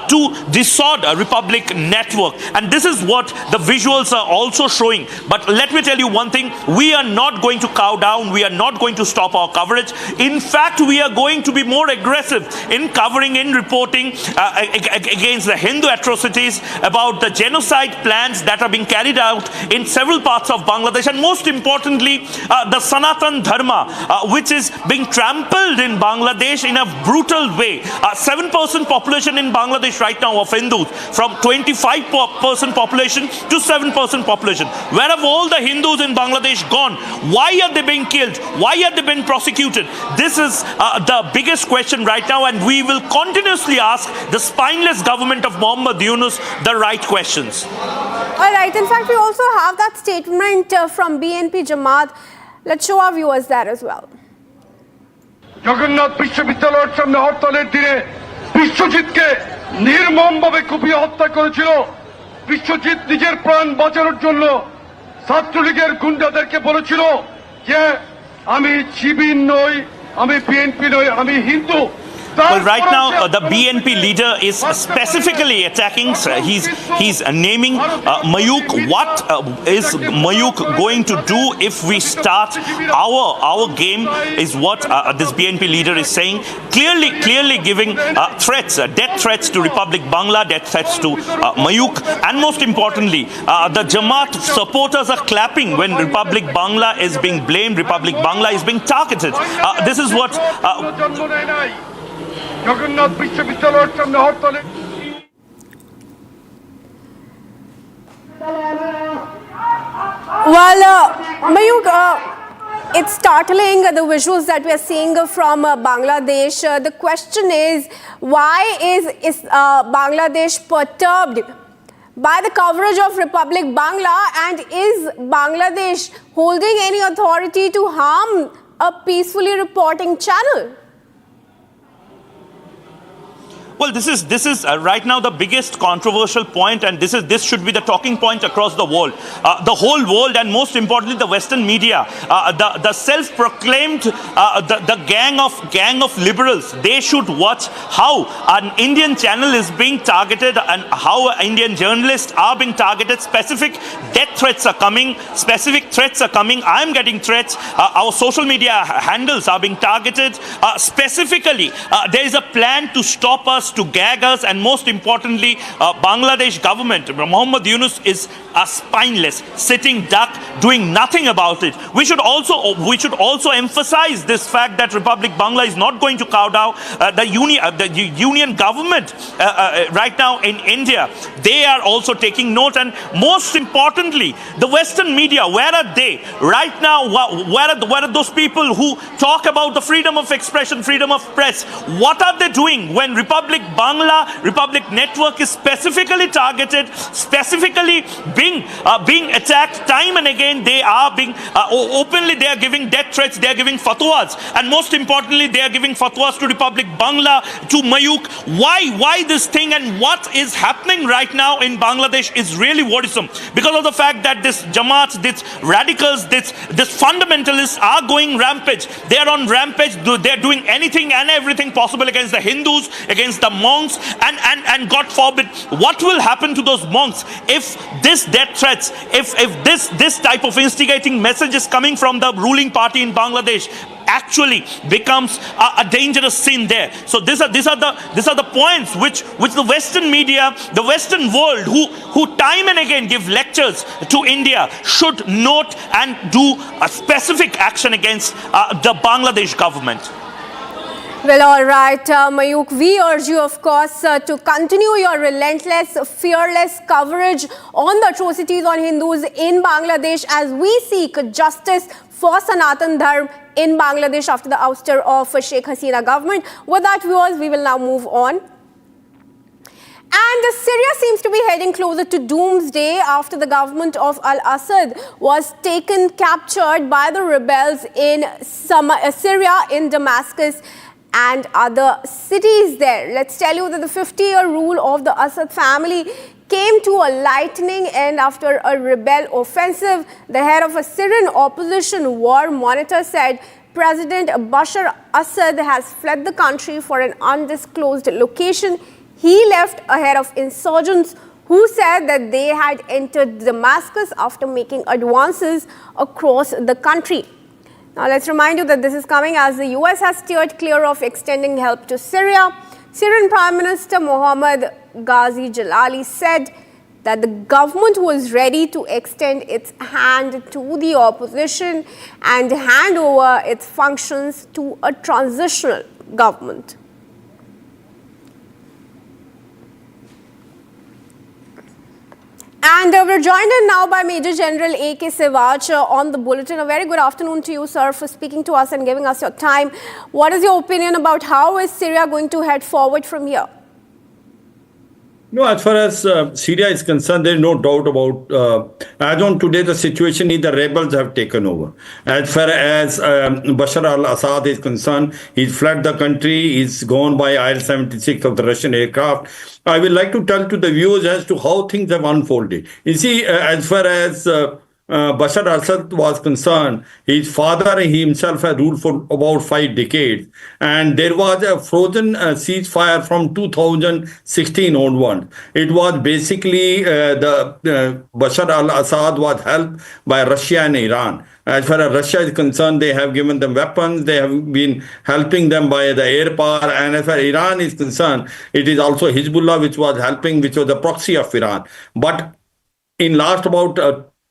to distort Republic Network, and this is what the visuals are also showing. But let me tell you one thing, we are not going to cow down, we are not going to stop our coverage. In fact, we are going to be more aggressive in covering, in reporting against the Hindu atrocities, about the genocide plans that are being carried out in several parts of Bangladesh, and most importantly the Sanatan Dharma which is being trampled in Bangladesh in a brutal way. 7% population in Bangladesh right now of Hindus, from 25% population to 7% population. Where have all the Hindus in Bangladesh gone? Why are they being killed? Why are they being prosecuted? This is the biggest question right now, and we will continuously ask the spineless government of Mohammad Yunus the right questions. All right. In fact, we also have that statement from BNP Jamaat. Let's show our viewers that as well. Jagannath বিশ্ববিদ্যালয়ের সামনে হরতালের দিনে বিশ্বজিৎকে নির্মমভাবে কুপিয়ে হত্যা করেছিল। বিশ্বজিৎ নিজের প্রাণ বাঁচানোর জন্য ছাত্রলীগের গুন্ডাদেরকে বলেছিল যে আমি শিবির নই, আমি বিএনপি নই, আমি Hindu. Well, right now the BNP leader is specifically attacking. He's naming Mayuk. What is Mayuk going to do if we start our game? Is what this BNP leader is saying. Clearly giving threats, death threats to Republic Bangla, death threats to Mayuk, and most importantly, the Jamaat supporters are clapping when Republic Bangla is being blamed. Republic Bangla is being targeted. This is what. Jagannath বিশ্ববিদ্যালয়ের সামনে হরতালে Well, Mayuk, it's startling, the visuals that we are seeing from Bangladesh. The question is, why is Bangladesh perturbed by the coverage of Republic Bangla, and is Bangladesh holding any authority to harm a peacefully reporting channel? Well, this is right now the biggest controversial point, and this should be the talking point across the world, the whole world, and most importantly, the Western media, the self-proclaimed the gang of liberals. They should watch how an Indian channel is being targeted and how Indian journalists are being targeted. Specific death threats are coming. Specific threats are coming. I am getting threats. Our social media handles are being targeted. Specifically, there is a plan to stop us, to gag us, and most importantly, Bangladesh government, Muhammad Yunus, is spineless, sitting duck, doing nothing about it. We should also emphasize this fact that Republic Bangla is not going to cow down. The union government right now in India, they are also taking note, and most importantly, the Western media, where are they right now? Where are those people who talk about the freedom of expression, freedom of press? What are they doing when Republic Bangla, Republic Network is specifically targeted, specifically being attacked time and again? They are being openly, they are giving death threats, they are giving fatwas, and most importantly, they are giving fatwas to Republic Bangla, to Mayuk. Why this thing, and what is happening right now in Bangladesh is really worrisome, because of the fact that this Jamaat, this radicals, this fundamentalists are going rampage. They are on rampage. They are doing anything and everything possible against the Hindus, against the monks, and God forbid, what will happen to those monks if this death threats, if this type of instigating message is coming from the ruling party in Bangladesh, actually becomes a dangerous sin there. So these are the points which the Western media, the Western world, who time and again give lectures to India, should note and do a specific action against the Bangladesh government. Well, all right, Mayuk, we urge you, of course, to continue your relentless, fearless coverage on the atrocities on Hindus in Bangladesh as we seek justice for Sanatan Dharma in Bangladesh after the ouster of Sheikh Hasina government. With that, viewers, we will now move on. And Syria seems to be heading closer to doomsday after the government of Al-Assad was captured by the rebels in Syria, in Damascus and other cities there. Let's tell you that the 50-year rule of the Assad family came to a lightning end after a rebel offensive. The head of a Syrian opposition war monitor said President Bashar Assad has fled the country for an undisclosed location. He left ahead of insurgents who said that they had entered Damascus after making advances across the country. Now, let's remind you that this is coming as the US has steered clear of extending help to Syria. Syrian Prime Minister Mohammad Ghazi Jalali said that the government was ready to extend its hand to the opposition and hand over its functions to a transitional government. And we're joined in now by Major General A.K. Sewach on the bulletin. A very good afternoon to you, sir, for speaking to us and giving us your time. What is your opinion about how is Syria going to head forward from here? No, as far as Syria is concerned, there is no doubt about, as on today, the situation is the rebels have taken over. As far as Bashar al-Assad is concerned, he's fled the country, he's gone by Il-76 of the Russian aircraft. I would like to tell to the viewers as to how things have unfolded. You see, as far as Bashar al-Assad was concerned, his father and he himself had ruled for about 5 decades. And there was a frozen ceasefire from 2016 onward. It was basically Bashar al-Assad was helped by Russia and Iran. As far as Russia is concerned, they have given them weapons. They have been helping them by the air power. And as far as Iran is concerned, it is also Hezbollah which was helping, which was the proxy of Iran. But in last about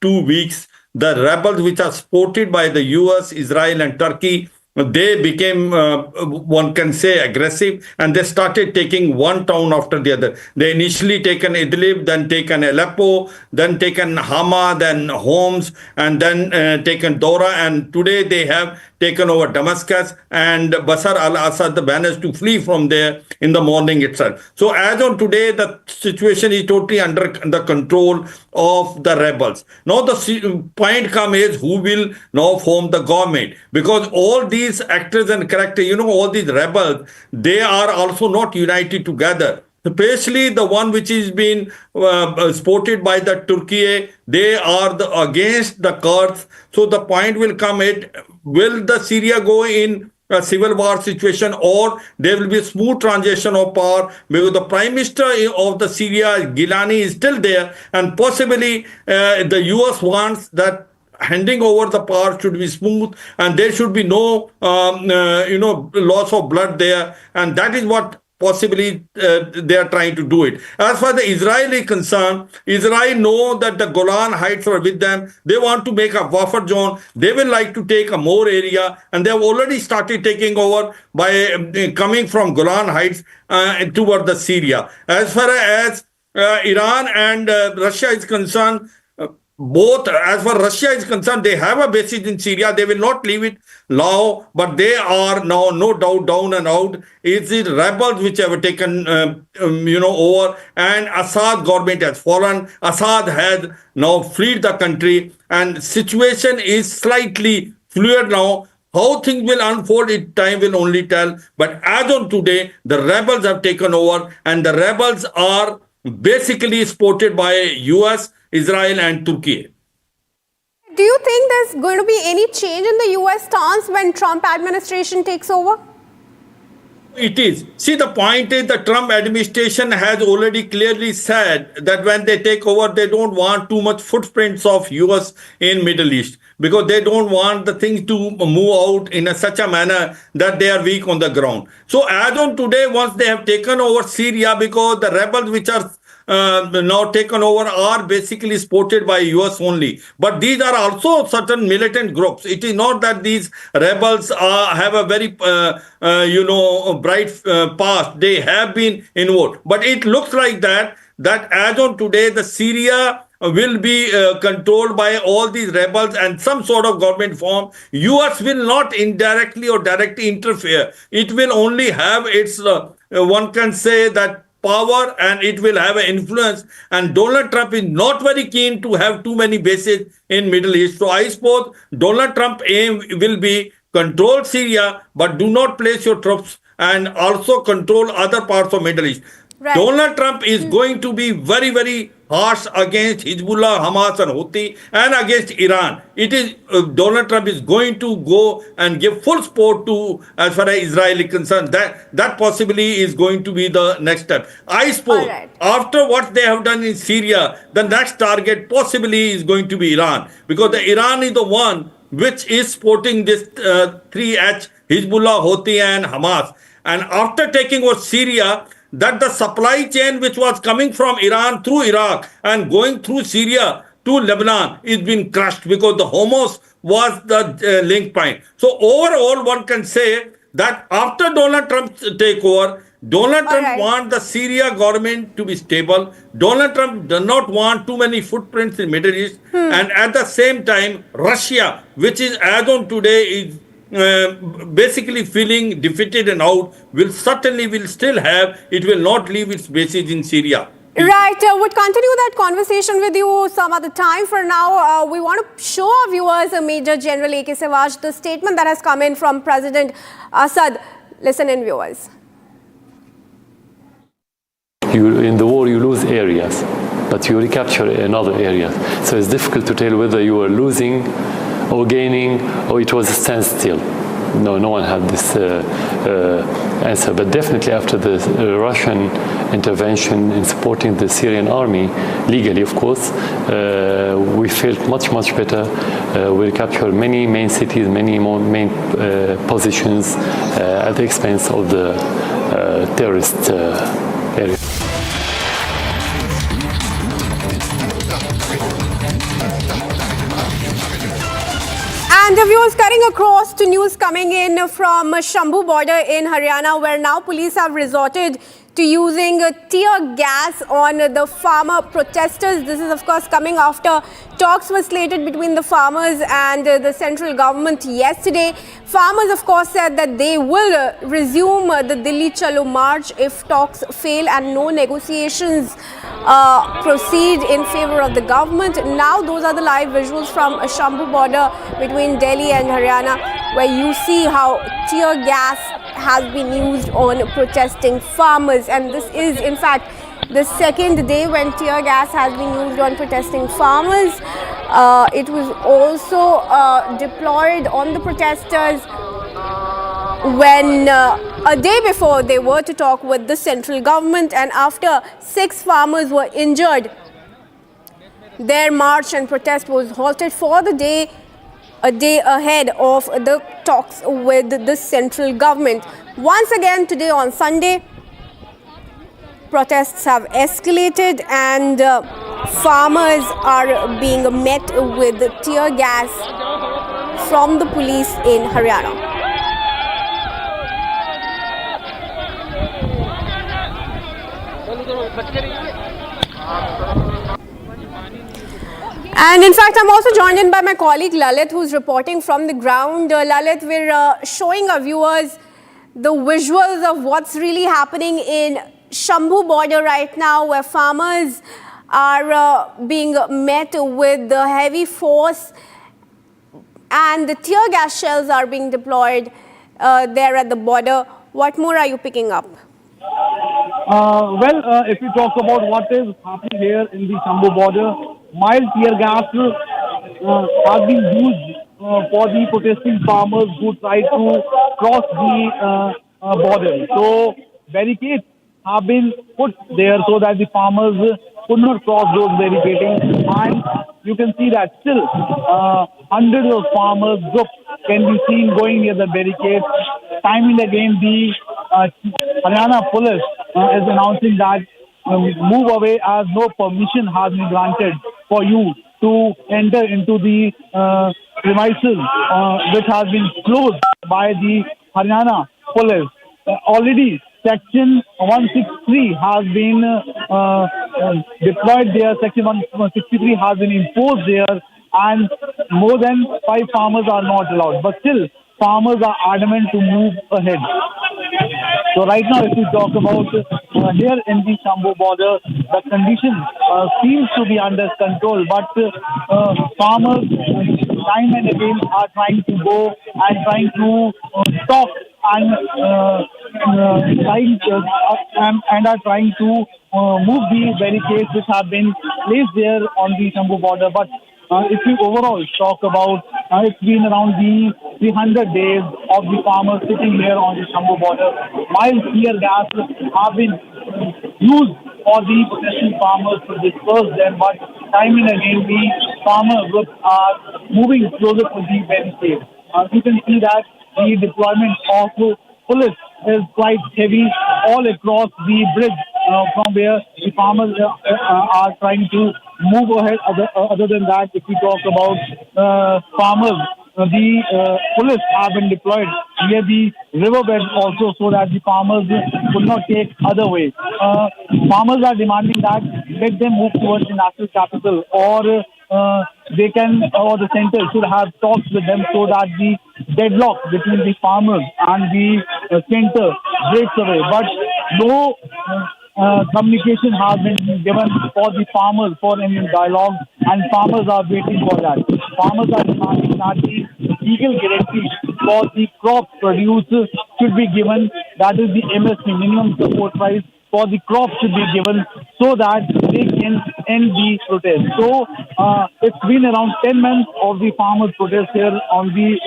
2 weeks, the rebels which are supported by the US, Israel and Turkey, they became, one can say, aggressive, and they started taking one town after the other. They initially taken Idlib, then taken Aleppo, then taken Hama, then Homs, and then taken Dora, and today they have taken over Damascus, and Bashar al-Assad managed to flee from there in the morning itself. So as on today, the situation is totally under the control of the rebels. Now the point comes is who will now form the government, because all these actors and characters, all these rebels, they are also not united together. Especially the one which is being supported by the Turkey, they are against the Kurds. So the point will come at, will the Syria go in a civil war situation, or there will be a smooth transition of power, because the prime minister of the Syria, Gilani, is still there, and possibly the US wants that handing over the power should be smooth and there should be no loss of blood there, and that is what possibly they are trying to do it. As far as the Israel is concerned, Israel know that the Golan Heights are with them. They want to make a buffer zone. They will like to take a more area, and they have already started taking over by coming from Golan Heights toward the Syria. As far as Iran and Russia is concerned, both, as far as Russia is concerned, they have a basis in Syria. They will not leave it now, but they are now no doubt down and out. It's the rebels which have taken over, and Assad government has fallen. Assad has now fled the country, and situation is slightly fluid now. How things will unfold, time will only tell. But as on today, the rebels have taken over, and the rebels are basically supported by US, Israel and Turkey. Do you think there's going to be any change in the US stance when Trump administration takes over? It is. See, the point is the Trump administration has already clearly said that when they take over, they don't want too much footprints of US in Middle East, because they don't want the things to move out in such a manner that they are weak on the ground. So as on today, once they have taken over Syria, because the rebels which are now taken over are basically supported by US only. But these are also certain militant groups. It is not that these rebels have a very, bright past. They have been involved. But it looks like that as on today, the Syria will be controlled by all these rebels and some sort of government form. US will not indirectly or directly interfere. It will only have its, one can say that, power, and it will have an influence, and Donald Trump is not very keen to have too many bases in Middle East. So I suppose Donald Trump aim will be control Syria, but do not place your troops, and also control other parts of Middle East. Right. Donald Trump is going to be very, very harsh against Hezbollah, Hamas and Houthi, and against Iran. It is Donald Trump is going to go and give full support to, as far as Israel is concerned. That possibly is going to be the next step. I suppose after what they have done in Syria, the next target possibly is going to be Iran, because the Iran is the one which is supporting this 3H, Hezbollah, Houthi and Hamas. And after taking over Syria, that the supply chain which was coming from Iran through Iraq and going through Syria to Lebanon is being crushed, because the Hormuz was the link point. So overall, one can say that after Donald Trump's takeover, Donald Trump wants the Syria government to be stable. Donald Trump does not want too many footprints in Middle East. And at the same time, Russia, which is as on today is basically feeling defeated and out, will still have, it will not leave its bases in Syria. Right, would continue that conversation with you some other time. For now, we want to show our viewers Major General A.K. Sewaj, the statement that has come in from President Assad. Listen in, viewers. In the war, you lose areas, but you recapture another area. So it's difficult to tell whether you are losing or gaining, or it was a standstill. No one had this answer. But definitely after the Russian intervention in supporting the Syrian army, legally of course, we felt much better. We captured many main cities, many more main positions at the expense of the terrorist area. And the viewers Cutting across to news coming in from Sambhal border in Haryana, where now police have resorted to using tear gas on the farmer protesters. This is, of course, coming after talks were slated between the farmers and the central government yesterday. Farmers, of course, said that they will resume the Delhi Chalo March if talks fail and no negotiations proceed in favor of the government. Now, those are the live visuals from Sambhal border between Delhi and Haryana, where you see how tear gas has been used on protesting farmers. And this is, in fact, the second day when tear gas has been used on protesting farmers. It was also deployed on the protesters when a day before they were to talk with the central government, and after 6 farmers were injured, their march and protest was halted for the day, a day ahead of the talks with the central government. Once again today on Sunday, protests have escalated and farmers are being met with tear gas from the police in Haryana. And in fact, I'm also joined in by my colleague Lalit, who's reporting from the ground. Lalit, we're showing our viewers the visuals of what's really happening in Sambhal border right now, where farmers are being met with the heavy force and the tear gas shells are being deployed there at the border. What more are you picking up? If you talk about what is happening here in the Sambhal border, mild tear gas has been used for the protesting farmers who try to cross the border. So barricades have been put there so that the farmers could not cross those barricades, and you can see that still hundreds of farmers groups can be seen going near the barricades. Time and again, the Haryana police is announcing that move away as no permission has been granted for you to enter into the premises which has been closed by the Haryana police. Already Section 163 has been deployed there. Section 163 has been imposed there, and more than 5 farmers are not allowed. But still, farmers are adamant to move ahead. So right now, if we talk about here in the Sambhal border, the condition seems to be under control, but farmers time and again are trying to go and trying to stop and are trying to move the barricades which have been placed there on the Sambhal border. But if we overall talk about, it's been around the 300 days of the farmers sitting here on the Sambhal border. Mild tear gas have been used for the protesting farmers to disperse them, but time and again the farmer groups are moving closer to the barricades. You can see that the deployment of police is quite heavy all across the bridge from where the farmers are trying to move ahead. Other than that, if we talk about farmers, the police have been deployed near the riverbed also so that the farmers could not take other way. Farmers are demanding that let them move towards the national capital, or they can, or the center should have talks with them so that the deadlock between the farmers and the center breaks away. But no communication has been given for the farmers for any dialogue, and farmers are waiting for that. Farmers are demanding that the legal guarantee for the crop produce should be given. That is the MSP, minimum support price for the crop, should be given so that they can end the protest. So it's been around 10 months of the farmers' protest here on the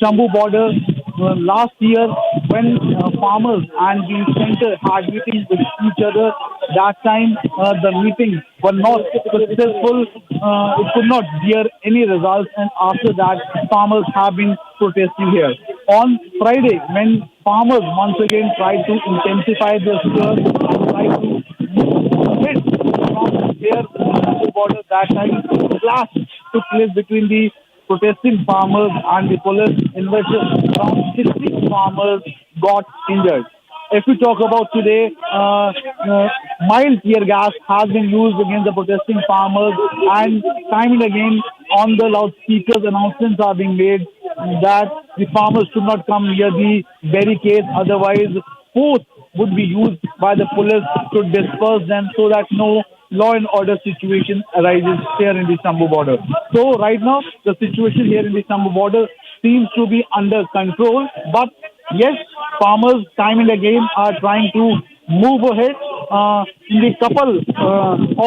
Sambhal border. Last year, when farmers and the center had meetings with each other, that time the meetings were not successful. It could not bear any results, and after that, farmers have been protesting here. On Friday, when farmers once again tried to intensify their search, tried to move ahead from their border, that time clash took place between the protesting farmers and the police, in which around 60 farmers got injured. If we talk about today, mild tear gas has been used against the protesting farmers, and time and again on the loudspeakers announcements are being made that the farmers should not come near the barricades, otherwise force would be used by the police to disperse them so that no law and order situation arises here in the Sambhal border. So right now, the situation here in the Sambhal border seems to be under control, but yes, farmers time and again are trying to move ahead. In the couple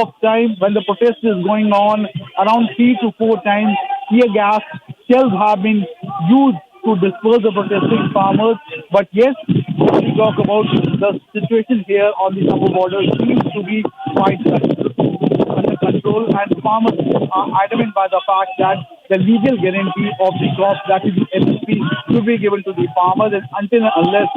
of times when the protest is going on, around 3 to 4 times, tear gas shells have been used to disperse the protesting farmers. But yes, when we talk about the situation here on the Sambhal border seems to be quite under control, and farmers are adamant by the fact that the legal guarantee of the crop, that is the MSP, should be given to the farmers, and until and unless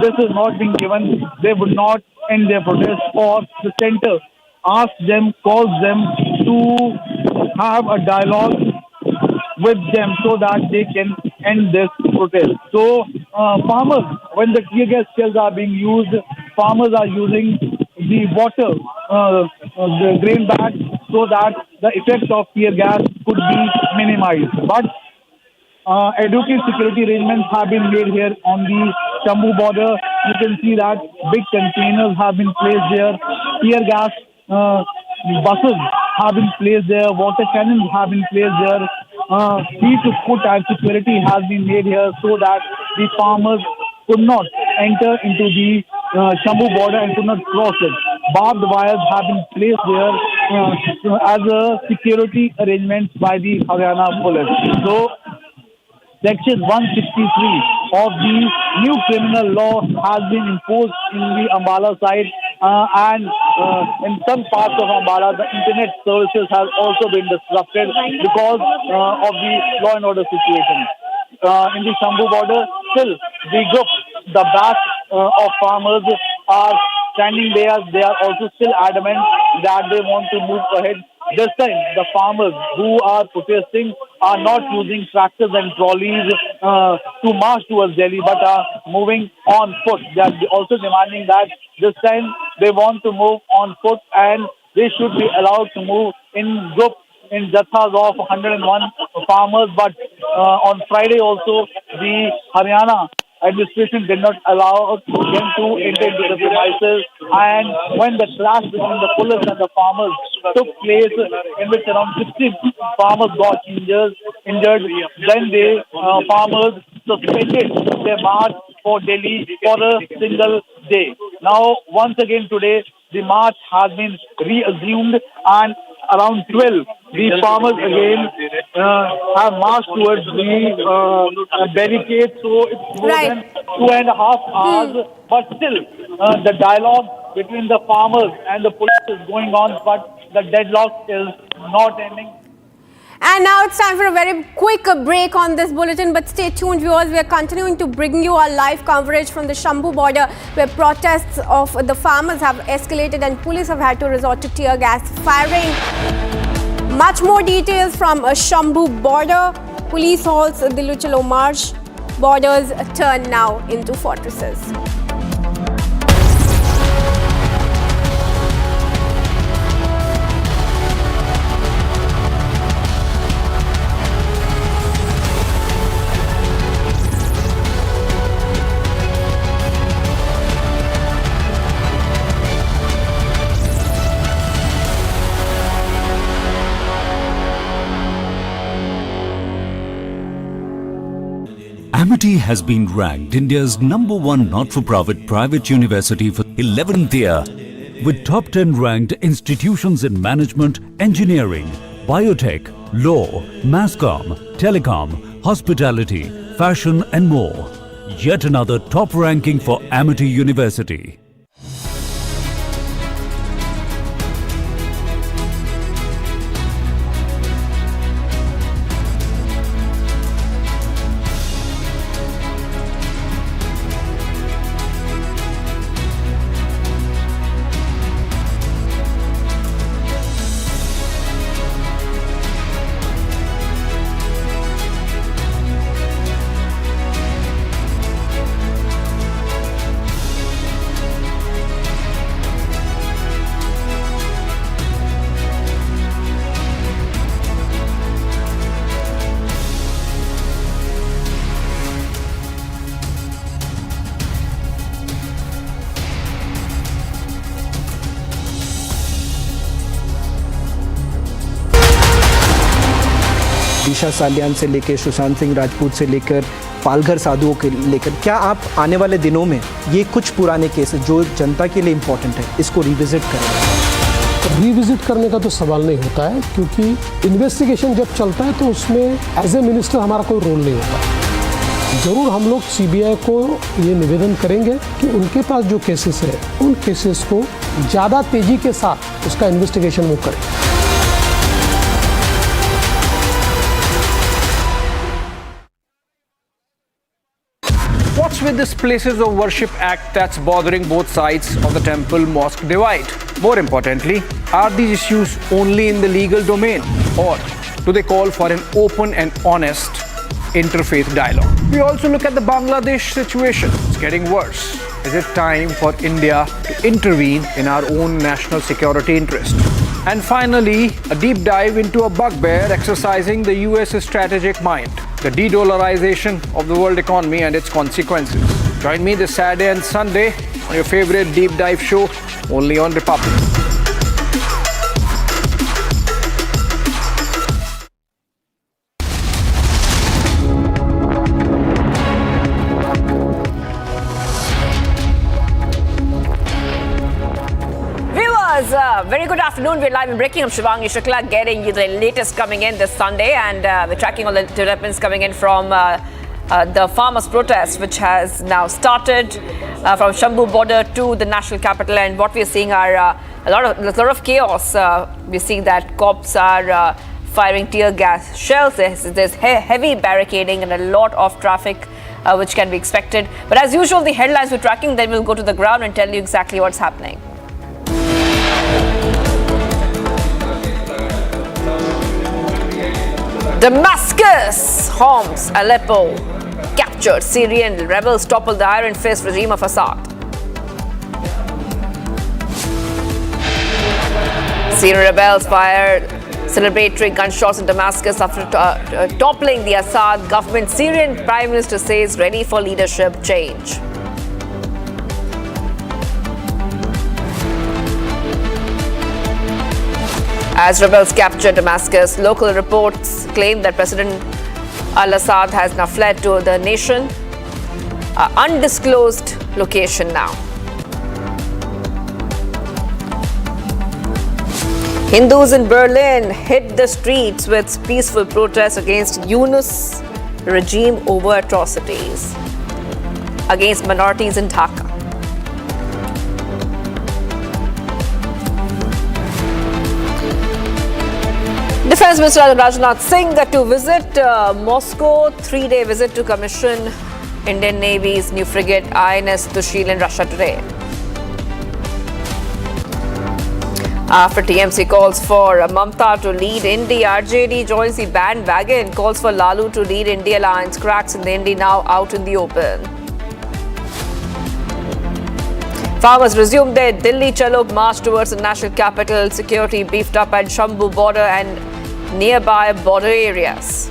this is not being given, they would not end their protest, or the center asks them, calls them to have a dialogue with them so that they can end this protest. So farmers, when the tear gas shells are being used, farmers are using the water, the grain bag, so that the effects of tear gas could be minimized. But adequate security arrangements have been made here on the Sambhal border. You can see that big containers have been placed there, tear gas buses have been placed there, water cannons have been placed there. 3 to 4 times security has been made here so that the farmers could not enter into the Sambhal border and could not cross it. Barbed wires have been placed there as a security arrangement by the Haryana police. So, Section 163 of the new criminal law has been imposed in the Ambala side, and in some parts of Ambala, the internet services have also been disrupted because of the law and order situation. In the Sambhal border, still the group, the batch of farmers are standing there. They are also still adamant that they want to move ahead. This time, the farmers who are protesting are not using tractors and trolleys to march towards Delhi, but are moving on foot. They are also demanding that this time they want to move on foot, and they should be allowed to move in groups, in jathas of 101 farmers. But on Friday also, the Haryana administration did not allow them to enter into the premises, and when the clash between the police and the farmers took place, in which around 60 farmers got injured, then the farmers suspended their march for Delhi for a single day. Now, once again today, the march has been reassumed, and around 12, the farmers again have marched towards the barricade. So it's more than 2.5 hours. But still, the dialogue between the farmers and the police is going on, but the deadlock is not ending. And now it's time for a very quick break on this bulletin, but stay tuned, viewers. We are continuing to bring you our live coverage from the Sambhal border, where protests of the farmers have escalated and police have had to resort to tear gas firing. Much more details from Sambhal border. Police halts the Luchalo March. Borders turn now into fortresses. Amity has been ranked India's #1 not-for-profit private university for 11th year, with top 10 ranked institutions in management, engineering, biotech, law, masscom, telecom, hospitality, fashion and more. Yet another top ranking for Amity University. दिशा सालियान से लेकर सुशांत सिंह राजपूत से लेकर पालघर साधुओं के लेकर, क्या आप आने वाले दिनों में ये कुछ पुराने केसेस जो जनता के लिए इम्पोर्टेंट है इसको रिविजिट करेंगे? रिविजिट करने का तो सवाल नहीं होता है, क्योंकि इन्वेस्टिगेशन जब चलता है तो उसमें एज ए मिनिस्टर हमारा कोई रोल नहीं होता। जरूर हम लोग सीबीआई को ये निवेदन करेंगे कि उनके पास जो केसेस है उन केसेस को ज़्यादा तेजी के साथ उसका इन्वेस्टिगेशन वो करें। What's with this Places of Worship Act that's bothering both sides of the temple-mosque divide? More importantly, are these issues only in the legal domain, or do they call for an open and honest interfaith dialogue? We also look at the Bangladesh situation. It's getting worse. Is it time for India to intervene in our own national security interest? And finally, a deep dive into a bugbear exercising the US's strategic mind, the de-dollarization of the world economy and its consequences. Join me this Saturday and Sunday on your favorite deep dive show, only on Republic. Very good afternoon. We're live and breaking. I'm Shivangi Shukla, getting you the latest coming in this Sunday, and we're tracking all the developments coming in from the farmers' protest, which has now started from Sambhal border to the national capital. And what we're seeing are a lot of chaos. We're seeing that cops are firing tear gas shells. There's heavy barricading and a lot of traffic, which can be expected. But as usual, the headlines we're tracking, then we'll go to the ground and tell you exactly what's happening. Damascus, Homs, Aleppo, captured. Syrian rebels topple the iron fist regime of Assad. Syrian rebels fired celebratory gunshots in Damascus after toppling the Assad government. Syrian Prime Minister says ready for leadership change. As rebels capture Damascus, local reports claim that President al-Assad has now fled to the nation, undisclosed location now. Hindus in Berlin hit the streets with peaceful protests against Yunus regime over atrocities against minorities in Dhaka. Defense Minister Rajnath Singh to visit Moscow, 3-day visit to commission Indian Navy's new frigate INS Tushil in Russia today. After TMC calls for Mamta to lead India, RJD joins the bandwagon, calls for Lalu to lead India alliance, cracks in the India now out in the open. Farmers resumed their Delhi Chalo march towards the national capital, security beefed up at Sambhal border and nearby border areas.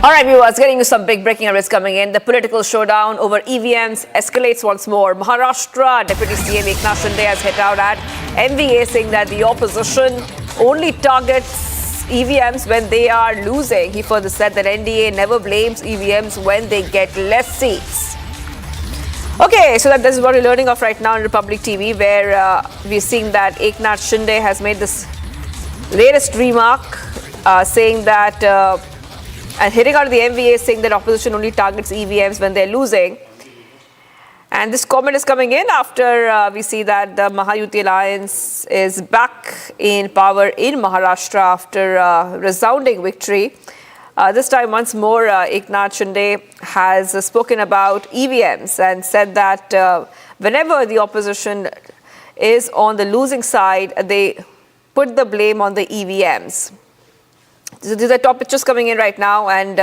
All right, viewers, getting you some big breaking updates coming in. The political showdown over EVMs escalates once more. Maharashtra Deputy CM Eknath Shinde has hit out at MVA, saying that the opposition only targets EVMs when they are losing. He further said that NDA never blames EVMs when they get less seats. Okay, so this is what we're learning of right now on Republic TV, where we're seeing that Eknath Shinde has made this latest remark, saying that, and hitting out of the MVA, saying that opposition only targets EVMs when they're losing. And this comment is coming in after we see that the Mahayuti Alliance is back in power in Maharashtra after a resounding victory. This time, once more, Eknath Shinde has spoken about EVMs and said that whenever the opposition is on the losing side, they put the blame on the EVMs. These are top pictures coming in right now, and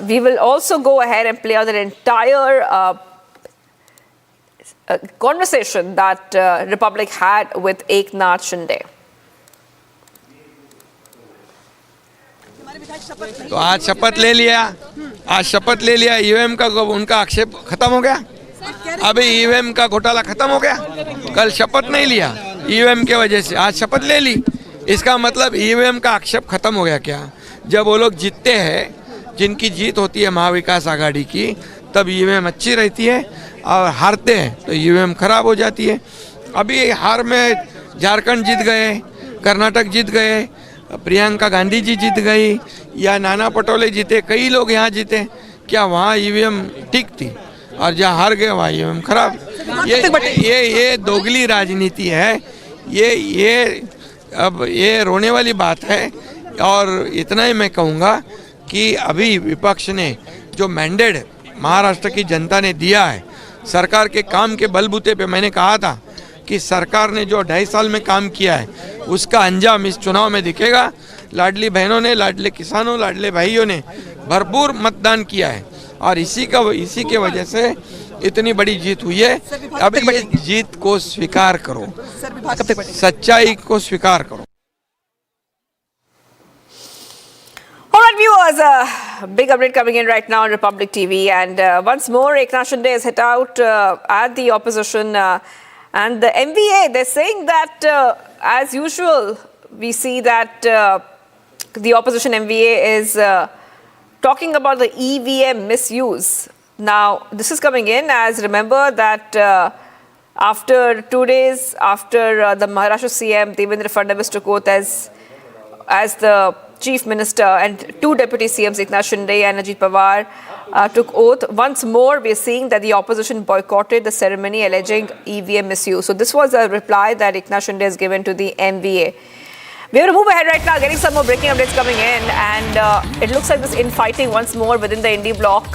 we will also go ahead and play out the entire conversation that Republic had with Eknath Shinde. तो आज शपथ ले लिया, EVM का उनका आक्षेप खत्म हो गया। अभी ईवीएम का घोटाला खत्म हो गया, कल शपथ नहीं लिया ईवीएम के वजह से, आज शपथ ले ली, इसका मतलब ईवीएम का आक्षेप खत्म हो गया क्या? जब वो लोग जीतते हैं, जिनकी जीत होती है महाविकास आघाड़ी की, तब ईवीएम अच्छी रहती है, और हारते हैं तो ईवीएम खराब हो जाती है। अभी हार में झारखंड जीत गए, कर्नाटक जीत गए, प्रियंका गांधी जी जीत गई, या नाना पटोले जीते, कई लोग यहाँ जीते, क्या वहाँ ईवीएम ठीक थी? और जहाँ हार गए वहाँ ईवीएम खराब। ये दोगली राजनीति है, अब ये रोने वाली बात है। और इतना ही मैं कहूँगा कि अभी विपक्ष ने जो मैंडेट महाराष्ट्र की जनता ने दिया है सरकार के काम के बलबूते पे, मैंने कहा था कि सरकार ने जो 2.5 साल में काम किया है उसका अंजाम इस चुनाव में दिखेगा। लाडली बहनों ने, लाडले किसानों, लाडले भाइयों ने भरपूर मतदान किया है, और इसी के वजह से इतनी बड़ी जीत हुई है। अब इस जीत को स्वीकार करो, सच्चाई को स्वीकार करो। All right, viewers, big update coming in right now on Republic TV, and once more Eknath Shinde is hit out at the opposition and the MVA. They're saying that as usual, we see that the opposition MVA is talking about the EVM misuse. Now, this is coming in as, remember that after 2 days after the Maharashtra CM Devendra Fadnavis took oath as the Chief Minister, and 2 Deputy CMs, Eknath Shinde and Ajit Pawar, took oath. Once more, we are seeing that the opposition boycotted the ceremony alleging EVM misuse. So this was a reply that Eknath Shinde has given to the MVA. We have to move ahead right now, getting some more breaking updates coming in, and it looks like this infighting once more within the Indie bloc.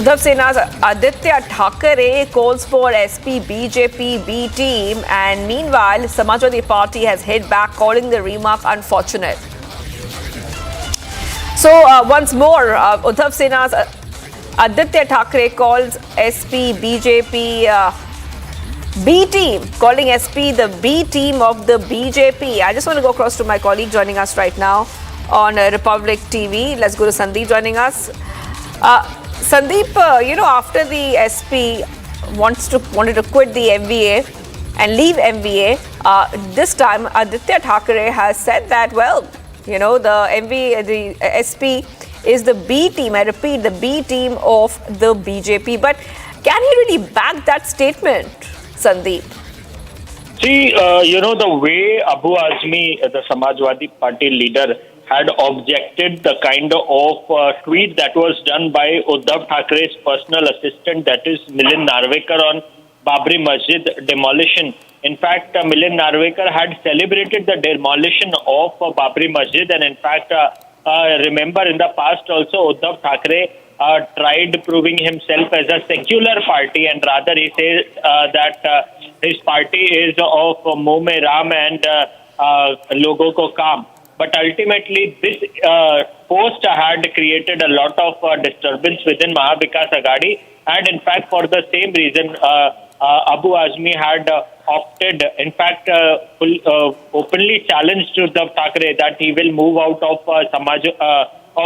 Uddhav Sena's Aditya Thackeray calls for SP BJP B team, and meanwhile, Samajwadi Party has hit back, calling the remark unfortunate. So once more, Uddhav Sena's Aditya Thackeray calls SP BJP B team, calling SP the B team of the BJP. I just want to go across to my colleague joining us right now on Republic TV. Let's go to Sandeep joining us. Sandeep, after the SP wanted to quit the MVA and leave MVA, this time Aditya Thackeray has said that, well, the SP is the B team. I repeat, the B team of the BJP. But can he really back that statement, Sandeep? See, the way Abu Azmi, the Samajwadi Party leader, had objected the kind of tweet that was done by Uddhav Thackeray's personal assistant, that is Milind Narvekar, on Babri Masjid demolition. In fact, Milind Narvekar had celebrated the demolition of Babri Masjid, and in fact, remember in the past also Uddhav Thackeray tried proving himself as a secular party, and rather he says that his party is of Moh Mein Ram and Logo Ko Kaam. But ultimately, this post had created a lot of disturbance within Mahavikas Aghadi, and in fact, for the same reason, Abu Azmi had opted, in fact, openly challenged Uddhav Thackeray that he will move out of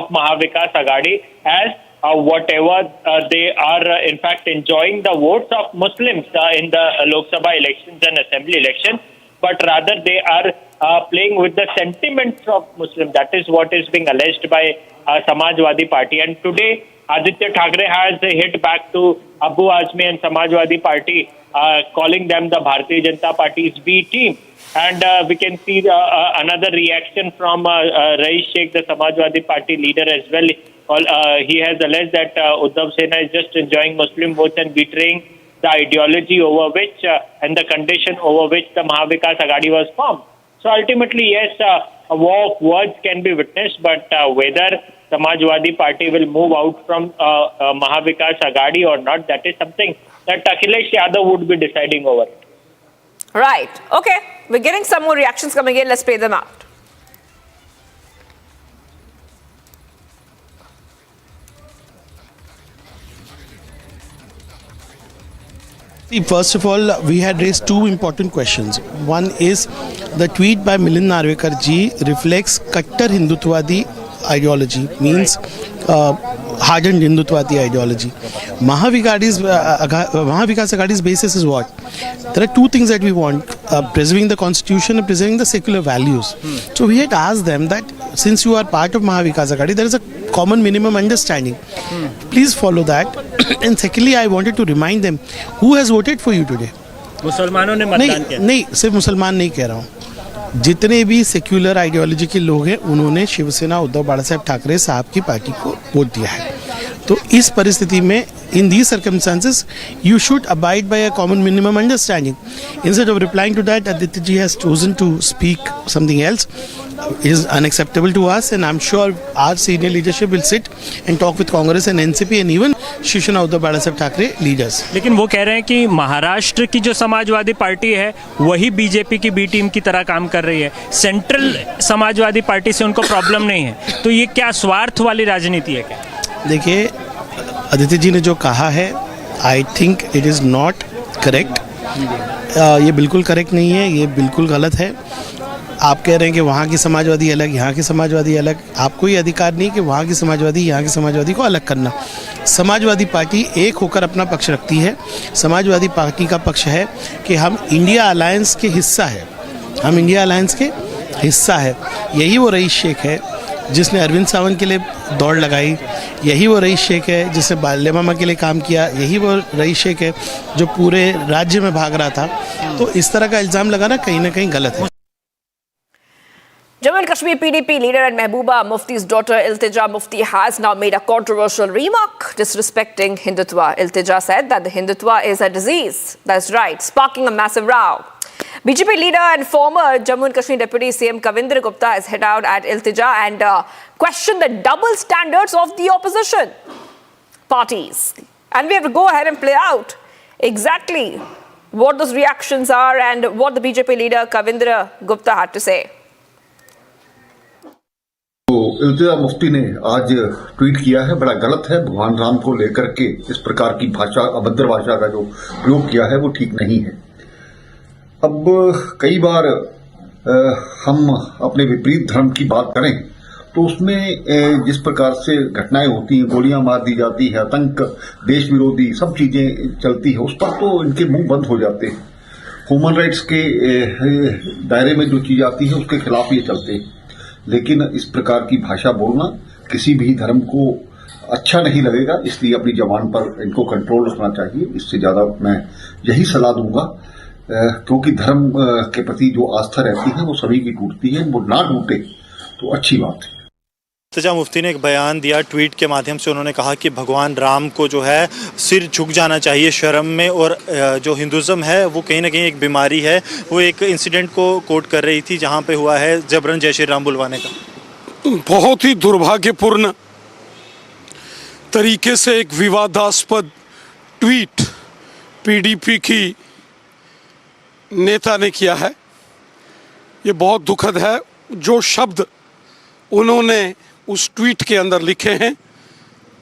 Mahavikas Aghadi, as whatever they are, in fact, enjoying the votes of Muslims in the Lok Sabha elections and Assembly elections, but rather they are playing with the sentiments of Muslims. That is what is being alleged by Samajwadi Party. And today, Aditya Thackeray has hit back to Abu Azmi and Samajwadi Party, calling them the Bharatiya Janata Party's B team. And we can see another reaction from Rais Sheikh, the Samajwadi Party leader, as well. He has alleged that Uddhav Sena is just enjoying Muslim votes and betraying the ideology over which and the condition over which the Mahavikas Aghadi was formed. So ultimately, yes, a war of words can be witnessed, but whether Samajwadi Party will move out from Mahavikas Aghadi or not, that is something that Akhilesh Yadav would be deciding over. Right. Okay. We're getting some more reactions coming in. Let's play them out. See, first of all, we had raised two important questions. One is the tweet by Milind Narvekar ji reflects Kattar Hindutwadi ideology means hardened Hindutwati ideology. Mahavikas Aghadi's basis is what? There are two things that we want, preserving the constitution and preserving the secular values. So we had asked them that since you are part of Mahavikas Aghadi, there is a common minimum understanding. Please follow that. And secondly, I wanted to remind them, who has voted for you today? मुसलमानों ने मतदान किया? नहीं, सिर्फ मुसलमान नहीं कह रहा हूँ, जितने भी सेक्युलर आइडियोलॉजी के लोग हैं उन्होंने शिवसेना उद्धव बाला साहब ठाकरे साहब की पार्टी को वोट दिया है. तो इस परिस्थिति में in these circumstances you should abide by a common minimum understanding. Instead of replying to that, Aditya ji has chosen to speak something else. It is unacceptable to us, and I'm sure our senior leadership will sit and talk with Congress and NCP and even Shiv Sena Uddhav बाला साहब Thackeray leaders. लेकिन वो कह रहे हैं कि महाराष्ट्र की जो Samajwadi party है वही बीजेपी की बी टीम की तरह काम कर रही है, सेंट्रल समाजवादी पार्टी से उनको प्रॉब्लम नहीं है. तो ये क्या स्वार्थ वाली राजनीति है क्या? देखिए, आदित्य जी ने जो कहा है, I think it is not correct. ये बिल्कुल करेक्ट नहीं है, ये बिल्कुल गलत है. आप कह रहे हैं कि वहाँ की समाजवादी अलग, यहाँ की समाजवादी अलग. आपको ये अधिकार नहीं कि वहाँ की समाजवादी यहाँ की समाजवादी को अलग करना. समाजवादी पार्टी एक होकर अपना पक्ष रखती है. समाजवादी पार्टी का पक्ष है कि हम इंडिया अलायंस के हिस्सा है, हम इंडिया अलायंस के हिस्सा है. यही वो रईस शेख है जिसने अरविंद सावंत के लिए दौड़ लगाई. यही वो रईस शेख है जिसने बाल्या मामा के लिए काम किया. यही वो रईस शेख है जो पूरे राज्य में भाग रहा था. तो इस तरह का इल्ज़ाम लगाना कहीं ना कहीं गलत है. Jammu and Kashmir PDP leader and Mehbooba Mufti's daughter Iltija Mufti has now made a controversial remark disrespecting Hindutva. Iltija said that the Hindutva is a disease. That's right, sparking a massive row. BJP leader and former Jammu and Kashmir Deputy CM Kavindra Gupta has hit out at Iltija and questioned the double standards of the opposition parties. And we have to go ahead and play out exactly what those reactions are and what the BJP leader Kavindra Gupta had to say. तो इल्तिजा मुफ्ती ने आज tweet किया है, बड़ा गलत है. भगवान राम को लेकर के इस प्रकार की भाषा, अभद्र भाषा का जो प्रयोग किया है वो ठीक नहीं है. अब कई बार हम अपने विपरीत धर्म की बात करें तो उसमें जिस प्रकार से घटनाएं होती हैं, गोलियां मार दी जाती है, आतंक, देश विरोधी सब चीजें चलती है, उस पर तो इनके मुंह बंद हो जाते हैं. ह्यूमन राइट्स के दायरे में जो चीज आती है उसके खिलाफ ये चलते हैं. लेकिन इस प्रकार की भाषा बोलना किसी भी धर्म को अच्छा नहीं लगेगा, इसलिए अपनी जबान पर इनको कंट्रोल रखना चाहिए. इससे ज्यादा मैं यही सलाह दूंगा, क्योंकि धर्म के प्रति जो आस्था रहती है वो सभी की टूटती है. वो ना टूटे तो अच्छी बात है. इल्तिजा मुफ्ती ने एक बयान दिया ट्वीट के माध्यम से. उन्होंने कहा कि भगवान राम को जो है सिर झुक जाना चाहिए शर्म में, और जो हिंदुज़म है वो कहीं ना कहीं एक बीमारी है. वो एक इंसिडेंट को कोट कर रही थी जहां पे हुआ है जबरन जय श्री राम बुलवाने का. बहुत ही दुर्भाग्यपूर्ण तरीके से एक विवादास्पद ट्वीट पीडीपी की नेता ने किया है. ये बहुत दुखद है. जो शब्द उन्होंने उस ट्वीट के अंदर लिखे हैं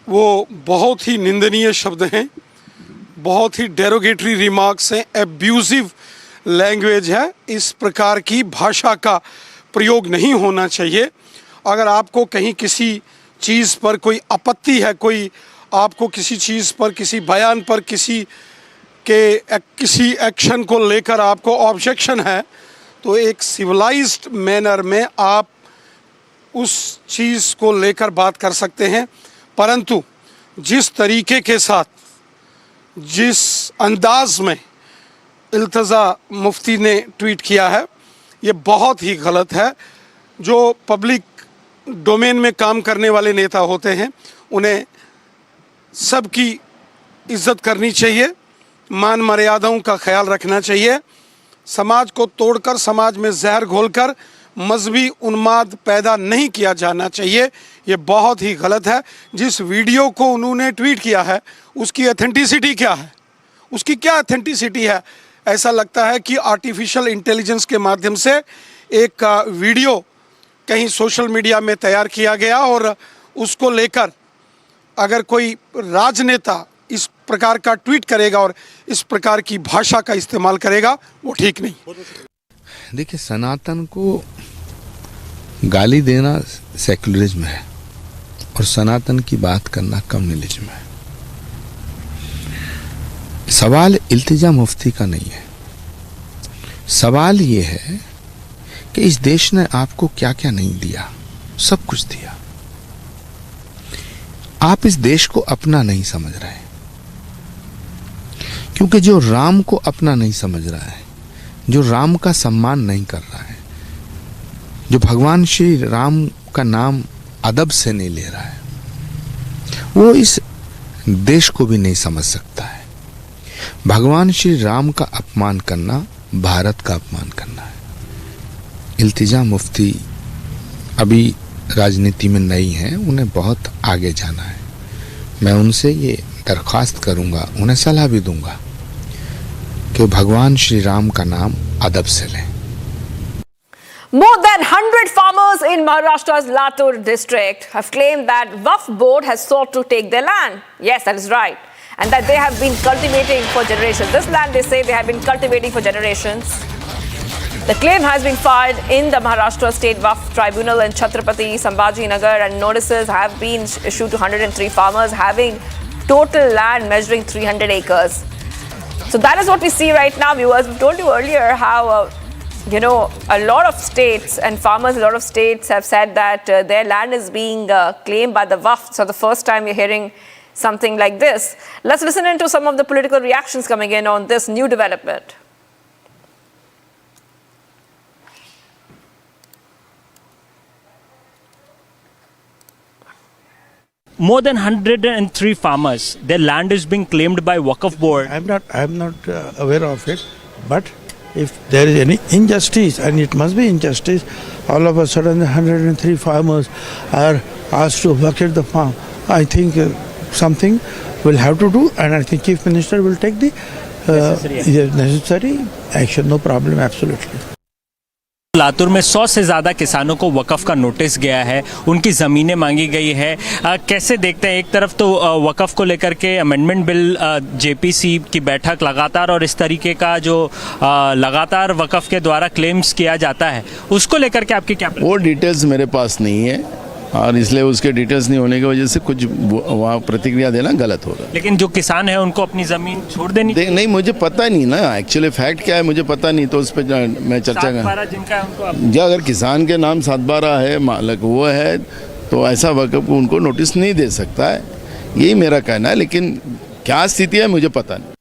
वो बहुत ही निंदनीय शब्द हैं, बहुत ही डेरोगेटरी रिमार्क्स हैं, एब्यूजिव लैंग्वेज है. इस प्रकार की भाषा का प्रयोग नहीं होना चाहिए. अगर आपको कहीं किसी चीज़ पर कोई आपत्ति है, कोई आपको किसी चीज़ पर, किसी बयान पर, किसी एक्शन को लेकर आपको ऑब्जेक्शन है, तो एक सिविलाइज्ड मैनर में आप उस चीज़ को लेकर बात कर सकते हैं. परंतु जिस तरीके के साथ, जिस अंदाज में इल्तिजा मुफ्ती ने ट्वीट किया है, ये बहुत ही गलत है. जो पब्लिक डोमेन में काम करने वाले नेता होते हैं उन्हें सबकी इज्जत करनी चाहिए, मान मर्यादाओं का ख्याल रखना चाहिए. समाज को तोड़कर, समाज में जहर घोलकर मजहबी उन्माद पैदा नहीं किया जाना चाहिए. ये बहुत ही गलत है. जिस वीडियो को उन्होंने ट्वीट किया है उसकी ऑथेंटिसिटी क्या है, उसकी क्या ऑथेंटिसिटी है? ऐसा लगता है कि आर्टिफिशियल इंटेलिजेंस के माध्यम से एक वीडियो कहीं सोशल मीडिया में तैयार किया गया और उसको लेकर अगर कोई राजनेता इस प्रकार का ट्वीट करेगा और इस प्रकार की भाषा का इस्तेमाल करेगा, वो ठीक नहीं. देखिए, सनातन को गाली देना सेक्युलरिज्म है. और सनातन की बात करना कम्युनलिज्म है। सवाल इल्तिजा मुफ्ती का नहीं है, सवाल ये है कि इस देश ने आपको क्या क्या नहीं दिया, सब कुछ दिया। आप इस देश को अपना नहीं समझ रहे, क्योंकि जो राम को अपना नहीं समझ रहा है, जो राम का सम्मान नहीं कर रहा है, जो भगवान श्री राम का नाम अदब से नहीं ले रहा है, वो इस देश को भी नहीं समझ सकता है। भगवान श्री राम का अपमान करना भारत का अपमान करना है। इल्तिजा मुफ्ती अभी राजनीति में नई हैं, उन्हें बहुत आगे जाना है। मैं उनसे ये दरख्वास्त करूंगा, उन्हें सलाह भी दूंगा कि भगवान श्री राम का नाम अदब से लें। More than 100 farmers in Maharashtra's Latur district have claimed that Waqf board has sought to take their land. Yes, that is right. And that they have been cultivating for generations. This land, they say, they have been cultivating for generations. The claim has been filed in the Maharashtra State Waqf Tribunal in Chhatrapati Sambhaji Nagar, and notices have been issued to 103 farmers having total land measuring 300 acres. So that is what we see right now, viewers. We told you earlier how a lot of states and farmers in a lot of states have said that their land is being claimed by the Waqf. So the first time we're hearing something like this. Let's listen into some of the political reactions coming in on this new development. More than 103 farmers, their land is being claimed by Waqf board. I'm not aware of it, but if there is any injustice, and it must be injustice, all of a sudden 103 farmers are asked to vacate the farm. I think something will have to do, and I think Chief Minister will take the necessary action. No problem, absolutely. Latur में 100 से ज़्यादा किसानों को वक़फ़ का notice गया है, उनकी ज़मीनें मांगी गई है। कैसे देखते हैं, एक तरफ तो वक़फ़ को लेकर के अमेंडमेंट बिल जेपीसी की बैठक लगातार, और इस तरीके का जो लगातार वक़फ़ के द्वारा क्लेम्स किया जाता है, उसको लेकर के आपकी क्या? वो डिटेल्स मेरे पास नहीं है, और इसलिए उसके डिटेल्स नहीं होने की वजह से कुछ वहाँ प्रतिक्रिया देना गलत होगा। लेकिन जो किसान है उनको अपनी ज़मीन छोड़ देनी नहीं, मुझे पता नहीं ना, एक्चुअली फैक्ट क्या है मुझे पता नहीं, तो उस पर मैं चर्चा कर। अगर किसान के नाम 7/12 है, मालिक वो है, तो ऐसा वक़्फ़ उनको नोटिस नहीं दे सकता है, यही मेरा कहना है। लेकिन क्या स्थिति है मुझे पता नहीं।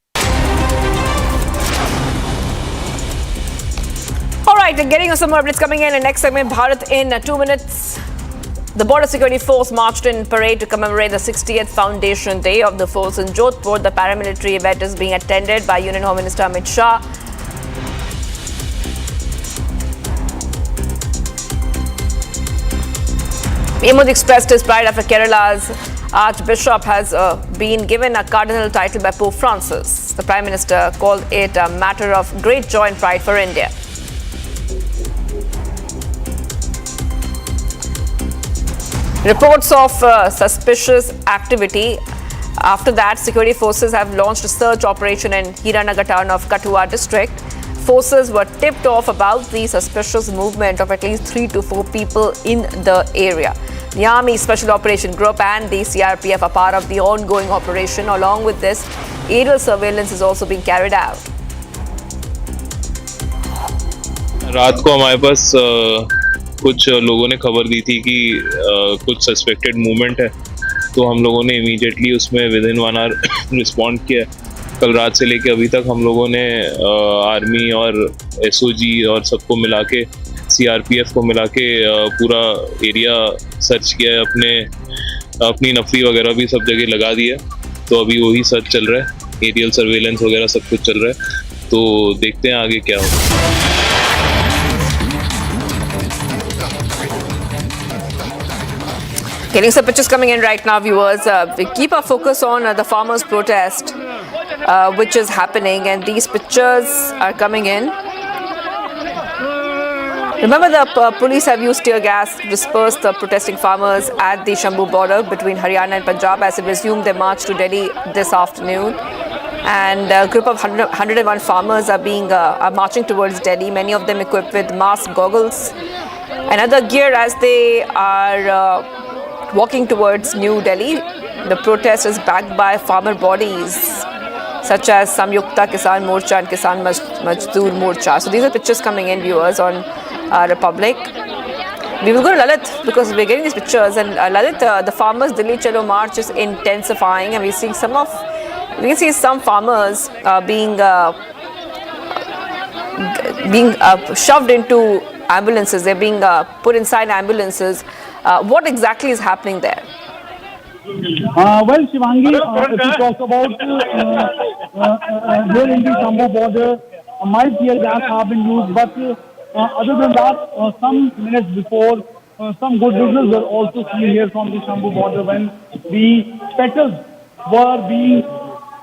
All right, getting us some more updates coming in next segment, Bharat in 2 minutes. The Border Security Force marched in parade to commemorate the 60th Foundation Day of the force in Jodhpur. The paramilitary event is being attended by Union Home Minister Amit Shah. PM Modi expressed his pride after Kerala's Archbishop has been given a cardinal title by Pope Francis. The Prime Minister called it a matter of great joy and pride for India. Reports of suspicious activity. After that, security forces have launched a search operation in Hiranagar town of Kathua district. Forces were tipped off about the suspicious movement of at least 3 to 4 people in the area. The Army Special Operation Group and the CRPF are part of the ongoing operation. Along with this, aerial surveillance is also being carried out. रात को हमारे पास कुछ लोगों ने खबर दी थी कि कुछ सस्पेक्टेड मूवमेंट है, तो हम लोगों ने इमीडिएटली उसमें विद इन 1 आवर रिस्पॉन्ड किया। कल रात से लेके अभी तक हम लोगों ने आर्मी और एसओजी और सबको मिला के, सीआरपीएफ को मिला के पूरा एरिया सर्च किया है, अपनी नफरी वगैरह भी सब जगह लगा दिया। तो अभी वही सर्च चल रहा है, एरियल सर्वेलेंस वगैरह सब कुछ चल रहा है, तो देखते हैं आगे क्या होगा। Getting some pictures coming in right now, viewers. We keep our focus on the farmers' protest, which is happening, and these pictures are coming in. Remember, the police have used tear gas to disperse the protesting farmers at the Sambhal border between Haryana and Punjab as they resume their march to Delhi this afternoon. And a group of 101 farmers are marching towards Delhi, many of them equipped with mask, goggles, and other gear as they are walking towards New Delhi. The protest is backed by farmer bodies such as Samyukta Kisan Morcha and Kisan Mazdoor Morcha. So these are pictures coming in, viewers, on Republic. We will go to Lalit because we're getting these pictures, and Lalit, the farmers' Delhi Chalo march is intensifying, and we can see some farmers being shoved into ambulances. They're being put inside ambulances. What exactly is happening there? Well, Shivangi, if you talk about here in the Sambhal border, mild tear gas have been used, but other than that, some minutes before, some good visuals were also seen here from the Sambhal border when the petals were being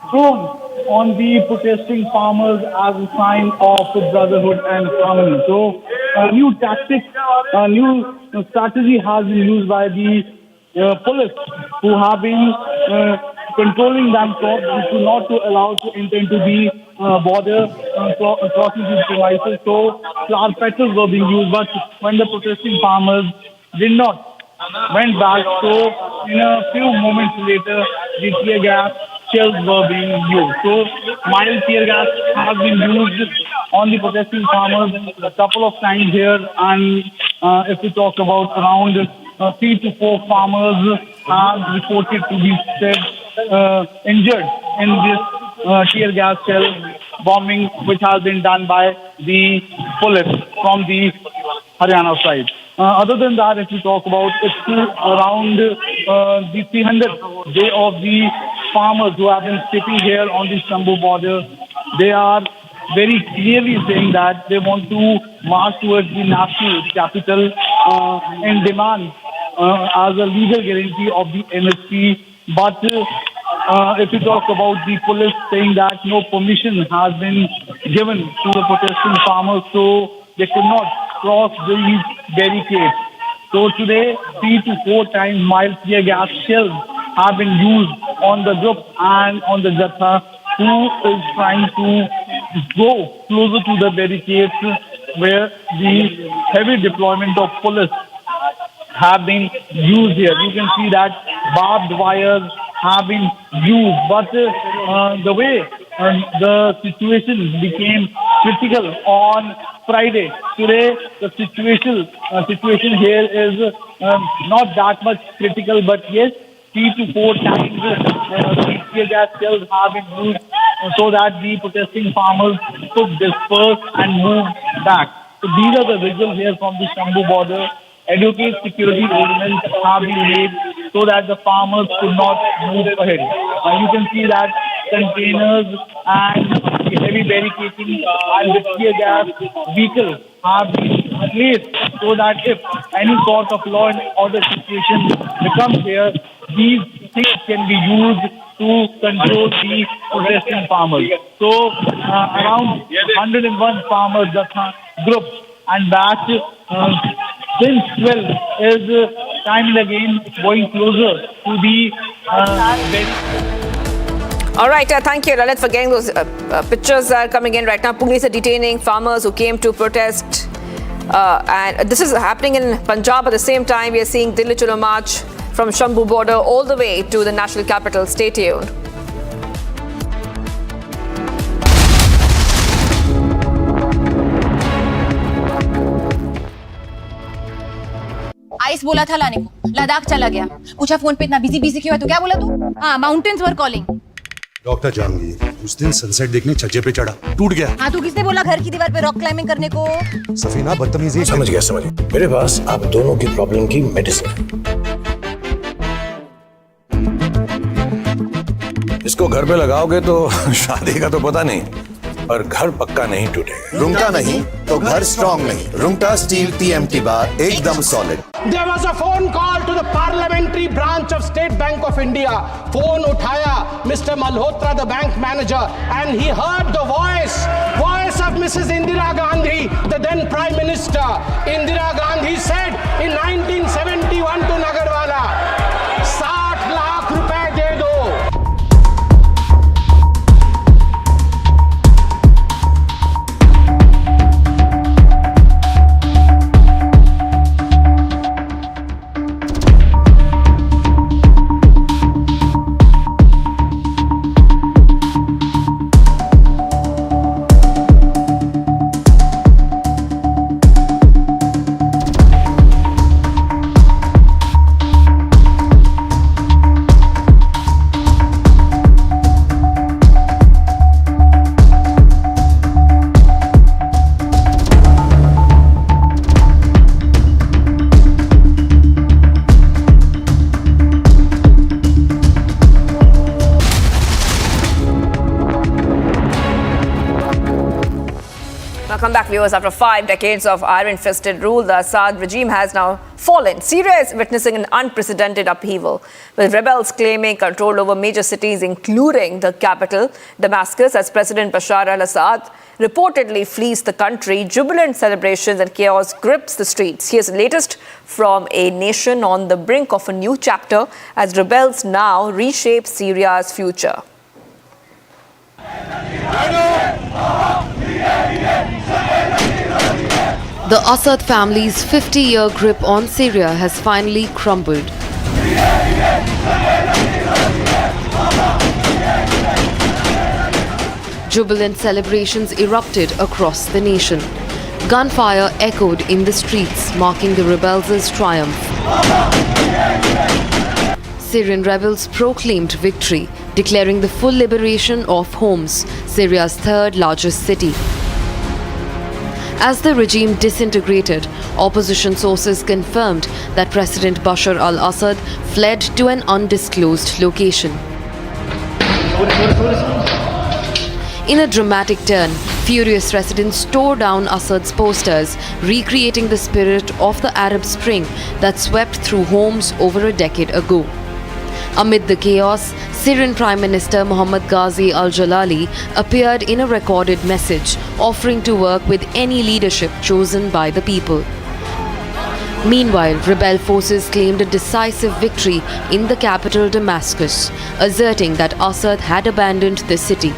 thrown on the protesting farmers as a sign of brotherhood and harmony. So, new tactics, new strategy has been used by the police, who have been controlling themselves to not to allow to enter into the border, crossing these devices. So, flower petals were being used, but when the protesting farmers did not went back, so in a few moments later, the tear gas shells were being used. So, mild tear gas has been used on the protesting farmers a couple of times here, and if we talk about around 3 to 4 farmers are reported to be injured in this tear gas shell bombing, which has been done by the police from the Haryana side. Other than that, if we talk about it's around the 300th day of the farmers who have been sitting here on the Sambhal border, they are very clearly saying that they want to march towards the national capital in demand as a legal guarantee of the MSP. But if you talk about the police saying that no permission has been given to the protesting farmers, so they could not cross these barricades. So today, 3 to 4 times mild tear gas shells have been used on the group and on the Jatha, who is trying to go closer to the barricades where the heavy deployment of police have been used here. You can see that barbed wires have been used, but the way the situation became critical on Friday, today the situation here is not that much critical, but yes, 3 to 4 times tear gas shells have been used so that the protesting farmers could disperse and move back. So these are the visuals here from the Sambhal border. Adequate security arrangements have been made so that the farmers could not move ahead. You can see that containers and the heavy barricading and the tear gas vehicles have been placed so that if any sort of law and order situation becomes here, these things can be used to control the protesting farmers. So around 101 farmers groups and batch since 12 is time and again going closer to the All right, thank you, Lalit, for getting those pictures are coming in right now. Police are detaining farmers who came to protest. And this is happening in Punjab. At the same time, we are seeing Delhi Chalo March from Sambhal border all the way to the national capital. Stay tuned. Ice बोला था लाने को, लद्दाख चला गया। पूछा phone पे इतना busy क्यों है, तो क्या बोला तू? हाँ, mountains are calling. Doctor Jahangir उस दिन सनसेट देखने छज्जे पे चढ़ा, टूट गया। हाँ, तो किसने बोला घर की दीवार पे रॉक क्लाइंबिंग करने को? सफीना बदतमीजी। समझ गया। मेरे पास आप दोनों की प्रॉब्लम की मेडिसिन है। इसको घर पे लगाओगे तो शादी का तो पता नहीं, पर घर पक्का नहीं टूटेगा। रुंगटा नहीं तो घर स्ट्रॉन्ग नहीं। रुंगटा स्टील TMT बार एकदम solid. There was a phone call to the parliamentary branch of State Bank of India. Phone उठाया Mr. Malhotra, the bank manager, and he heard the voice of Mrs. Indira Gandhi, the then Prime Minister. Indira Gandhi said in 1971 to Nagarwala, 60 lakh रुपए दे दो। viewers, after 5 decades of iron-fisted rule, the Assad regime has now fallen. Syria is witnessing an unprecedented upheaval, with rebels claiming control over major cities, including the capital, Damascus, as President Bashar al-Assad reportedly flees the country. Jubilant celebrations and chaos grips the streets. Here's the latest from a nation on the brink of a new chapter as rebels now reshape Syria's future. The Assad family's 50-year grip on Syria has finally crumbled. Jubilant celebrations erupted across the nation. Gunfire echoed in the streets, marking the rebels' triumph. Syrian rebels proclaimed victory, declaring the full liberation of Homs, Syria's third largest city. As the regime disintegrated, opposition sources confirmed that President Bashar al-Assad fled to an undisclosed location. In a dramatic turn, furious residents tore down Assad's posters, recreating the spirit of the Arab Spring that swept through Homs over a decade ago. Amid the chaos, Syrian Prime Minister Mohammad Ghazi al-Jalali appeared in a recorded message, offering to work with any leadership chosen by the people. Meanwhile, rebel forces claimed a decisive victory in the capital Damascus, asserting that Assad had abandoned the city.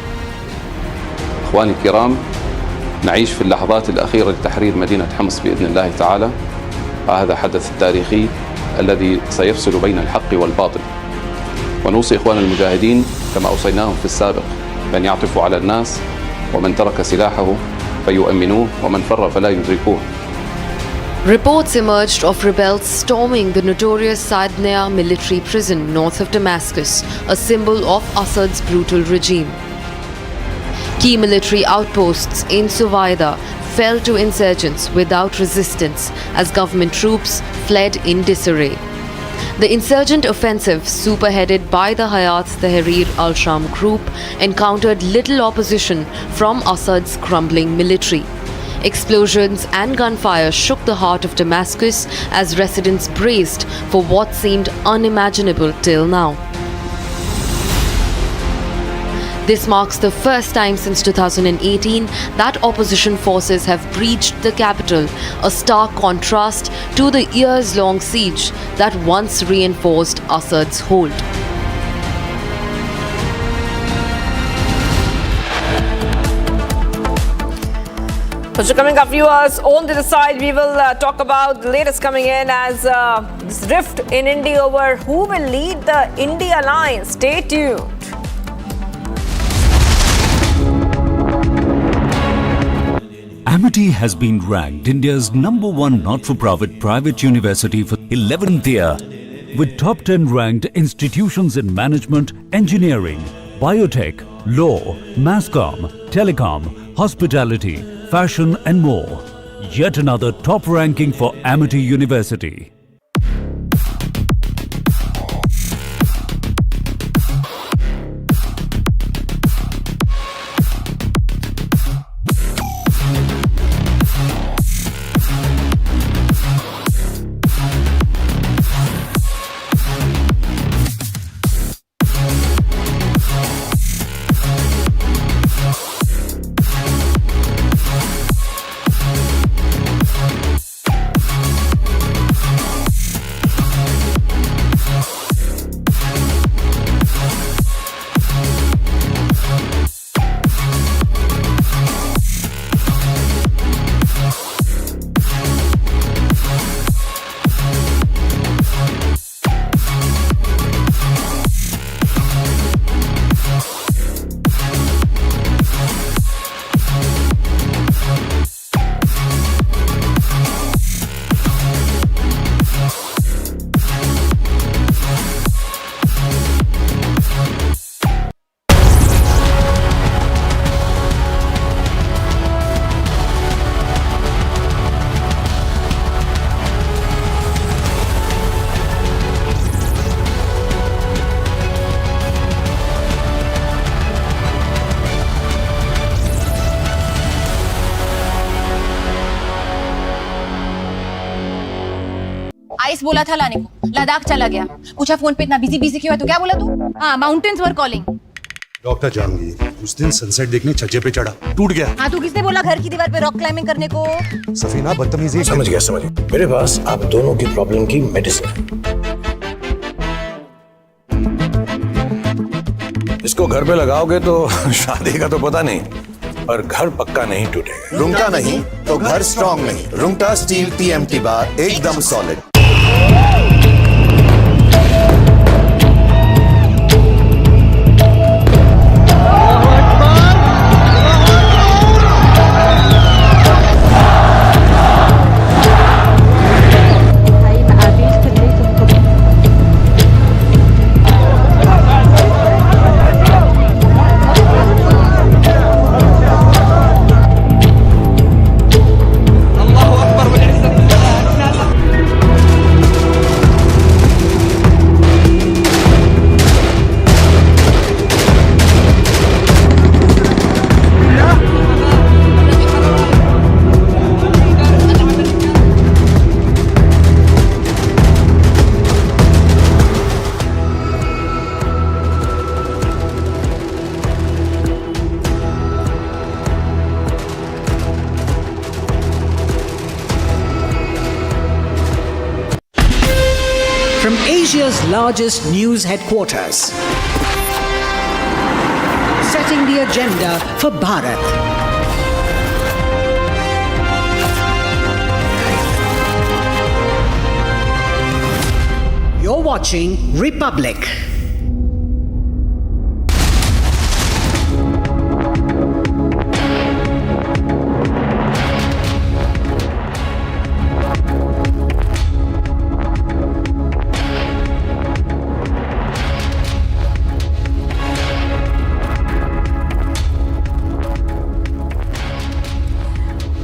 إخواني الكرام، نعيش في اللحظات الأخيرة لتحرير مدينة حمص بإذن الله تعالى. هذا حدث تاريخي الذي سيفصل بين الحق والباطل. ونوصي إخوان المجاهدين كما أوصيناهم في السابق بأن يعطفوا على الناس، ومن ترك سلاحه فيؤمنوه ومن فر فلا يدركوه. Reports emerged of rebels storming the notorious Saidnaya military prison north of Damascus, a symbol of Assad's brutal regime. Key military outposts in Suwaida fell to insurgents without resistance as government troops fled in disarray. The insurgent offensive, superheaded by the Hayat Tahrir al-Sham group, encountered little opposition from Assad's crumbling military. Explosions and gunfire shook the heart of Damascus as residents braced for what seemed unimaginable till now. This marks the first time since 2018 that opposition forces have breached the capital, a stark contrast to the years-long siege that once reinforced Assad's hold. So coming up, viewers, on the other side, we will talk about the latest coming in as this rift in India over who will lead the India Alliance. Stay tuned. Amity has been ranked India's #1 not-for-profit private university for 11th year, with top 10 ranked institutions in management, engineering, biotech, law, masscom, telecom, hospitality, fashion and more. Yet another top ranking for Amity University. Ice बोला था लाने को, लद्दाख चला गया। पूछा phone पे इतना busy busy क्यों है, तो क्या बोला तू? हाँ, mountains are calling. Doctor Janvi उस दिन सनसेट देखने छज्जे पे चढ़ा, टूट गया। हाँ, तो किसने बोला घर की दीवार पे रॉक क्लाइंबिंग करने को? सफीना बदतमीजी। समझ गया। मेरे पास आप दोनों की प्रॉब्लम की मेडिसिन है। इसको घर पे लगाओगे तो शादी का तो पता नहीं, पर घर पक्का नहीं टूटेगा। रूंगटा नहीं तो घर स्ट्रॉन्ग नहीं। रूंगटा स्टील TMT बार एकदम solid. From Asia's largest news headquarters, setting the agenda for Bharat. You're watching Republic.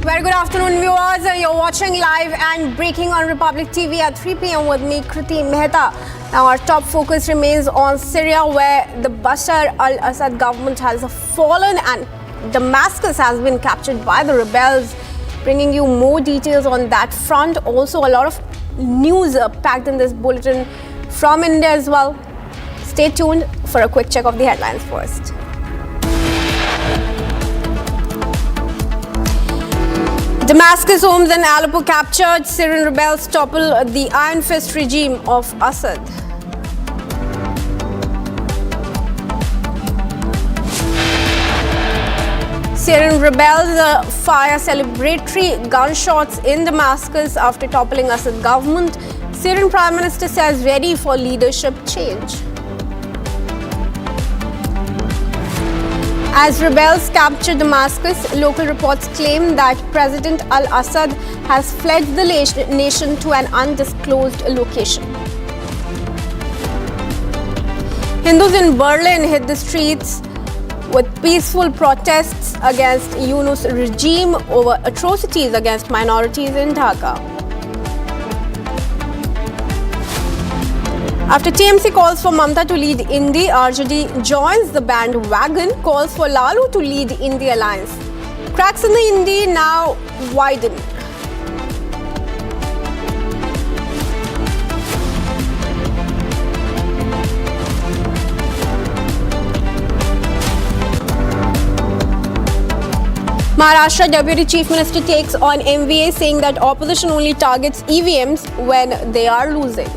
Very good afternoon, viewers. You're watching live and breaking on Republic TV at 3 p.m. with me, Kriti Mehta. Now, our top focus remains on Syria, where the Bashar al-Assad government has fallen and Damascus has been captured by the rebels. Bringing you more details on that front. Also, a lot of news packed in this bulletin from India as well. Stay tuned for a quick check of the headlines first. Damascus homes and Aleppo captured. Syrian rebels topple the Iron Fist regime of Assad. Syrian rebels fire celebratory gunshots in Damascus after toppling Assad government. Syrian Prime Minister says ready for leadership change. As rebels capture Damascus, local reports claim that President al-Assad has fled the nation to an undisclosed location. Hindus in Berlin hit the streets with peaceful protests against Yunus regime over atrocities against minorities in Dhaka. After TMC calls for Mamata to lead Indy, RJD joins the bandwagon, calls for Lalu to lead Indy alliance. Cracks in the Indy now widen. Maharashtra Deputy Chief Minister takes on MVA, saying that opposition only targets EVMs when they are losing.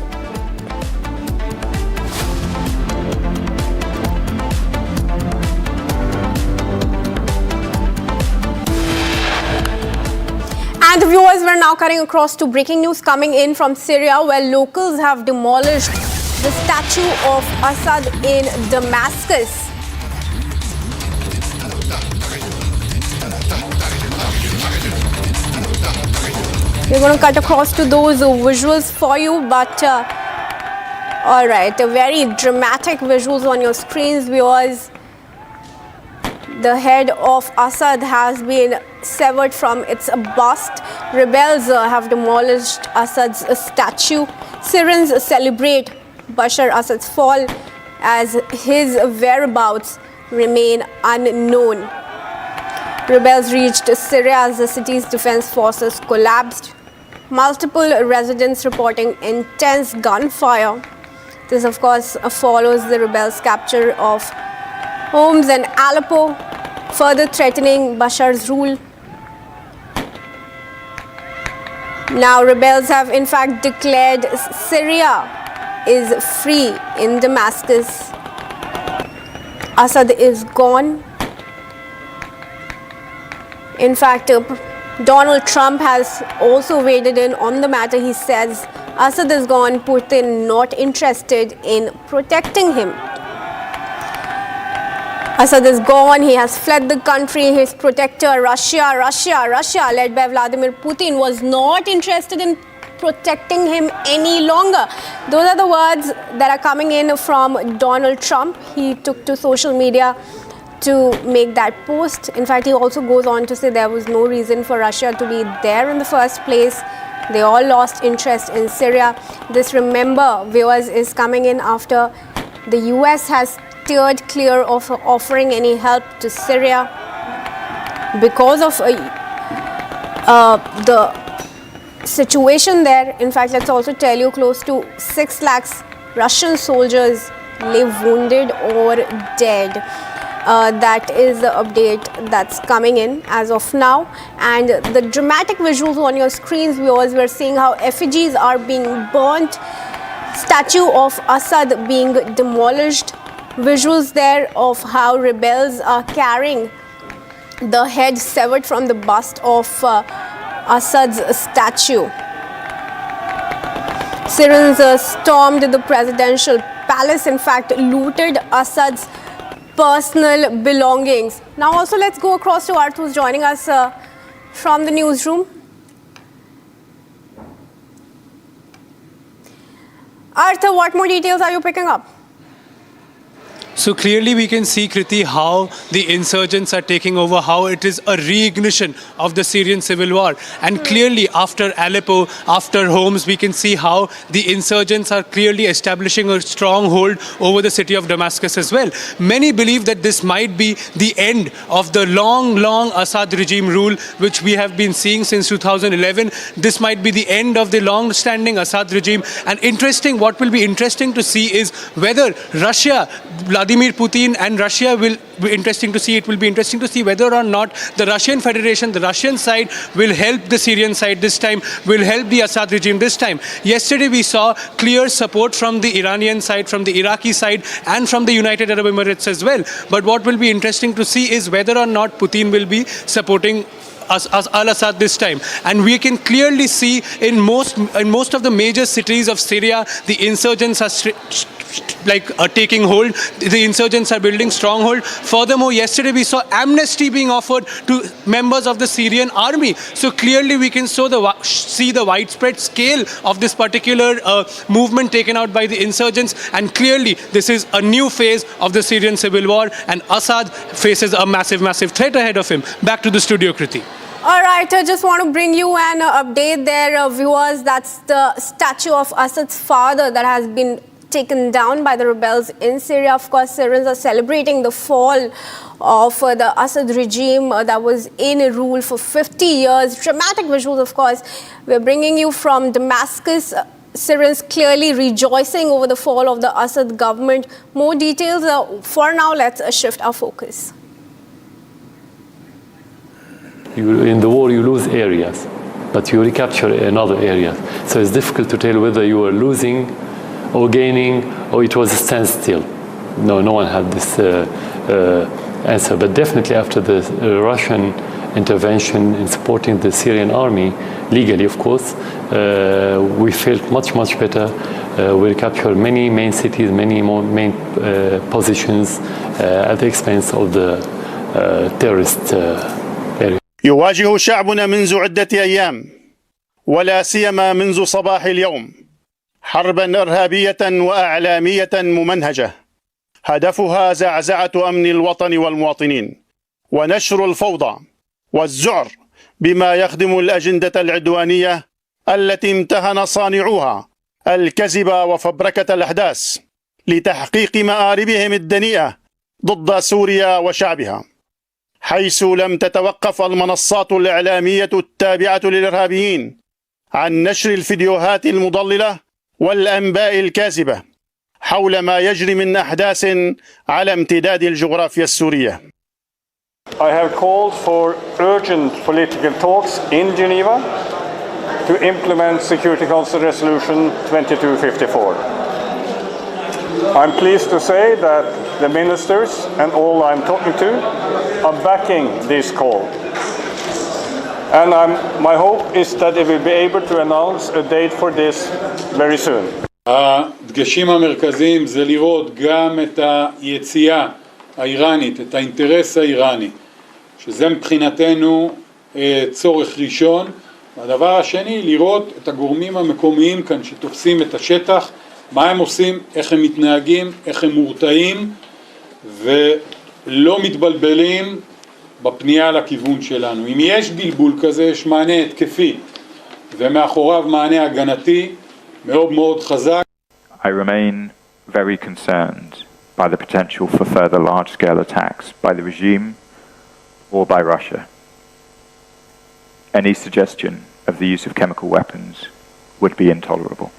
And viewers, we're now cutting across to breaking news coming in from Syria, where locals have demolished the statue of Assad in Damascus. We're going to cut across to those visuals for you, but all right, very dramatic visuals on your screens, viewers. The head of Assad has been severed from its bust. Rebels have demolished Assad's statue. Syrians celebrate Bashar Assad's fall as his whereabouts remain unknown. Rebels reached Syria as the city's defense forces collapsed. multiple residents reporting intense gunfire. This, of course, follows the rebels' capture of homes in Aleppo, further threatening Bashar's rule. Now, rebels have in fact declared Syria is free in Damascus. Assad is gone. In fact, Donald Trump has also waded in on the matter. He says Assad is gone, Putin not interested in protecting him. Assad is gone, he has fled the country. His protector, Russia, led by Vladimir Putin, was not interested in protecting him any longer. Those are the words that are coming in from Donald Trump. He took to social media to make that post. In fact, he also goes on to say there was no reason for Russia to be there in the first place. They all lost interest in Syria. This, remember, viewers, is coming in after the US has steered clear of offering any help to Syria because of the situation there. In fact, let's also tell you close to 6 lakhs Russian soldiers lay wounded or dead. That is the update that's coming in as of now. And the dramatic visuals on your screens, viewers, we're seeing how effigies are being burnt, statue of Assad being demolished, visuals there of how rebels are carrying the head severed from the bust of Assad's statue. Syrians stormed the presidential palace, in fact looted Assad's personal belongings. Now also let's go across to Arth, who's joining us from the newsroom. Arth, what more details are you picking up? So clearly we can see, Kriti, how the insurgents are taking over, how it is a reignition of the Syrian civil war. And clearly after Aleppo, after Homs, we can see how the insurgents are clearly establishing a stronghold over the city of Damascus as well. Many believe that this might be the end of the long Assad regime rule, which we have been seeing since 2011. This might be the end of the long-standing Assad regime. And what will be interesting to see is whether Russia, Vladimir Putin and Russia will be interesting to see. It will be interesting to see whether or not the Russian Federation, the Russian side, will help the Syrian side this time, will help the Assad regime this time. Yesterday we saw clear support from the Iranian side, from the Iraqi side, and from the United Arab Emirates as well. But what will be interesting to see is whether or not Putin will be supporting al-Assad this time. And we can clearly see in most of the major cities of Syria, the insurgents are taking hold. The insurgents are building stronghold. Furthermore, yesterday we saw amnesty being offered to members of the Syrian army. So clearly we can see the widespread scale of this particular movement taken out by the insurgents. And clearly this is a new phase of the Syrian civil war, and Assad faces a massive threat ahead of him. Back to the studio, Kriti. All right, I just want to bring you an update there, viewers. That's the statue of Assad's father that has been taken down by the rebels in Syria. Of course, Syrians are celebrating the fall of the Assad regime that was in rule for 50 years. Dramatic visuals, of course. We're bringing you from Damascus. Syrians clearly rejoicing over the fall of the Assad government. More details. For now, let's shift our focus. In the war, you lose areas, but you recapture another area. So it's difficult to tell whether you are losing or gaining, or it was a standstill. No one had this answer. But definitely after the Russian intervention in supporting the Syrian army, legally of course, we felt much better. We captured many main cities, many more main positions at the expense of the terrorist area. يواجه شعبنا منذ عدة أيام ولا سيما منذ صباح اليوم حربا إرهابية وأعلامية ممنهجة هدفها زعزعة أمن الوطن والمواطنين ونشر الفوضى والذعر بما يخدم الأجندة العدوانية التي امتهن صانعوها الكذب وفبركة الأحداث لتحقيق مآربهم الدنيئة ضد سوريا وشعبها، حيث لم تتوقف المنصات الإعلامية التابعة للإرهابيين عن نشر الفيديوهات المضللة والأنباء الكاذبة حول ما يجري من أحداث على امتداد الجغرافيا السورية. I have called for urgent political talks in Geneva to implement Security Council Resolution 2254. I'm pleased to say that the ministers and all I'm talking to are backing this call. And my hope is that they will be able to announce a date for this very soon. הדגשים המרכזיים זה לראות גם את היציאה האיראנית, את האינטרס האיראני, שזה מבחינתנו צורך ראשון. והדבר השני, לראות את הגורמים המקומיים כאן שתופסים את השטח, מה הם עושים, איך הם מתנהגים, איך הם מורתעים, ולא מתבלבלים בפנייה לכיוון שלנו. אם יש בלבול כזה, יש מענה התקפי, ומאחוריו מענה הגנתי מאוד מאוד חזק. I remain very concerned by the potential for further large-scale attacks by the regime or by Russia. Any suggestion of the use of chemical weapons would be intolerable.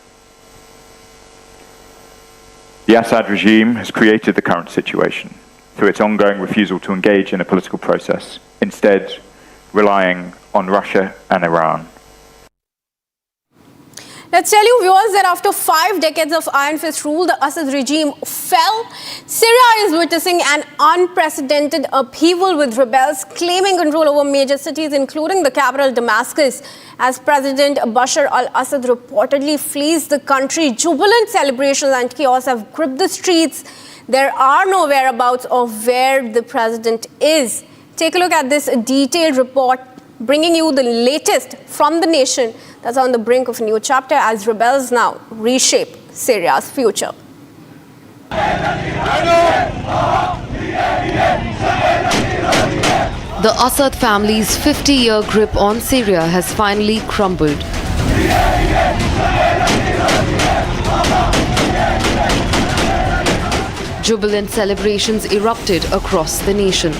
The Assad regime has created the current situation through its ongoing refusal to engage in a political process, instead relying on Russia and Iran. Let's tell you, viewers, that after 5 decades of iron fist rule, the Assad regime fell. Syria is witnessing an unprecedented upheaval with rebels claiming control over major cities, including the capital Damascus, as President Bashar al-Assad reportedly flees the country. Jubilant celebrations and chaos have gripped the streets. There are no whereabouts of where the president is. Take a look at this detailed report, bringing you the latest from the nation that's on the brink of a new chapter as rebels now reshape Syria's future. The Assad family's 50-year grip on Syria has finally crumbled. Jubilant celebrations erupted across the nation.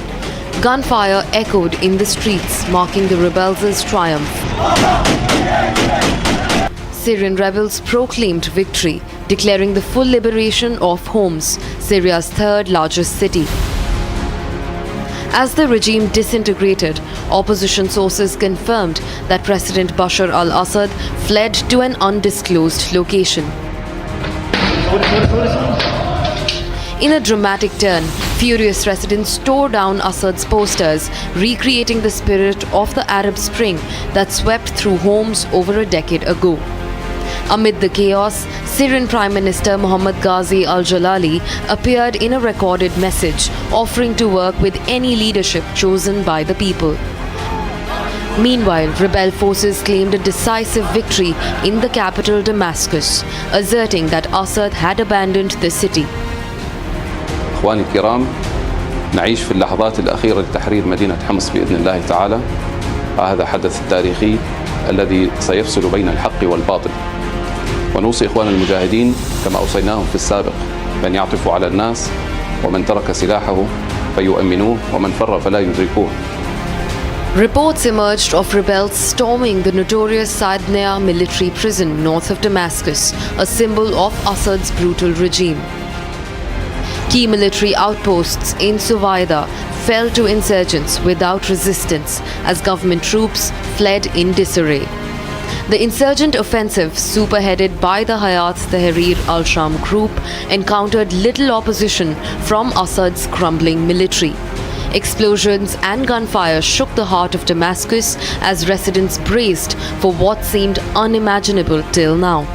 Gunfire echoed in the streets, marking the rebels' triumph. Syrian rebels proclaimed victory, declaring the full liberation of Homs, Syria's third largest city. As the regime disintegrated, opposition sources confirmed that President Bashar al-Assad fled to an undisclosed location. In a dramatic turn, furious residents tore down Assad's posters, recreating the spirit of the Arab Spring that swept through Homs over a decade ago. Amid the chaos, Syrian Prime Minister Mohammad Ghazi al-Jalali appeared in a recorded message, offering to work with any leadership chosen by the people. Meanwhile, rebel forces claimed a decisive victory in the capital Damascus, asserting that Assad had abandoned the city. إخواني الكرام، نعيش في اللحظات الأخيرة لتحرير مدينة حمص بإذن الله تعالى. هذا حدث تاريخي الذي سيفصل بين الحق والباطل. ونوصي إخوان المجاهدين كما أوصيناهم في السابق بأن يعطفوا على الناس، ومن ترك سلاحه فيؤمنوه ومن فر فلا يدركوه. Reports emerged of rebels storming the notorious Saidnaya military prison north of Damascus, a symbol of Assad's brutal regime. Key military outposts in Suwaida fell to insurgents without resistance as government troops fled in disarray. The insurgent offensive, spearheaded by the Hayat Tahrir al-Sham group, encountered little opposition from Assad's crumbling military. Explosions and gunfire shook the heart of Damascus as residents braced for what seemed unimaginable till now.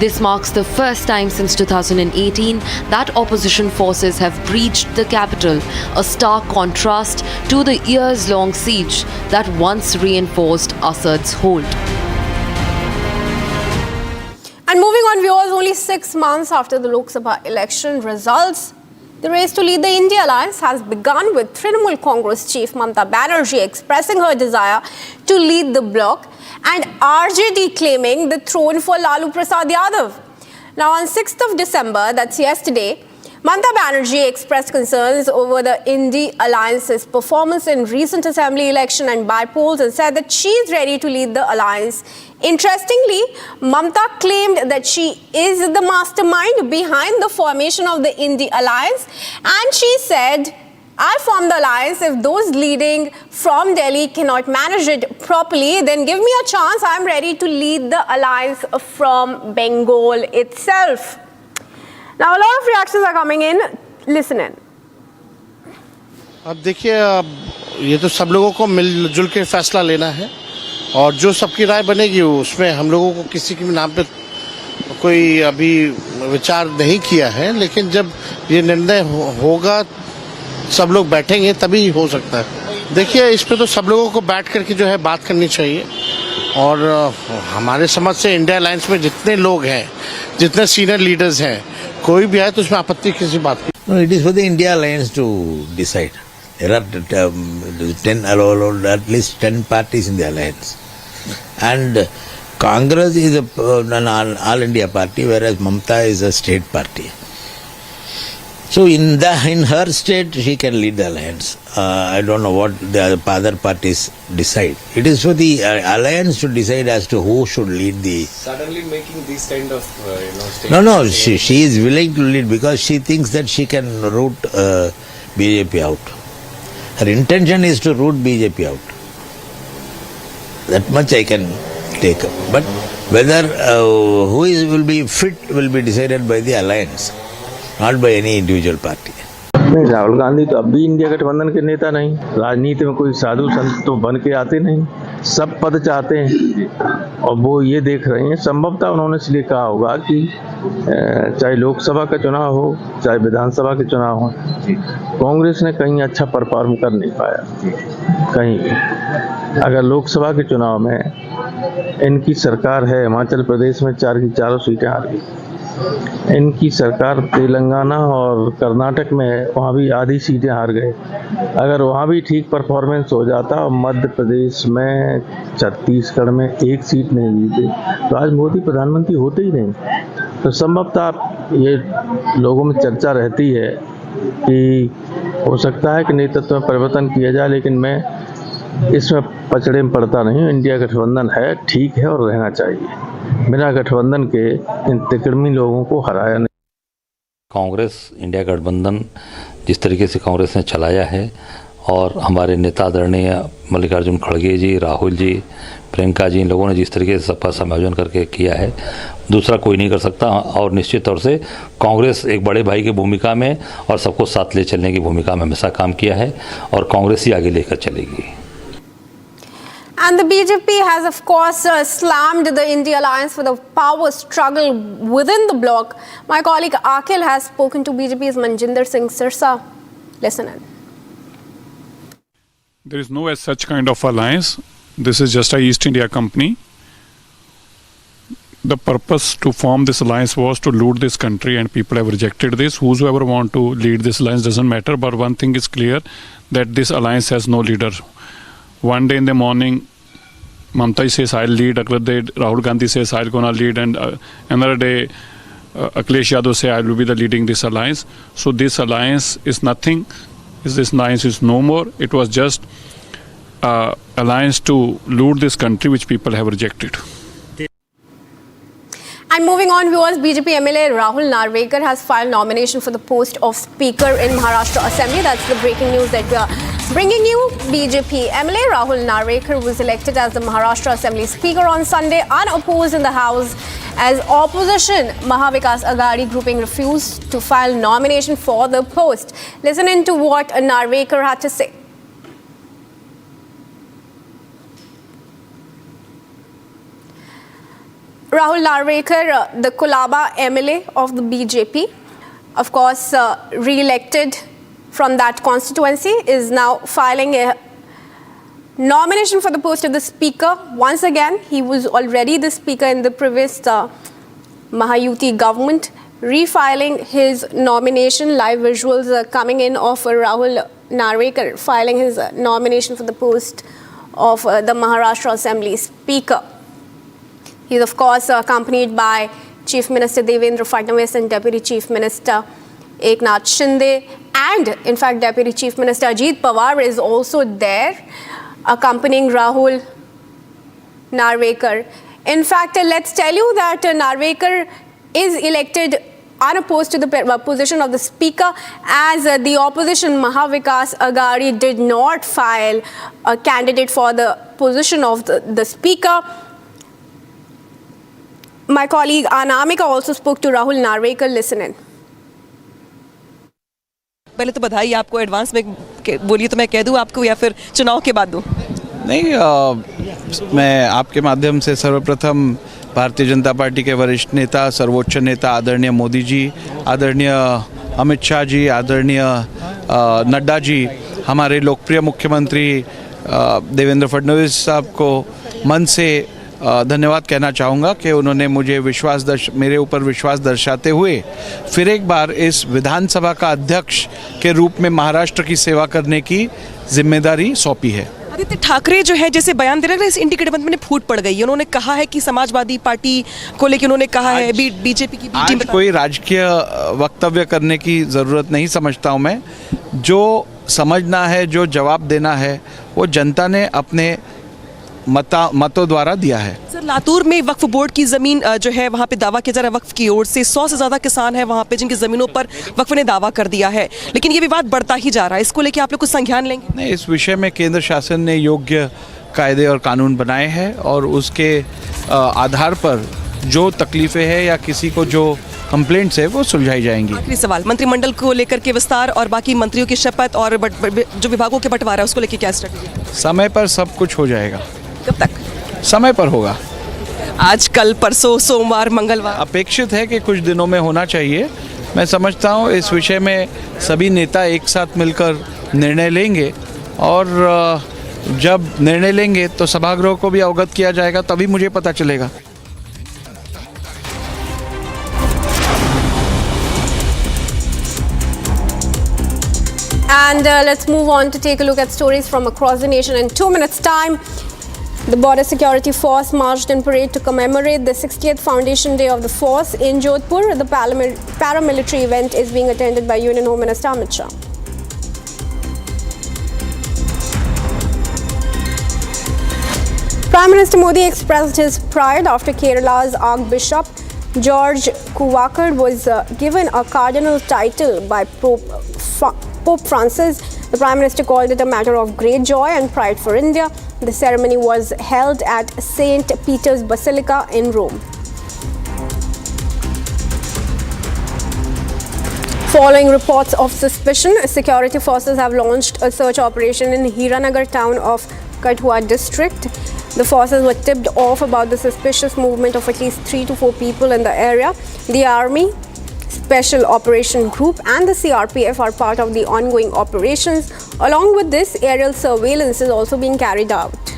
This marks the first time since 2018 that opposition forces have breached the capital, a stark contrast to the years-long siege that once reinforced Assad's hold. And moving on, viewers, only 6 months after the Lok Sabha election results, the race to lead the India Alliance has begun, with Trinamool Congress chief Mamata Banerjee expressing her desire to lead the bloc and RJD claiming the throne for Lalu Prasad Yadav. Now, on 6th of December, that's yesterday, Mamata Banerjee expressed concerns over the Indy Alliance's performance in recent assembly election and by-polls and said that she is ready to lead the alliance. Interestingly, Mamata claimed that she is the mastermind behind the formation of the Indy Alliance, and she said, I formed the alliance. If those leading from Delhi cannot manage it properly, then give me a chance. I'm ready to lead the alliance from Bengal itself. Now, a lot of reactions are coming in. Listen in. अब देखिए, अब ये तो सब लोगों को मिलजुल के फैसला लेना है और जो सबकी राय बनेगी उसमें हम लोगों को किसी के नाम पे कोई अभी विचार नहीं किया है, लेकिन जब ये निर्णय होगा, सब लोग बैठेंगे तभी हो सकता है। देखिए, इस पे तो सब लोगों को बैठ करके जो है बात करनी चाहिए और हमारे समझ से इंडिया अलायंस में जितने लोग हैं, जितने सीनियर लीडर्स हैं, कोई भी आए तो उसमें आपत्ति किसी बात की। No, it is for the India alliance to decide. There are 10, at least 10 parties in the alliance, and Congress is an all India party, whereas Mamata is a state party. So in her state, she can lead the alliance. I don't know what the other parties decide. It is for the alliance to decide as to who should lead the. Suddenly making this kind of statements. No. She is willing to lead because she thinks that she can root BJP out. Her intention is to root BJP out. That much I can take up. But whether will be fit will be decided by the alliance, not by any individual party. नहीं, राहुल गांधी तो अब भी India गठबंधन के नेता नहीं। राजनीति में कोई साधु संत तो बन के आते नहीं, सब पद चाहते हैं और वो ये देख रहे हैं। संभवतः उन्होंने इसलिए कहा होगा कि चाहे लोकसभा का चुनाव हो, चाहे विधानसभा के चुनाव हो, कांग्रेस ने कहीं अच्छा परफॉर्म कर नहीं पाया। कहीं अगर लोकसभा के चुनाव में इनकी सरकार है, हिमाचल प्रदेश में 4 की 4 सीटें हार गई। इनकी सरकार तेलंगाना और कर्नाटक में है, वहाँ भी आधी सीटें हार गए। अगर वहाँ भी ठीक परफॉर्मेंस हो जाता और मध्य प्रदेश में, छत्तीसगढ़ में 1 सीट नहीं जीते तो आज मोदी प्रधानमंत्री होते ही नहीं। तो संभवतः ये लोगों में चर्चा रहती है कि हो सकता है कि नेतृत्व में परिवर्तन किया जाए, लेकिन मैं इसमें पचड़े में पड़ता नहीं हूँ। इंडिया गठबंधन है, ठीक है और रहना चाहिए। बिना गठबंधन के इन तिकड़मी लोगों को हराया नहीं। कांग्रेस इंडिया गठबंधन जिस तरीके से कांग्रेस ने चलाया है और हमारे नेता आदरणीय मल्लिकार्जुन खड़गे जी, राहुल जी, प्रियंका जी, इन लोगों ने जिस तरीके से सबका समायोजन करके किया है, दूसरा कोई नहीं कर सकता। और निश्चित तौर से कांग्रेस एक बड़े भाई की भूमिका में और सबको साथ ले चलने की भूमिका में हमेशा काम किया है और कांग्रेस ही आगे लेकर चलेगी। And the BJP has, of course, slammed the India Alliance for the power struggle within the bloc. My colleague Akhil has spoken to BJP's Manjinder Singh Sirsa. Listen in. There is no as such kind of alliance. This is just a East India company. The purpose to form this alliance was to loot this country, and people have rejected this. Whosoever want to lead this alliance doesn't matter, but one thing is clear, that this alliance has no leader. One day in the morning, Mamata says I'll lead, another day Rahul Gandhi says I'll gonna lead, and another day Akhilesh Yadav say I will be the leading this alliance. So this alliance is nothing. This alliance is no more. It was just alliance to loot this country, which people have rejected. And moving on, viewers, BJP MLA Rahul Narvekar has filed nomination for the post of Speaker in Maharashtra Assembly. That's the breaking news that we are bringing you. BJP MLA Rahul Narvekar was elected as the Maharashtra Assembly Speaker on Sunday, unopposed in the House, as opposition Mahavikas Aghadi grouping refused to file nomination for the post. Listen in to what Narvekar had to say. Rahul Narvekar, the Kolaba MLA of the BJP, of course, re-elected from that constituency, is now filing a nomination for the post of the Speaker. Once again, he was already the Speaker in the previous Mahayuti government, refiling his nomination. Live visuals coming in of Rahul Narvekar filing his nomination for the post of the Maharashtra Assembly Speaker. He is, of course, accompanied by Chief Minister Devendra Fadnavis and Deputy Chief Minister Eknath Shinde, and in fact Deputy Chief Minister Ajit Pawar is also there accompanying Rahul Narvekar. In fact, let's tell you that Narvekar is elected unopposed to the position of the speaker, as the opposition Mahavikas Aghadi did not file a candidate for the position of the speaker. My colleague Anamika also spoke to Rahul Narvekar. Listen in. पहले तो बधाई आपको advance में बोलिए तो मैं कह दूं आपको या फिर चुनाव के बाद दूं? नहीं, मैं आपके माध्यम से सर्वप्रथम भारतीय जनता पार्टी के वरिष्ठ नेता, सर्वोच्च नेता आदरणीय मोदी जी, आदरणीय अमित शाह जी, आदरणीय नड्डा जी, हमारे लोकप्रिय मुख्यमंत्री देवेंद्र फडणवीस साहब को मन से धन्यवाद कहना चाहूँगा कि उन्होंने मुझे मेरे ऊपर विश्वास दर्शाते हुए फिर एक बार इस विधानसभा का अध्यक्ष के रूप में महाराष्ट्र की सेवा करने की जिम्मेदारी सौंपी है। आदित्य ठाकरे जो है जैसे बयान दे रहे हैं, इस इंडी गठबंधन में फूट पड़ गई है। उन्होंने कहा है कि समाजवादी पार्टी को लेकर उन्होंने कहा है बीजेपी की बी टीम। कोई राजकीय वक्तव्य करने की ज़रूरत नहीं समझता हूँ मैं। जो समझना है, जो जवाब देना है, वो जनता ने अपने मतों द्वारा दिया है। सर, लातूर में वक्फ बोर्ड की ज़मीन जो है वहाँ पे दावा किया जा रहा है वक्फ की ओर से। 100 से ज़्यादा किसान हैं वहाँ पे जिनकी ज़मीनों पर वक्फ ने दावा कर दिया है, लेकिन ये विवाद बढ़ता ही जा रहा है। इसको लेकर आप लोग कुछ संज्ञान लेंगे? नहीं, इस विषय में केंद्र शासन ने योग्य कायदे और कानून बनाए हैं और उसके आधार पर जो तकलीफ़ें हैं या किसी को जो कंप्लेंट्स है वो सुलझाई जाएंगी। आखिरी सवाल, मंत्रिमंडल को लेकर के विस्तार और बाकी मंत्रियों की शपथ और जो विभागों के बंटवारा उसको लेकर क्या स्ट्रेटजी है? समय पर सब कुछ हो जाएगा। कब तक? समय पर होगा। आज, कल, परसों, सोमवार, मंगलवार? अपेक्षित है कि कुछ दिनों में होना चाहिए। मैं समझता हूँ इस विषय में सभी नेता एक साथ मिलकर निर्णय लेंगे और जब निर्णय लेंगे तो सभागृह को भी अवगत किया जाएगा, तभी मुझे पता चलेगा। And let's move on to take a look at stories from across the nation in 2 minutes' time. The Border Security Force marched in parade to commemorate the 60th Foundation Day of the Force in Jodhpur. The paramilitary event is being attended by Union Home Minister Amit Shah. Prime Minister Modi expressed his pride after Kerala's Archbishop George Kuvakar was given a cardinal title by Pope Francis. The Prime Minister called it a matter of great joy and pride for India. The ceremony was held at St. Peter's Basilica in Rome. Following reports of suspicion, security forces have launched a search operation in Hiranagar town of Kathua district. The forces were tipped off about the suspicious movement of at least 3 to 4 people in the area. The Army, Special Operation Group and the CRPF are part of the ongoing operations. Along with this, aerial surveillance is also being carried out.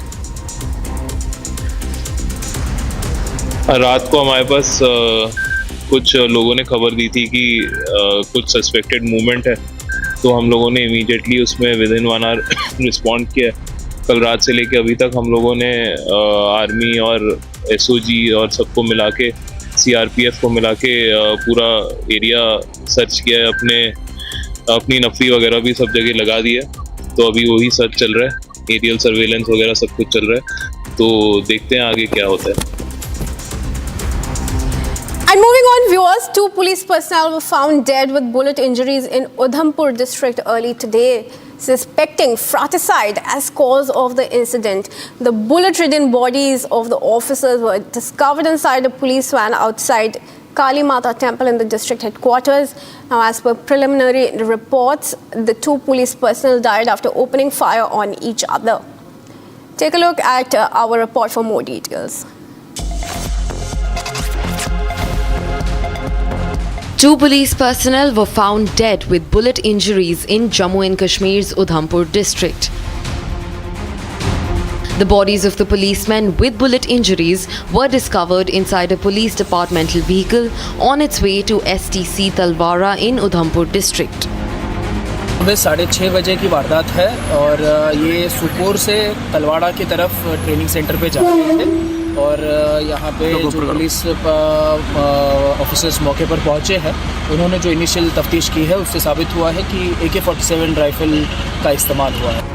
रात को हमारे पास कुछ लोगों ने खबर दी थी कि कुछ सस्पेक्टेड मूवमेंट है, तो हम लोगों ने इमीडिएटली उसमें विद इन 1 आवर रिस्पॉन्ड किया। कल रात से लेके अभी तक हम लोगों ने आर्मी और एसओजी और सबको मिला के, सीआरपीएफ को मिला के पूरा एरिया सर्च किया है। अपनी नफरी वगैरह भी सब जगह लगा दिया, तो अभी वही सर्च चल रहा है, एरियल सर्वेलेंस वगैरह सब कुछ चल रहा है, तो देखते हैं आगे क्या होता है। And moving on, viewers, 2 police personnel were found dead with bullet injuries in Udhampur district early today, suspecting fratricide as cause of the incident. The bullet-ridden bodies of the officers were discovered inside a police van outside Kali Mata temple in the district headquarters. Now, as per preliminary reports, the 2 police personnel died after opening fire on each other. Take a look at our report for more details. 2 police personnel were found dead with bullet injuries in Jammu and Kashmir's Udhampur district. The bodies of the policemen with bullet injuries were discovered inside a police departmental vehicle on its way to STC Talwara in Udhampur district. सुबह 6:30 बजे की वारदात है और ये सुपोर से तलवाड़ा की तरफ ट्रेनिंग सेंटर पे जा रहे थे और यहाँ पे जो पुलिस ऑफिसर्स मौके पर पहुँचे हैं उन्होंने जो इनिशियल तफ्तीश की है उससे साबित हुआ है कि AK-47 राइफल का इस्तेमाल हुआ है।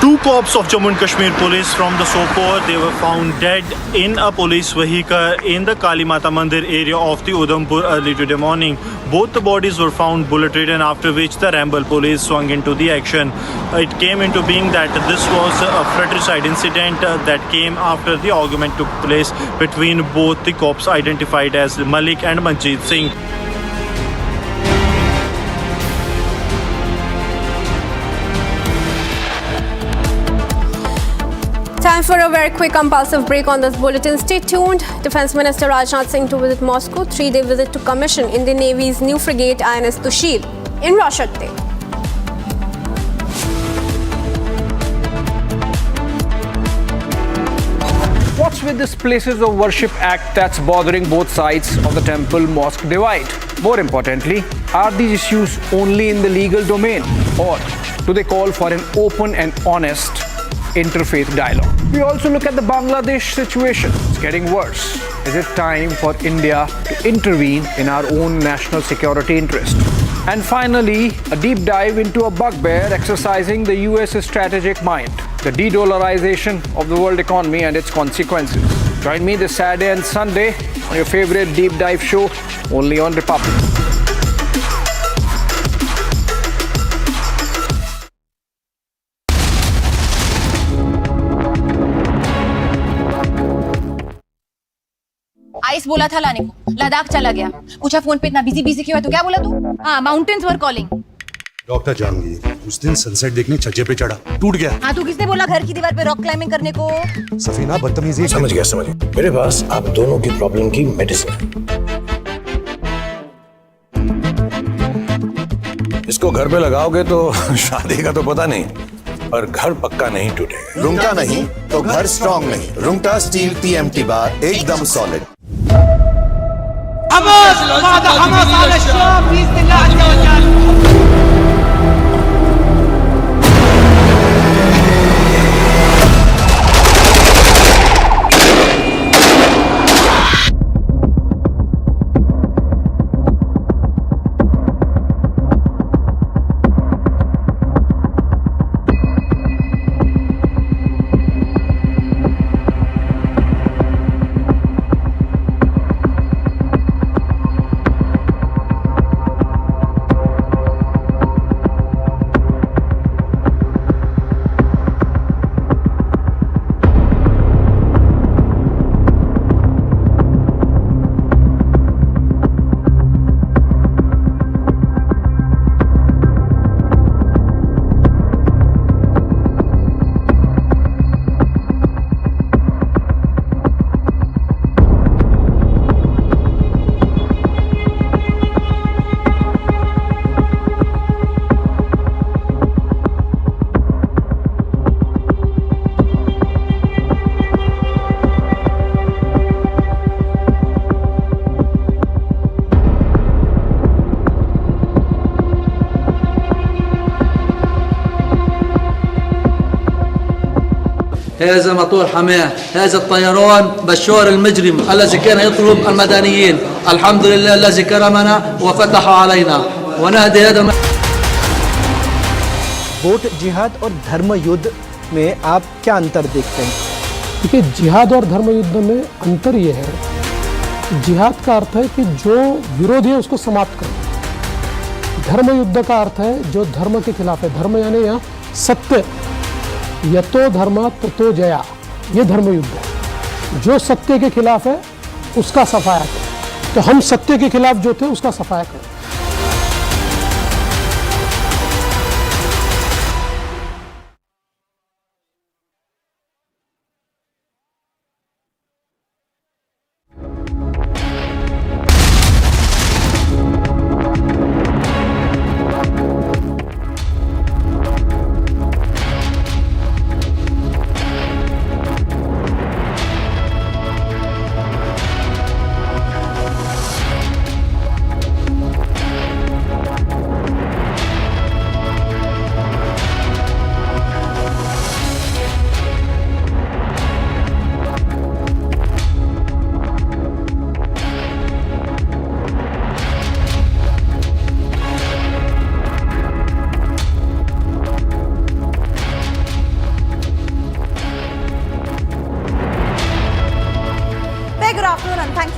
Two cops of Jammu and Kashmir police from the Sopore, they were found dead in a police vehicle in the Kali Mata Mandir area of the Udhampur early today morning. Both the bodies were found bullet-ridden, after which the Rambal police swung into the action. It came into being that this was a fratricide incident that came after the argument took place between both the cops identified as Malik and Manjeet Singh. Time for a very quick compulsive break on this bulletin. Stay tuned. Defence Minister Rajnath Singh to visit Moscow. 3-day visit to commission Indian Navy's new frigate INS Tushir in Russia today. What's with this Places of Worship Act that's bothering both sides of the temple-mosque divide? More importantly, are these issues only in the legal domain, or do they call for an open and honest interfaith dialogue? We also look at the Bangladesh situation. It's getting worse. Is it time for India to intervene in our own national security interest? And finally, a deep dive into a bugbear exercising the US's strategic mind, the de-dollarization of the world economy and its consequences. Join me this Saturday and Sunday on your favorite deep dive show, only on Republic. Ice बोला था लाने को, लद्दाख चला गया। पूछा phone पे इतना busy क्यों है, तो क्या बोला तू? हाँ, mountains are calling. Doctor Janvi, उस दिन सनसेट देखने छज्जे पे चढ़ा, टूट गया। हाँ, तो किसने बोला घर की दीवार पे रॉक क्लाइंबिंग करने को? सफीना बदतमीजी। समझ गया। मेरे पास आप दोनों की प्रॉब्लम की मेडिसिन है। इसको घर पे लगाओगे तो शादी का तो पता नहीं, पर घर पक्का नहीं टूटेगा। रुंगटा नहीं तो घर स्ट्रॉन्ग नहीं। रुंगटा स्टील TMT बार एकदम सॉलिड। هذا مطور حماه، هذا الطيران بشار المجرم الذي كان يطلب المدنيين. الحمد لله الذي كرمنا وفتح علينا ونهدي هذا वोट जिहाद और धर्म युद्ध में आप क्या अंतर देखते हैं? देखिए, जिहाद और धर्म युद्ध में अंतर ये है, जिहाद का अर्थ है कि जो विरोधी है उसको समाप्त करो। धर्म युद्ध का अर्थ है जो धर्म के खिलाफ है। धर्म यानी यहाँ सत्य, यतो धर्म ततो जया, ये धर्म युद्ध है। जो सत्य के खिलाफ है उसका सफाया करो। तो हम सत्य के खिलाफ जो थे उसका सफाया करो।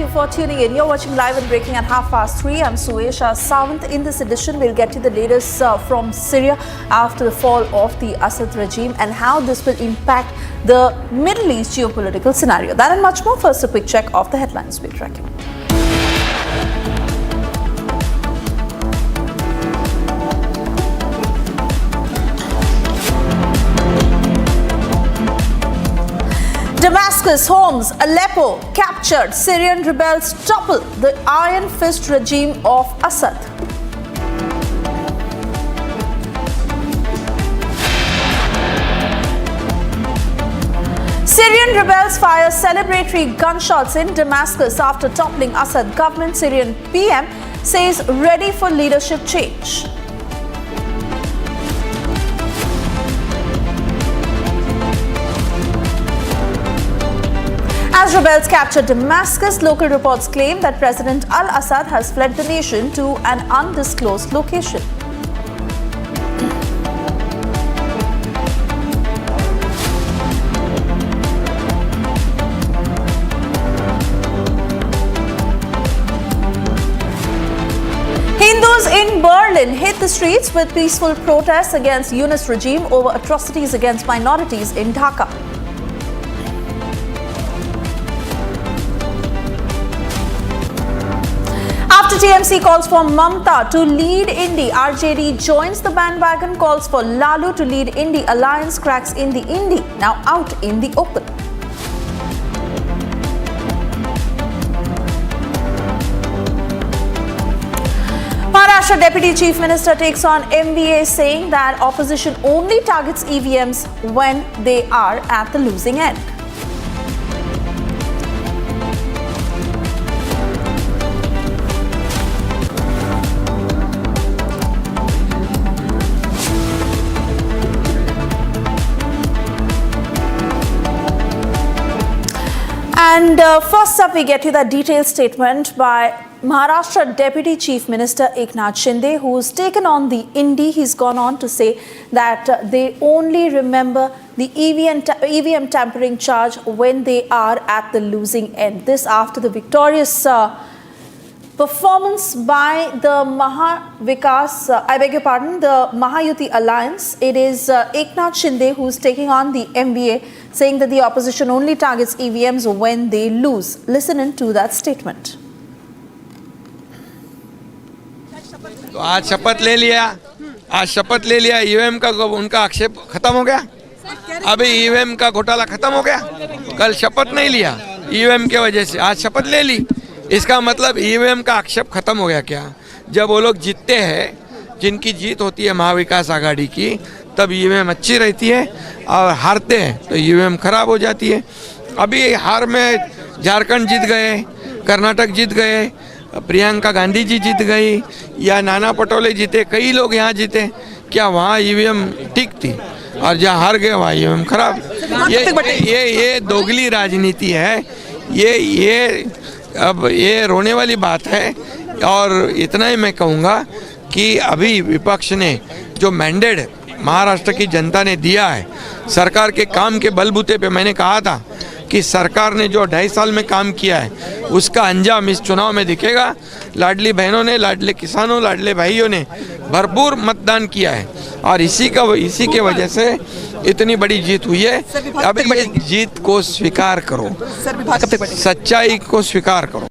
you for tuning in. You're watching Live and Breaking at 3:30. I'm Suesha Sawant. In this edition, we'll get you the latest from Syria after the fall of the Assad regime and how this will impact the Middle East geopolitical scenario. That and much more. First, a quick check of the headlines we're tracking. Damascus, Homs, Aleppo captured. Syrian rebels topple the iron fist regime of Assad. Syrian rebels fire celebratory gunshots in Damascus after toppling Assad government. Syrian PM says ready for leadership change. As rebels captured Damascus, local reports claim that President al-Assad has fled the nation to an undisclosed location. Hindus in Berlin hit the streets with peaceful protests against Yunus regime over atrocities against minorities in Dhaka. After TMC calls for Mamta to lead Indi, RJD joins the bandwagon. Calls for Lalu to lead Indi. Alliance cracks in the Indi, now out in the open. Maharashtra Deputy Chief Minister takes on MBA, saying that opposition only targets EVMs when they are at the losing end. And first up, we get you the detailed statement by Maharashtra Deputy Chief Minister Eknath Shinde, who's taken on the Indi. He's gone on to say that they only remember the EVM tampering charge when they are at the losing end. This after the victorious performance by the the Mahayuti Alliance. It is Eknath Shinde who's taking on the MBA, saying that the opposition only targets EVMs when they lose. Listen into that statement. तो आज शपथ ले लिया EVM का उनका आक्षेप खत्म हो गया। अभी ईवीएम का घोटाला खत्म हो गया। कल शपथ नहीं लिया ईवीएम के वजह से, आज शपथ ले ली। इसका मतलब ईवीएम का आक्षेप खत्म हो गया क्या? जब वो लोग जीतते हैं, जिनकी जीत होती है महाविकास आघाड़ी की, तब ईवीएम अच्छी रहती है, और हारते हैं तो ईवीएम खराब हो जाती है। अभी हार में झारखंड जीत गए, कर्नाटक जीत गए, प्रियंका गांधी जी जीत गई, या नाना पटोले जीते, कई लोग यहाँ जीते। क्या वहाँ ईवीएम ठीक थी? और जहाँ हार गए वहाँ ईवीएम खराब। ये दोगली राजनीति है। ये अब ये रोने वाली बात है। और इतना ही मैं कहूँगा कि अभी विपक्ष ने जो मैंडेट महाराष्ट्र की जनता ने दिया है, सरकार के काम के बलबूते पे, मैंने कहा था कि सरकार ने जो 2.5 साल में काम किया है उसका अंजाम इस चुनाव में दिखेगा। लाडली बहनों ने, लाडले किसानों, लाडले भाइयों ने भरपूर मतदान किया है, और इसी के वजह से इतनी बड़ी जीत हुई है। अब इस जीत को स्वीकार करो, सच्चाई को स्वीकार करो।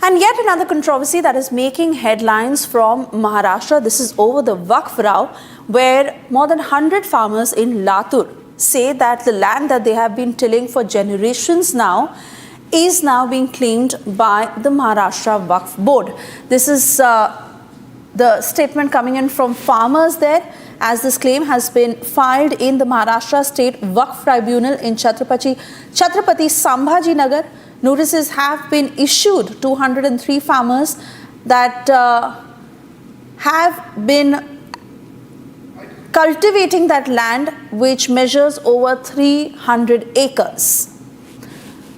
And yet another controversy that is making headlines from Maharashtra. This is over the Waqf Rao, where more than 100 farmers in Latur say that the land that they have been tilling for generations now is now being claimed by the Maharashtra Waqf Board. This is the statement coming in from farmers there, as this claim has been filed in the Maharashtra State Waqf Tribunal in Chhatrapati Sambhaji Nagar. Notices have been issued to 103 farmers that have been cultivating that land, which measures over 300 acres.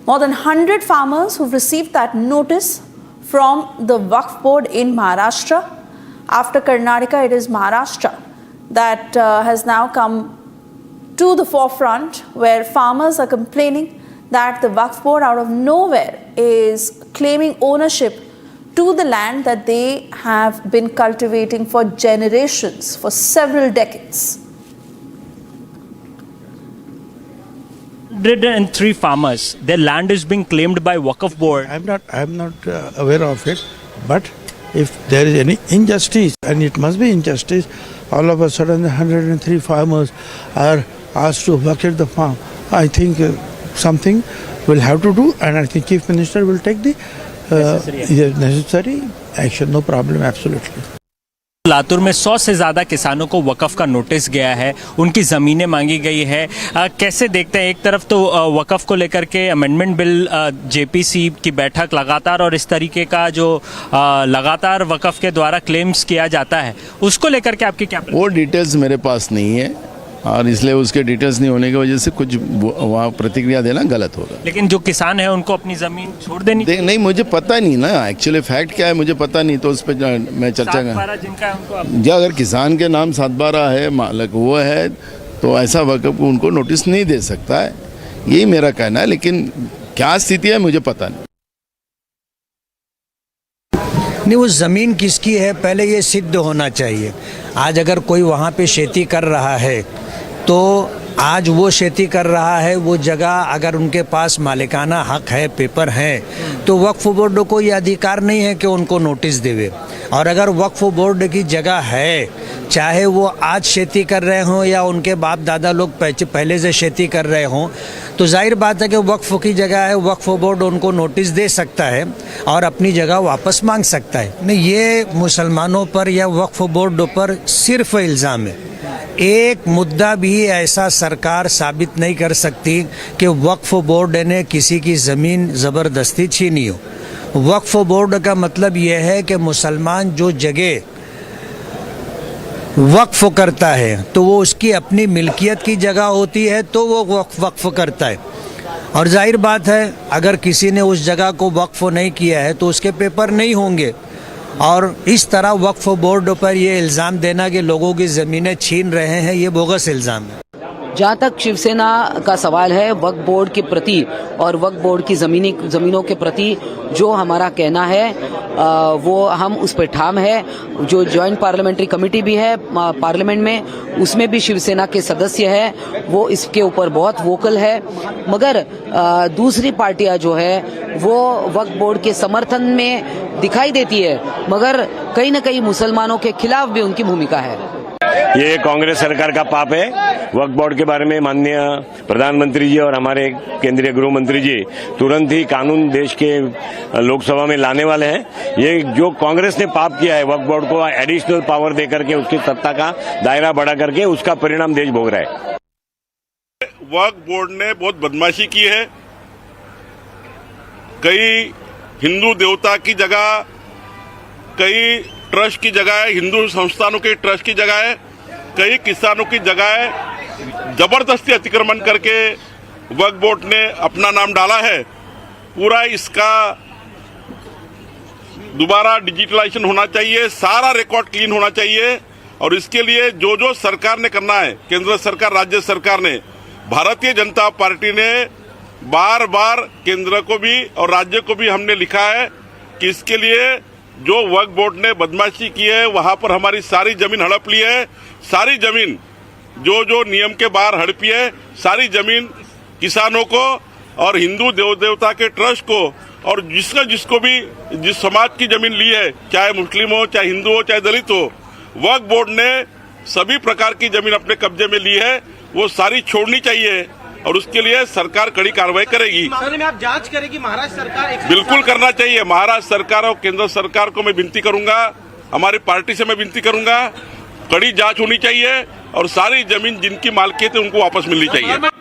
More than 100 farmers who've received that notice from the Waqf Board in Maharashtra. After Karnataka, it is Maharashtra that has now come to the forefront, where farmers are complaining that the Waqf Board out of nowhere is claiming ownership to the land that they have been cultivating for generations, for several decades. 103 farmers, their land is being claimed by Waqf Board. I'm not aware of it, but if there is any injustice, and it must be injustice, all of a sudden 103 farmers are asked to vacate the farm. I think something will have to do, and I think Chief Minister will take the necessary action. No problem, absolutely. Latur में 100 से ज़्यादा किसानों को वक़फ़ का notice गया है, उनकी ज़मीनें मांगी गई है। कैसे देखते हैं, एक तरफ तो वक़फ़ को लेकर के अमेंडमेंट बिल जेपीसी की बैठक लगातार और इस तरीके का जो लगातार वक़फ़ के द्वारा क्लेम्स किया जाता है, उसको लेकर के आपकी क्या? वो डिटेल्स मेरे पास नहीं है और इसलिए उसके डिटेल्स नहीं होने की वजह से कुछ वहाँ प्रतिक्रिया देना गलत होगा। लेकिन जो किसान है उनको अपनी ज़मीन छोड़ देनी नहीं, मुझे पता नहीं ना, एक्चुअली फैक्ट क्या है मुझे पता नहीं, तो उस पर मैं चर्चा कर। या अगर किसान के नाम 7/12 है, मालिक वो है, तो ऐसा वक़्फ़ को उनको नोटिस नहीं दे सकता है, यही मेरा कहना है। लेकिन क्या स्थिति है मुझे पता नहीं। नहीं, वो ज़मीन किसकी है पहले ये सिद्ध होना चाहिए। आज अगर कोई वहाँ पे खेती कर रहा है तो आज वो खेती कर रहा है, वो जगह अगर उनके पास मालिकाना हक है, पेपर हैं, तो वक्फ बोर्ड को ये अधिकार नहीं है कि उनको नोटिस देवे। और अगर वक्फ बोर्ड की जगह है, चाहे वो आज खेती कर रहे हों या उनके बाप दादा लोग पहले से खेती कर रहे हों, तो जाहिर बात है कि वक्फ की जगह है, वक्फ बोर्ड उनको नोटिस दे सकता है और अपनी जगह वापस मांग सकता है। नहीं, ये मुसलमानों पर या वक्फ बोर्ड पर सिर्फ इल्ज़ाम है। एक मुद्दा भी ऐसा सरकार साबित नहीं कर सकती कि वक्फ बोर्ड ने किसी की ज़मीन ज़बरदस्ती छीनी हो। वक्फ बोर्ड का मतलब यह है कि मुसलमान जो जगह वक्फ करता है तो वो उसकी अपनी मिल्कियत की जगह होती है, तो वो वक्फ करता है। और जाहिर बात है अगर किसी ने उस जगह को वक्फ नहीं किया है तो उसके पेपर नहीं होंगे। और इस तरह वक्फ बोर्ड पर ये इल्ज़ाम देना कि लोगों की ज़मीनें छीन रहे हैं, ये बोगस इल्ज़ाम है। जहाँ तक शिवसेना का सवाल है वक्फ बोर्ड के प्रति और वक्फ बोर्ड की ज़मीनों के प्रति जो हमारा कहना है वो हम उस पर ठाम है। जो जॉइंट पार्लियामेंट्री कमेटी भी है पार्लियामेंट में, उसमें भी शिवसेना के सदस्य है, वो इसके ऊपर बहुत वोकल है। मगर दूसरी पार्टियां जो है वो वक्फ बोर्ड के समर्थन में दिखाई देती है, मगर कहीं न कहीं मुसलमानों के खिलाफ भी उनकी भूमिका है। ये कांग्रेस सरकार का पाप है। वक्फ बोर्ड के बारे में माननीय प्रधानमंत्री जी और हमारे केंद्रीय गृह मंत्री जी तुरंत ही कानून देश के लोकसभा में लाने वाले हैं। ये जो कांग्रेस ने पाप किया है, वक्फ बोर्ड को एडिशनल पावर देकर के उसकी सत्ता का दायरा बढ़ा करके, उसका परिणाम देश भोग रहा है। वक्फ बोर्ड ने बहुत बदमाशी की है। कई हिंदू देवता की जगह, कई ट्रस्ट की जगह है, हिंदू संस्थानों के ट्रस्ट की जगह है, कई किसानों की जगह है, जबरदस्ती अतिक्रमण करके वक्फ बोर्ड ने अपना नाम डाला है। पूरा इसका दोबारा डिजिटलाइजेशन होना चाहिए, सारा रिकॉर्ड क्लीन होना चाहिए। और इसके लिए जो जो सरकार ने करना है, केंद्र सरकार, राज्य सरकार ने, भारतीय जनता पार्टी ने बार बार केंद्र को भी और राज्य को भी हमने लिखा है कि इसके लिए जो वक्फ बोर्ड ने बदमाशी की है, वहां पर हमारी सारी जमीन हड़प ली है। सारी जमीन जो जो नियम के बाहर हड़पी है, सारी जमीन किसानों को और हिंदू देव देवता के ट्रस्ट को, और जिसको भी जिस समाज की जमीन ली है, चाहे मुस्लिम हो, चाहे हिंदू हो, चाहे दलित हो, वक्फ बोर्ड ने सभी प्रकार की जमीन अपने कब्जे में ली है, वो सारी छोड़नी चाहिए। और उसके लिए सरकार कड़ी कार्रवाई करेगी। आप जांच करेगी महाराष्ट्र सरकार? बिल्कुल करना चाहिए। महाराष्ट्र सरकार और केंद्र सरकार को मैं विनती करूंगा, हमारी पार्टी से मैं विनती करूंगा, कड़ी जांच होनी चाहिए और सारी जमीन जिनकी मालकियत है उनको वापस मिलनी चाहिए।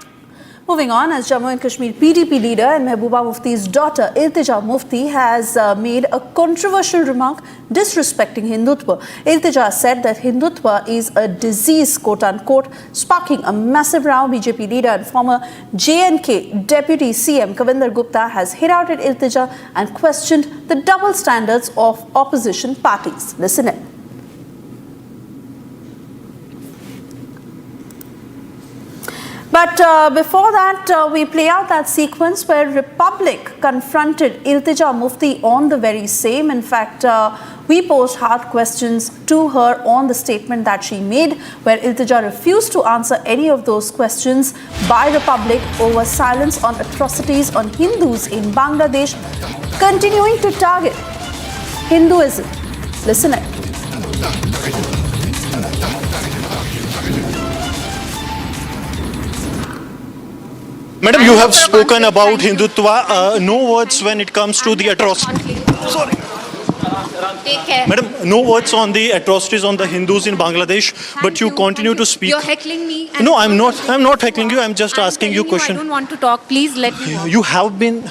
Moving on, as Jammu and Kashmir PDP leader and Mehbooba Mufti's daughter Iltija Mufti has made a controversial remark disrespecting Hindutva. Iltija said that Hindutva is a disease, quote unquote, sparking a massive row. BJP leader and former J&K Deputy CM Kavinder Gupta has hit out at Iltija and questioned the double standards of opposition parties. Listen in. But before that, we play out that sequence where Republic confronted Iltija Mufti on the very same. In fact, we posed hard questions to her on the statement that she made, where Iltija refused to answer any of those questions by Republic over silence on atrocities on Hindus in Bangladesh, continuing to target Hinduism. Listen in. Madam, you have spoken about Hindutva. No words when it comes to the atrocities. Sorry. Take care. Madam, no words on the atrocities on the Hindus in Bangladesh, but you continue to speak. You're heckling me. No, I'm not. I'm not heckling you. I'm just asking you a I question. don't want to talk. Please let me walk. You have been,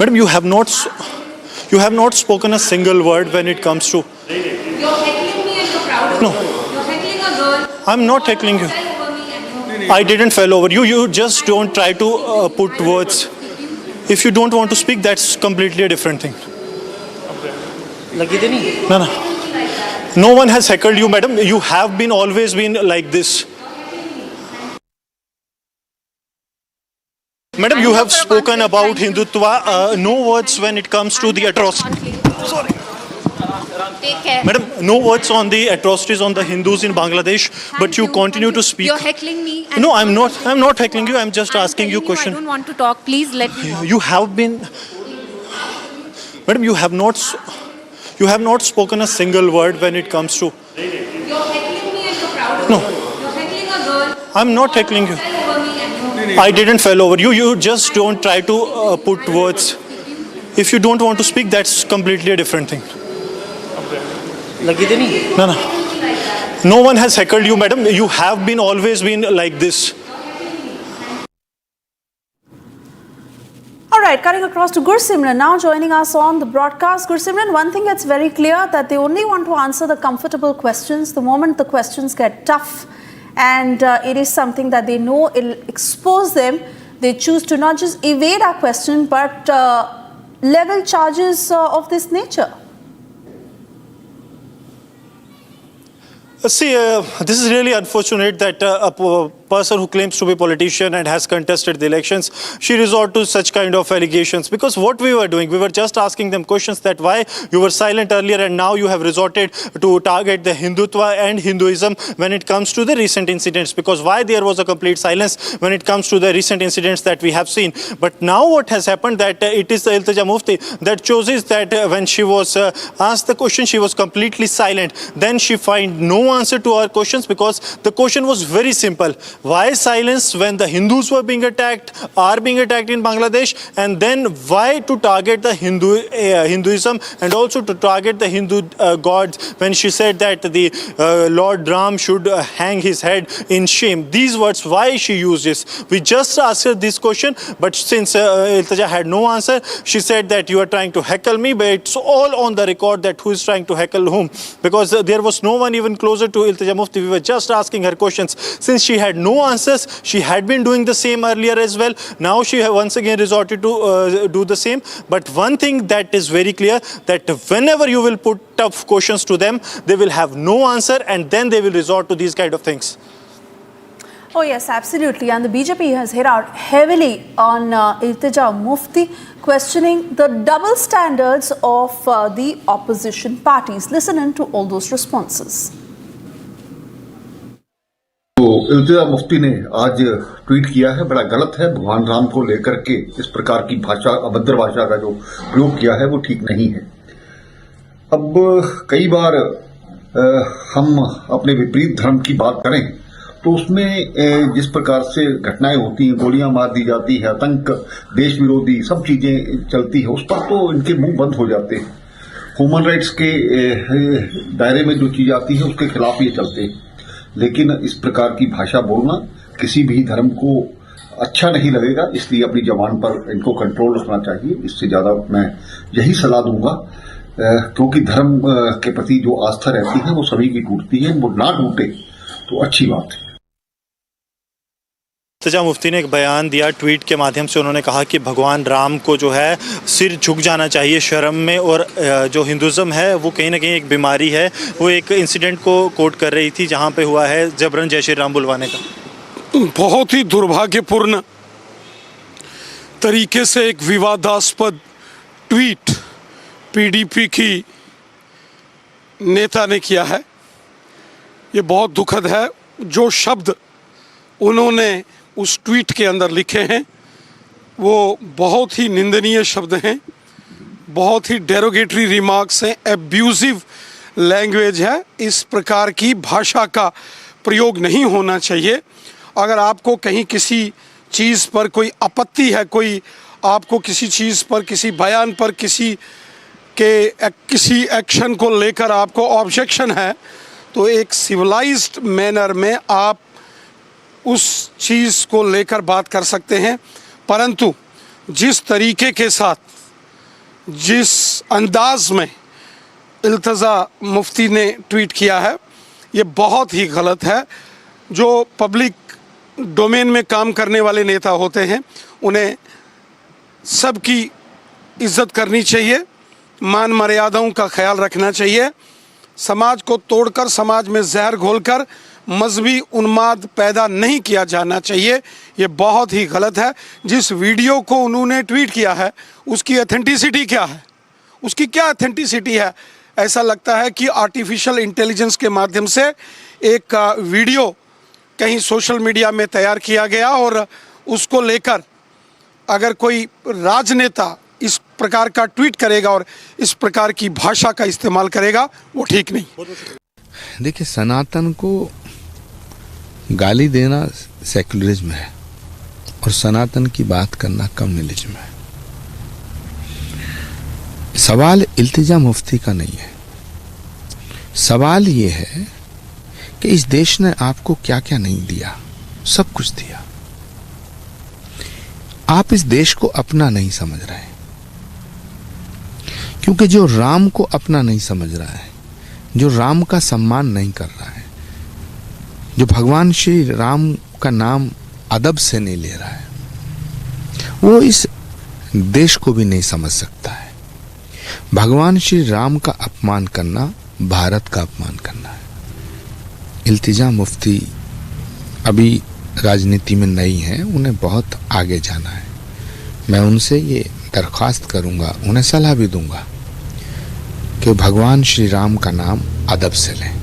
Madam. You have not spoken a single word when it comes to. You're heckling me and you're proud of No. it. You're heckling a girl. I'm not heckling you. I didn't fell over you. You just don't try to put words. If you don't want to speak, that's completely a different thing. No. No one has heckled you, madam. You have been always been like this. Madam, you have spoken about Hindutva. No words when it comes to the atrocities. Sorry. Take care. Madam, no words on the atrocities on the Hindus in Bangladesh, but you continue to speak. You're heckling me. No, I'm not. I'm not heckling you. I'm just asking you a I question. don't want to talk. Please let me walk. You have been, madam. You have not spoken a single word when it comes to. You're heckling me and you're proud of No. it. You're heckling a girl. I'm not heckling you. Fell over me and you. I didn't fell over you. You just don't try to put words. If you don't want to speak, that's completely a different thing. No. No one has heckled you, madam. You have been always been like this. All right, cutting across to Gursimran now joining us on the broadcast. Gursimran, one thing that's very clear that they only want to answer the comfortable questions. The moment the questions get tough and it is something that they know it'll expose them, they choose to not just evade our question but level charges of this nature. See, this is really unfortunate that a person who claims to be a politician and has contested the elections, she resort to such kind of allegations. Because what we were doing, we were just asking them questions that why you were silent earlier and now you have resorted to target the Hindutva and Hinduism when it comes to the recent incidents. Because why there was a complete silence when it comes to the recent incidents that we have seen. But now what has happened that it is the Iltija Mufti that chooses that when she was asked the question, she was completely silent. Then she find no answer to our questions because the question was very simple. Why silence when the Hindus were being attacked, are being attacked in Bangladesh, and then why to target the Hinduism and also to target the Hindu gods when she said that the Lord Ram should hang his head in shame. These words, why she used this? We just asked her this question, but since Iltija had no answer, she said that you are trying to heckle me, but it's all on the record that who is trying to heckle whom, because there was no one even closer to Iltija Mufti. We were just asking her questions. Since she had no answers, she had been doing the same earlier as well. Now she once again resorted to do the same. But one thing that is very clear, that whenever you will put tough questions to them, they will have no answer and then they will resort to these kind of things. Oh yes, absolutely. And the BJP has hit out heavily on Iltija Mufti, questioning the double standards of the opposition parties. Listen in to all those responses. तो इल्तिजा मुफ्ती ने आज tweet किया है, बड़ा गलत है। भगवान राम को लेकर के इस प्रकार की भाषा, अभद्र भाषा का जो प्रयोग किया है वो ठीक नहीं है। अब कई बार हम अपने विपरीत धर्म की बात करें तो उसमें जिस प्रकार से घटनाएं होती हैं, गोलियां मार दी जाती है, आतंक, देश विरोधी सब चीजें चलती है, उस पर तो इनके मुंह बंद हो जाते हैं। ह्यूमन राइट्स के दायरे में जो चीज आती है उसके खिलाफ ये चलते हैं। लेकिन इस प्रकार की भाषा बोलना किसी भी धर्म को अच्छा नहीं लगेगा, इसलिए अपनी जबान पर इनको कंट्रोल रखना चाहिए। इससे ज्यादा मैं यही सलाह दूंगा, क्योंकि धर्म के प्रति जो आस्था रहती है वो सभी की टूटती है, वो ना टूटे तो अच्छी बात है। इल्तिजा मुफ्ती ने एक बयान दिया, ट्वीट के माध्यम से उन्होंने कहा कि भगवान राम को जो है सिर झुक जाना चाहिए शर्म में, और जो हिंदुज़म है वो कहीं ना कहीं एक बीमारी है। वो एक इंसिडेंट को कोट कर रही थी जहां पे हुआ है जबरन जय श्री राम बुलवाने का। बहुत ही दुर्भाग्यपूर्ण तरीके से एक विवादास्पद ट्वीट पीडीपी की नेता ने किया है। ये बहुत दुखद है। जो शब्द उन्होंने उस ट्वीट के अंदर लिखे हैं वो बहुत ही निंदनीय शब्द हैं, बहुत ही डेरोगेटरी रिमार्क्स हैं, एब्यूजिव लैंग्वेज है। इस प्रकार की भाषा का प्रयोग नहीं होना चाहिए। अगर आपको कहीं किसी चीज़ पर कोई आपत्ति है, कोई आपको किसी चीज़ पर, किसी बयान पर, किसी एक्शन को लेकर आपको ऑब्जेक्शन है, तो एक सिविलाइज्ड मैनर में आप उस चीज़ को लेकर बात कर सकते हैं। परंतु जिस तरीके के साथ, जिस अंदाज में इल्तजा मुफ्ती ने ट्वीट किया है, ये बहुत ही गलत है। जो पब्लिक डोमेन में काम करने वाले नेता होते हैं उन्हें सबकी इज्जत करनी चाहिए, मान मर्यादाओं का ख्याल रखना चाहिए। समाज को तोड़कर, समाज में जहर घोलकर मजहबी उन्माद पैदा नहीं किया जाना चाहिए। ये बहुत ही गलत है। जिस वीडियो को उन्होंने ट्वीट किया है उसकी ऑथेंटिसिटी क्या है, उसकी क्या ऑथेंटिसिटी है? ऐसा लगता है कि आर्टिफिशियल इंटेलिजेंस के माध्यम से एक वीडियो कहीं सोशल मीडिया में तैयार किया गया और उसको लेकर अगर कोई राजनेता इस प्रकार का ट्वीट करेगा और इस प्रकार की भाषा का इस्तेमाल करेगा, वो ठीक नहीं। देखिए, सनातन को गाली देना सेकुलरिज्म है और सनातन की बात करना कम्युनलिज्म है। सवाल इल्तिजा मुफ्ती का नहीं है। सवाल ये है कि इस देश ने आपको क्या क्या नहीं दिया, सब कुछ दिया। आप इस देश को अपना नहीं समझ रहे हैं, क्योंकि जो राम को अपना नहीं समझ रहा है, जो राम का सम्मान नहीं कर रहा है, जो भगवान श्री राम का नाम अदब से नहीं ले रहा है, वो इस देश को भी नहीं समझ सकता है। भगवान श्री राम का अपमान करना भारत का अपमान करना है। इल्तिजा मुफ्ती अभी राजनीति में नई हैं, उन्हें बहुत आगे जाना है। मैं उनसे ये दरख्वास्त करूंगा, उन्हें सलाह भी दूंगा कि भगवान श्री राम का नाम अदब से लें।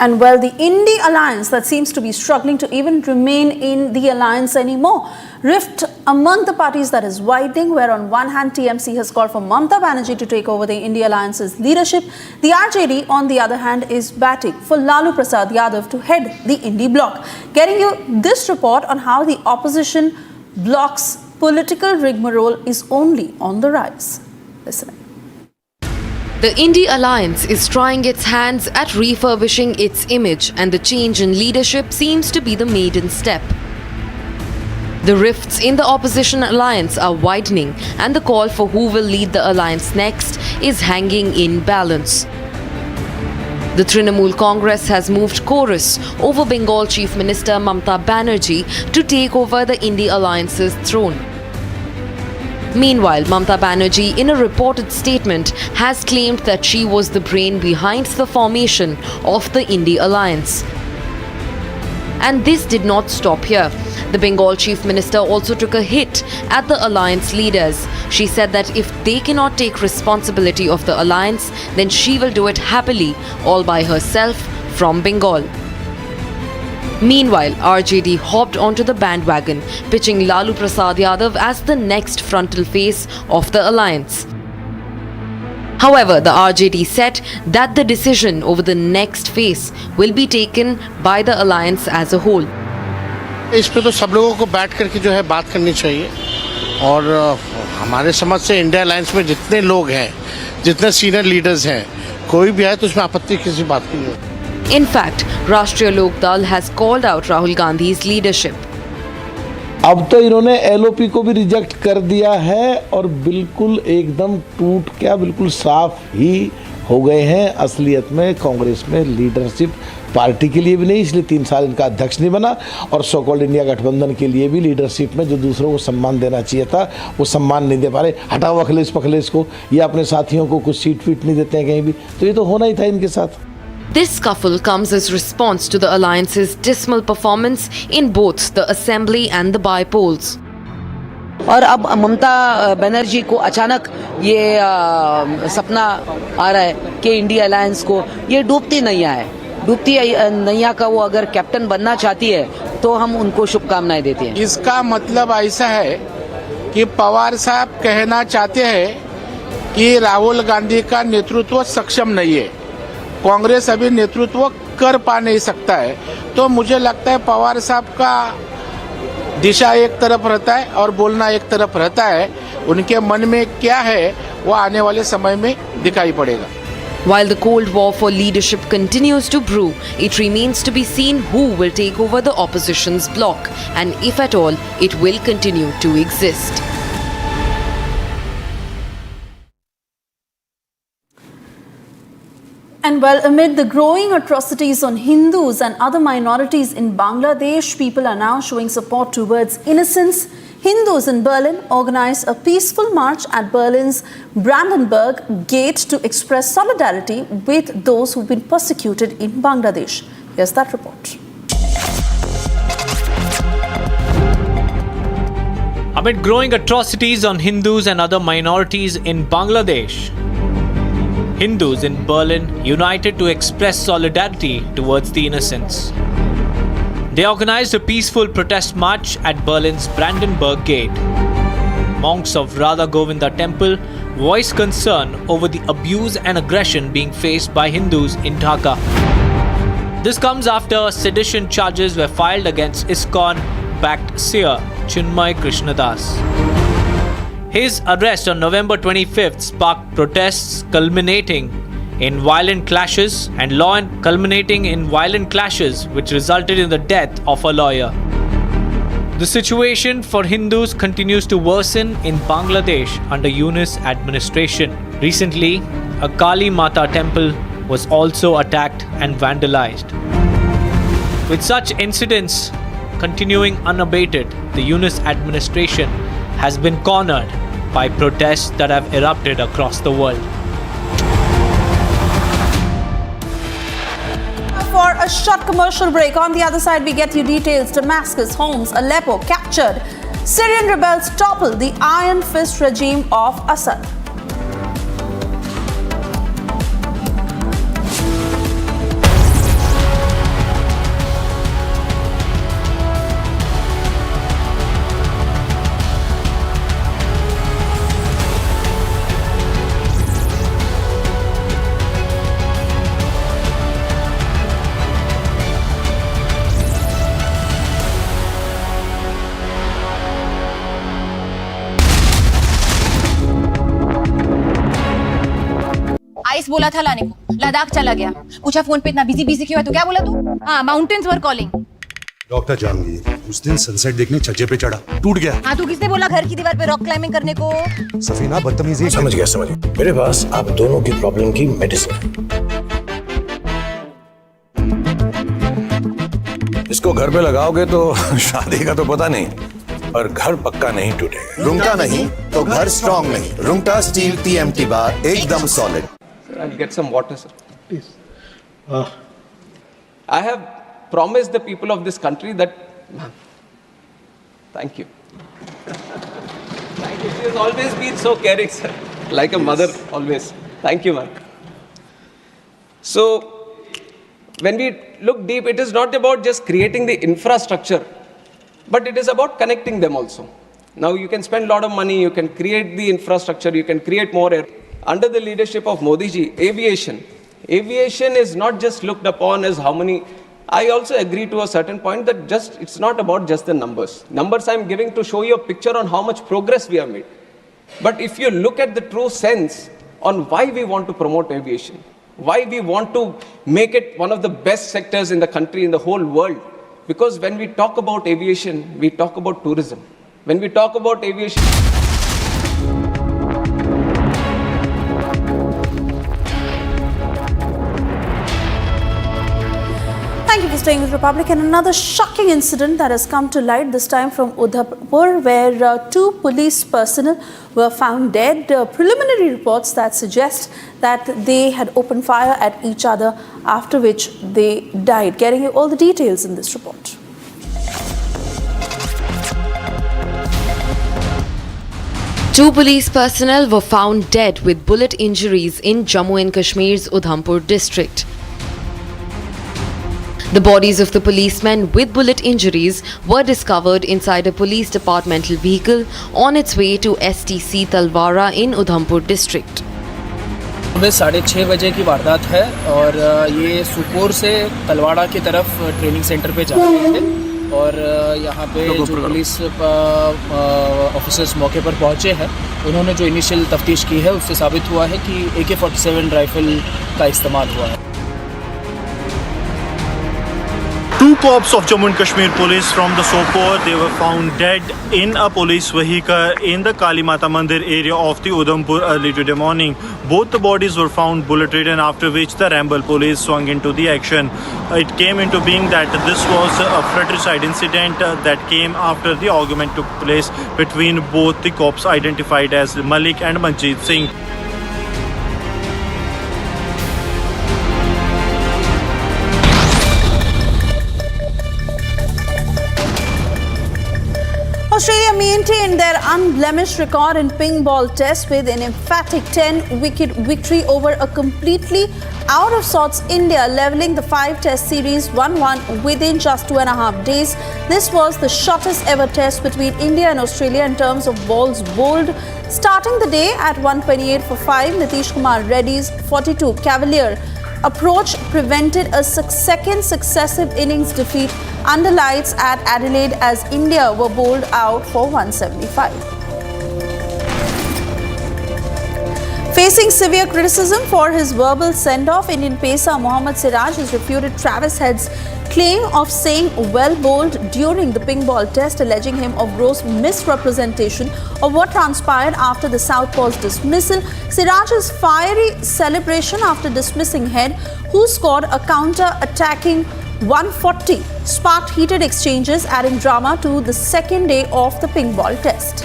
And well, the Indy alliance that seems to be struggling to even remain in the alliance anymore. Rift among the parties that is widening, where on one hand TMC has called for Mamata Banerjee to take over the Indy alliance's leadership. The RJD on the other hand is batting for Lalu Prasad Yadav to head the Indy bloc. Getting you this report on how the opposition bloc's political rigmarole is only on the rise. Listen. The Indy Alliance is trying its hands at refurbishing its image, and the change in leadership seems to be the maiden step. The rifts in the opposition alliance are widening, and the call for who will lead the alliance next is hanging in balance. The Trinamool Congress has moved chorus over Bengal Chief Minister Mamata Banerjee to take over the Indy Alliance's throne. Meanwhile, Mamata Banerjee, in a reported statement, has claimed that she was the brain behind the formation of the Indy Alliance. And this did not stop here. The Bengal Chief Minister also took a hit at the alliance leaders. She said that if they cannot take responsibility of the alliance, then she will do it happily, all by herself, from Bengal. Meanwhile, RJD hopped onto the bandwagon, pitching Lalu Prasad Yadav as the next frontal face of the alliance. However, the RJD said that the decision over the next face will be taken by the alliance as a whole. इस पे तो सब लोगों को बैठ करके जो है बात करनी चाहिए, और हमारे समझ से इंडिया अलायंस में जितने लोग हैं, जितने सीनियर लीडर्स हैं, कोई भी आए तो उसमें आपत्ति किसी बात की नहीं। In fact, Rashtriya Lok Dal has called out Rahul Gandhi's leadership. अब तो इन्होंने एलओपी को भी रिजेक्ट कर दिया है और बिल्कुल एकदम टूट क्या बिल्कुल साफ ही हो गए हैं। असलियत में कांग्रेस में लीडरशिप पार्टी के लिए भी नहीं, इसलिए 3 साल इनका अध्यक्ष नहीं बना, और सो कॉल्ड इंडिया गठबंधन के लिए भी लीडरशिप में जो दूसरों को सम्मान देना चाहिए था वो सम्मान नहीं दे पा रहे। हटाओ अखिलेश पखलेश को, ये अपने साथियों को कुछ सीट वीट नहीं देते हैं कहीं भी, तो ये तो होना ही था इनके साथ। This scuffle comes as response to the alliance's dismal performance in both the assembly and the by-polls. और अब ममता बनर्जी को अचानक ये सपना आ रहा है कि इंडिया अलायंस को ये डूबती नैया है, डूबती नैया का वो अगर कैप्टन बनना चाहती है तो हम उनको शुभकामनाएं देते हैं। इसका मतलब ऐसा है कि पवार साहब कहना चाहते हैं कि राहुल गांधी का नेतृत्व सक्षम नहीं है, कांग्रेस अभी नेतृत्व कर पा नहीं सकता है। तो मुझे लगता है पवार साहब का दिशा एक तरफ रहता है और बोलना एक तरफ रहता है, उनके मन में क्या है वो आने वाले समय में दिखाई पड़ेगा। While the Cold War for leadership continues to brew, it remains to be seen who will take over the opposition's bloc and if at all it will continue to exist. And well, amid the growing atrocities on Hindus and other minorities in Bangladesh, people are now showing support towards innocence. Hindus in Berlin organized a peaceful march at Berlin's Brandenburg Gate to express solidarity with those who've been persecuted in Bangladesh. Here's that report. Amid growing atrocities on Hindus and other minorities in Bangladesh, Hindus in Berlin united to express solidarity towards the innocents. They organized a peaceful protest march at Berlin's Brandenburg Gate. Monks of Radha Govinda temple voiced concern over the abuse and aggression being faced by Hindus in Dhaka. This comes after sedition charges were filed against ISKCON-backed seer Chinmay Krishnadas. His arrest on November 25th sparked protests culminating in violent clashes which resulted in the death of a lawyer. The situation for Hindus continues to worsen in Bangladesh under Yunus administration. Recently, a Kali Mata temple was also attacked and vandalized. With such incidents continuing unabated, the Yunus administration has been cornered by protests that have erupted across the world. For a short commercial break, on the other side we get you details. Damascus, Homs, Aleppo captured. Syrian rebels topple the iron fist regime of Assad. Ice बोला था लाने को, लद्दाख चला गया, पूछा phone पे इतना busy क्यों है, तो क्या बोला तू? हाँ, mountains are calling. Doctor Janvi, उस दिन सनसेट देखने छज्जे पे चढ़ा, टूट गया। हाँ, तू किसने बोला घर की दीवार पे रॉक क्लाइंबिंग करने को? सफीना बदतमीजी। समझ गया। मेरे पास आप दोनों की प्रॉब्लम की मेडिसिन है। इसको घर पे लगाओगे तो शादी का तो पता नहीं, पर घर पक्का नहीं टूटेगा। रुंगटा नहीं तो घर स्ट्रॉन्ग नहीं। रुंगटा स्टील TMT बार एकदम solid. I'll get some water, sir. Please. I have promised the people of this country that... Thank you. Thank you. She has always been so caring, sir. Like a mother, always. Thank you, man. So, when we look deep, it is not about just creating the infrastructure, but it is about connecting them also. Now, you can spend a lot of money, you can create the infrastructure, you can create more air. Under the leadership of Modi ji, aviation is not just looked upon as how many. I also agree to a certain point that it's not about just the numbers. Numbers I'm giving to show you a picture on how much progress we have made. But if you look at the true sense on why we want to promote aviation, why we want to make it one of the best sectors in the country, in the whole world, because when we talk about aviation, we talk about tourism. When we talk about aviation... Thank you for staying with Republic. And another shocking incident that has come to light, this time from Udaipur, where two police personnel were found dead. Preliminary reports that suggest that they had opened fire at each other after which they died. Getting you all the details in this report. Two police personnel were found dead with bullet injuries in Jammu and Kashmir's Udhampur district. The bodies of the policemen with bullet injuries were discovered inside a police departmental vehicle on its way to STC Talwara in Udhampur district. सुबह 6:30 बजे की वारदात है और ये सुपोर से तलवाड़ा की तरफ ट्रेनिंग सेंटर पे जा रहे थे और यहाँ पे जो पुलिस ऑफिसर्स मौके पर पहुँचे हैं उन्होंने जो इनिशियल तफ्तीश की है उससे साबित हुआ है कि AK-47 राइफल का इस्तेमाल हुआ है. Two cops of Jammu and Kashmir police from the Sopore, they were found dead in a police vehicle in the Kali Mata Mandir area of the Udhampur early today morning. Both the bodies were found bullet-ridden, after which the Rambal police swung into the action. It came into being that this was a fratricide incident that came after the argument took place between both the cops identified as Malik and Manjeet Singh. Australia maintained their unblemished record in ping ball test with an emphatic 10-wicket victory over a completely out-of-sorts India, levelling the 5-test series 1-1 within just 2.5 days. This was the shortest ever test between India and Australia in terms of balls bowled. Starting the day at 128 for 5, Nitish Kumar Reddy's 42 cavalier approach prevented a second successive innings defeat under lights at Adelaide as India were bowled out for 175. Facing severe criticism for his verbal send-off, Indian pacer Mohammad Siraj has refuted Travis Head's claim of saying well bowled during the ping ball test, alleging him of gross misrepresentation of what transpired after the Southpaw's dismissal. Siraj's fiery celebration after dismissing Head, who scored a counter-attacking 140, sparked heated exchanges, adding drama to the second day of the ping ball test.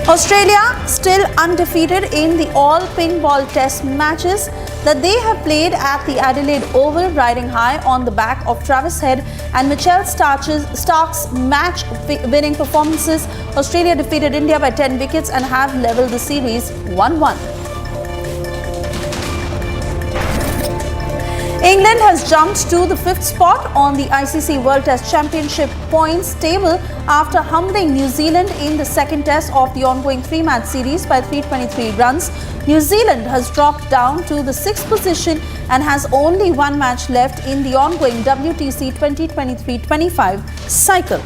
Australia still undefeated in the all ping ball test matches that they have played at the Adelaide Oval, riding high on the back of Travis Head and Mitchell Starc's match-winning performances. Australia defeated India by 10 wickets and have levelled the series 1-1. England has jumped to the 5th spot on the ICC World Test Championship points table after humbling New Zealand in the second test of the ongoing 3-match series by 323 runs. New Zealand has dropped down to the 6th position and has only one match left in the ongoing WTC 2023-25 cycle.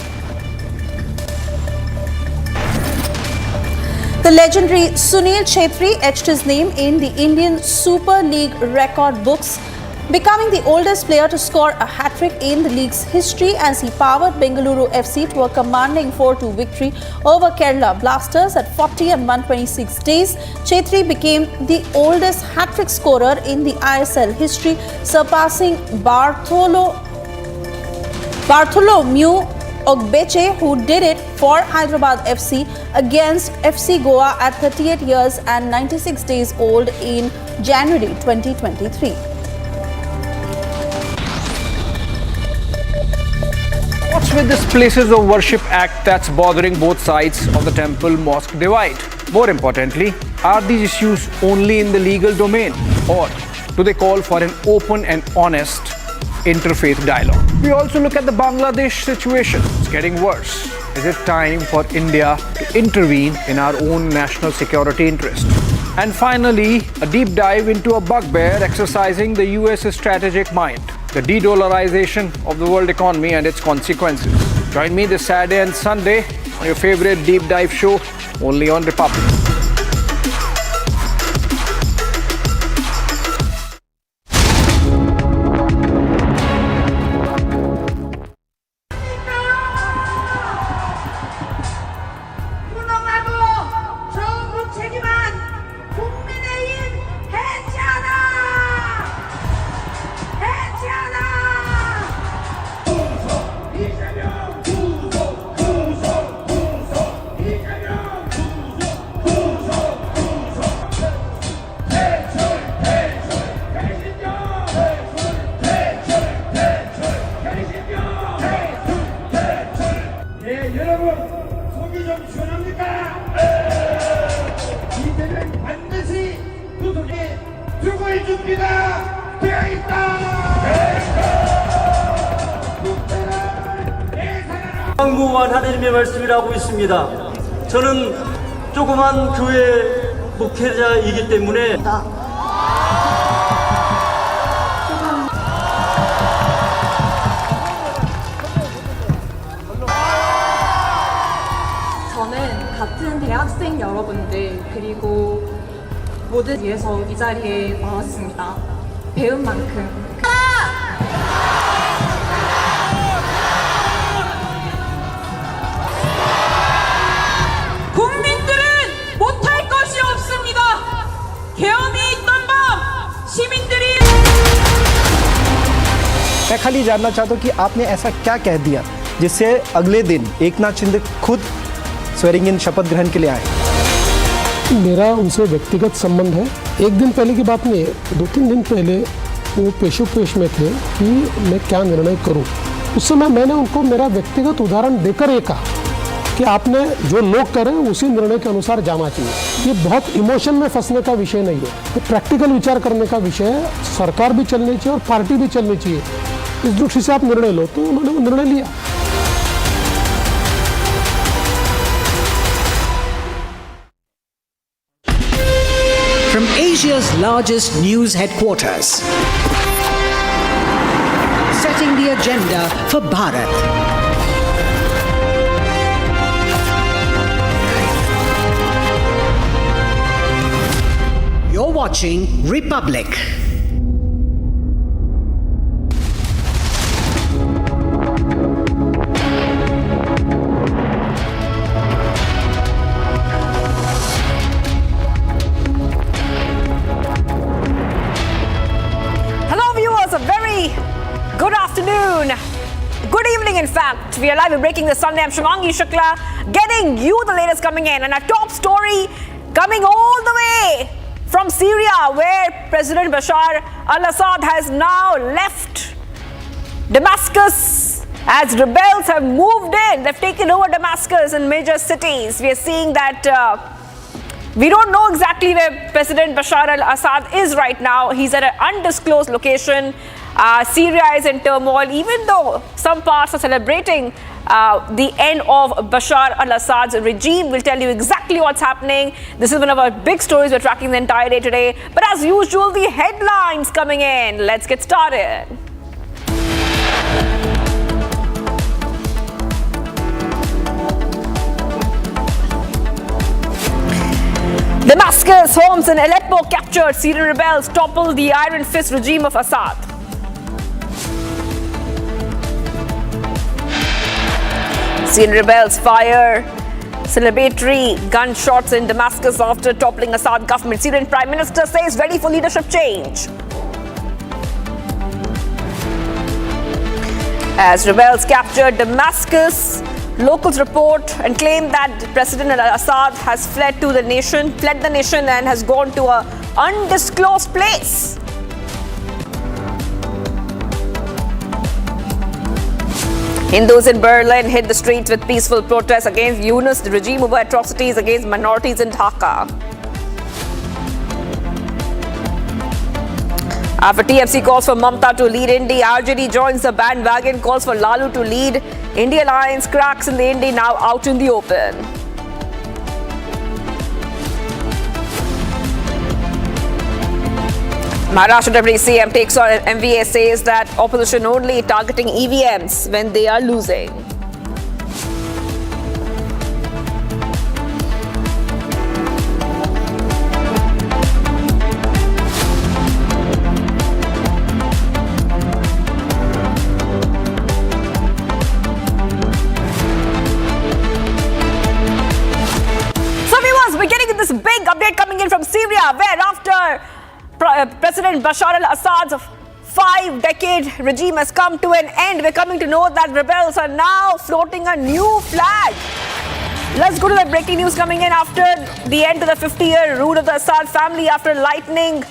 The legendary Sunil Chhetri etched his name in the Indian Super League record books, becoming the oldest player to score a hat-trick in the league's history as he powered Bengaluru FC to a commanding 4-2 victory over Kerala Blasters at 40 and 126 days. Chetri became the oldest hat-trick scorer in the ISL history, surpassing Bartholomew Ogbeche, who did it for Hyderabad FC against FC Goa at 38 years and 96 days old in January 2023. What's with this Places of Worship Act that's bothering both sides of the temple-mosque divide? More importantly, are these issues only in the legal domain, or do they call for an open and honest interfaith dialogue? We also look at the Bangladesh situation. It's getting worse. Is it time for India to intervene in our own national security interest? And finally, a deep dive into a bugbear exercising the US's strategic mind: the de-dollarization of the world economy and its consequences. Join me this Saturday and Sunday on your favorite deep dive show, only on Republic. 무한 하나님의 말씀을 하고 있습니다. 저는 조그만 교회 목회자이기 때문에 저는 같은 대학생 여러분들 그리고 모든 위해서 이 자리에 나왔습니다. 배운 만큼 국민들은 못할 것이 없습니다. 계엄이 있던 밤 시민들이 मैं खाली जानना चाहता हूँ कि आपने ऐसा क्या कह दिया जिससे अगले दिन एकनाथ शिंदे खुद स्वेरिंग इन शपथ ग्रहण के लिए आए। मेरा उनसे व्यक्तिगत संबंध है। एक दिन पहले की बात नहीं है, 2-3 दिन पहले वो पेश में थे कि मैं क्या निर्णय करूं। उस समय मैंने उनको मेरा व्यक्तिगत उदाहरण देकर ये कहा कि आपने जो लोग करें उसी निर्णय के अनुसार जाना चाहिए। ये बहुत इमोशन में फंसने का विषय नहीं है, ये प्रैक्टिकल विचार करने का विषय है। सरकार भी चलनी चाहिए और पार्टी भी चलनी चाहिए। इस दृष्टि से आप निर्णय लो, तो उन्होंने वो निर्णय लिया। From Asia's largest news headquarters, setting the agenda for Bharat. You're watching Republic. Good afternoon. Good evening, in fact. We are live and breaking this Sunday. I'm Shivangi Shukla, getting you the latest coming in. And our top story coming all the way from Syria, where President Bashar al-Assad has now left Damascus as rebels have moved in. They've taken over Damascus and major cities. We are seeing that we don't know exactly where President Bashar al-Assad is right now. He's at an undisclosed location. Syria is in turmoil, even though some parts are celebrating the end of Bashar al-Assad's regime. We'll tell you exactly what's happening. This is one of our big stories we're tracking the entire day today. But as usual, the headlines coming in. Let's get started. Damascus, Homs and Aleppo captured. Syrian rebels topple the iron fist regime of Assad. Syrian rebels fire celebratory gunshots in Damascus after toppling Assad government. Syrian Prime Minister says ready for leadership change. As rebels captured Damascus, locals report and claim that President al-Assad has fled the nation and has gone to an undisclosed place. Hindus in Berlin hit the streets with peaceful protests against Yunus regime over atrocities against minorities in Dhaka. After TMC calls for Mamta to lead India, RJD joins the bandwagon, calls for Lalu to lead India alliance. Cracks in the India now out in the open. Maharashtra Deputy CM takes on MVA, says that opposition only targeting EVMs when they are losing. So viewers, we're getting this big update coming in from Syria, where after President Bashar al-Assad's 5-decade regime has come to an end, we're coming to know that rebels are now floating a new flag. Let's go to the breaking news coming in after the end of the 50-year rule of the Assad family after lightning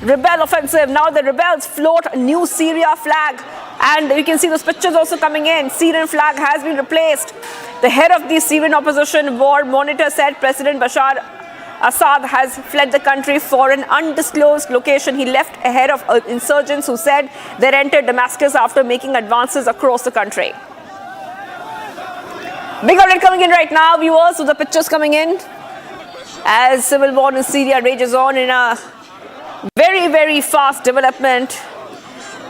rebel offensive. Now the rebels float a new Syria flag, and you can see those pictures also coming in. Syrian flag has been replaced. The head of the Syrian opposition war monitor said President Bashar Assad has fled the country for an undisclosed location. He left ahead of insurgents who said they entered Damascus after making advances across the country. Big update coming in right now, viewers, with the pictures coming in as civil war in Syria rages on in a very, very fast development.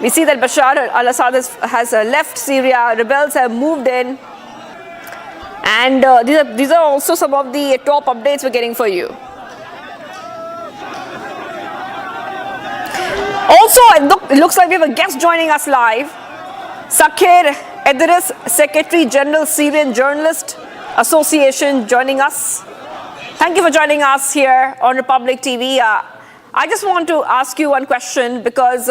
We see that Bashar al-Assad has left Syria, rebels have moved in, and these are also some of the top updates we're getting for you. Also, it looks like we have a guest joining us live. Sakir Idris, Secretary General Syrian Journalist Association, joining us. Thank you for joining us here on Republic TV. I just want to ask you one question because,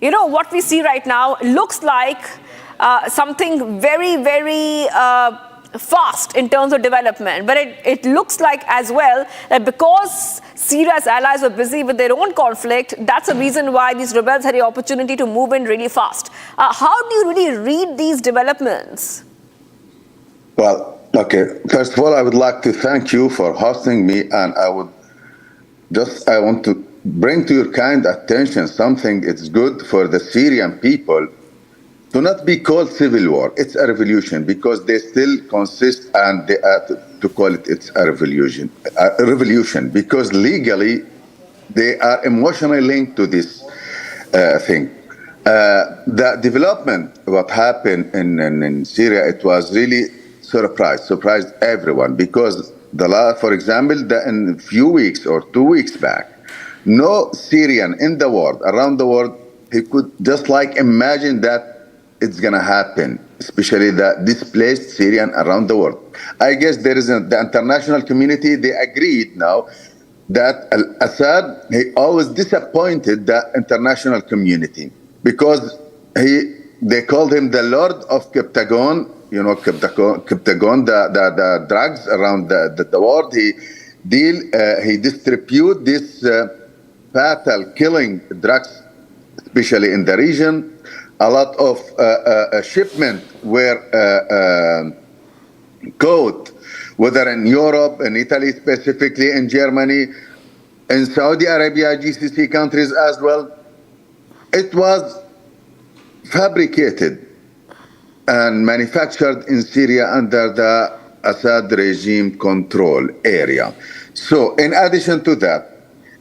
you know, what we see right now looks like something very, very fast in terms of development. But it looks like as well that because Syria's allies were busy with their own conflict, that's the reason why these rebels had the opportunity to move in really fast. How do you really read these developments? Well, okay. First of all, I would like to thank you for hosting me, and I want to bring to your kind attention something. It's good for the Syrian people to not be called civil war. It's a revolution because they still consist, and they to call it's a revolution. Because legally they are emotionally linked to this thing. The development, what happened in Syria, it was really surprised everyone, because for example, in a few weeks or 2 weeks back, no Syrian in the world, around the world, he could just like imagine that it's going to happen, especially the displaced Syrian around the world. I guess there is the international community, they agreed now that Assad, he always disappointed the international community because they called him the Lord of Captagon, you know, Captagon, the drugs around the world. He distribute this fatal killing drugs, especially in the region. A lot of shipment were caught, whether in Europe, in Italy specifically, in Germany, in Saudi Arabia, GCC countries as well. It was fabricated and manufactured in Syria under the Assad regime control area. So in addition to that,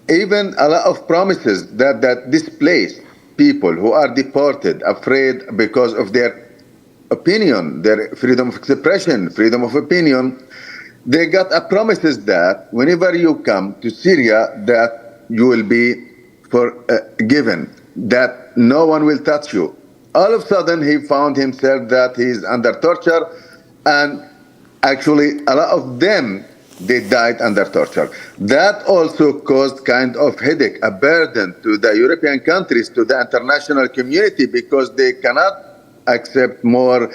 even a lot of promises that displaced people who are deported, afraid because of their opinion, their freedom of expression, freedom of opinion, they got a promises that whenever you come to Syria, that you will be forgiven, that no one will touch you. All of a sudden, he found himself that he's under torture, and actually a lot of them, they died under torture. That also caused kind of headache, a burden to the European countries, to the international community, because they cannot accept more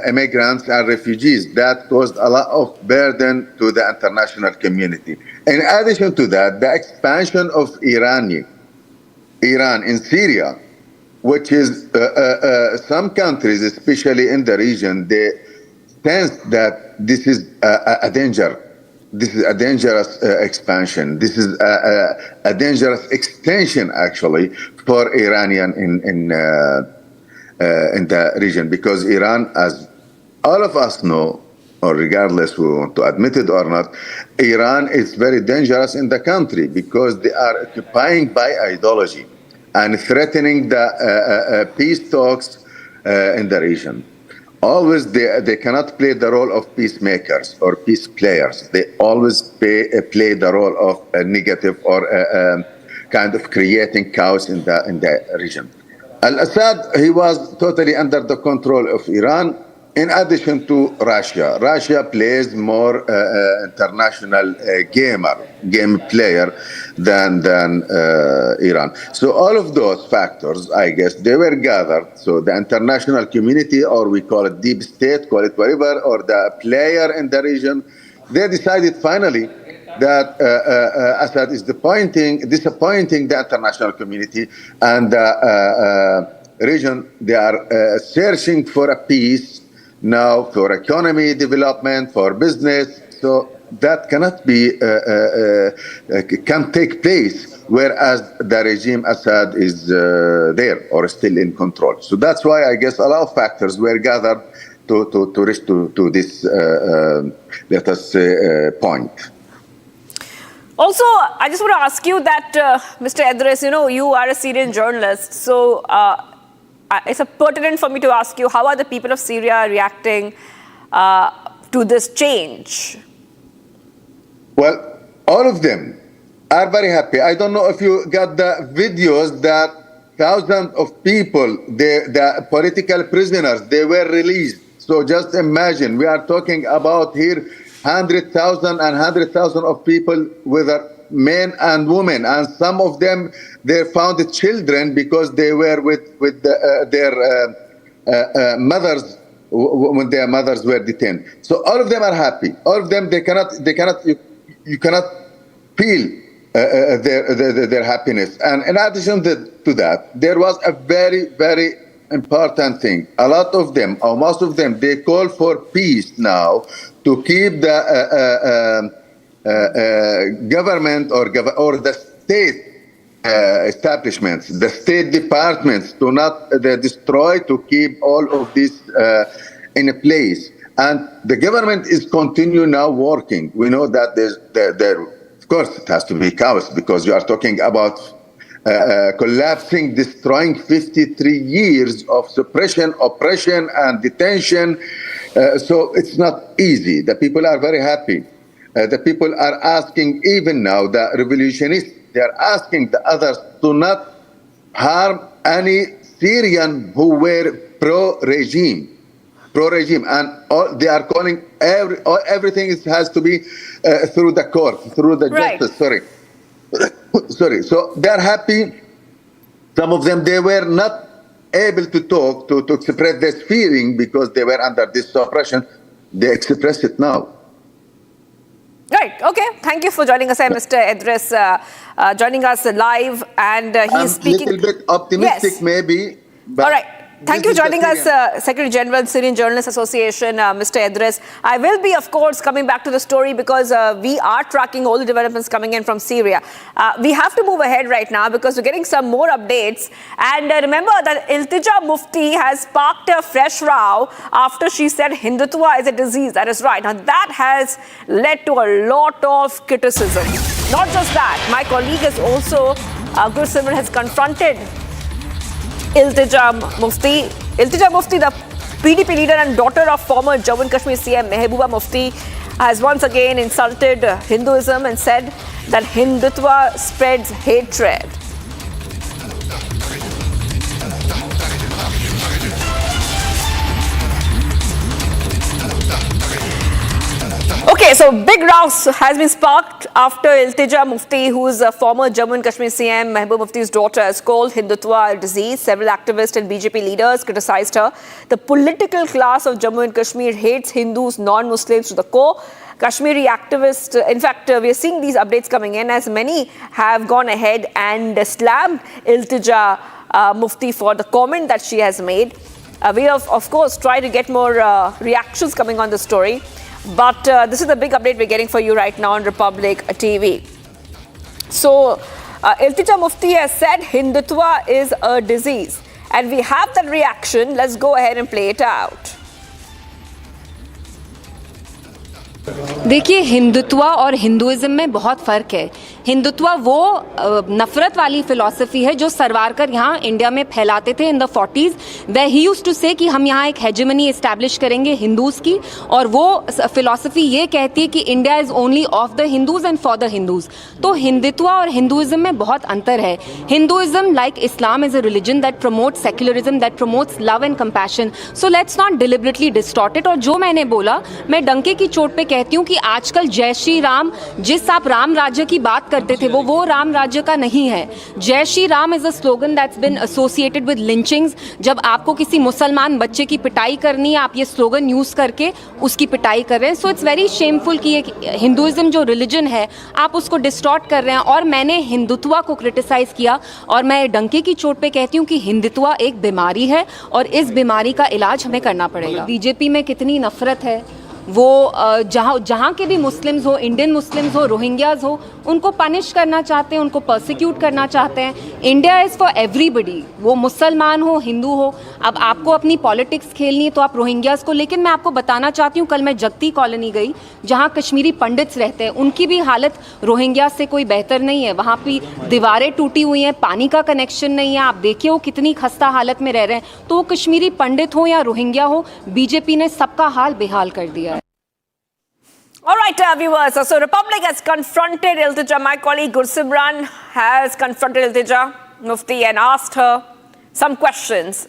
immigrants and refugees. That caused a lot of burden to the international community. In addition to that, the expansion of Iran in Syria, which is some countries, especially in the region, they sense that this is a danger. This is a dangerous expansion. This is a dangerous extension, actually, for Iranian in the region, because Iran, as all of us know, or regardless we want to admit it or not, Iran is very dangerous in the country because they are occupying by ideology and threatening the peace talks in the region. Always they cannot play the role of peacemakers or peace players. They always play the role of a negative or kind of creating chaos in the region. Al-Assad, he was totally under the control of Iran, in addition to Russia. Russia plays more international game player than Iran. So all of those factors, I guess, they were gathered. So the international community, or we call it deep state, call it whatever, or the player in the region, they decided finally that Assad is disappointing the international community and the region. They are searching for a peace now, for economy development, for business. So that cannot be, can take place, whereas the regime Assad is there or still in control. So that's why I guess a lot of factors were gathered to reach to this, let us say, point. Also, I just want to ask you that, Mr. Idris, you are a Syrian journalist, so it's pertinent for me to ask you, how are the people of Syria reacting to this change? Well, all of them are very happy. I don't know if you got the videos that thousands of people, the political prisoners, they were released. So just imagine, we are talking about here 100,000 and 100,000 of people, whether men and women, and some of them, they found children because they were with their mothers when their mothers were detained. So all of them are happy. All of them, you cannot feel their happiness. And in addition to that, there was a very, very important thing. A lot of them, or most of them, they call for peace now to keep the government or the state establishments, the state departments, to not destroy, to keep all of this in a place. And the government is continue now working. We know that there of course, it has to be chaos, because you are talking about collapsing, destroying 53 years of suppression, oppression, and detention. So it's not easy. The people are very happy. The people are asking, even now, the revolutionists, they are asking the others to not harm any Syrian who were pro-regime, and they are calling everything has to be through the court, through the justice. Sorry. So they are happy. Some of them, they were not able to talk, to express this feeling because they were under this suppression. They express it now. Right. Okay. Thank you for joining us, Mr. Idris, joining us live, and he's speaking. A little bit optimistic, maybe. All right. Thank you for joining us, Secretary General, Syrian Journalists Association, Mr. Idris. I will be, of course, coming back to the story because we are tracking all the developments coming in from Syria. We have to move ahead right now because we're getting some more updates. And remember that Iltija Mufti has sparked a fresh row after she said Hindutva is a disease. That is right. Now, that has led to a lot of criticism. Not just that, my colleague is also, Gursimran has confronted Iltija Mufti. Iltija Mufti, the PDP leader and daughter of former Jammu and Kashmir CM Mehbooba Mufti, has once again insulted Hinduism and said that Hindutva spreads hatred. Okay, so big rows has been sparked after Iltija Mufti, who is a former Jammu and Kashmir CM Mehbooba Mufti's daughter, has called Hindutva a disease. Several activists and BJP leaders criticized her. The political class of Jammu and Kashmir hates Hindus, non-Muslims to the core. Kashmiri activists, in fact, we are seeing these updates coming in as many have gone ahead and slammed Iltija Mufti for the comment that she has made. We have, of course, tried to get more reactions coming on the story. But this is the big update we're getting for you right now on Republic TV. So, Iltija Mufti has said Hindutva is a disease. And we have that reaction. Let's go ahead and play it out. देखिए, हिंदुत्व और Hinduism में बहुत फ़र्क है। हिंदुत्व वो नफ़रत वाली philosophy है जो सरवारकर यहाँ इंडिया में फैलाते थे इन द 40s। वे ही यूज्ड टू से कि हम यहाँ एक हेजेमनी इस्टेब्लिश करेंगे हिंदूज़ की, और वो फ़िलॉसफ़ी ये कहती है कि India is only of the Hindus and for the Hindus. तो हिंदुत्व और हिंदुइज्म में बहुत अंतर है। Hinduism, like Islam, is a religion that promotes secularism, that promotes love and compassion. So let's not deliberately distort it. और जो मैंने बोला, मैं डंके की चोट पे कहती हूँ कि आजकल जय श्री राम, जिस आप राम राज्य की बात करते थे, वो राम राज्य का नहीं है। जय Shri Ram is a slogan that's bin associated with lynchings. जब आपको किसी मुसलमान बच्चे की पिटाई करनी है, आप ये स्लोगन यूज करके उसकी पिटाई कर रहे हैं। सो इट्स वेरी शेमफुल कि हिंदुइज्म जो रिलीजन है, आप उसको डिस्टॉर्ट कर रहे हैं। और मैंने हिंदुत्व को क्रिटिसाइज किया, और मैं डंके की चोट पे कहती हूँ कि हिंदुत्व एक बीमारी है और इस बीमारी का इलाज हमें करना पड़ेगा। बीजेपी में कितनी नफरत है, वो जहाँ के भी मुस्लिम्स हो, इंडियन मुस्लिम्स हो, रोहिंग्याज हो, उनको पनिश करना चाहते हैं, उनको परसिक्यूट करना चाहते हैं। इंडिया इज़ फॉर एवरीबडी, वो मुसलमान हो, हिंदू हो। अब आपको अपनी पॉलिटिक्स खेलनी है तो आप रोहिंग्यास को, लेकिन मैं आपको बताना चाहती हूँ, कल मैं जगती कॉलोनी गई जहाँ कश्मीरी पंडित्स रहते हैं, उनकी भी हालत रोहिंग्यास से कोई बेहतर नहीं है। वहाँ भी दीवारें टूटी हुई हैं, पानी का कनेक्शन नहीं है, आप देखिए वो कितनी खस्ता हालत में रह रहे हैं। तो वो कश्मीरी पंडित हो या रोहिंग्या हो, बीजेपी ने सबका हाल बेहाल कर दिया है। All right, viewers. So Republic has confronted Iltija. My colleague Gursimran has confronted Iltija Mufti and asked her some questions.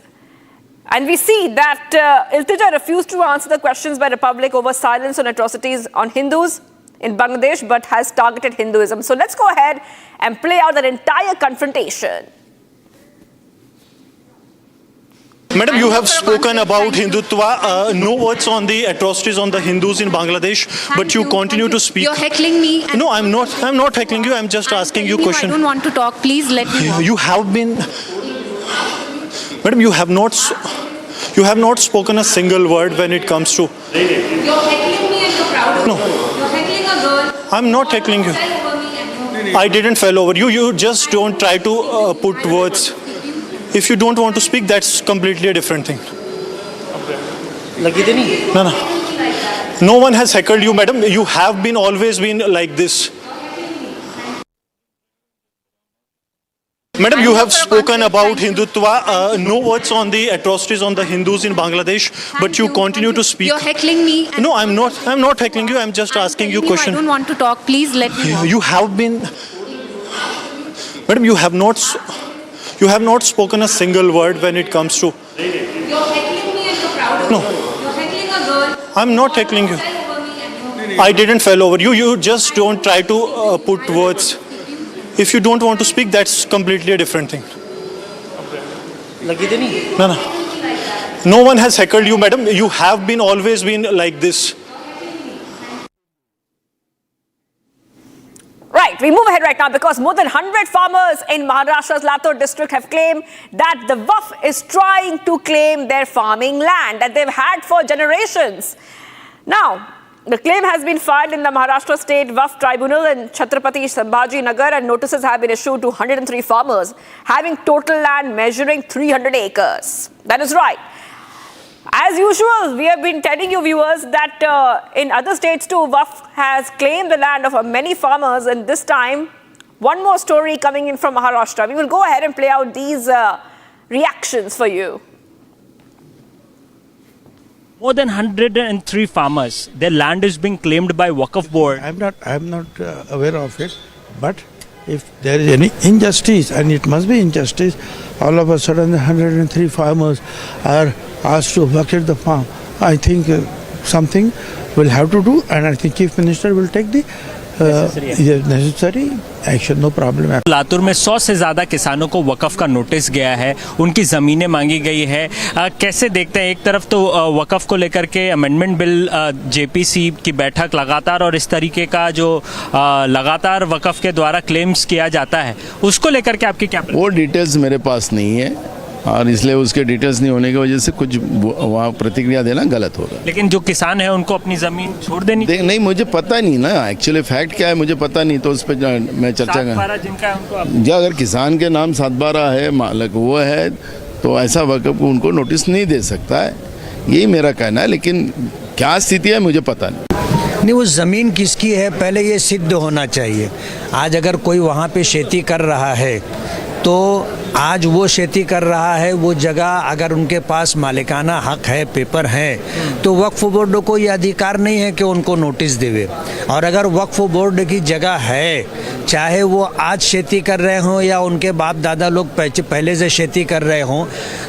And we see that Iltija refused to answer the questions by Republic over silence on atrocities on Hindus in Bangladesh, but has targeted Hinduism. So let's go ahead and play out that entire confrontation. Madam, you have spoken about Hindutva. No words on the atrocities on the Hindus in Bangladesh, but you continue to speak. You're heckling me. No, I'm not. I'm not heckling you. I'm just asking you question. I don't want to talk. Please let me know. You have been, Madam. You have not spoken a single word when it comes to. You're heckling me and you're proud of No. it. You're heckling a girl. I'm not heckling you. I didn't fell over you. You just don't try to put words. If you don't want to speak, that's completely a different thing. No. No one has heckled you, madam. You have been always been like this. Madam, you have spoken about Hindutva. No words on the atrocities on the Hindus in Bangladesh, but you continue to speak. You're heckling me. No, I'm not. I'm not heckling you. I'm just asking you question. I don't want to talk. Please let me know. You have been, madam. You have not spoken a single word when it comes to. You're heckling me and you're proud of No. it. You're heckling a girl. I'm not heckling you. I didn't fell over you. You just don't try to put words. If you don't want to speak, that's completely a different thing. No. No one has heckled you, madam. You have been always been like this. Right, we move ahead right now because more than 100 farmers in Maharashtra's Latur district have claimed that the WAF is trying to claim their farming land that they've had for generations. Now, the claim has been filed in the Maharashtra State WAF Tribunal in Chhatrapati Sambhaji Nagar, and notices have been issued to 103 farmers having total land measuring 300 acres. That is right. As usual, we have been telling you, viewers, that in other states too, WAF has claimed the land of many farmers, and this time, one more story coming in from Maharashtra. We will go ahead and play out these reactions for you. More than 103 farmers, their land is being claimed by Waqf board. I'm not aware of it, but if there is any injustice, and it must be injustice, all of a sudden 103 farmers are asked to vacate the farm. I think something will have to do, and I think Chief Minister will take the necessary action. No problem. Latur में 100 से ज़्यादा किसानों को वक़फ़ का notice गया है, उनकी ज़मीनें मांगी गई है। कैसे देखते हैं, एक तरफ तो वक़फ़ को लेकर के अमेंडमेंट बिल जेपीसी की बैठक लगातार, और इस तरीके का जो लगातार वक़फ़ के द्वारा क्लेम्स किया जाता है, उसको लेकर के आपकी क्या? वो डिटेल्स मेरे पास नहीं है, और इसलिए उसके डिटेल्स नहीं होने की वजह से कुछ वहाँ प्रतिक्रिया देना गलत होगा। लेकिन जो किसान है उनको अपनी ज़मीन छोड़ देनी नहीं, मुझे पता नहीं ना एक्चुअली फैक्ट क्या है, मुझे पता नहीं, तो उस पर मैं चर्चा कर जो अगर किसान के नाम 7/12 है, मालक वो है, तो ऐसा वक़्फ़ उनको नोटिस नहीं दे सकता है, यही मेरा कहना है। लेकिन क्या स्थिति है मुझे पता नहीं। वो ज़मीन किसकी है पहले ये सिद्ध होना चाहिए। आज अगर कोई वहाँ पे खेती कर रहा है तो आज वो खेती कर रहा है, वो जगह अगर उनके पास मालिकाना हक है, पेपर है, तो वक्फ बोर्ड को ये अधिकार नहीं है कि उनको नोटिस देवे। और अगर वक्फ बोर्ड की जगह है, चाहे वो आज खेती कर रहे हों या उनके बाप दादा लोग पहले से खेती कर रहे हों,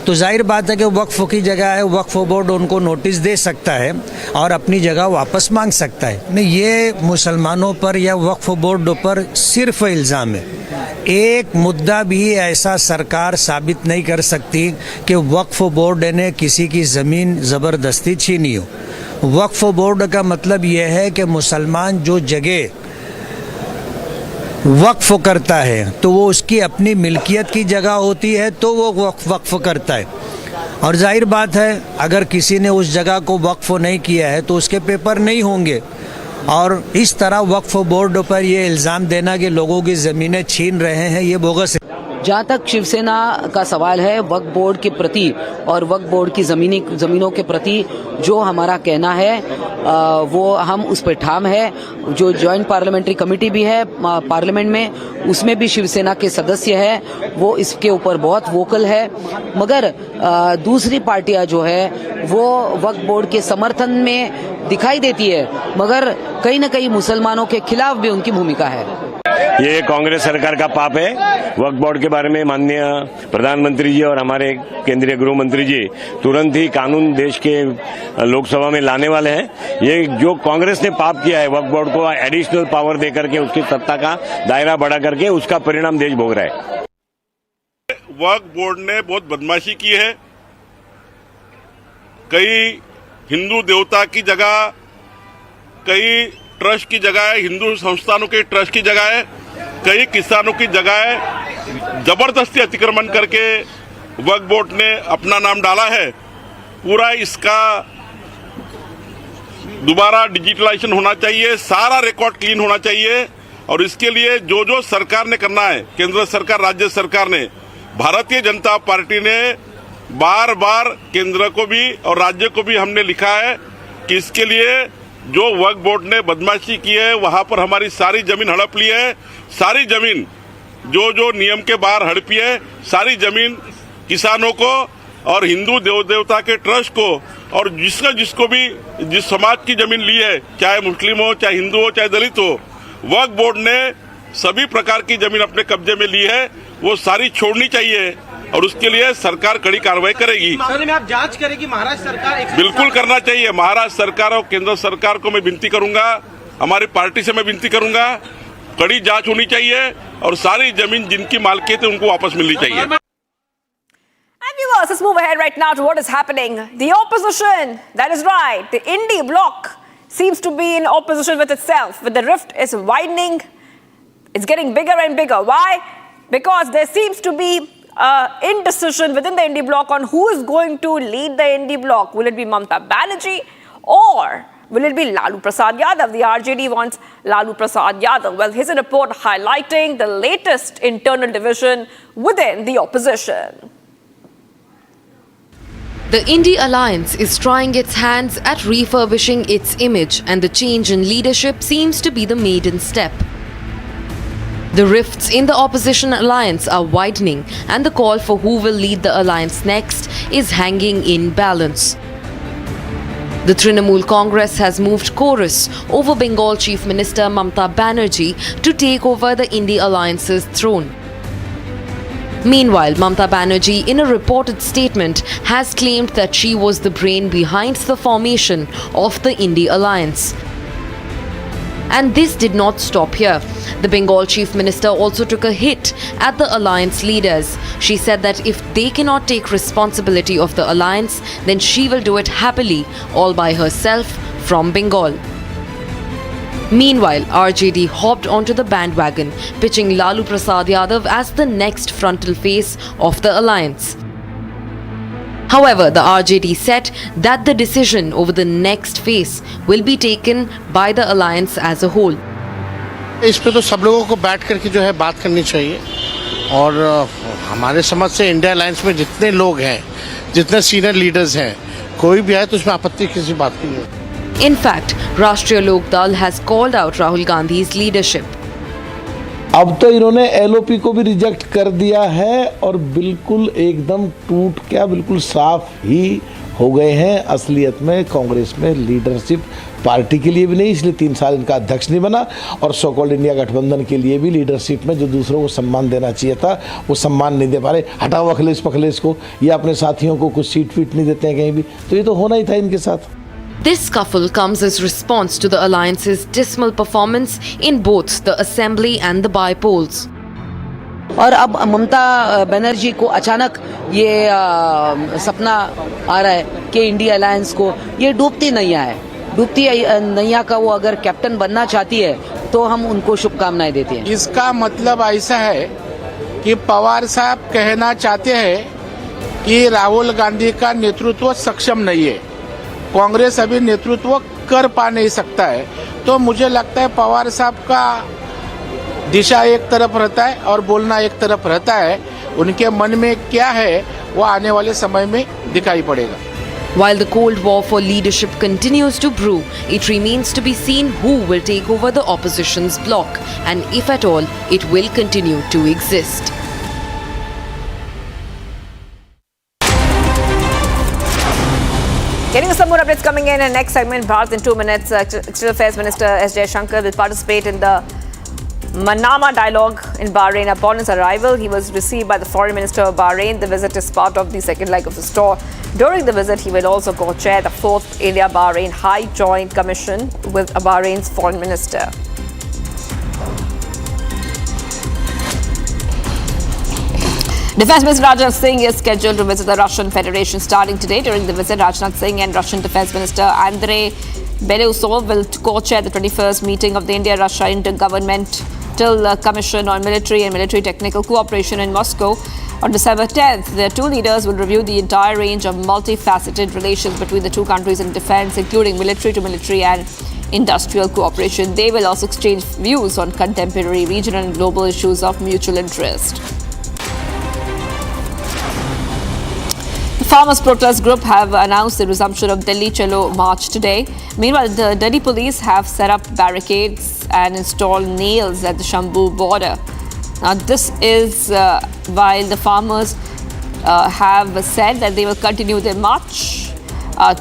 तो जाहिर बात है कि वक्फ की जगह है, वक्फ बोर्ड उनको नोटिस दे सकता है और अपनी जगह वापस मांग सकता है। नहीं, ये मुसलमानों पर या वक्फ बोर्ड पर सिर्फ इल्ज़ाम है। एक मुद्दा भी ऐसा सरकार साबित नहीं कर सकती कि वक्फ बोर्ड ने किसी की ज़मीन ज़बरदस्ती छीनी हो। वक्फ बोर्ड का मतलब यह है कि मुसलमान जो जगह वक्फ करता है तो वो उसकी अपनी मिल्कियत की जगह होती है, तो वो वक्फ करता है। और जाहिर बात है अगर किसी ने उस जगह को वक्फ नहीं किया है तो उसके पेपर नहीं होंगे, और इस तरह वक्फ बोर्ड पर ये इल्ज़ाम देना कि लोगों की ज़मीनें छीन रहे हैं, ये बोगस है। जहाँ तक शिवसेना का सवाल है वक्फ बोर्ड के प्रति और वक्फ बोर्ड की ज़मीनों के प्रति जो हमारा कहना है वो हम उस पर ठाम है। जो जॉइंट पार्लियामेंट्री कमेटी भी है पार्लियामेंट में, उसमें भी शिवसेना के सदस्य है, वो इसके ऊपर बहुत वोकल है। मगर दूसरी पार्टियां जो है वो वक्फ बोर्ड के समर्थन में दिखाई देती है, मगर कहीं न कहीं मुसलमानों के खिलाफ भी उनकी भूमिका है। ये कांग्रेस सरकार का पाप है। वक्फ बोर्ड के बारे में माननीय प्रधानमंत्री जी और हमारे केंद्रीय गृह मंत्री जी तुरंत ही कानून देश के लोकसभा में लाने वाले हैं। ये जो कांग्रेस ने पाप किया है, वक्फ बोर्ड को एडिशनल पावर देकर के उसकी सत्ता का दायरा बढ़ा करके, उसका परिणाम देश भोग रहा है। वक्फ बोर्ड ने बहुत बदमाशी की है। कई हिंदू देवता की जगह, कई ट्रस्ट की जगह है, हिंदू संस्थानों के ट्रस्ट की जगह है, कई किसानों की जगह है, जबरदस्ती अतिक्रमण करके वक्फ बोर्ड ने अपना नाम डाला है। पूरा इसका दोबारा डिजिटलाइजेशन होना चाहिए, सारा रिकॉर्ड क्लीन होना चाहिए। और इसके लिए जो जो सरकार ने करना है, केंद्र सरकार, राज्य सरकार ने, भारतीय जनता पार्टी ने बार बार केंद्र को भी और राज्य को भी हमने लिखा है कि इसके लिए जो वक्फ बोर्ड ने बदमाशी की है, वहां पर हमारी सारी जमीन हड़प ली है। सारी जमीन जो जो नियम के बाहर हड़पी है, सारी जमीन किसानों को और हिंदू देव देवता के ट्रस्ट को, और जिसको भी जिस समाज की जमीन ली है, चाहे मुस्लिम हो, चाहे हिंदू हो, चाहे दलित हो, वक्फ बोर्ड ने सभी प्रकार की जमीन अपने कब्जे में ली है, वो सारी छोड़नी चाहिए। और उसके लिए सरकार कड़ी कार्रवाई करेगी। में आप जांच करेगी महाराष्ट्र सरकार? बिल्कुल करना चाहिए। महाराष्ट्र सरकार और केंद्र सरकार को मैं विनती करूंगा, हमारी पार्टी से मैं विनती करूंगा, कड़ी जांच होनी चाहिए और सारी जमीन जिनकी मालकियत है उनको वापस मिलनी चाहिए। And viewers, let's move ahead right now to what is happening. The opposition, that is right, the Indie bloc seems to be in opposition with itself, with the rift is widening, it's getting bigger and bigger. Why? Because there seems to be indecision within the Indie bloc on who is going to lead the Indie bloc. Will it be Mamata Banerjee or will it be Lalu Prasad Yadav? The RJD wants Lalu Prasad Yadav. Well, here's a report highlighting the latest internal division within the opposition. The Indie Alliance is trying its hands at refurbishing its image, and the change in leadership seems to be the maiden step. The rifts in the opposition alliance are widening, and the call for who will lead the alliance next is hanging in balance. The Trinamool Congress has moved chorus over Bengal Chief Minister Mamata Banerjee to take over the Indie Alliance's throne. Meanwhile, Mamata Banerjee, in a reported statement, has claimed that she was the brain behind the formation of the Indie Alliance. And this did not stop here. The Bengal Chief Minister also took a hit at the alliance leaders. She said that if they cannot take responsibility of the alliance, then she will do it happily, all by herself, from Bengal. Meanwhile, RJD hopped onto the bandwagon, pitching Lalu Prasad Yadav as the next frontal face of the alliance. However, the RJD said that the decision over the next phase will be taken by the alliance as a whole. इस पे तो सब लोगों को बैठ करके जो है बात करनी चाहिए, और हमारे समझ से इंडिया अलायंस में जितने लोग हैं, जितने सीनियर लीडर्स हैं, कोई भी आए तो उसमें आपत्ति किसी बात की नहीं। In fact, Rashtriya Lok Dal has called out Rahul Gandhi's leadership. अब तो इन्होंने एलओपी को भी रिजेक्ट कर दिया है और बिल्कुल एकदम टूट क्या बिल्कुल साफ ही हो गए हैं। असलियत में कांग्रेस में लीडरशिप पार्टी के लिए भी नहीं, इसलिए 3 साल इनका अध्यक्ष नहीं बना, और सो कॉल्ड इंडिया गठबंधन के लिए भी लीडरशिप में जो दूसरों को सम्मान देना चाहिए था वो सम्मान नहीं दे पा रहे। हटाओ अखिलेश पखलेश को, ये अपने साथियों को कुछ सीट वीट नहीं देते हैं कहीं भी, तो ये तो होना ही था इनके साथ। This scuffle comes as response to the alliance's dismal performance in both the assembly and the by-polls. और अब ममता बनर्जी को अचानक ये सपना आ रहा है कि इंडिया अलायंस को ये डूबती नैया है, डूबती नैया का वो अगर कैप्टन बनना चाहती है तो हम उनको शुभकामनाएं देते हैं। इसका मतलब ऐसा है कि पवार साहब कहना चाहते हैं कि राहुल गांधी का नेतृत्व सक्षम नहीं है, कांग्रेस अभी नेतृत्व कर पा नहीं सकता है। तो मुझे लगता है पवार साहब का दिशा एक तरफ रहता है और बोलना एक तरफ रहता है। उनके मन में क्या है वो आने वाले समय में दिखाई पड़ेगा। While the Cold War for leadership continues to brew, it remains to be seen who will take over the opposition's bloc and if at all it will continue to exist. Getting some more updates coming in next segment, Bharat in 2 minutes. External Affairs Minister S. Jaishankar will participate in the Manama dialogue in Bahrain. Upon his arrival, he was received by the Foreign Minister of Bahrain. The visit is part of the second leg of the tour. During the visit, he will also co-chair the 4th India-Bahrain High Joint Commission with Bahrain's Foreign Minister. Defence Minister Rajnath Singh is scheduled to visit the Russian Federation starting today. During the visit, Rajnath Singh and Russian Defence Minister Andrei Belousov will co-chair the 21st meeting of the India-Russia Intergovernmental Commission on Military and Military Technical Cooperation in Moscow. On December 10th, the two leaders will review the entire range of multifaceted relations between the two countries in defence, including military-to-military and industrial cooperation. They will also exchange views on contemporary regional and global issues of mutual interest. Farmers' protest group have announced the resumption of Delhi Chalo March today. Meanwhile, the Delhi police have set up barricades and installed nails at the Sambhal border. Now, this is while the farmers have said that they will continue their march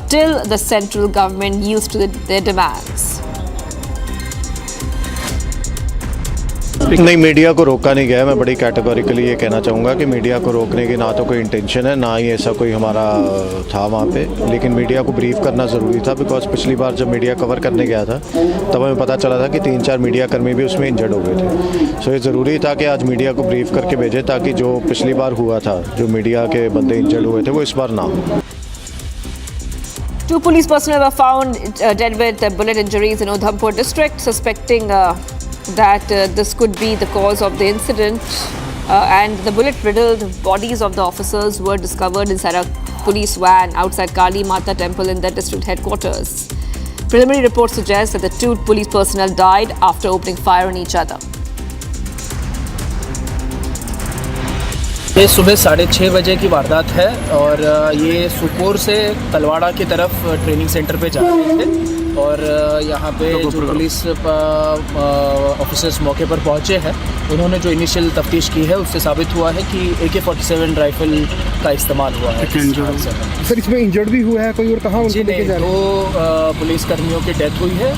till the central government yields to their demands. नहीं, media को रोका नहीं गया है। मैं बड़ी categorically ये कहना चाहूँगा कि मीडिया को रोकने की ना तो कोई इंटेंशन है, ना ही ऐसा कोई हमारा था वहाँ पे। लेकिन मीडिया को ब्रीफ करना ज़रूरी था, बिकॉज पिछली बार जब मीडिया कवर करने गया था तब हमें पता चला था कि 3-4 मीडिया कर्मी भी उसमें इंजर्ड हो गए थे। सो ये ज़रूरी था कि आज मीडिया को ब्रीफ करके भेजें, ताकि जो पिछली बार हुआ था, जो मीडिया के बंदे इंजर्ड हुए थे, वो इस बार ना हो। 2 police personnel were found dead with bullet injuries in Udhampur district, suspecting that this could be the cause of the incident, and the bullet-riddled bodies of the officers were discovered inside a police van outside Kali Mata temple in the district headquarters. Preliminary reports suggest that the 2 police personnel died after opening fire on each other. ये सुबह 6:30 बजे की वारदात है और ये सुपोर से तलवाड़ा की तरफ ट्रेनिंग सेंटर पे जा रहे थे और यहाँ पे जो पुलिस ऑफिसर्स मौके पर पहुँचे हैं, उन्होंने जो इनिशियल तफ्तीश की है उससे साबित हुआ है कि AK-47 राइफल का इस्तेमाल हुआ है। सर, इसमें इंजर्ड भी हुआ है कोई और कहाँ उनको लेके जा रहे हैं? 2 पुलिसकर्मियों की डेथ हुई है,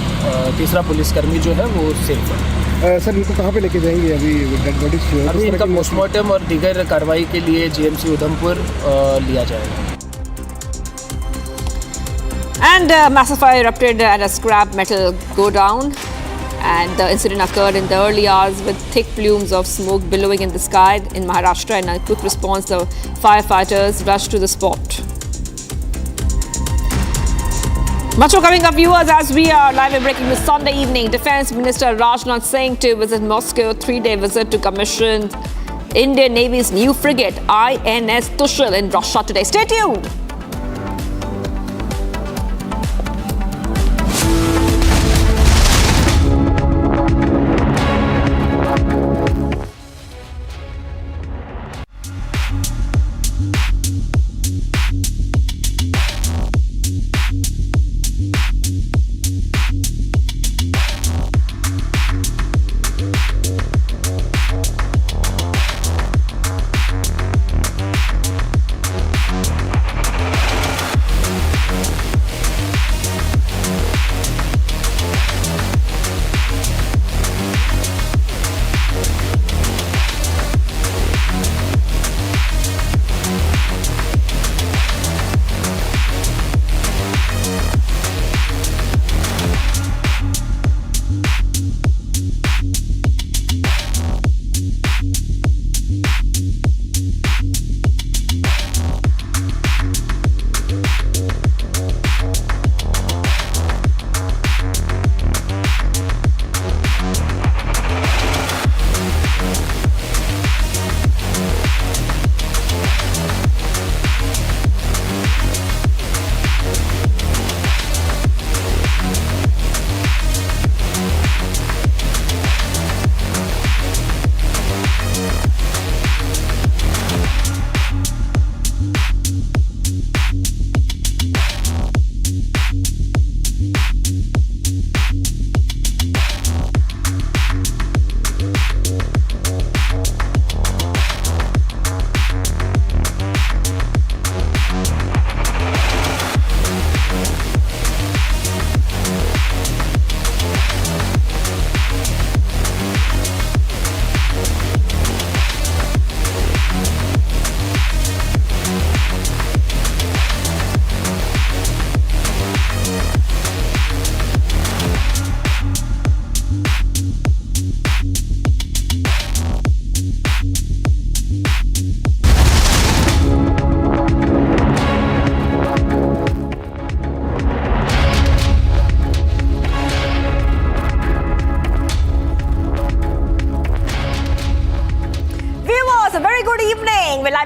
तीसरा पुलिसकर्मी जो है वो सेफ है। सर, इनको कहाँ पे लेके जाएंगे अभी डेड बॉडीज जो है? अभी इनका पोस्टमार्टम और दीगर कार्रवाई के लिए GMC उधमपुर लिया जाएगा। And massive fire erupted at a scrap metal godown, and the incident occurred in the early hours with thick plumes of smoke billowing in the sky in Maharashtra. In a quick response, the firefighters rushed to the spot. Much more coming up, viewers, as we are live and breaking this Sunday evening. Defence Minister Rajnath Singh to visit Moscow, 3-day visit to commission Indian Navy's new frigate INS Tushil in Russia today. Stay tuned.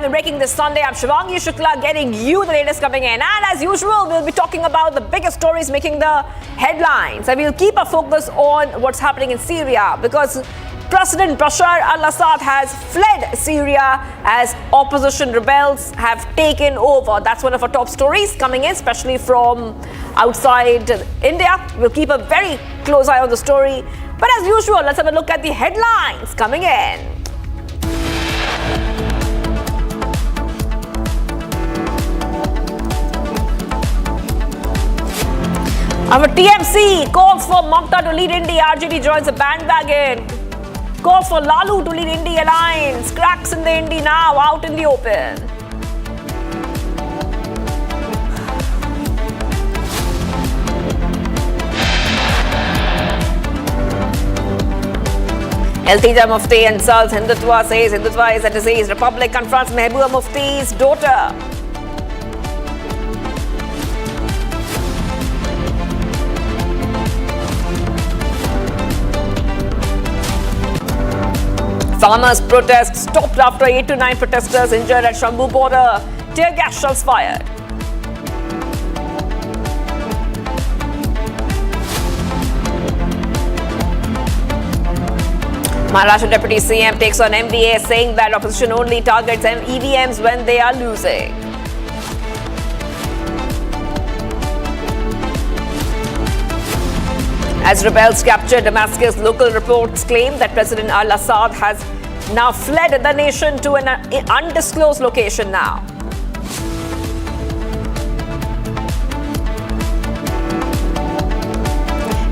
live and breaking this Sunday. I'm Shivangi Shukla getting you the latest coming in. And as usual, we'll be talking about the biggest stories making the headlines. And we'll keep a focus on what's happening in Syria because President Bashar al-Assad has fled Syria as opposition rebels have taken over. That's one of our top stories coming in, especially from outside India. We'll keep a very close eye on the story. But as usual, let's have a look at the headlines coming in. Our TMC calls for Mamta to lead India. RJD joins the bandwagon. Calls for Lalu to lead India alliance. Cracks in the Indy now out in the open. Iltija Mufti insults Hindutva, says Hindutva is a disease. Republic confronts Mehbooba Mufti's daughter. Farmers' protest stopped after 8 to 9 protesters injured at Sambhal border. Tear gas shells fired. Maharashtra Deputy CM takes on MVA, saying that opposition only targets EVMs when they are losing. As rebels captured Damascus, local reports claim that President al-Assad has now fled the nation to an undisclosed location now.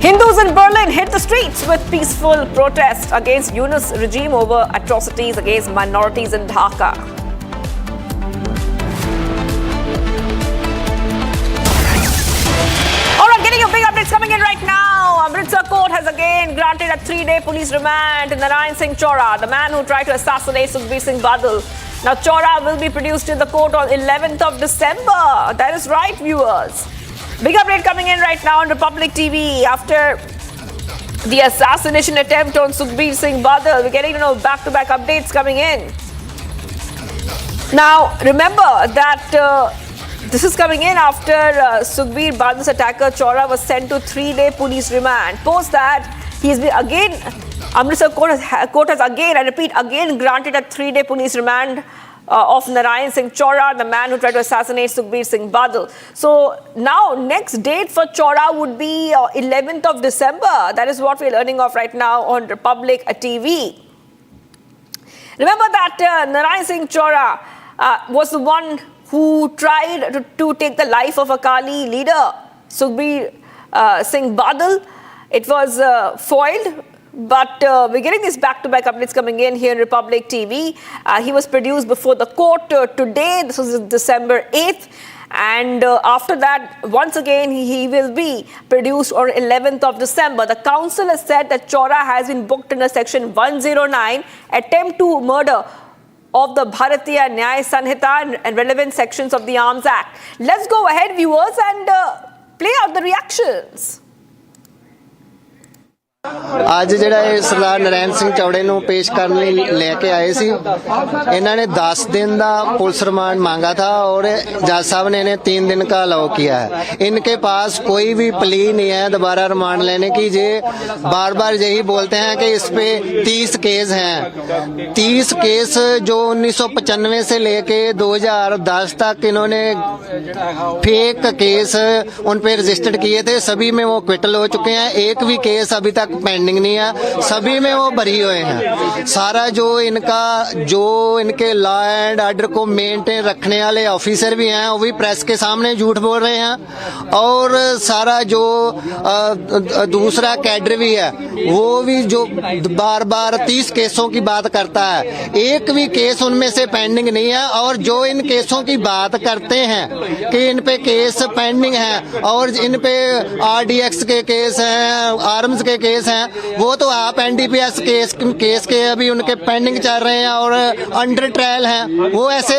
Hindus in Berlin hit the streets with peaceful protest against Yunus regime over atrocities against minorities in Dhaka. Getting your big updates coming in right now. Amritsar court has again granted a 3-day police remand to Narayan Singh Chora, the man who tried to assassinate Sukhbir Singh Badal. Now Chora will be produced in the court on 11th of December. That is right, viewers. Big update coming in right now on Republic TV. After the assassination attempt on Sukhbir Singh Badal, we're getting back-to-back updates coming in. Now, remember that this is coming in after Sukhbir Badal's attacker Chora was sent to 3-day police remand. Post that, he's been again, Amritsar court has again, I repeat, again granted a 3-day police remand of Narayan Singh Chora, the man who tried to assassinate Sukhbir Singh Badal. So now next date for Chora would be 11th of December. That is what we're learning of right now on Republic TV. Remember that Narayan Singh Chora was the one who tried to take the life of Akali leader Sukhbir Singh Badal. It was foiled, but we're getting these back-to-back updates coming in here in Republic TV. He was produced before the court today. This was December 8th. And after that, once again, he will be produced on 11th of December. The council has said that Chora has been booked under Section 109, attempt to murder of the Bharatiya Nyaya Sanhita and relevant sections of the Arms Act. Let's go ahead, viewers, and play out the reactions. ਅੱਜ ਜਿਹੜਾ ਇਹ ਸਰਦਾਰ ਨਰੈਣ ਸਿੰਘ ਚੌੜੇ ਨੂੰ पेश करने ਲਈ ਲੈ ਕੇ ਆਏ ਸੀ ਇਹਨਾਂ ने 10 दिन ਦਾ पुलिस रिमांड मांगा था और जज साहब ने इन्हें 3 दिन का अलाउ किया है। इनके पास कोई भी प्ली नहीं है दोबारा रिमांड लेने की। ये बार बार यही बोलते हैं कि इस पे 30 केस हैं। 30 केस जो 1995 से लेके 2010 तक इन्होंने फेक केस उन पे रजिस्टर्ड किए थे, सभी में वो क्विटल हो चुके हैं। एक भी केस अभी तक पेंडिंग नहीं है, सभी में वो बरी हुए हैं। सारा जो इनके लॉ एंड ऑर्डर को मेंटेन रखने वाले ऑफिसर भी हैं वो भी प्रेस के सामने झूठ बोल रहे हैं और सारा जो दूसरा कैडर भी है वो भी जो बार बार 30 केसों की बात करता है, एक भी केस उनमें से पेंडिंग नहीं है। और जो इन केसों की बात करते हैं कि इन पे केस पेंडिंग है और इन पे RDX के केस हैं, आर्म्स के केस केस हैं वो तो आप एनडीपीएस केस के अभी उनके पेंडिंग चल रहे हैं और अंडर ट्रायल हैं, वो ऐसे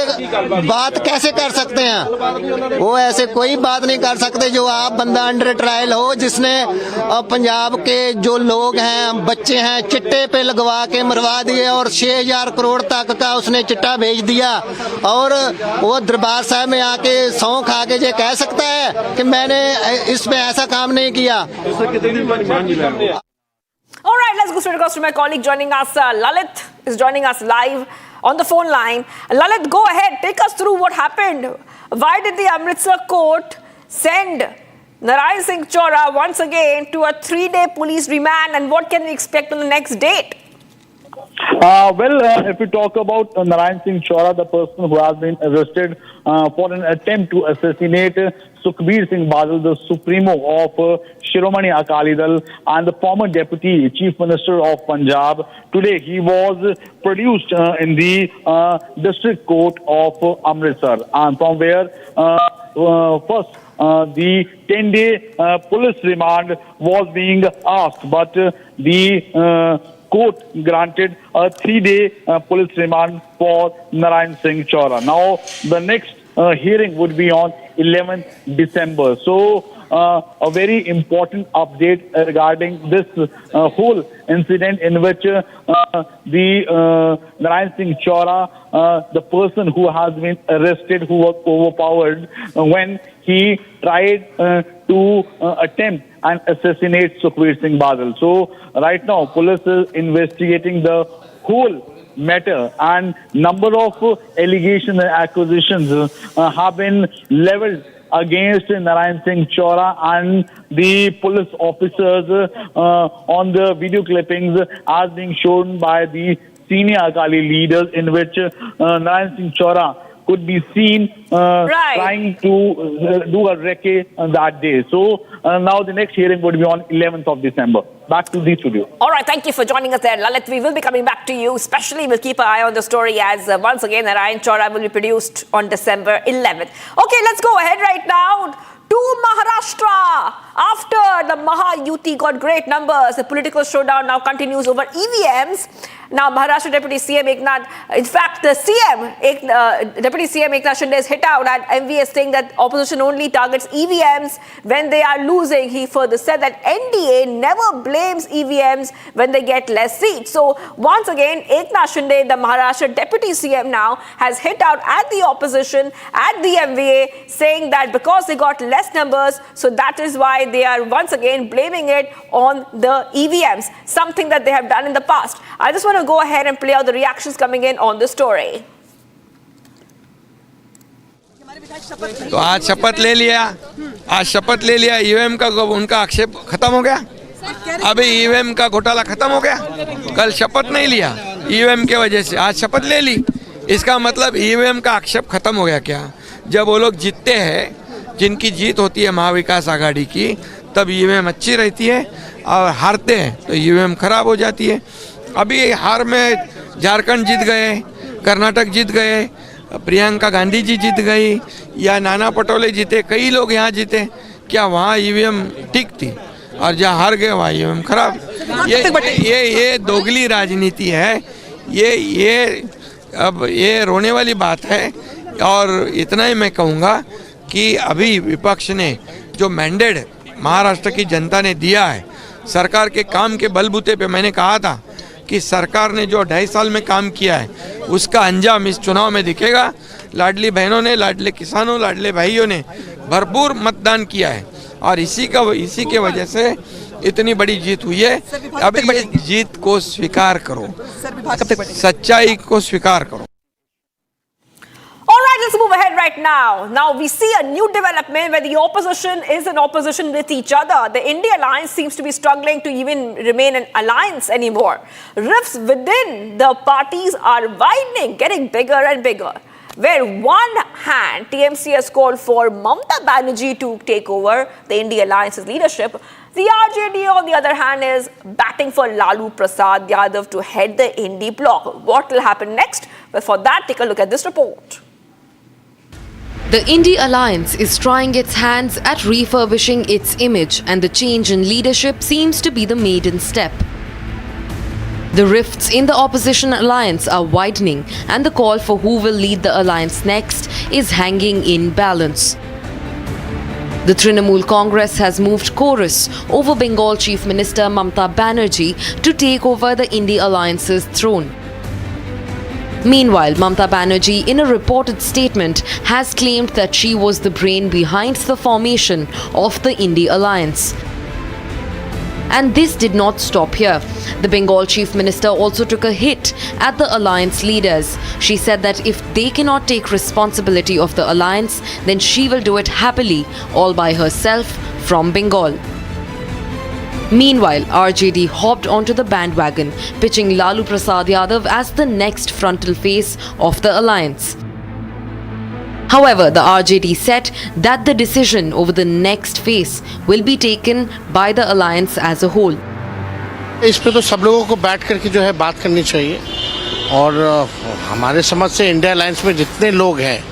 बात कैसे कर सकते हैं? वो ऐसे कोई बात नहीं कर सकते जो आप बंदा अंडर ट्रायल हो जिसने पंजाब के जो लोग हैं बच्चे हैं चिट्टे पे लगवा के मरवा दिए और 6,000 करोड़ तक का उसने चिट्टा भेज दिया और वो दरबार साहब में आके सौं खा के ये कह सकता है कि मैंने इसमें ऐसा काम नहीं किया। All right, let's go straight across to my colleague joining us. Lalit is joining us live on the phone line. Lalit, go ahead, take us through what happened. Why did the Amritsar court send Narayan Singh Chora once again to a 3-day police remand, and what can we expect on the next date? If we talk about Narayan Singh Chora, the person who has been arrested for an attempt to assassinate Sukhbir Singh Badal, the supremo of Shiromani Akali Dal and the former deputy chief minister of Punjab. Today he was produced in the district court of Amritsar, and from where first the 10-day police remand was being asked, but the court granted a 3-day police remand for Narayan Singh Chora. Now, the next hearing would be on 11th December. So, a very important update regarding this whole incident in which the Narayan Singh Chora, the person who has been arrested, who was overpowered when he tried to attempt and assassinate Sukhbir Singh Badal. So right now, police is investigating the whole matter, and number of allegations and accusations have been leveled against Narayan Singh Chora and the police officers on the video clippings as being shown by the senior Akali leaders, in which Narayan Singh Chora could be seen trying to do a recce that day. So now the next hearing would be on 11th of December. Back to the studio. All right, thank you for joining us there, Lalit. We will be coming back to you. Especially, we'll keep an eye on the story as once again Narayan Chora will be produced on December 11th. Okay, let's go ahead right now to Maharashtra. After the Maha Yuti got great numbers, the political showdown now continues over EVMs. Now, Maharashtra Deputy CM Eknath, in fact, the Deputy CM Eknath Shinde is hit out at MVA saying that opposition only targets EVMs when they are losing. He further said that NDA never blames EVMs when they get less seats. So, once again, Eknath Shinde, the Maharashtra Deputy CM now, has hit out at the opposition, at the MVA, saying that because they got less numbers, so that is why they are once again blaming it on the EVMs, something that they have done in the past. I just want to go ahead and play out the reactions coming in on the story. तो आज शपथ ले लिया EVM का उनका आक्षेप खत्म हो गया। अभी ईवीएम का घोटाला खत्म हो गया। कल शपथ नहीं लिया ईवीएम के वजह से, आज शपथ ले ली। इसका मतलब ईवीएम का आक्षेप खत्म हो गया क्या? जब वो लोग जीतते हैं, जिनकी जीत होती है महाविकास आघाड़ी की, तब ईवीएम अच्छी रहती है, और हारते हैं तो ईवीएम खराब हो जाती है। अभी हार में झारखंड जीत गए, कर्नाटक जीत गए, प्रियंका गांधी जी जीत गई, या नाना पटोले जीते, कई लोग यहाँ जीते। क्या वहाँ ईवीएम ठीक थी? और जहाँ हार गए वहाँ ईवीएम खराब। ये दोगली राजनीति है। अब ये रोने वाली बात है। और इतना ही मैं कहूँगा कि अभी विपक्ष ने जो मैंडेट महाराष्ट्र की जनता ने दिया है, सरकार के काम के बलबूते पे, मैंने कहा था कि सरकार ने जो 2.5 साल में काम किया है उसका अंजाम इस चुनाव में दिखेगा। लाडली बहनों ने, लाडले किसानों, लाडले भाइयों ने भरपूर मतदान किया है, और इसी के वजह से इतनी बड़ी जीत हुई है। अब इस जीत को स्वीकार करो, सच्चाई को स्वीकार करो। All right, let's move ahead right now. Now, we see a new development where the opposition is in opposition with each other. The India alliance seems to be struggling to even remain an alliance anymore. Rifts within the parties are widening, getting bigger and bigger. Where one hand, TMC has called for Mamata Banerjee to take over the India alliance's leadership. The RJD, on the other hand, is batting for Lalu Prasad Yadav to head the Indie bloc. What will happen next? Well, for that, take a look at this report. The Indie Alliance is trying its hands at refurbishing its image, and the change in leadership seems to be the maiden step. The rifts in the opposition alliance are widening, and the call for who will lead the alliance next is hanging in balance. The Trinamool Congress has moved chorus over Bengal Chief Minister Mamata Banerjee to take over the Indie Alliance's throne. Meanwhile, Mamata Banerjee, in a reported statement, has claimed that she was the brain behind the formation of the Indie Alliance. And this did not stop here. The Bengal Chief Minister also took a hit at the alliance leaders. She said that if they cannot take responsibility of the alliance, then she will do it happily, all by herself, from Bengal. Meanwhile, RJD hopped onto the bandwagon, pitching Lalu Prasad Yadav as the next frontal face of the alliance. However, the RJD said that the decision over the next phase will be taken by the alliance as a whole. इस पे तो सब लोगों को बैठ करके जो है बात करनी चाहिए और हमारे समझ से इंडिया अलायंस में जितने लोग हैं,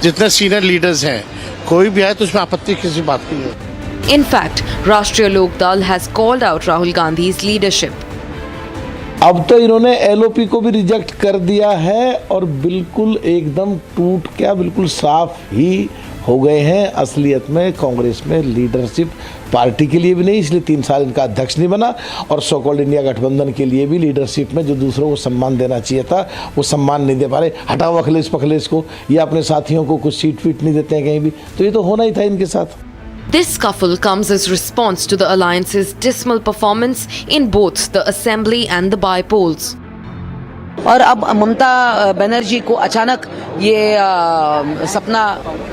जितने सीनियर लीडर्स हैं, कोई भी आए तो उसमें आपत्ति किसी बात की नहीं। In fact, Rashtriya Lok Dal has called out Rahul Gandhi's leadership. अब तो इन्होंने एलओपी को भी रिजेक्ट कर दिया है और बिल्कुल एकदम टूट क्या बिल्कुल साफ ही हो गए हैं। असलियत में कांग्रेस में लीडरशिप पार्टी के लिए भी नहीं, इसलिए 3 साल इनका अध्यक्ष नहीं बना, और सो कॉल्ड इंडिया गठबंधन के लिए भी लीडरशिप में जो दूसरों को सम्मान देना चाहिए था वो सम्मान नहीं दे पा रहे। हटाओ अखिलेश पखलेश को, या अपने साथियों को कुछ सीट वीट नहीं देते हैं कहीं भी, तो ये तो होना ही था इनके साथ। This scuffle comes as response to the alliance's dismal performance in both the assembly and the by-polls. और अब ममता बनर्जी को अचानक ये सपना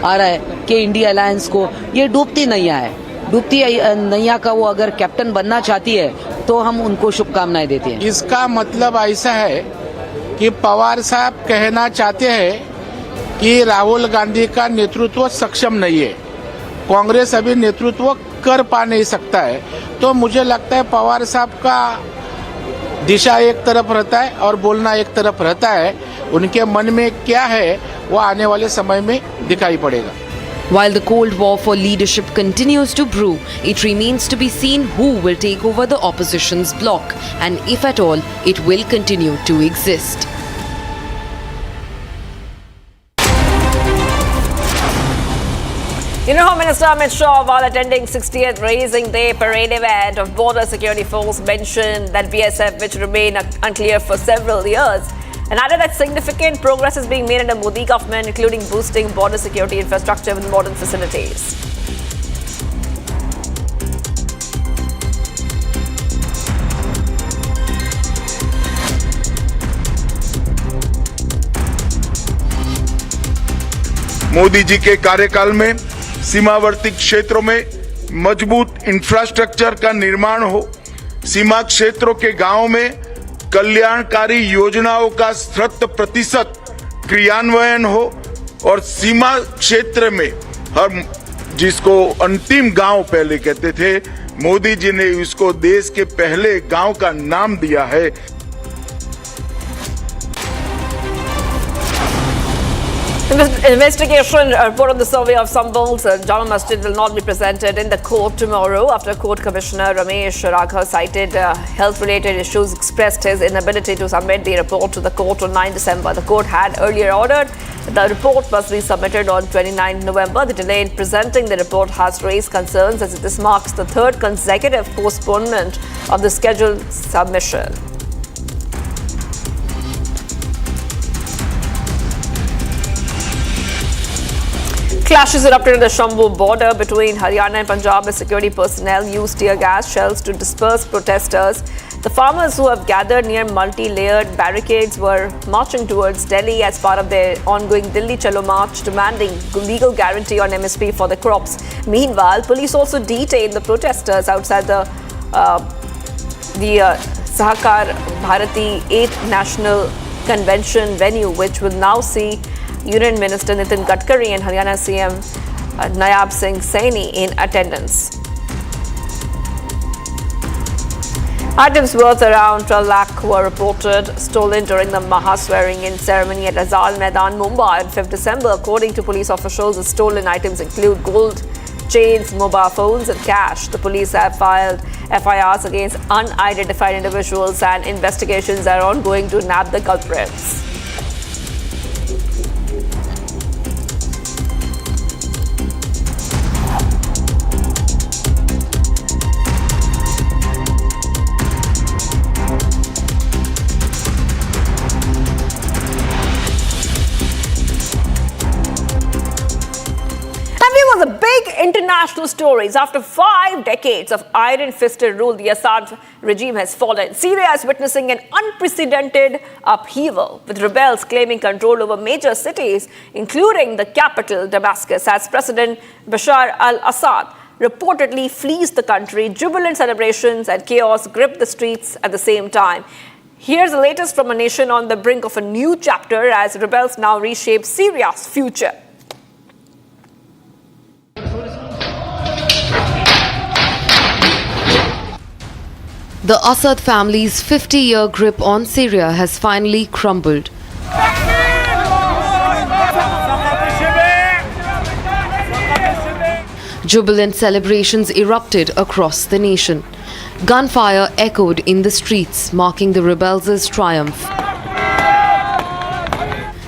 आ रहा है कि इंडिया अलायंस को ये डूबती नैया है, डूबती नैया का वो अगर कैप्टन बनना चाहती है तो हम उनको शुभकामनाएं देते हैं। इसका मतलब ऐसा है कि पवार साहब कहना चाहते हैं कि राहुल गांधी का नेतृत्व सक्षम नहीं है, कांग्रेस अभी नेतृत्व कर पा नहीं सकता है। तो मुझे लगता है पवार साहब का दिशा एक तरफ रहता है और बोलना एक तरफ रहता है, उनके मन में क्या है वो आने वाले समय में दिखाई पड़ेगा। While the Cold War for leadership continues to brew, it remains to be seen who will take over the opposition's bloc, and if at all, it will continue to exist. You know, Home Minister Amit Shah, while attending 60th Raising Day parade event of Border Security Force, mentioned that BSF, which remain unclear for several years, and added that significant progress is being made in the Modi government, including boosting border security infrastructure with modern facilities. Modi ji के कार्यकाल में सीमावर्ती क्षेत्रों में मजबूत infrastructure का निर्माण हो, सीमा क्षेत्रों के गांवों में कल्याणकारी योजनाओं का 100% क्रियान्वयन हो, और सीमा क्षेत्र में हर जिसको अंतिम गांव पहले कहते थे, मोदी जी ने इसको देश के पहले गांव का नाम दिया है। Investigation report on the survey of Sambhal's Jama Masjid will not be presented in the court tomorrow after Court Commissioner Ramesh Raghav cited health-related issues, expressed his inability to submit the report to the court on 9 December. The court had earlier ordered the report must be submitted on 29 November. The delay in presenting the report has raised concerns as this marks the third consecutive postponement of the scheduled submission. Clashes erupted at the Sambhal border between Haryana and Punjab as security personnel used tear gas shells to disperse protesters. The farmers who have gathered near multi-layered barricades were marching towards Delhi as part of their ongoing Delhi Chalo March, demanding legal guarantee on MSP for the crops. Meanwhile, police also detained the protesters outside the Sahakar Bharati 8th National Convention venue, which will now see Union Minister Nitin Gadkari and Haryana CM Nayab Singh Saini in attendance. Items worth around 12 lakh were reported stolen during the Maha swearing-in ceremony at Azad Maidan, Mumbai on 5th December. According to police officials, the stolen items include gold chains, mobile phones and cash. The police have filed FIRs against unidentified individuals and investigations are ongoing to nab the culprits. The big international stories. After 5 decades of iron-fisted rule, the Assad regime has fallen. Syria is witnessing an unprecedented upheaval, with rebels claiming control over major cities, including the capital, Damascus, as President Bashar al-Assad reportedly flees the country. Jubilant celebrations and chaos grip the streets at the same time. Here's the latest from a nation on the brink of a new chapter as rebels now reshape Syria's future. The Assad family's 50-year grip on Syria has finally crumbled. Jubilant celebrations erupted across the nation. Gunfire echoed in the streets, marking the rebels' triumph.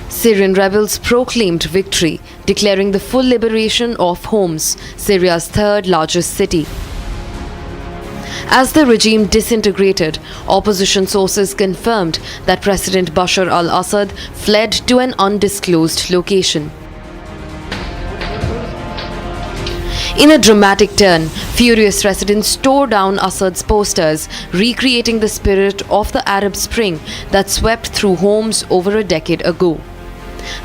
Syrian rebels proclaimed victory, declaring the full liberation of Homs, Syria's third largest city. As the regime disintegrated, opposition sources confirmed that President Bashar al-Assad fled to an undisclosed location. In a dramatic turn, furious residents tore down Assad's posters, recreating the spirit of the Arab Spring that swept through Homs over a decade ago.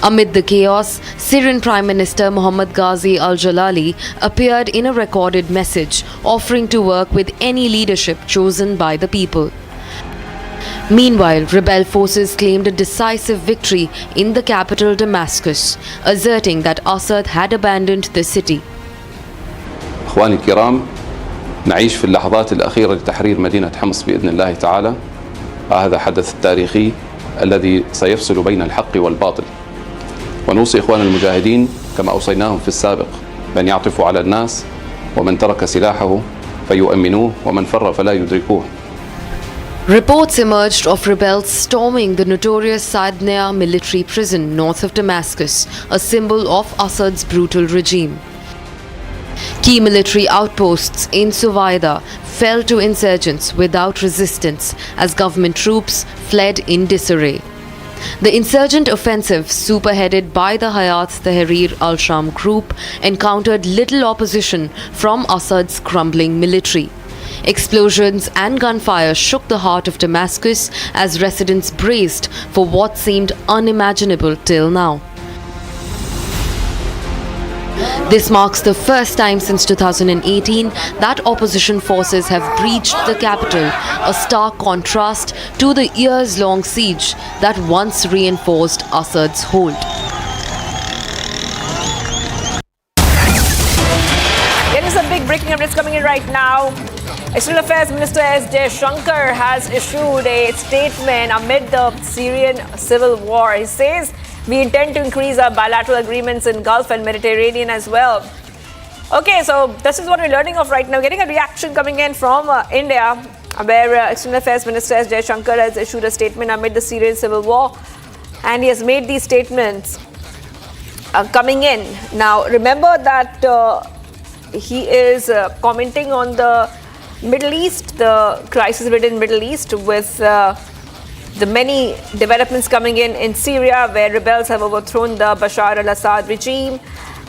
Amid the chaos, Syrian Prime Minister Mohammad Ghazi al-Jalali appeared in a recorded message, offering to work with any leadership chosen by the people. Meanwhile, rebel forces claimed a decisive victory in the capital Damascus, asserting that Assad had abandoned the city. إخواني الكرام، نعيش في اللحظات الأخيرة لتحرير مدينة حمص بإذن الله تعالى. هذا حدث تاريخي الذي سيفصل بين الحق والباطل. ونوصي إخواننا المجاهدين كما أوصيناهم في السابق بأن يعطفوا على الناس ومن ترك سلاحه فيؤمنوه ومن فر فلا يدركوه. Reports emerged of rebels storming the notorious Sadnaya military prison north of Damascus, a symbol of Assad's brutal regime. Key military outposts in Suwaida fell to insurgents without resistance as government troops fled in disarray. The insurgent offensive, spearheaded by the Hayat Tahrir al-Sham group, encountered little opposition from Assad's crumbling military. Explosions and gunfire shook the heart of Damascus as residents braced for what seemed unimaginable till now. This marks the first time since 2018 that opposition forces have breached the capital, a stark contrast to the years-long siege that once reinforced Assad's hold. There is a big breaking update coming in right now. External Affairs Minister S. De-Dollarization has issued a statement amid the Syrian civil war. He says, we intend to increase our bilateral agreements in Gulf and Mediterranean as well. Okay, so this is what we're learning of right now. Getting a reaction coming in from India, where External Affairs Minister S. Jaishankar has issued a statement amid the Syrian civil war. And he has made these statements coming in. Now, remember that he is commenting on the Middle East, the crisis within Middle East with the many developments coming in Syria, where rebels have overthrown the Bashar al-Assad regime.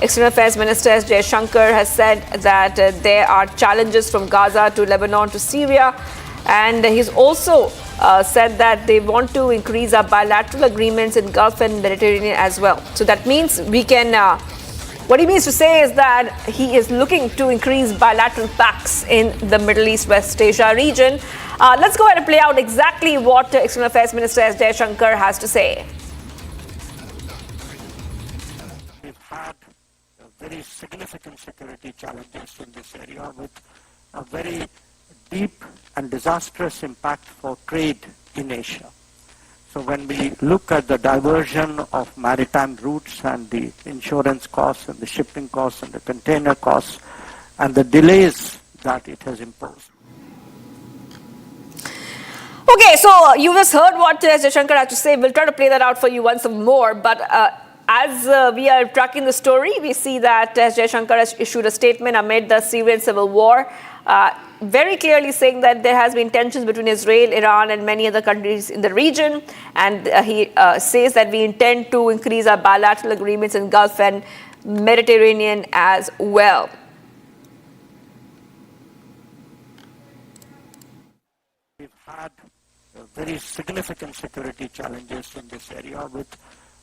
External Affairs Minister S. Jaishankar has said that there are challenges from Gaza to Lebanon to Syria. And he's also said that they want to increase our bilateral agreements in Gulf and Mediterranean as well. So that means we can, what he means to say is that he is looking to increase bilateral pacts in the Middle East, West Asia region. Let's go ahead and play out exactly what External Affairs Minister S. Jaishankar has to say. We've had very significant security challenges in this area with a very deep and disastrous impact for trade in Asia. So when we look at the diversion of maritime routes and the insurance costs and the shipping costs and the container costs and the delays that it has imposed. Okay, so you just heard what Jaishankar had to say. We'll try to play that out for you once more. But as we are tracking the story, we see that Jaishankar has issued a statement amid the Syrian civil war, very clearly saying that there has been tensions between Israel, Iran and many other countries in the region. And he says that we intend to increase our bilateral agreements in Gulf and Mediterranean as well. We've had very significant security challenges in this area with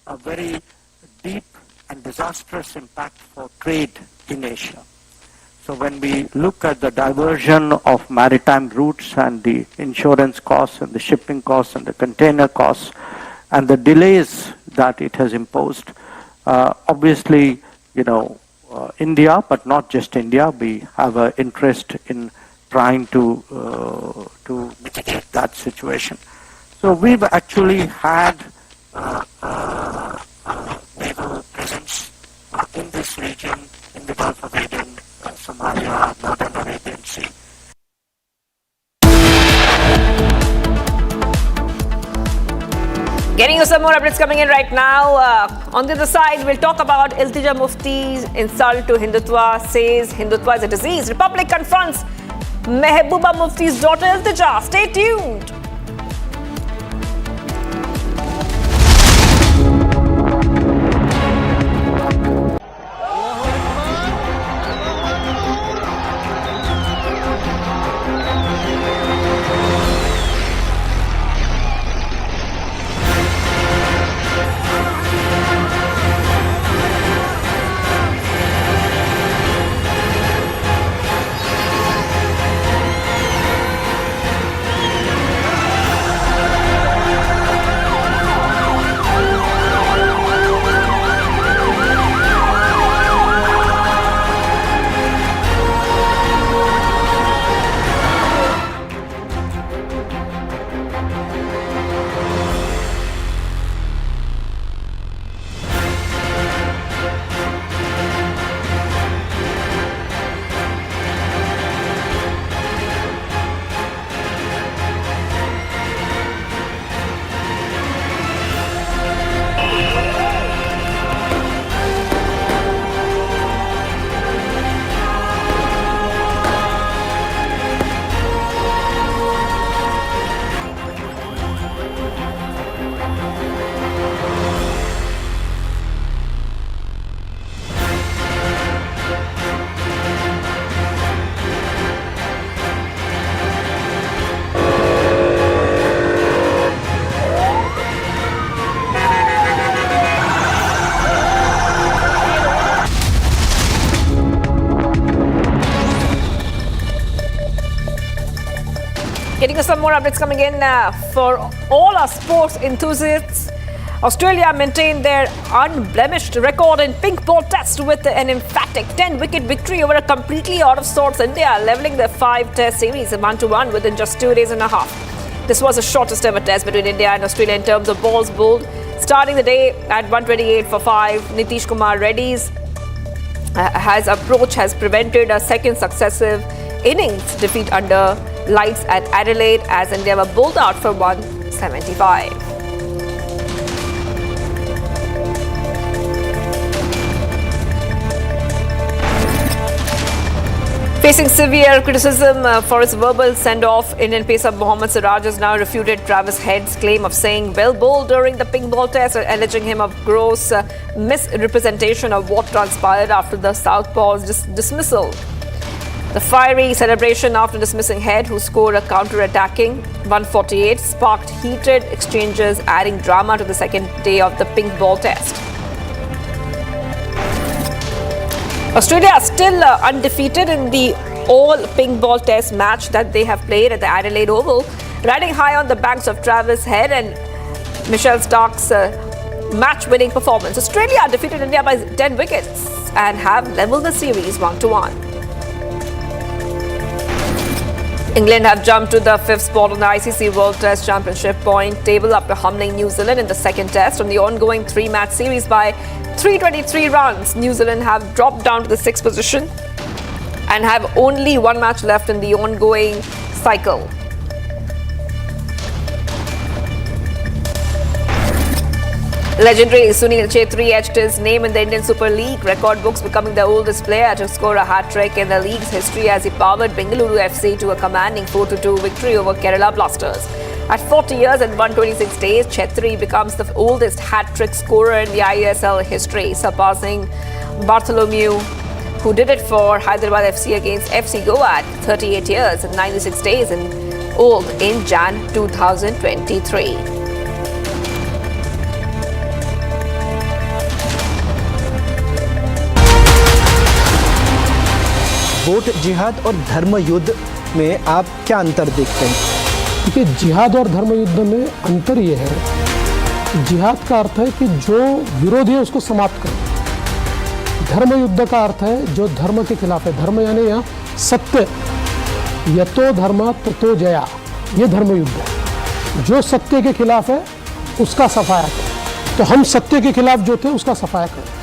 a very deep and disastrous impact for trade in Asia. So when we look at the diversion of maritime routes and the insurance costs and the shipping costs and the container costs and the delays that it has imposed, obviously, India, but not just India, we have an interest in trying to mitigate that situation. So we've actually had naval presence in this region, in the Gulf of Aden, Somalia, Northern Arabian Sea. Getting you some more updates coming in right now. On the other side, we'll talk about Iltija Mufti's insult to Hindutva, says Hindutva is a disease. Republic confronts Mehbooba Mufti's daughter Iltija. Stay tuned. Getting us some more updates coming in for all our sports enthusiasts. Australia maintained their unblemished record in pink ball test with an emphatic 10-wicket victory over a completely out of sorts India, levelling their 5-test series 1-1 within just 2 days and a half. This was the shortest ever test between India and Australia in terms of balls bowled. Starting the day at 128 for 5, Nitish Kumar Reddy's approach has prevented a second successive innings defeat under lights at Adelaide as India were bowled out for 175. Facing severe criticism for his verbal send-off, Indian pacer Mohammad Siraj has now refuted Travis Head's claim of saying well bowled during the pink ball test, alleging him of gross misrepresentation of what transpired after the southpaw's dismissal. The fiery celebration after dismissing Head, who scored a counter-attacking 148, sparked heated exchanges, adding drama to the second day of the pink ball test. Australia are still undefeated in the all-pink ball test match that they have played at the Adelaide Oval, riding high on the backs of Travis Head and Michelle Stark's match-winning performance. Australia defeated India by 10 wickets and have levelled the series 1-1. England have jumped to the 5th spot on the ICC World Test Championship point table after humbling New Zealand in the second test. On the ongoing 3-match series by 323 runs, New Zealand have dropped down to the 6th position and have only one match left in the ongoing cycle. Legendary Sunil Chhetri etched his name in the Indian Super League record books, becoming the oldest player to score a hat-trick in the league's history as he powered Bengaluru FC to a commanding 4-2 victory over Kerala Blasters. At 40 years and 126 days, Chhetri becomes the oldest hat-trick scorer in the ISL history, surpassing Bartholomew, who did it for Hyderabad FC against FC Goa at 38 years and 96 days old in Jan 2023. Vote जिहाद और धर्म युद्ध में आप क्या अंतर देखते हैं? देखिए, जिहाद और धर्म युद्ध में अंतर ये है, जिहाद का अर्थ है कि जो विरोधी है उसको समाप्त करें। धर्म युद्ध का अर्थ है जो धर्म के खिलाफ है। धर्म यानी यहाँ सत्य, यतो धर्म ततो जया, ये धर्म युद्ध है। जो सत्य के खिलाफ है उसका सफाया करें। तो हम सत्य के खिलाफ जो थे उसका सफाया करें।